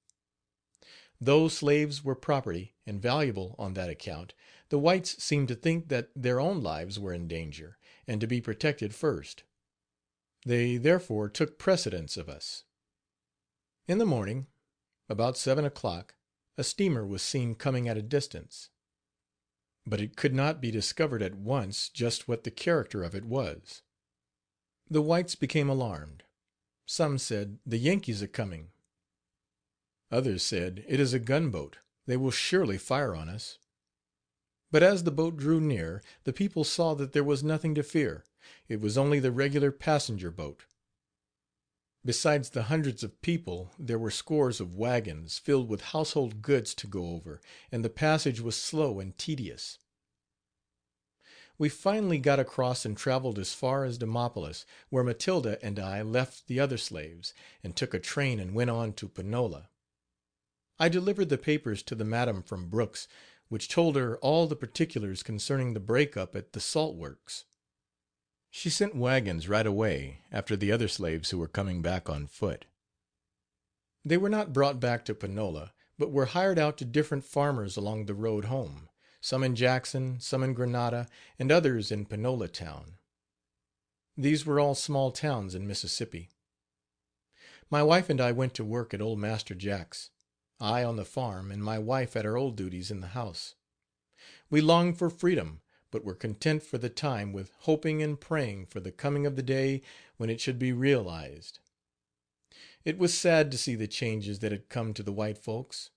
Though slaves were property, and valuable on that account, the whites seemed to think that their own lives were in danger, and to be protected first. They therefore took precedence of us. In the morning, about 7 o'clock, a steamer was seen coming at a distance. But it could not be discovered at once just what the character of it was. The whites became alarmed. Some said, "The Yankees are coming." Others said, "It is a gunboat, they will surely fire on us." But as the boat drew near, the people saw that there was nothing to fear. It was only the regular passenger boat. Besides the hundreds of people, there were scores of wagons filled with household goods to go over, and the passage was slow and tedious. We finally got across and traveled as far as Demopolis, where Matilda and I left the other slaves, and took a train and went on to Panola. I delivered the papers to the madam from Brooks, which told her all the particulars concerning the break-up at the salt works. She sent wagons right away after the other slaves who were coming back on foot. They were not brought back to Panola, but were hired out to different farmers along the road home, some in Jackson, some in Grenada, and others in Panola town. These were all small towns in Mississippi. My wife and I went to work at old Master Jack's, I on the farm, and my wife at her old duties in the house. We longed for freedom, but were content for the time with hoping and praying for the coming of the day when it should be realized. It was sad to see the changes that had come to the white folks.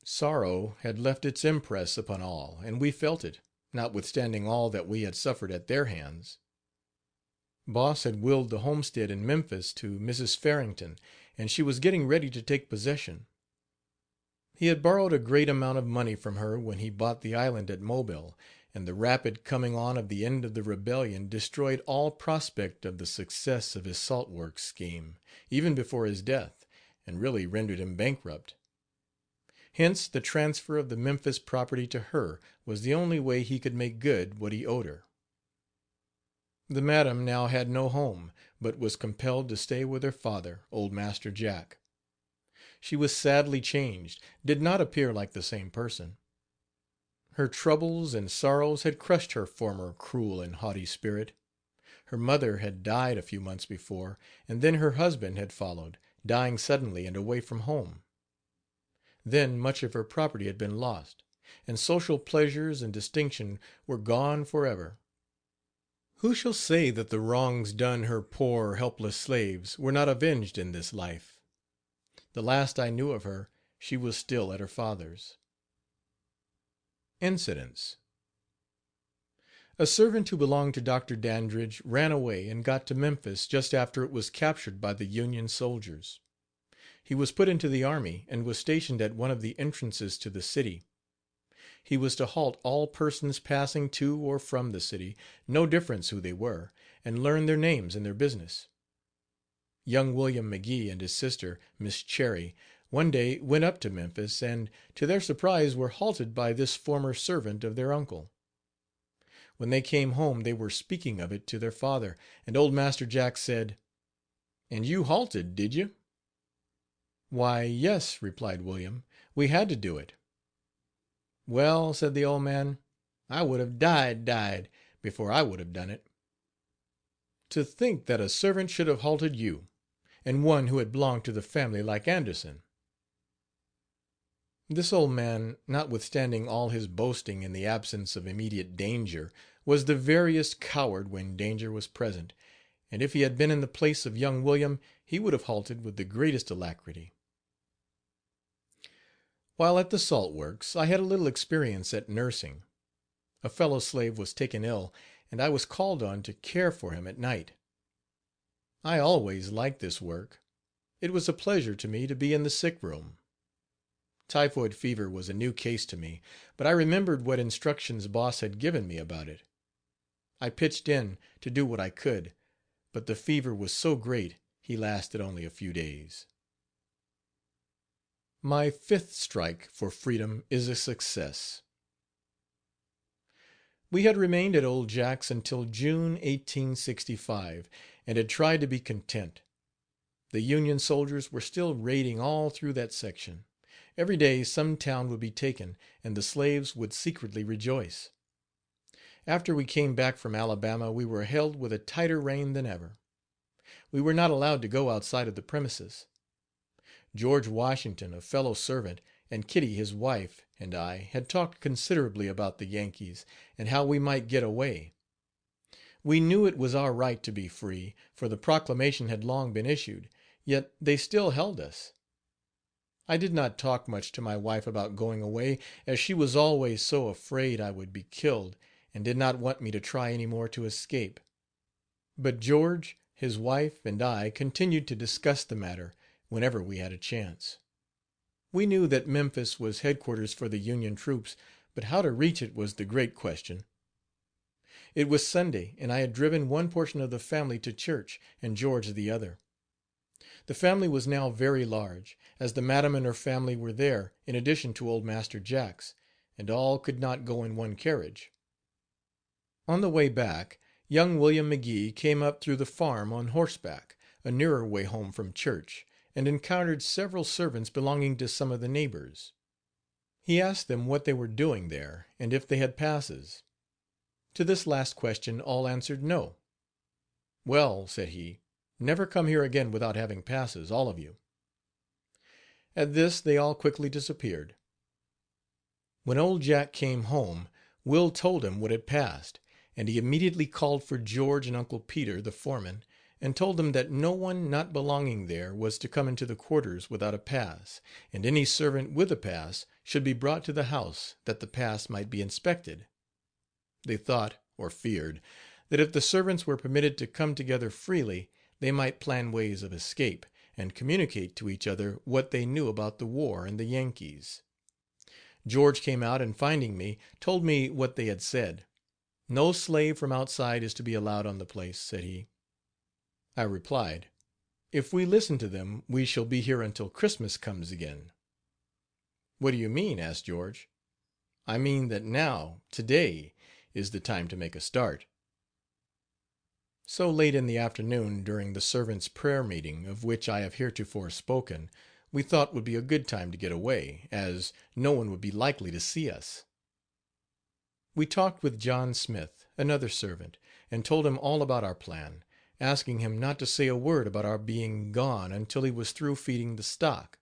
Sorrow had left its impress upon all, and we felt it, notwithstanding all that we had suffered at their hands. Boss had willed the homestead in Memphis to Mrs. Farrington, and she was getting ready to take possession. He had borrowed a great amount of money from her when he bought the island at Mobile, and the rapid coming on of the end of the rebellion destroyed all prospect of the success of his salt works scheme, even before his death, and really rendered him bankrupt. Hence the transfer of the Memphis property to her was the only way he could make good what he owed her. The madam now had no home, but was compelled to stay with her father, old Master Jack. She was sadly changed, did not appear like the same person. Her troubles and sorrows had crushed her former cruel and haughty spirit. Her mother had died a few months before, and then her husband had followed, dying suddenly and away from home. Then much of her property had been lost, and social pleasures and distinction were gone forever. Who shall say that the wrongs done her poor, helpless slaves were not avenged in this life? The last I knew of her, she was still at her father's. Incidents. A servant who belonged to Dr. Dandridge ran away and got to Memphis just after it was captured by the Union soldiers. He was put into the army and was stationed at one of the entrances to the city. He was to halt all persons passing to or from the city, no difference who they were, and learn their names and their business. Young William McGee and his sister, Miss Cherry, one day went up to Memphis, and, to their surprise, were halted by this former servant of their uncle. When they came home they were speaking of it to their father, and old Master Jack said: "And you halted, did you?" "Why, yes," replied William, "we had to do it." "Well," said the old man, "I would have died before I would have done it." To think that a servant should have halted you, and one who had belonged to the family like Anderson. This old man, notwithstanding all his boasting in the absence of immediate danger, was the veriest coward when danger was present, and if he had been in the place of young William he would have halted with the greatest alacrity. While at the salt works I had a little experience at nursing. A fellow slave was taken ill, and I was called on to care for him at night. I always liked this work. It was a pleasure to me to be in the sick room. Typhoid fever was a new case to me, but I remembered what instructions Boss had given me about it. I pitched in to do what I could, but the fever was so great he lasted only a few days. My 5th strike for freedom is a success. We had remained at old Jack's until June, 1865, and had tried to be content. The Union soldiers were still raiding all through that section. Every day some town would be taken, and the slaves would secretly rejoice. After we came back from Alabama we were held with a tighter rein than ever. We were not allowed to go outside of the premises. George Washington, a fellow servant, and Kitty, his wife, and I had talked considerably about the Yankees, and how we might get away. We knew it was our right to be free, for the proclamation had long been issued, yet they still held us. I did not talk much to my wife about going away, as she was always so afraid I would be killed, and did not want me to try any more to escape. But George, his wife, and I continued to discuss the matter whenever we had a chance. We knew that Memphis was headquarters for the Union troops, but how to reach it was the great question. It was Sunday, and I had driven one portion of the family to church, and George the other. The family was now very large, as the madam and her family were there, in addition to old Master Jack's, and all could not go in one carriage. On the way back, young William McGee came up through the farm on horseback, a nearer way home from church, and encountered several servants belonging to some of the neighbors. He asked them what they were doing there, and if they had passes. To this last question all answered no. "Well," said he, "never come here again without having passes, all of you." At this they all quickly disappeared. When old Jack came home, Will told him what had passed, and he immediately called for George and Uncle Peter, the foreman, and told them that no one not belonging there was to come into the quarters without a pass, and any servant with a pass should be brought to the house that the pass might be inspected. They thought, or feared, that if the servants were permitted to come together freely, they might plan ways of escape, and communicate to each other what they knew about the war and the Yankees. George came out, and finding me, told me what they had said. "No slave from outside is to be allowed on the place," said he. I replied: "If we listen to them we shall be here until Christmas comes again." "What do you mean?" asked George. "I mean that now, today, is the time to make a start." So late in the afternoon, during the servants' prayer meeting, of which I have heretofore spoken, we thought would be a good time to get away, as no one would be likely to see us. We talked with John Smith, another servant, and told him all about our plan, asking him not to say a word about our being gone until he was through feeding the stock.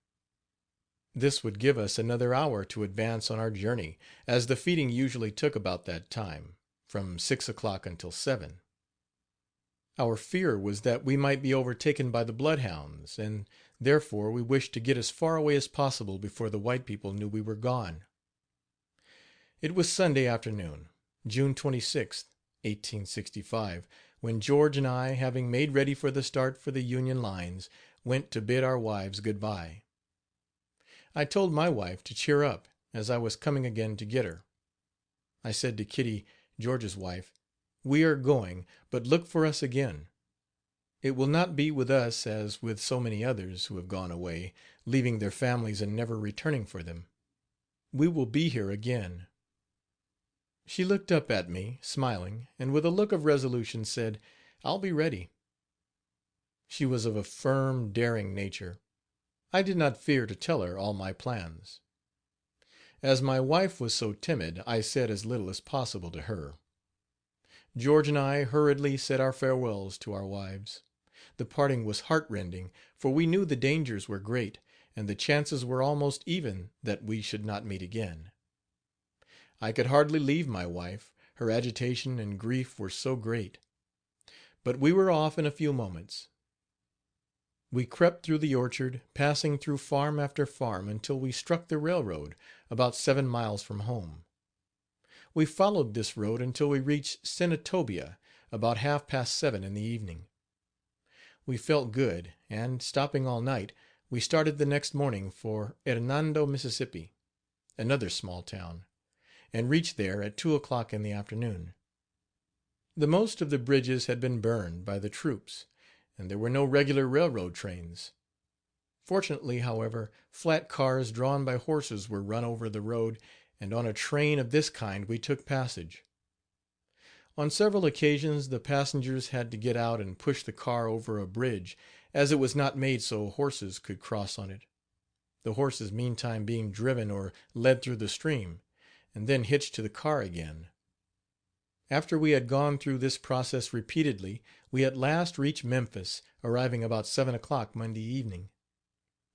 This would give us another hour to advance on our journey, as the feeding usually took about that time, from 6 o'clock until 7. Our fear was that we might be overtaken by the bloodhounds, and therefore we wished to get as far away as possible before the white people knew we were gone. It was Sunday afternoon, June 26th, 1865, when George and I, having made ready for the start for the Union lines, went to bid our wives good bye. I told my wife to cheer up, as I was coming again to get her. I said to Kitty, George's wife, "We are going, but look for us again. It will not be with us as with so many others who have gone away, leaving their families and never returning for them. We will be here again." She looked up at me, smiling, and with a look of resolution said, "I'll be ready." She was of a firm, daring nature. I did not fear to tell her all my plans. As my wife was so timid, I said as little as possible to her. George and I hurriedly said our farewells to our wives. The parting was heartrending, for we knew the dangers were great, and the chances were almost even that we should not meet again. I could hardly leave my wife, her agitation and grief were so great. But we were off in a few moments. We crept through the orchard, passing through farm after farm until we struck the railroad, about 7 miles from home. We followed this road until we reached Senatobia, about 7:30 in the evening. We felt good, and, stopping all night, we started the next morning for Hernando, Mississippi, another small town, and reached there at 2:00 in the afternoon. The most of the bridges had been burned by the troops, and there were no regular railroad trains. Fortunately, however, flat cars drawn by horses were run over the road, and on a train of this kind we took passage. On several occasions the passengers had to get out and push the car over a bridge, as it was not made so horses could cross on it, the horses meantime being driven or led through the stream, and then hitched to the car again. After we had gone through this process repeatedly, we at last reached Memphis, arriving about 7:00 Monday evening.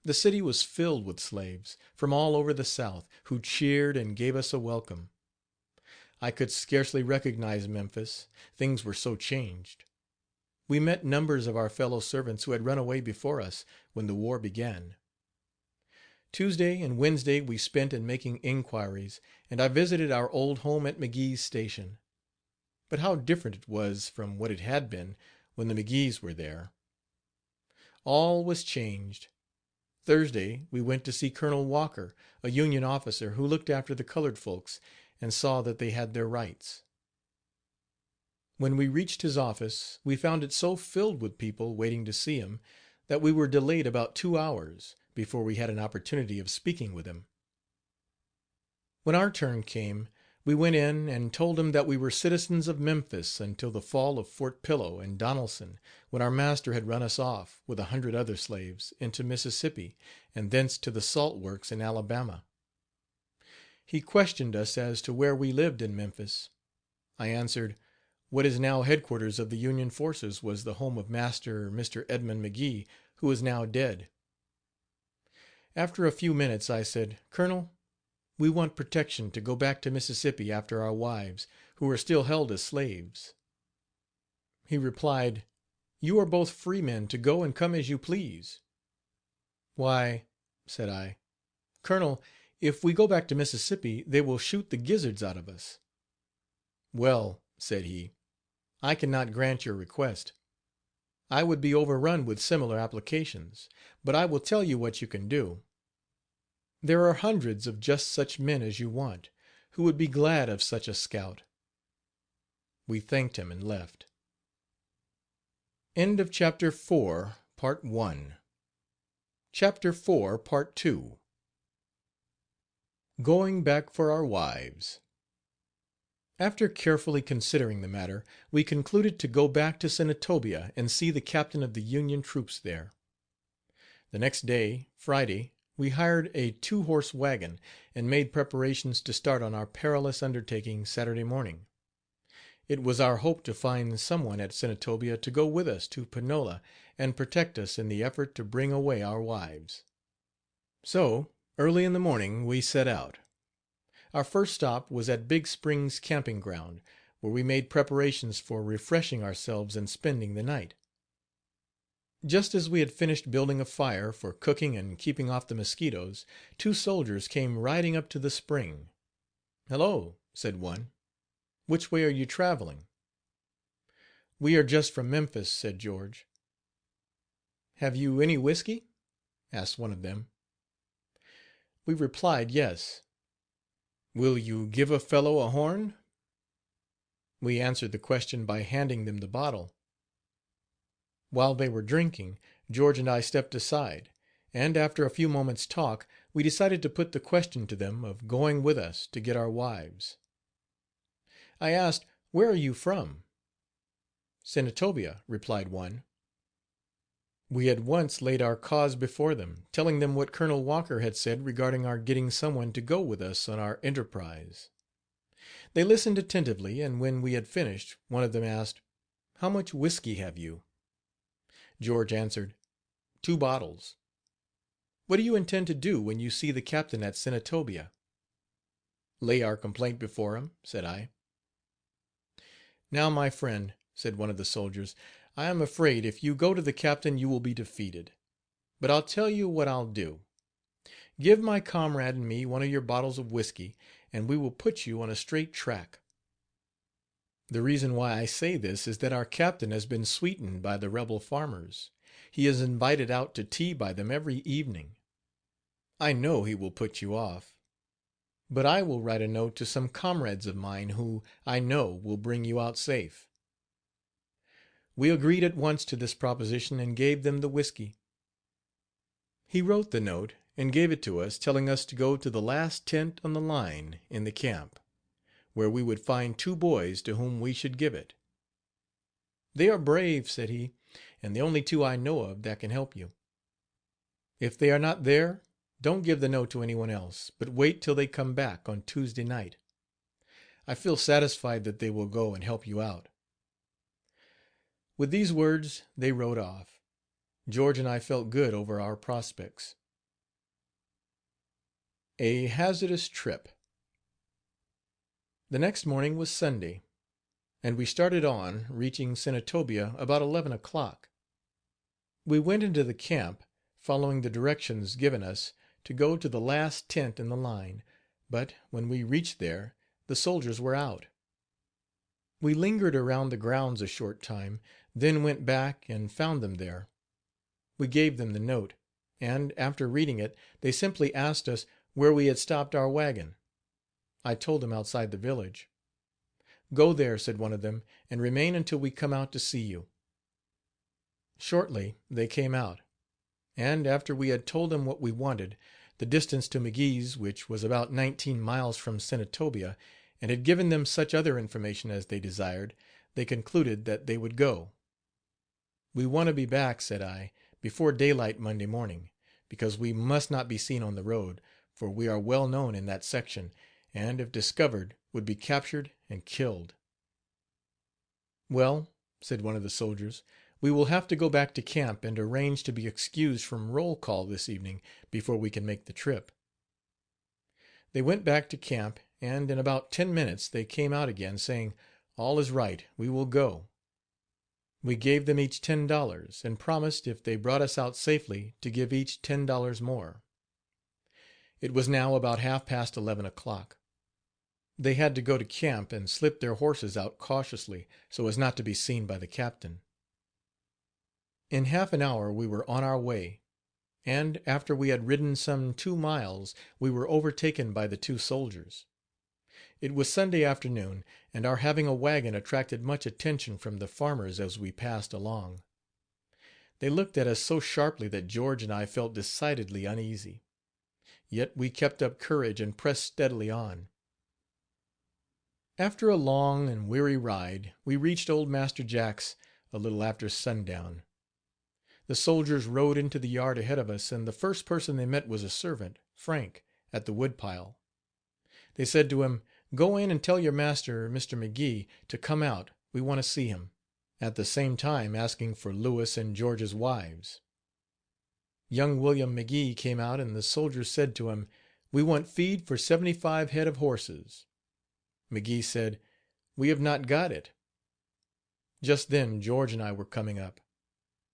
The city was filled with slaves, from all over the South, who cheered and gave us a welcome. I could scarcely recognize Memphis, things were so changed. We met numbers of our fellow servants who had run away before us when the war began. Tuesday and Wednesday we spent in making inquiries, and I visited our old home at McGee's Station. But how different it was from what it had been when the McGees were there. All was changed. Thursday we went to see Colonel Walker, a Union officer who looked after the colored folks and saw that they had their rights. When we reached his office we found it so filled with people waiting to see him that we were delayed about 2 hours before we had an opportunity of speaking with him. When our turn came, we went in and told him that we were citizens of Memphis until the fall of Fort Pillow and Donelson, when our master had run us off, with 100 other slaves, into Mississippi, and thence to the salt works in Alabama. He questioned us as to where we lived in Memphis. I answered, what is now headquarters of the Union forces was the home of Master Mr. Edmund McGee, who is now dead. After a few minutes I said, Colonel, we want protection to go back to Mississippi after our wives, who are still held as slaves. He replied, you are both free men to go and come as you please. Why, said I, Colonel, if we go back to Mississippi they will shoot the gizzards out of us. Well, said he, I cannot grant your request. I would be overrun with similar applications, but I will tell you what you can do. There are hundreds of just such men as you want, who would be glad of such a scout. We thanked him and left. End of Chapter 4, Part 1. Chapter 4, Part 2. Going back for our wives. After carefully considering the matter, we concluded to go back to Senatobia and see the captain of the Union troops there. The next day, Friday, we hired a 2-horse wagon and made preparations to start on our perilous undertaking Saturday morning. It was our hope to find someone at Senatobia to go with us to Panola and protect us in the effort to bring away our wives. So, early in the morning we set out. Our first stop was at Big Springs camping ground, where we made preparations for refreshing ourselves and spending the night. Just as we had finished building a fire for cooking and keeping off the mosquitoes, 2 soldiers came riding up to the spring. Hello, said one. Which way are you traveling? We are just from Memphis, said George. Have you any whiskey? Asked one of them. We replied yes. Will you give a fellow a horn? We answered the question by handing them the bottle. While they were drinking, George and I stepped aside, and after a few moments' talk we decided to put the question to them of going with us to get our wives. I asked, "Where are you from?" "Senatobia," replied one. We at once laid our cause before them, telling them what Colonel Walker had said regarding our getting someone to go with us on our enterprise. They listened attentively, and when we had finished, one of them asked, "How much whiskey have you?" George answered, "2 bottles." "What do you intend to do when you see the captain at Senatobia?" "Lay our complaint before him," said I. "Now, my friend," said one of the soldiers, "I am afraid if you go to the captain you will be defeated. But I'll tell you what I'll do. Give my comrade and me one of your bottles of whiskey, and we will put you on a straight track." The reason why I say this is that our captain has been sweetened by the rebel farmers. He is invited out to tea by them every evening. I know he will put you off. But I will write a note to some comrades of mine who, I know, will bring you out safe. We agreed at once to this proposition and gave them the whiskey. He wrote the note and gave it to us, telling us to go to the last tent on the line in the camp, where we would find 2 boys to whom we should give it. "They are brave," said he, "and the only 2 I know of that can help you. If they are not there, don't give the note to anyone else, but wait till they come back on Tuesday night. I feel satisfied that they will go and help you out." With these words they rode off. George and I felt good over our prospects. A hazardous trip. The next morning was Sunday, and we started on, reaching Senatobia about 11 o'clock. We went into the camp, following the directions given us to go to the last tent in the line, but when we reached there the soldiers were out. We lingered around the grounds a short time, then went back and found them there. We gave them the note, and, after reading it, they simply asked us where we had stopped our wagon. I told them outside the village. "Go there," said one of them, "and remain until we come out to see you." Shortly they came out, and, after we had told them what we wanted, the distance to McGee's, which was about 19 miles from Senatobia, and had given them such other information as they desired, they concluded that they would go. "We want to be back," said I, "before daylight Monday morning, because we must not be seen on the road, for we are well known in that section, and, if discovered, would be captured and killed." "Well," said one of the soldiers, "we will have to go back to camp and arrange to be excused from roll call this evening before we can make the trip." They went back to camp, and in about 10 minutes they came out again, saying, "All is right, we will go." We gave them each $10, and promised, if they brought us out safely, to give each $10 more. It was now about half past 11 o'clock. They had to go to camp and slip their horses out cautiously, so as not to be seen by the captain. In half an hour we were on our way, and, after we had ridden some 2 miles, we were overtaken by the 2 soldiers. It was Sunday afternoon, and our having a wagon attracted much attention from the farmers as we passed along. They looked at us so sharply that George and I felt decidedly uneasy. Yet we kept up courage and pressed steadily on. After a long and weary ride we reached old Master Jack's a little after sundown. The soldiers rode into the yard ahead of us, and the first person they met was a servant, Frank, at the woodpile. They said to him, "Go in and tell your master, Mr. McGee, to come out, we want to see him," at the same time asking for Lewis and George's wives. Young William McGee came out, and the soldiers said to him, "We want feed for 75 head of horses." McGee said, "We have not got it." Just then George and I were coming up.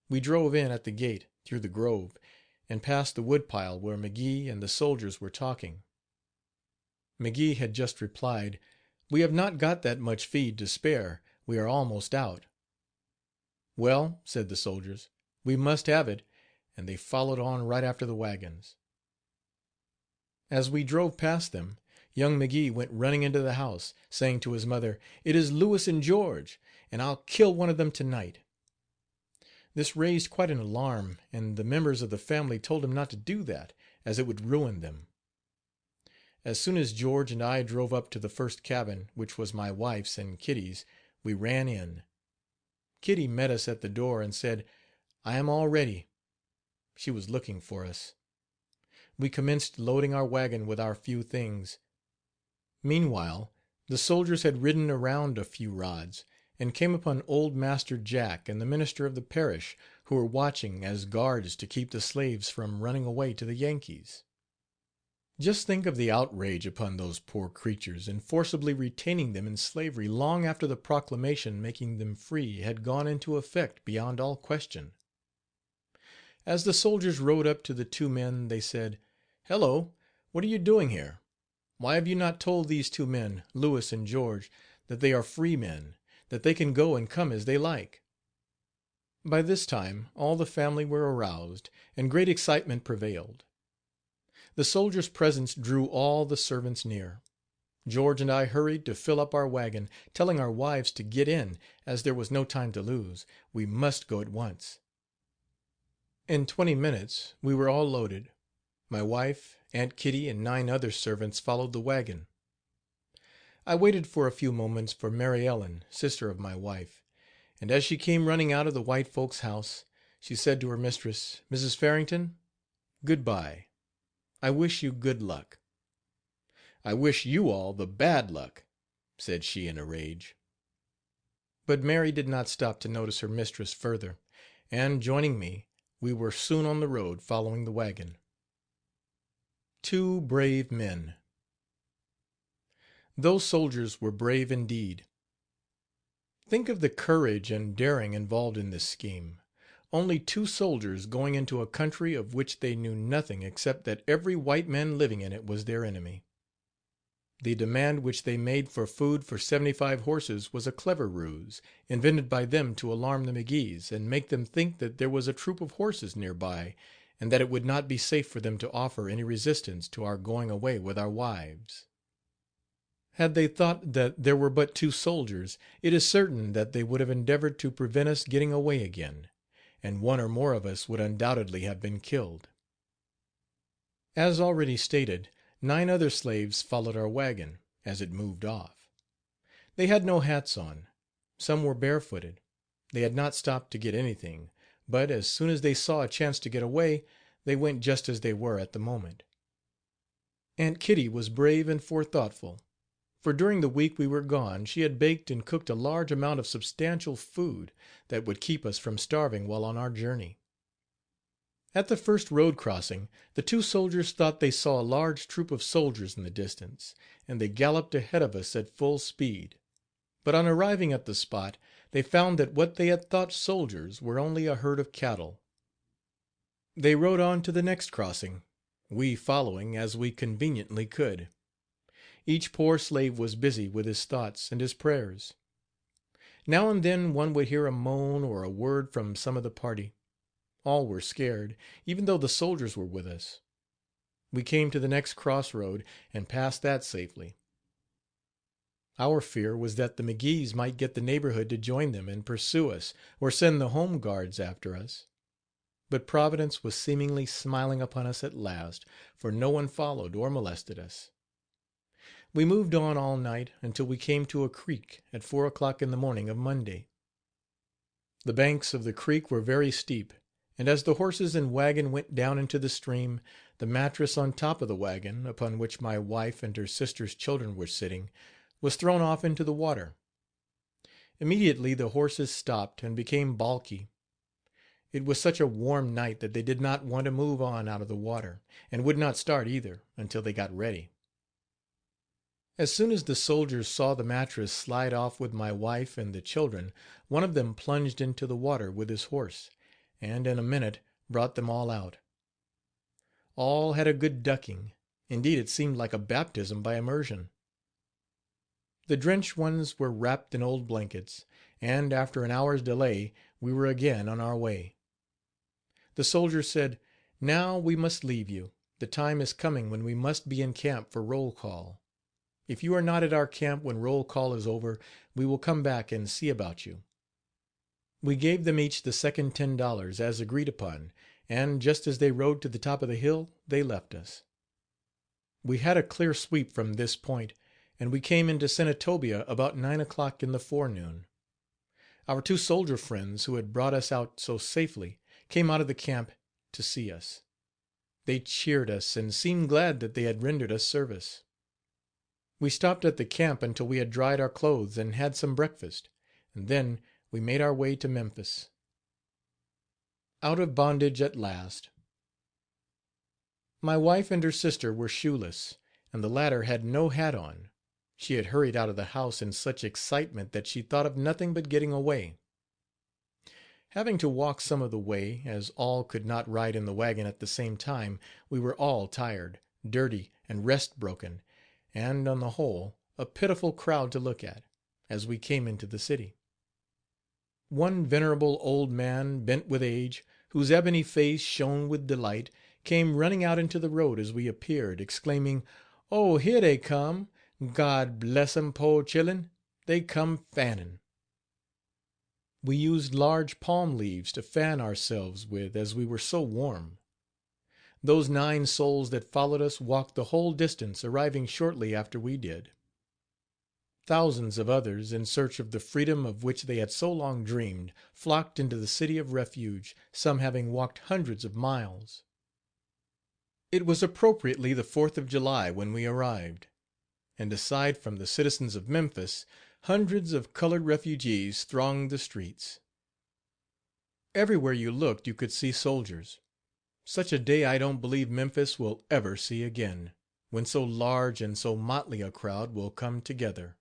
We drove in at the gate, through the grove, and past the woodpile where McGee and the soldiers were talking. McGee had just replied, "We have not got that much feed to spare, we are almost out." "Well," said the soldiers, "we must have it," and they followed on right after the wagons. As we drove past them, young McGee went running into the house, saying to his mother, "It is Lewis and George, and I'll kill one of them to night." This raised quite an alarm, and the members of the family told him not to do that, as it would ruin them. As soon as George and I drove up to the first cabin, which was my wife's and Kitty's, we ran in. Kitty met us at the door and said, "I am all ready." She was looking for us. We commenced loading our wagon with our few things. Meanwhile, the soldiers had ridden around a few rods, and came upon old Master Jack and the minister of the parish, who were watching as guards to keep the slaves from running away to the Yankees. Just think of the outrage upon those poor creatures in forcibly retaining them in slavery long after the proclamation making them free had gone into effect beyond all question. As the soldiers rode up to the two men, they said, "Hello, what are you doing here? Why have you not told these two men, Lewis and George, that they are free men, that they can go and come as they like?" By this time all the family were aroused, and great excitement prevailed. The soldiers' presence drew all the servants near. George and I hurried to fill up our wagon, telling our wives to get in, as there was no time to lose. We must go at once. In 20 minutes we were all loaded. My wife, Aunt Kitty and 9 other servants followed the wagon. I waited for a few moments for Mary Ellen, sister of my wife, and as she came running out of the white folks' house, she said to her mistress, "Mrs. Farrington, good bye. I wish you good luck." "I wish you all the bad luck," said she in a rage. But Mary did not stop to notice her mistress further, and, joining me, we were soon on the road following the wagon. Two brave men. Those soldiers were brave indeed. Think of the courage and daring involved in this scheme. Only 2 soldiers going into a country of which they knew nothing except that every white man living in it was their enemy. The demand which they made for food for 75 horses was a clever ruse, invented by them to alarm the McGees and make them think that there was a troop of horses near by, and that it would not be safe for them to offer any resistance to our going away with our wives. Had they thought that there were but 2 soldiers, it is certain that they would have endeavored to prevent us getting away again, and 1 or more of us would undoubtedly have been killed. As already stated, 9 other slaves followed our wagon, as it moved off. They had no hats on. Some were barefooted. They had not stopped to get anything, but, as soon as they saw a chance to get away, they went just as they were at the moment. Aunt Kitty was brave and forethoughtful, for during the week we were gone she had baked and cooked a large amount of substantial food that would keep us from starving while on our journey. At the first road crossing the 2 soldiers thought they saw a large troop of soldiers in the distance, and they galloped ahead of us at full speed, but on arriving at the spot they found that what they had thought soldiers were only a herd of cattle. They rode on to the next crossing, we following as we conveniently could. Each poor slave was busy with his thoughts and his prayers. Now and then one would hear a moan or a word from some of the party. All were scared, even though the soldiers were with us. We came to the next crossroad and passed that safely. Our fear was that the McGees might get the neighborhood to join them and pursue us, or send the home guards after us. But Providence was seemingly smiling upon us at last, for no one followed or molested us. We moved on all night until we came to a creek at 4 o'clock in the morning of Monday. The banks of the creek were very steep, and as the horses and wagon went down into the stream, the mattress on top of the wagon, upon which my wife and her sister's children were sitting, was thrown off into the water. Immediately the horses stopped and became balky. It was such a warm night that they did not want to move on out of the water, and would not start either until they got ready. As soon as the soldiers saw the mattress slide off with my wife and the children, one of them plunged into the water with his horse, and in a minute brought them all out. All had a good ducking; indeed it seemed like a baptism by immersion. The drenched ones were wrapped in old blankets, and after an hour's delay we were again on our way. The soldiers said, "Now we must leave you. The time is coming when we must be in camp for roll call. If you are not at our camp when roll call is over, we will come back and see about you." We gave them each the second $10 as agreed upon, and just as they rode to the top of the hill they left us. We had a clear sweep from this point, and we came into Senatobia about 9 o'clock in the forenoon. Our two soldier friends, who had brought us out so safely, came out of the camp to see us. They cheered us and seemed glad that they had rendered us service. We stopped at the camp until we had dried our clothes and had some breakfast, and then we made our way to Memphis. Out of bondage at last. My wife and her sister were shoeless, and the latter had no hat on. She had hurried out of the house in such excitement that she thought of nothing but getting away. Having to walk some of the way, as all could not ride in the wagon at the same time, we were all tired, dirty and rest broken, and, on the whole, a pitiful crowd to look at, as we came into the city. One venerable old man, bent with age, whose ebony face shone with delight, came running out into the road as we appeared, exclaiming, "Oh, here they come! God bless 'em, po' chillen! They come fannin'." We used large palm leaves to fan ourselves with, as we were so warm. Those 9 souls that followed us walked the whole distance, arriving shortly after we did. Thousands of others, in search of the freedom of which they had so long dreamed, flocked into the city of refuge, some having walked hundreds of miles. It was appropriately the 4th of July when we arrived, and aside from the citizens of Memphis, hundreds of colored refugees thronged the streets. Everywhere you looked you could see soldiers. Such a day I don't believe Memphis will ever see again, when so large and so motley a crowd will come together.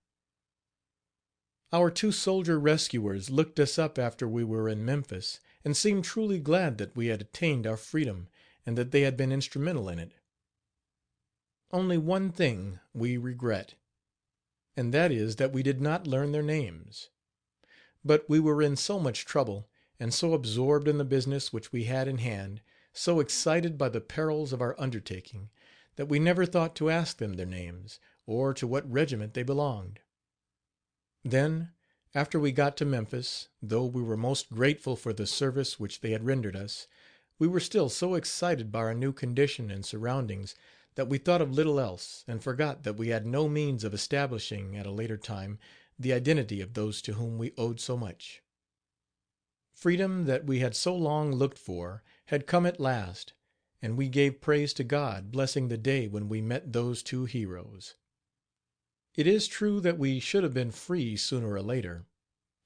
Our two soldier rescuers looked us up after we were in Memphis, and seemed truly glad that we had attained our freedom, and that they had been instrumental in it. Only one thing we regret, and that is that we did not learn their names. But we were in so much trouble, and so absorbed in the business which we had in hand, so excited by the perils of our undertaking, that we never thought to ask them their names, or to what regiment they belonged. Then, after we got to Memphis, though we were most grateful for the service which they had rendered us, we were still so excited by our new condition and surroundings that we thought of little else, and forgot that we had no means of establishing, at a later time, the identity of those to whom we owed so much. Freedom, that we had so long looked for, had come at last, and we gave praise to God, blessing the day when we met those two heroes. It is true that we should have been free sooner or later.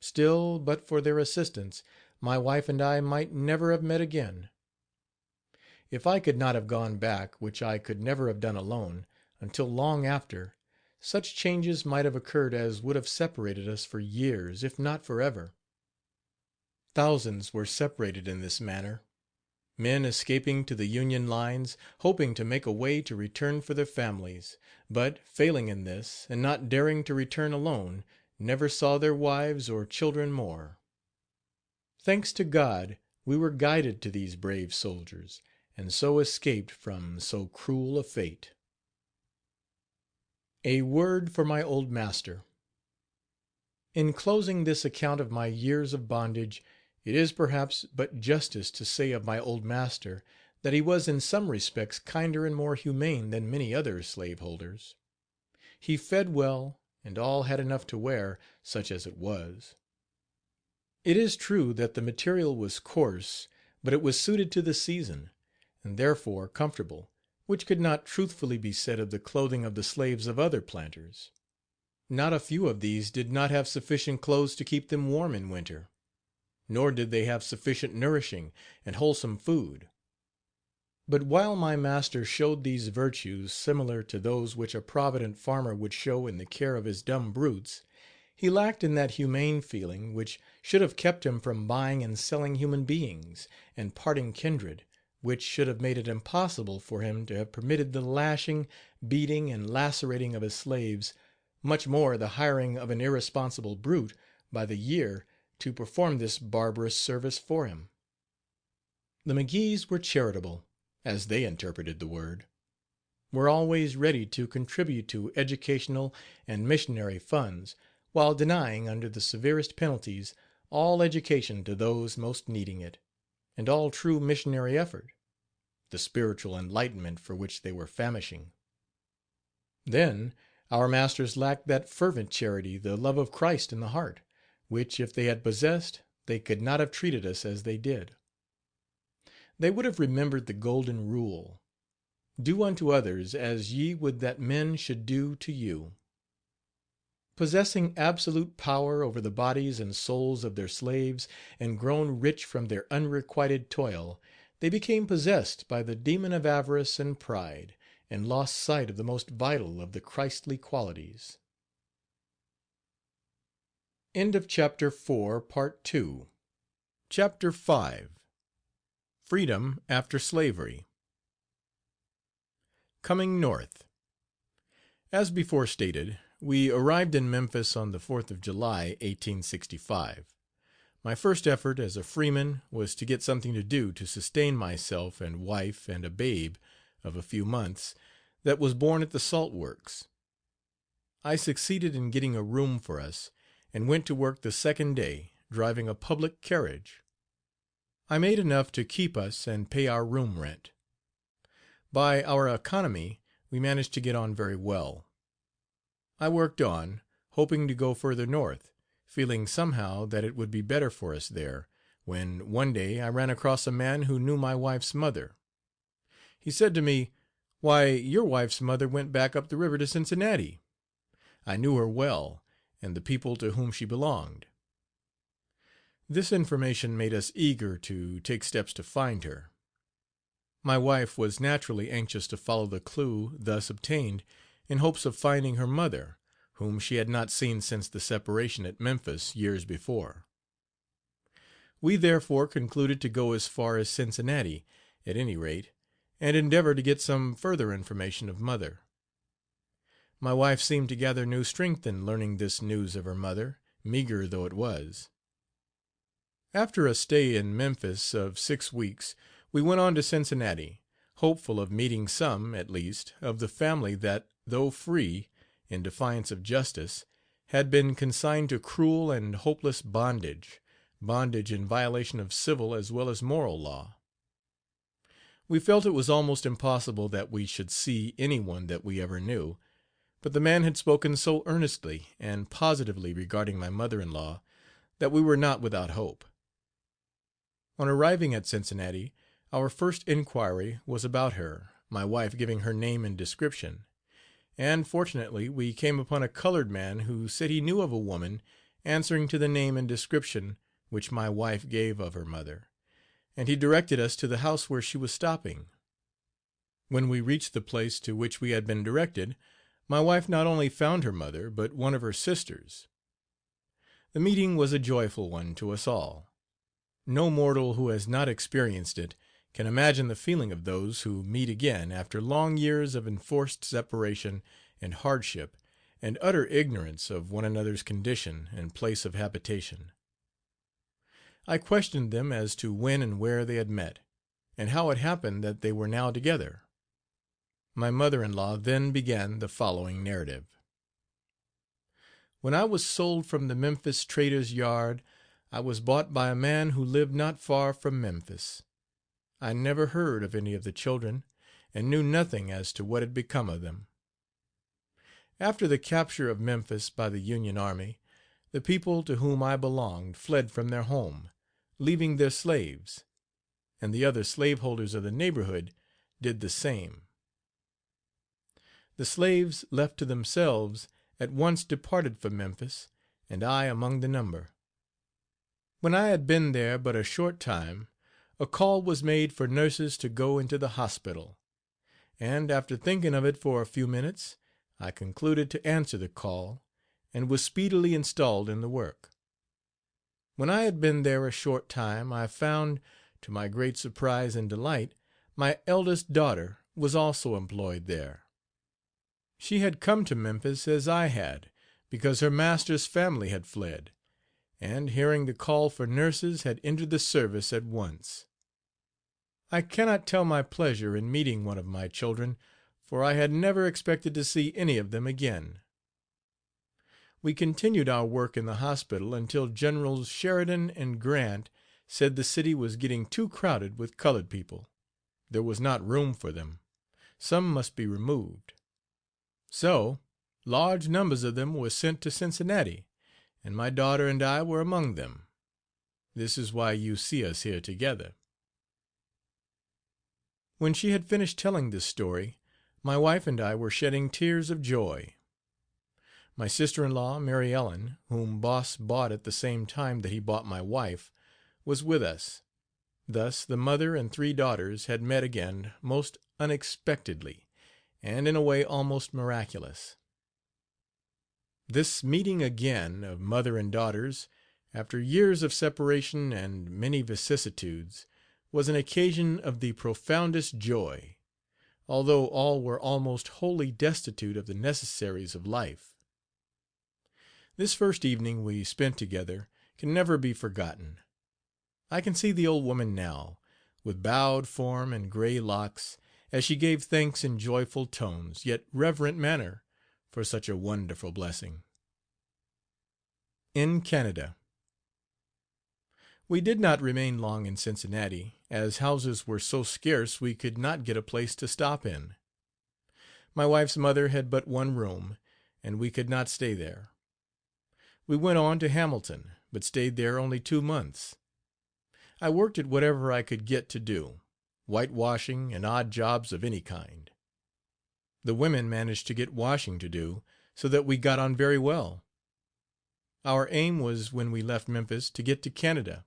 Still, but for their assistance, my wife and I might never have met again. If I could not have gone back, which I could never have done alone, until long after, such changes might have occurred as would have separated us for years, if not forever. Thousands were separated in this manner, men escaping to the Union lines, hoping to make a way to return for their families, but, failing in this, and not daring to return alone, never saw their wives or children more. Thanks to God, we were guided to these brave soldiers, and so escaped from so cruel a fate. A word for my old master. In closing this account of my years of bondage, it is perhaps but justice to say of my old master that he was in some respects kinder and more humane than many other slaveholders. He fed well, and all had enough to wear, such as it was. It is true that the material was coarse, but it was suited to the season, and therefore comfortable, which could not truthfully be said of the clothing of the slaves of other planters. Not a few of these did not have sufficient clothes to keep them warm in winter, nor did they have sufficient nourishing and wholesome food. But while my master showed these virtues, similar to those which a provident farmer would show in the care of his dumb brutes, he lacked in that humane feeling which should have kept him from buying and selling human beings, and parting kindred, which should have made it impossible for him to have permitted the lashing, beating and lacerating of his slaves, much more the hiring of an irresponsible brute, by the year, to perform this barbarous service for him. The McGees were charitable, as they interpreted the word, were always ready to contribute to educational and missionary funds, while denying, under the severest penalties, all education to those most needing it, and all true missionary effort, the spiritual enlightenment for which they were famishing. Then our masters lacked that fervent charity, the love of Christ in the heart, which if they had possessed, they could not have treated us as they did. They would have remembered the golden rule: "Do unto others as ye would that men should do to you." Possessing absolute power over the bodies and souls of their slaves, and grown rich from their unrequited toil, they became possessed by the demon of avarice and pride, and lost sight of the most vital of the Christly qualities. End of Chapter 4, Part 2. Chapter 5. Freedom After Slavery. Coming North. As before stated, we arrived in Memphis on the 4th of July, 1865. My first effort as a freeman was to get something to do to sustain myself and wife and a babe of a few months that was born at the salt works. I succeeded in getting a room for us, and went to work the second day, driving a public carriage. I made enough to keep us and pay our room rent. By our economy we managed to get on very well. I worked on, hoping to go further north, feeling somehow that it would be better for us there, when one day I ran across a man who knew my wife's mother. He said to me, "Why, your wife's mother went back up the river to Cincinnati." I knew her well, and the people to whom she belonged. This information made us eager to take steps to find her. My wife was naturally anxious to follow the clue thus obtained, in hopes of finding her mother, whom she had not seen since the separation at Memphis years before. We therefore concluded to go as far as Cincinnati, at any rate, and endeavor to get some further information of mother. My wife seemed to gather new strength in learning this news of her mother, meager though it was. After a stay in Memphis of 6 weeks, we went on to Cincinnati, hopeful of meeting some, at least, of the family that, though free, in defiance of justice, had been consigned to cruel and hopeless bondage in violation of civil as well as moral law. We felt it was almost impossible that we should see any one that we ever knew, but the man had spoken so earnestly and positively regarding my mother in law that we were not without hope. On arriving at Cincinnati, our first inquiry was about her, my wife giving her name and description, and fortunately we came upon a colored man who said he knew of a woman answering to the name and description which my wife gave of her mother, and he directed us to the house where she was stopping. When we reached the place to which we had been directed, my wife not only found her mother, but one of her sisters. The meeting was a joyful one to us all. No mortal who has not experienced it can imagine the feeling of those who meet again after long years of enforced separation and hardship and utter ignorance of one another's condition and place of habitation. I questioned them as to when and where they had met, and how it happened that they were now together. My mother in law then began the following narrative: When I was sold from the Memphis trader's yard, I was bought by a man who lived not far from Memphis. I never heard of any of the children, and knew nothing as to what had become of them. After the capture of Memphis by the Union army, the people to whom I belonged fled from their home, leaving their slaves, and the other slaveholders of the neighborhood did the same. The slaves, left to themselves, at once departed for Memphis, and I among the number. When I had been there but a short time, a call was made for nurses to go into the hospital, and, after thinking of it for a few minutes, I concluded to answer the call, and was speedily installed in the work. When I had been there a short time, I found, to my great surprise and delight, my eldest daughter was also employed there. She had come to Memphis as I had, because her master's family had fled, and, hearing the call for nurses, had entered the service at once. I cannot tell my pleasure in meeting one of my children, for I had never expected to see any of them again. We continued our work in the hospital until Generals Sheridan and Grant said the city was getting too crowded with colored people. There was not room for them. Some must be removed. So large numbers of them were sent to Cincinnati, and my daughter and I were among them. This is why you see us here together. When she had finished telling this story, my wife and I were shedding tears of joy. My sister-in-law, Mary Ellen, whom Boss bought at the same time that he bought my wife, was with us. Thus the mother and 3 daughters had met again most unexpectedly, and in a way almost miraculous. This meeting again of mother and daughters, after years of separation and many vicissitudes, was an occasion of the profoundest joy, although all were almost wholly destitute of the necessaries of life. This first evening we spent together can never be forgotten. I can see the old woman now, with bowed form and gray locks, as she gave thanks in joyful tones, yet reverent manner, for such a wonderful blessing. In Canada. We did not remain long in Cincinnati, as houses were so scarce we could not get a place to stop in. My wife's mother had but 1 room, and we could not stay there. We went on to Hamilton, but stayed there only 2 months. I worked at whatever I could get to do, whitewashing and odd jobs of any kind. The women managed to get washing to do, so that we got on very well. Our aim was when we left Memphis to get to Canada,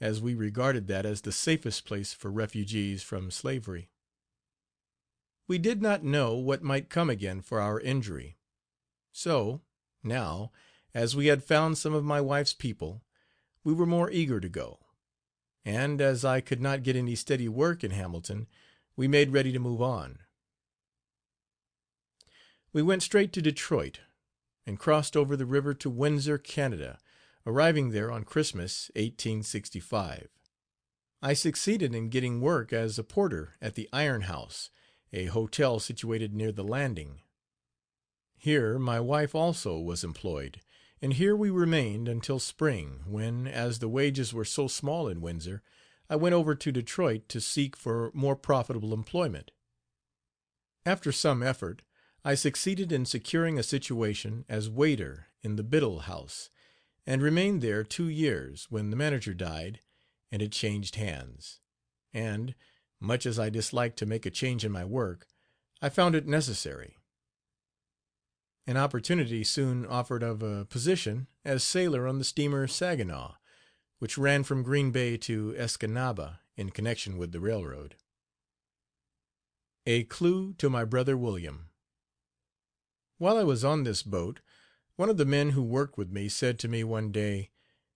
as we regarded that as the safest place for refugees from slavery. We did not know what might come again for our injury. So, now, as we had found some of my wife's people, we were more eager to go, and as I could not get any steady work in Hamilton, we made ready to move on. We went straight to Detroit, and crossed over the river to Windsor, Canada, arriving there on Christmas, 1865. I succeeded in getting work as a porter at the Iron House, a hotel situated near the landing. Here my wife also was employed, and here we remained until spring, when, as the wages were so small in Windsor, I went over to Detroit to seek for more profitable employment. After some effort, I succeeded in securing a situation as waiter in the Biddle House, and remained there 2 years, when the manager died, and it changed hands, and, much as I disliked to make a change in my work, I found it necessary. An opportunity soon offered of a position as sailor on the steamer Saginaw, which ran from Green Bay to Escanaba in connection with the railroad. A clue to my brother William. While I was on this boat, one of the men who worked with me said to me one day,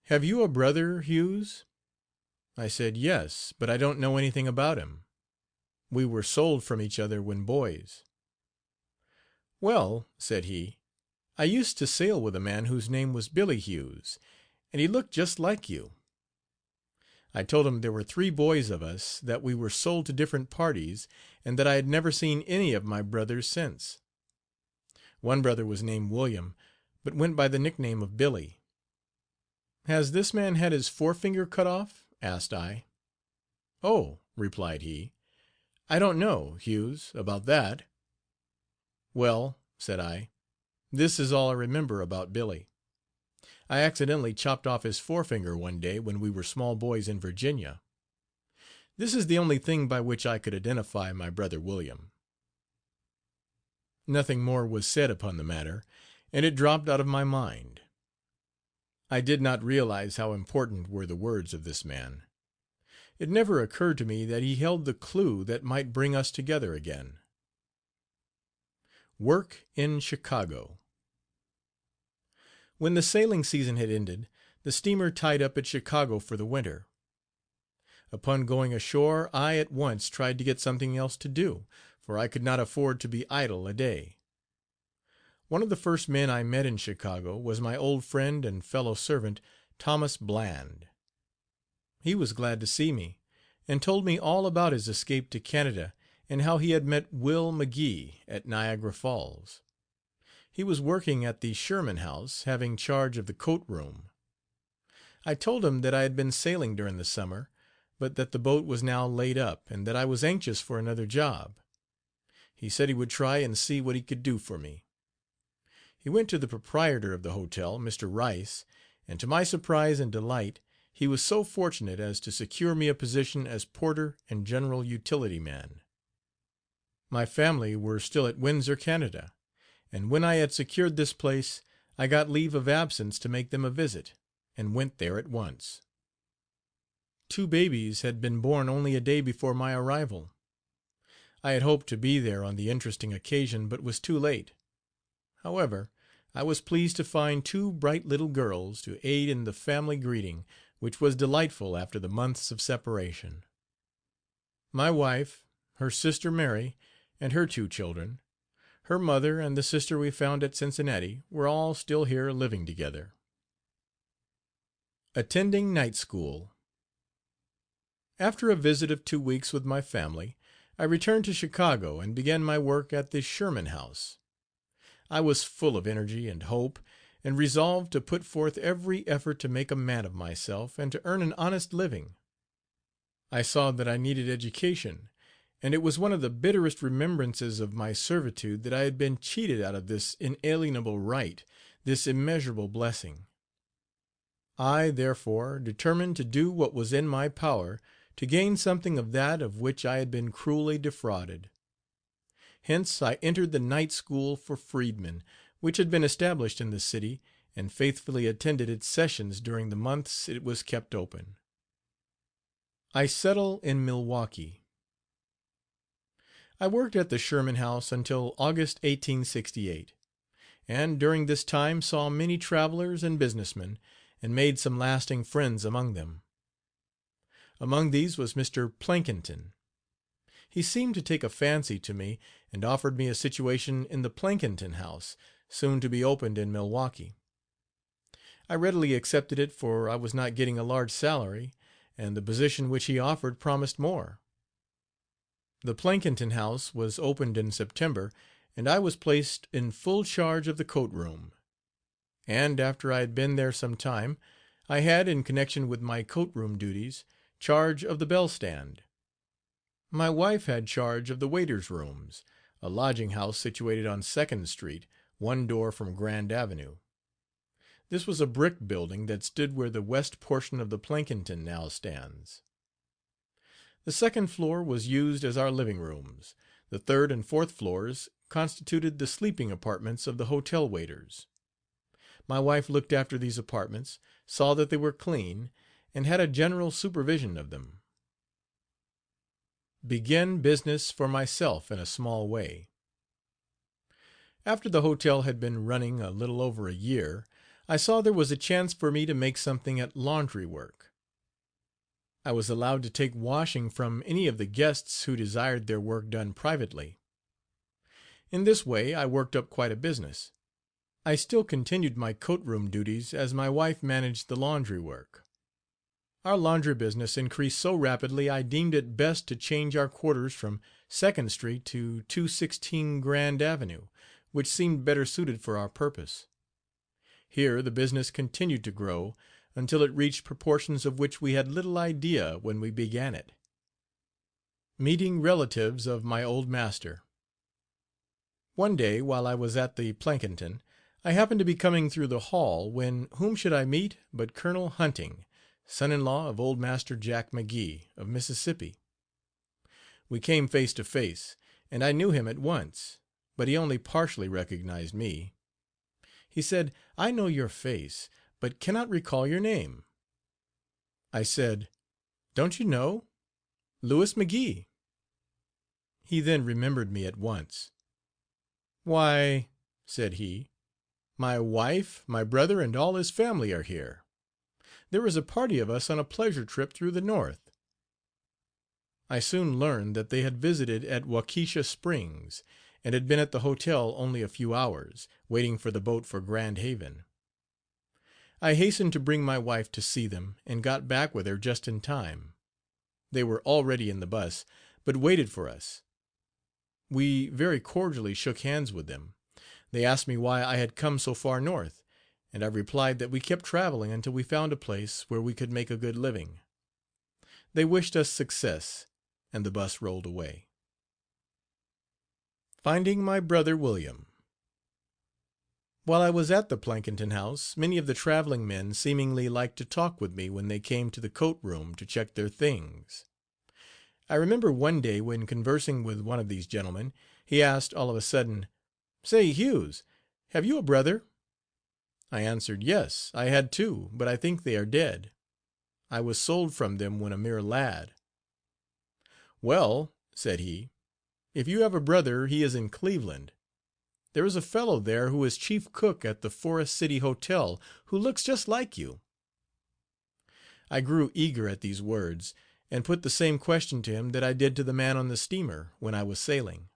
"Have you a brother, Hughes?" I said, "Yes, but I don't know anything about him. We were sold from each other when boys." "Well," said he, "I used to sail with a man whose name was Billy Hughes, and he looked just like you." I told him there were 3 boys of us, that we were sold to different parties, and that I had never seen any of my brothers since. One brother was named William, but went by the nickname of Billy. "Has this man had his forefinger cut off?" asked I. "Oh," replied he, "I don't know, Hughes, about that." "Well," said I, "this is all I remember about Billy. I accidentally chopped off his forefinger one day when we were small boys in Virginia. This is the only thing by which I could identify my brother William." Nothing more was said upon the matter, and it dropped out of my mind. I did not realize how important were the words of this man. It never occurred to me that he held the clue that might bring us together again. Work in Chicago. When the sailing season had ended, the steamer tied up at Chicago for the winter. Upon going ashore I at once tried to get something else to do, for I could not afford to be idle a day. One of the first men I met in Chicago was my old friend and fellow servant, Thomas Bland. He was glad to see me, and told me all about his escape to Canada, and how he had met Will McGee at Niagara Falls. He was working at the Sherman House, having charge of the coat room. I told him that I had been sailing during the summer, but that the boat was now laid up, and that I was anxious for another job. He said he would try and see what he could do for me. He went to the proprietor of the hotel, Mr. Rice, and to my surprise and delight he was so fortunate as to secure me a position as porter and general utility man. My family were still at Windsor, Canada, and when I had secured this place I got leave of absence to make them a visit, and went there at once. 2 babies had been born only a day before my arrival. I had hoped to be there on the interesting occasion, but was too late. However, I was pleased to find 2 bright little girls to aid in the family greeting, which was delightful after the months of separation. My wife, her sister Mary, and her 2 children, her mother and the sister we found at Cincinnati were all still here living together. Attending night school. After a visit of 2 weeks with my family, I returned to Chicago and began my work at the Sherman House. I was full of energy and hope, and resolved to put forth every effort to make a man of myself and to earn an honest living. I saw that I needed education, and it was one of the bitterest remembrances of my servitude that I had been cheated out of this inalienable right, this immeasurable blessing. I, therefore, determined to do what was in my power to gain something of that of which I had been cruelly defrauded. Hence I entered the night school for freedmen, which had been established in the city, and faithfully attended its sessions during the months it was kept open. I settle in Milwaukee. I worked at the Sherman House until August, 1868, and during this time saw many travelers and businessmen, and made some lasting friends among them. Among these was Mr. Plankinton. He seemed to take a fancy to me, and offered me a situation in the Plankinton House, soon to be opened in Milwaukee. I readily accepted it, for I was not getting a large salary, and the position which he offered promised more. The Plankinton House was opened in September, and I was placed in full charge of the coat room. And after I had been there some time, I had, in connection with my coat room duties, charge of the bell stand. My wife had charge of the waiters' rooms, a lodging house situated on Second Street, one door from Grand Avenue. This was a brick building that stood where the west portion of the Plankinton now stands. The second floor was used as our living rooms. The third and fourth floors constituted the sleeping apartments of the hotel waiters. My wife looked after these apartments, saw that they were clean, and had a general supervision of them. Begin business for myself in a small way. After the hotel had been running a little over a year, I saw there was a chance for me to make something at laundry work. I was allowed to take washing from any of the guests who desired their work done privately. In this way I worked up quite a business. I still continued my coat room duties as my wife managed the laundry work. Our laundry business increased so rapidly I deemed it best to change our quarters from Second Street to 216 Grand Avenue, which seemed better suited for our purpose. Here the business continued to grow until it reached proportions of which we had little idea when we began it. Meeting relatives of my old master. One day, while I was at the Plankinton, I happened to be coming through the hall, when whom should I meet but Colonel Hunting, son-in-law of old Master Jack McGee, of Mississippi. We came face to face, and I knew him at once, but he only partially recognized me. He said, "I know your face, but cannot recall your name." I said, "Don't you know? Louis McGee." He then remembered me at once. "Why," said he, "my wife, my brother and all his family are here. There is a party of us on a pleasure trip through the North." I soon learned that they had visited at Waukesha Springs, and had been at the hotel only a few hours, waiting for the boat for Grand Haven. I hastened to bring my wife to see them, and got back with her just in time. They were already in the bus, but waited for us. We very cordially shook hands with them. They asked me why I had come so far north, and I replied that we kept traveling until we found a place where we could make a good living. They wished us success, and the bus rolled away. Finding my brother William. While I was at the Plankinton house, many of the traveling men seemingly liked to talk with me when they came to the coat room to check their things. I remember one day when conversing with one of these gentlemen, he asked all of a sudden, "Say, Hughes, have you a brother?" I answered, "Yes, I had two, but I think they are dead. I was sold from them when a mere lad." "Well," said he, "if you have a brother he is in Cleveland. There is a fellow there who is chief cook at the Forest City Hotel who looks just like you." I grew eager at these words, and put the same question to him that I did to the man on the steamer when I was sailing.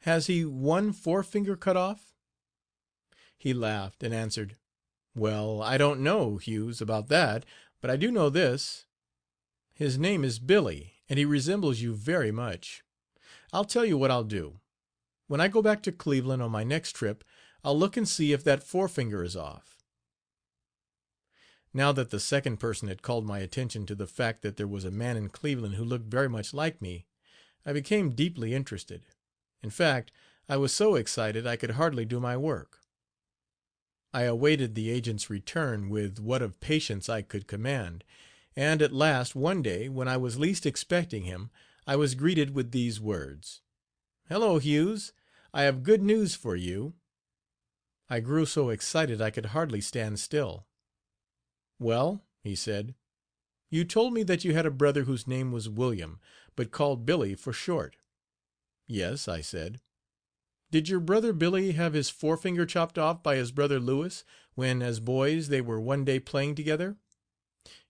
"Has he one forefinger cut off?" He laughed and answered, "Well, I don't know, Hughes, about that, but I do know this. His name is Billy, and he resembles you very much. I'll tell you what I'll do. When I go back to Cleveland on my next trip, I'll look and see if that forefinger is off." Now that the second person had called my attention to the fact that there was a man in Cleveland who looked very much like me, I became deeply interested. In fact, I was so excited I could hardly do my work. I awaited the agent's return with what of patience I could command, and at last, one day, when I was least expecting him, I was greeted with these words: "Hello, Hughes, I have good news for you." I grew so excited I could hardly stand still. "Well," he said, "you told me that you had a brother whose name was William, but called Billy for short." "Yes," I said. "Did your brother Billy have his forefinger chopped off by his brother Lewis, when, as boys, they were one day playing together?"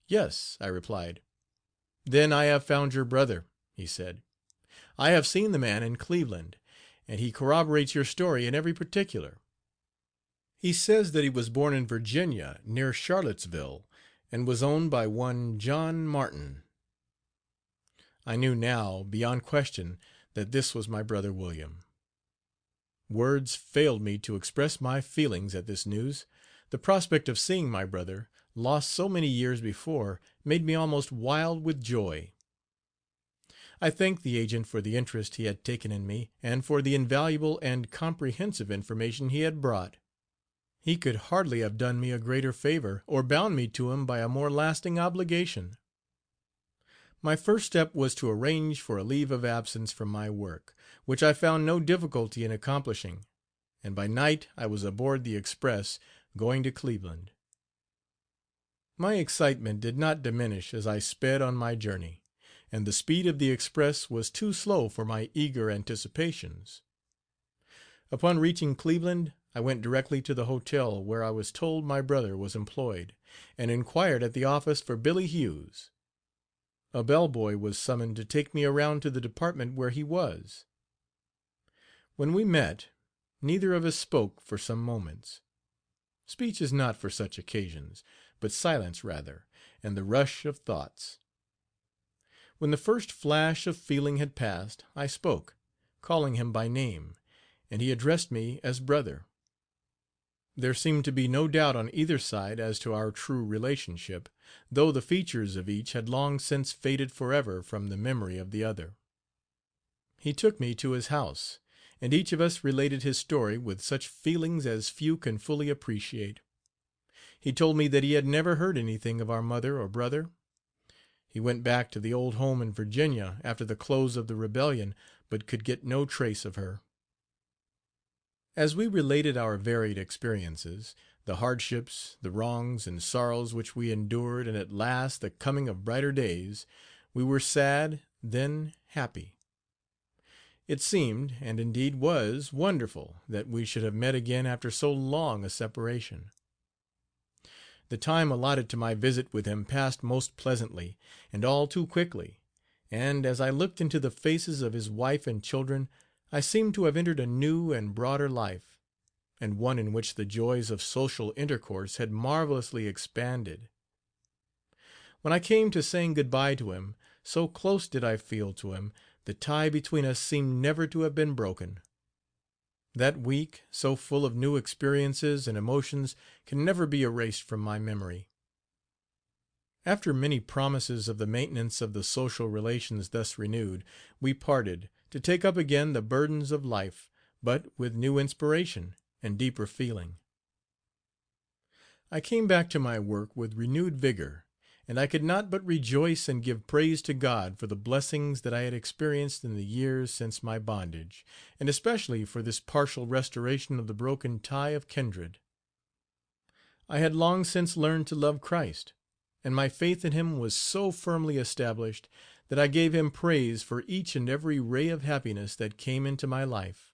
"Yes," I replied. "Then I have found your brother," he said. "I have seen the man in Cleveland, and he corroborates your story in every particular. He says that he was born in Virginia, near Charlottesville, and was owned by one John Martin." I knew now, beyond question, that this was my brother William. Words failed me to express my feelings at this news. The prospect of seeing my brother, lost so many years before, made me almost wild with joy. I thanked the agent for the interest he had taken in me, and for the invaluable and comprehensive information he had brought. He could hardly have done me a greater favor, or bound me to him by a more lasting obligation. My first step was to arrange for a leave of absence from my work, which I found no difficulty in accomplishing, and by night I was aboard the express, going to Cleveland. My excitement did not diminish as I sped on my journey, and the speed of the express was too slow for my eager anticipations. Upon reaching Cleveland, I went directly to the hotel where I was told my brother was employed, and inquired at the office for Billy Hughes. A bell boy was summoned to take me around to the department where he was. When we met, neither of us spoke for some moments. Speech is not for such occasions, but silence rather, and the rush of thoughts. When the first flash of feeling had passed, I spoke, calling him by name, and he addressed me as brother. There seemed to be no doubt on either side as to our true relationship, though the features of each had long since faded forever from the memory of the other. He took me to his house, and each of us related his story with such feelings as few can fully appreciate. He told me that he had never heard anything of our mother or brother. He went back to the old home in Virginia after the close of the rebellion, but could get no trace of her. As we related our varied experiences, the hardships, the wrongs and sorrows which we endured, and at last the coming of brighter days, we were sad, then happy. It seemed, and indeed was, wonderful that we should have met again after so long a separation. The time allotted to my visit with him passed most pleasantly, and all too quickly, and as I looked into the faces of his wife and children, I seemed to have entered a new and broader life, and one in which the joys of social intercourse had marvelously expanded. When I came to saying good bye to him, so close did I feel to him, the tie between us seemed never to have been broken. That week, so full of new experiences and emotions, can never be erased from my memory. After many promises of the maintenance of the social relations thus renewed, we parted, to take up again the burdens of life, but with new inspiration and deeper feeling. I came back to my work with renewed vigor, and I could not but rejoice and give praise to God for the blessings that I had experienced in the years since my bondage, and especially for this partial restoration of the broken tie of kindred. I had long since learned to love Christ, and my faith in him was so firmly established that I gave him praise for each and every ray of happiness that came into my life.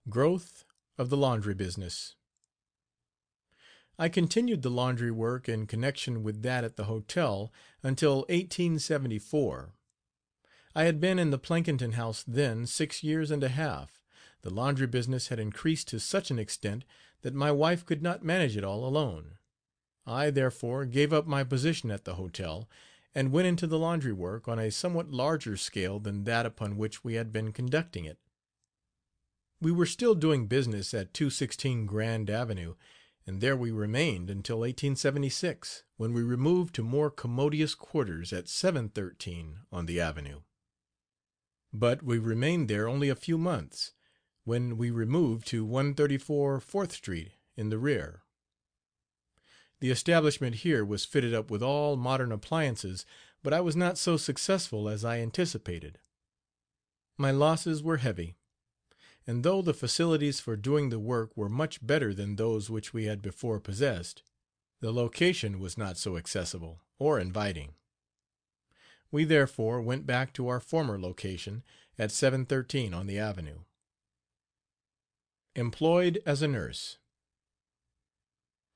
Growth of the laundry business. I continued the laundry work in connection with that at the hotel until 1874. I had been in the Plankinton House then 6 years and a half. The laundry business had increased to such an extent that my wife could not manage it all alone. I, therefore, gave up my position at the hotel, and went into the laundry work on a somewhat larger scale than that upon which we had been conducting it. We were still doing business at 216 Grand Avenue, and there we remained until 1876, when we removed to more commodious quarters at 713 on the avenue. But we remained there only a few months, when we removed to 134 4th Street in the rear. The establishment here was fitted up with all modern appliances, but I was not so successful as I anticipated. My losses were heavy, and though the facilities for doing the work were much better than those which we had before possessed, the location was not so accessible or inviting. We therefore went back to our former location at 713 on the avenue. Employed as a nurse.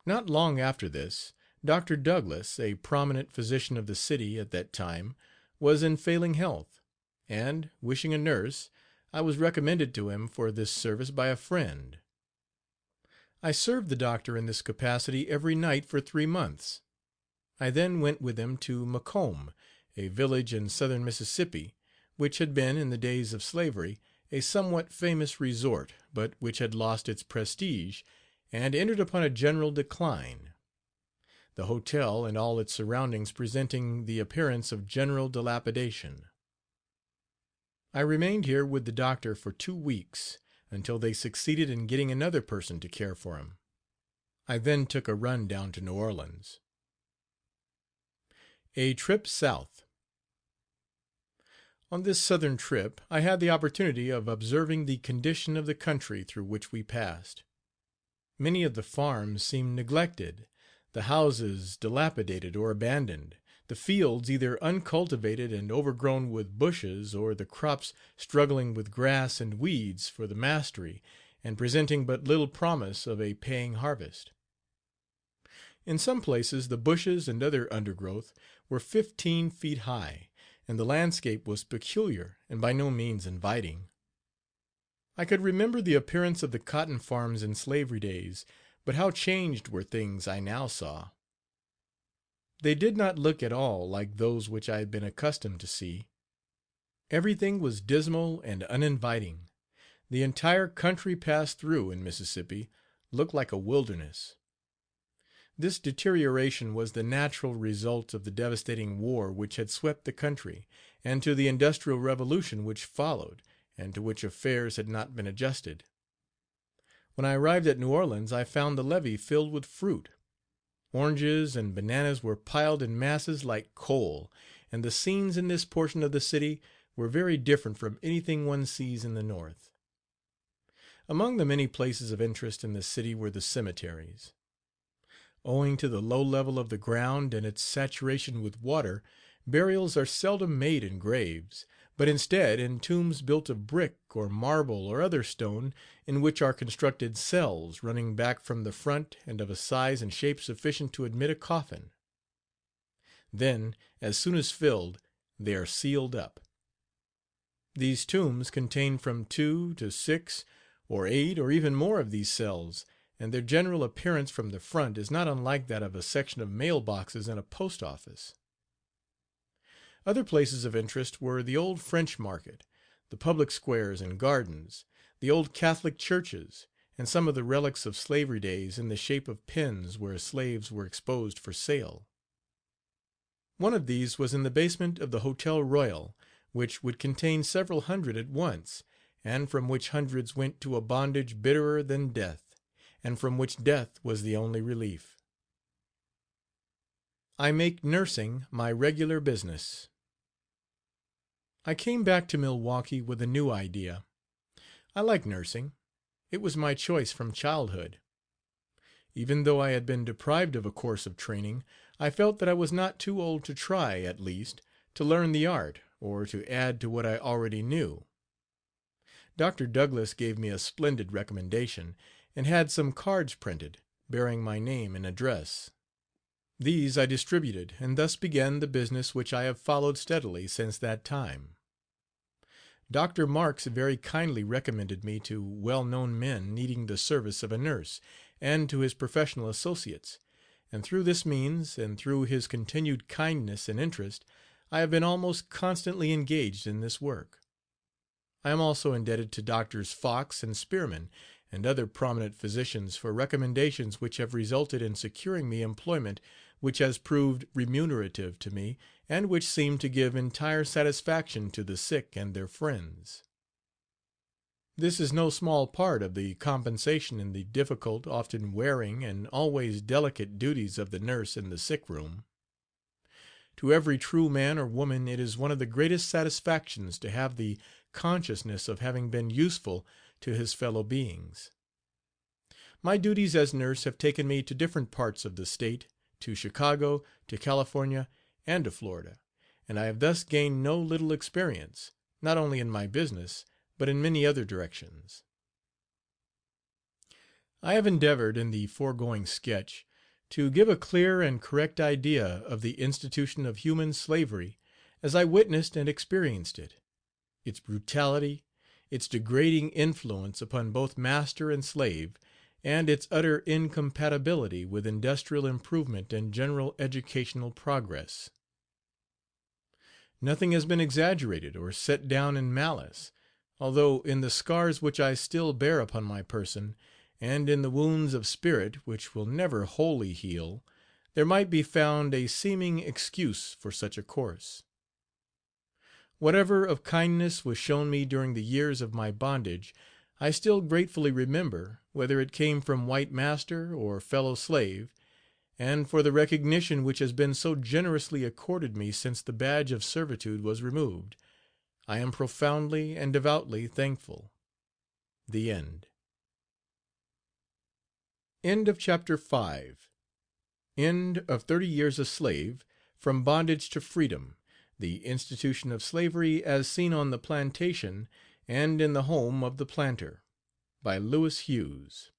Not long after this, Dr. Douglas, a prominent physician of the city at that time, was in failing health, and, wishing a nurse, I was recommended to him for this service by a friend. I served the doctor in this capacity every night for 3 months. I then went with him to Macomb, a village in southern Mississippi, which had been, in the days of slavery, a somewhat famous resort, but which had lost its prestige and entered upon a general decline, the hotel and all its surroundings presenting the appearance of general dilapidation. I remained here with the doctor for 2 weeks, until they succeeded in getting another person to care for him. I then took a run down to New Orleans. A trip south. On this southern trip I had the opportunity of observing the condition of the country through which we passed. Many of the farms seemed neglected, the houses dilapidated or abandoned, the fields either uncultivated and overgrown with bushes, or the crops struggling with grass and weeds for the mastery, and presenting but little promise of a paying harvest. In some places the bushes and other undergrowth were 15 feet high, and the landscape was peculiar and by no means inviting. I could remember the appearance of the cotton farms in slavery days, but how changed were things I now saw. They did not look at all like those which I had been accustomed to see. Everything was dismal and uninviting. The entire country passed through in Mississippi looked like a wilderness. This deterioration was the natural result of the devastating war which had swept the country, and to the industrial revolution which followed, and to which affairs had not been adjusted. When I arrived at New Orleans I found the levee filled with fruit. Oranges and bananas were piled in masses like coal, and the scenes in this portion of the city were very different from anything one sees in the North. Among the many places of interest in the city were the cemeteries. Owing to the low level of the ground and its saturation with water, burials are seldom made in graves, but instead in tombs built of brick or marble or other stone, in which are constructed cells running back from the front and of a size and shape sufficient to admit a coffin. Then, as soon as filled, they are sealed up. These tombs contain from 2 to 6 or 8 or even more of these cells, and their general appearance from the front is not unlike that of a section of mail boxes in a post office. Other places of interest were the old French Market, the public squares and gardens, the old Catholic churches, and some of the relics of slavery days in the shape of pens where slaves were exposed for sale. One of these was in the basement of the Hotel Royal, which would contain several hundred at once, and from which hundreds went to a bondage bitterer than death, and from which death was the only relief. I make nursing my regular business. I came back to Milwaukee with a new idea. I like nursing. It was my choice from childhood. Even though I had been deprived of a course of training, I felt that I was not too old to try, at least, to learn the art, or to add to what I already knew. Dr. Douglas gave me a splendid recommendation, and had some cards printed, bearing my name and address. These I distributed, and thus began the business which I have followed steadily since that time. Dr. Marks very kindly recommended me to well known men needing the service of a nurse, and to his professional associates, and through this means, and through his continued kindness and interest, I have been almost constantly engaged in this work. I am also indebted to Drs. Fox and Spearman, and other prominent physicians, for recommendations which have resulted in securing me employment which has proved remunerative to me, and which seem to give entire satisfaction to the sick and their friends. This is no small part of the compensation in the difficult, often wearing, and always delicate duties of the nurse in the sick room. To every true man or woman it is one of the greatest satisfactions to have the consciousness of having been useful to his fellow beings. My duties as nurse have taken me to different parts of the state, to Chicago, to California, and to Florida, and I have thus gained no little experience, not only in my business, but in many other directions. I have endeavored, in the foregoing sketch, to give a clear and correct idea of the institution of human slavery as I witnessed and experienced it, its brutality, its degrading influence upon both master and slave, and its utter incompatibility with industrial improvement and general educational progress. Nothing has been exaggerated or set down in malice, although in the scars which I still bear upon my person, and in the wounds of spirit which will never wholly heal, there might be found a seeming excuse for such a course. Whatever of kindness was shown me during the years of my bondage, I still gratefully remember, whether it came from white master or fellow slave, and for the recognition which has been so generously accorded me since the badge of servitude was removed, I am profoundly and devoutly thankful. The End. End of Chapter 5. End of 30 Years a Slave, From Bondage to Freedom, the Institution of Slavery as Seen on the Plantation and in the Home of the Planter, by Lewis Hughes.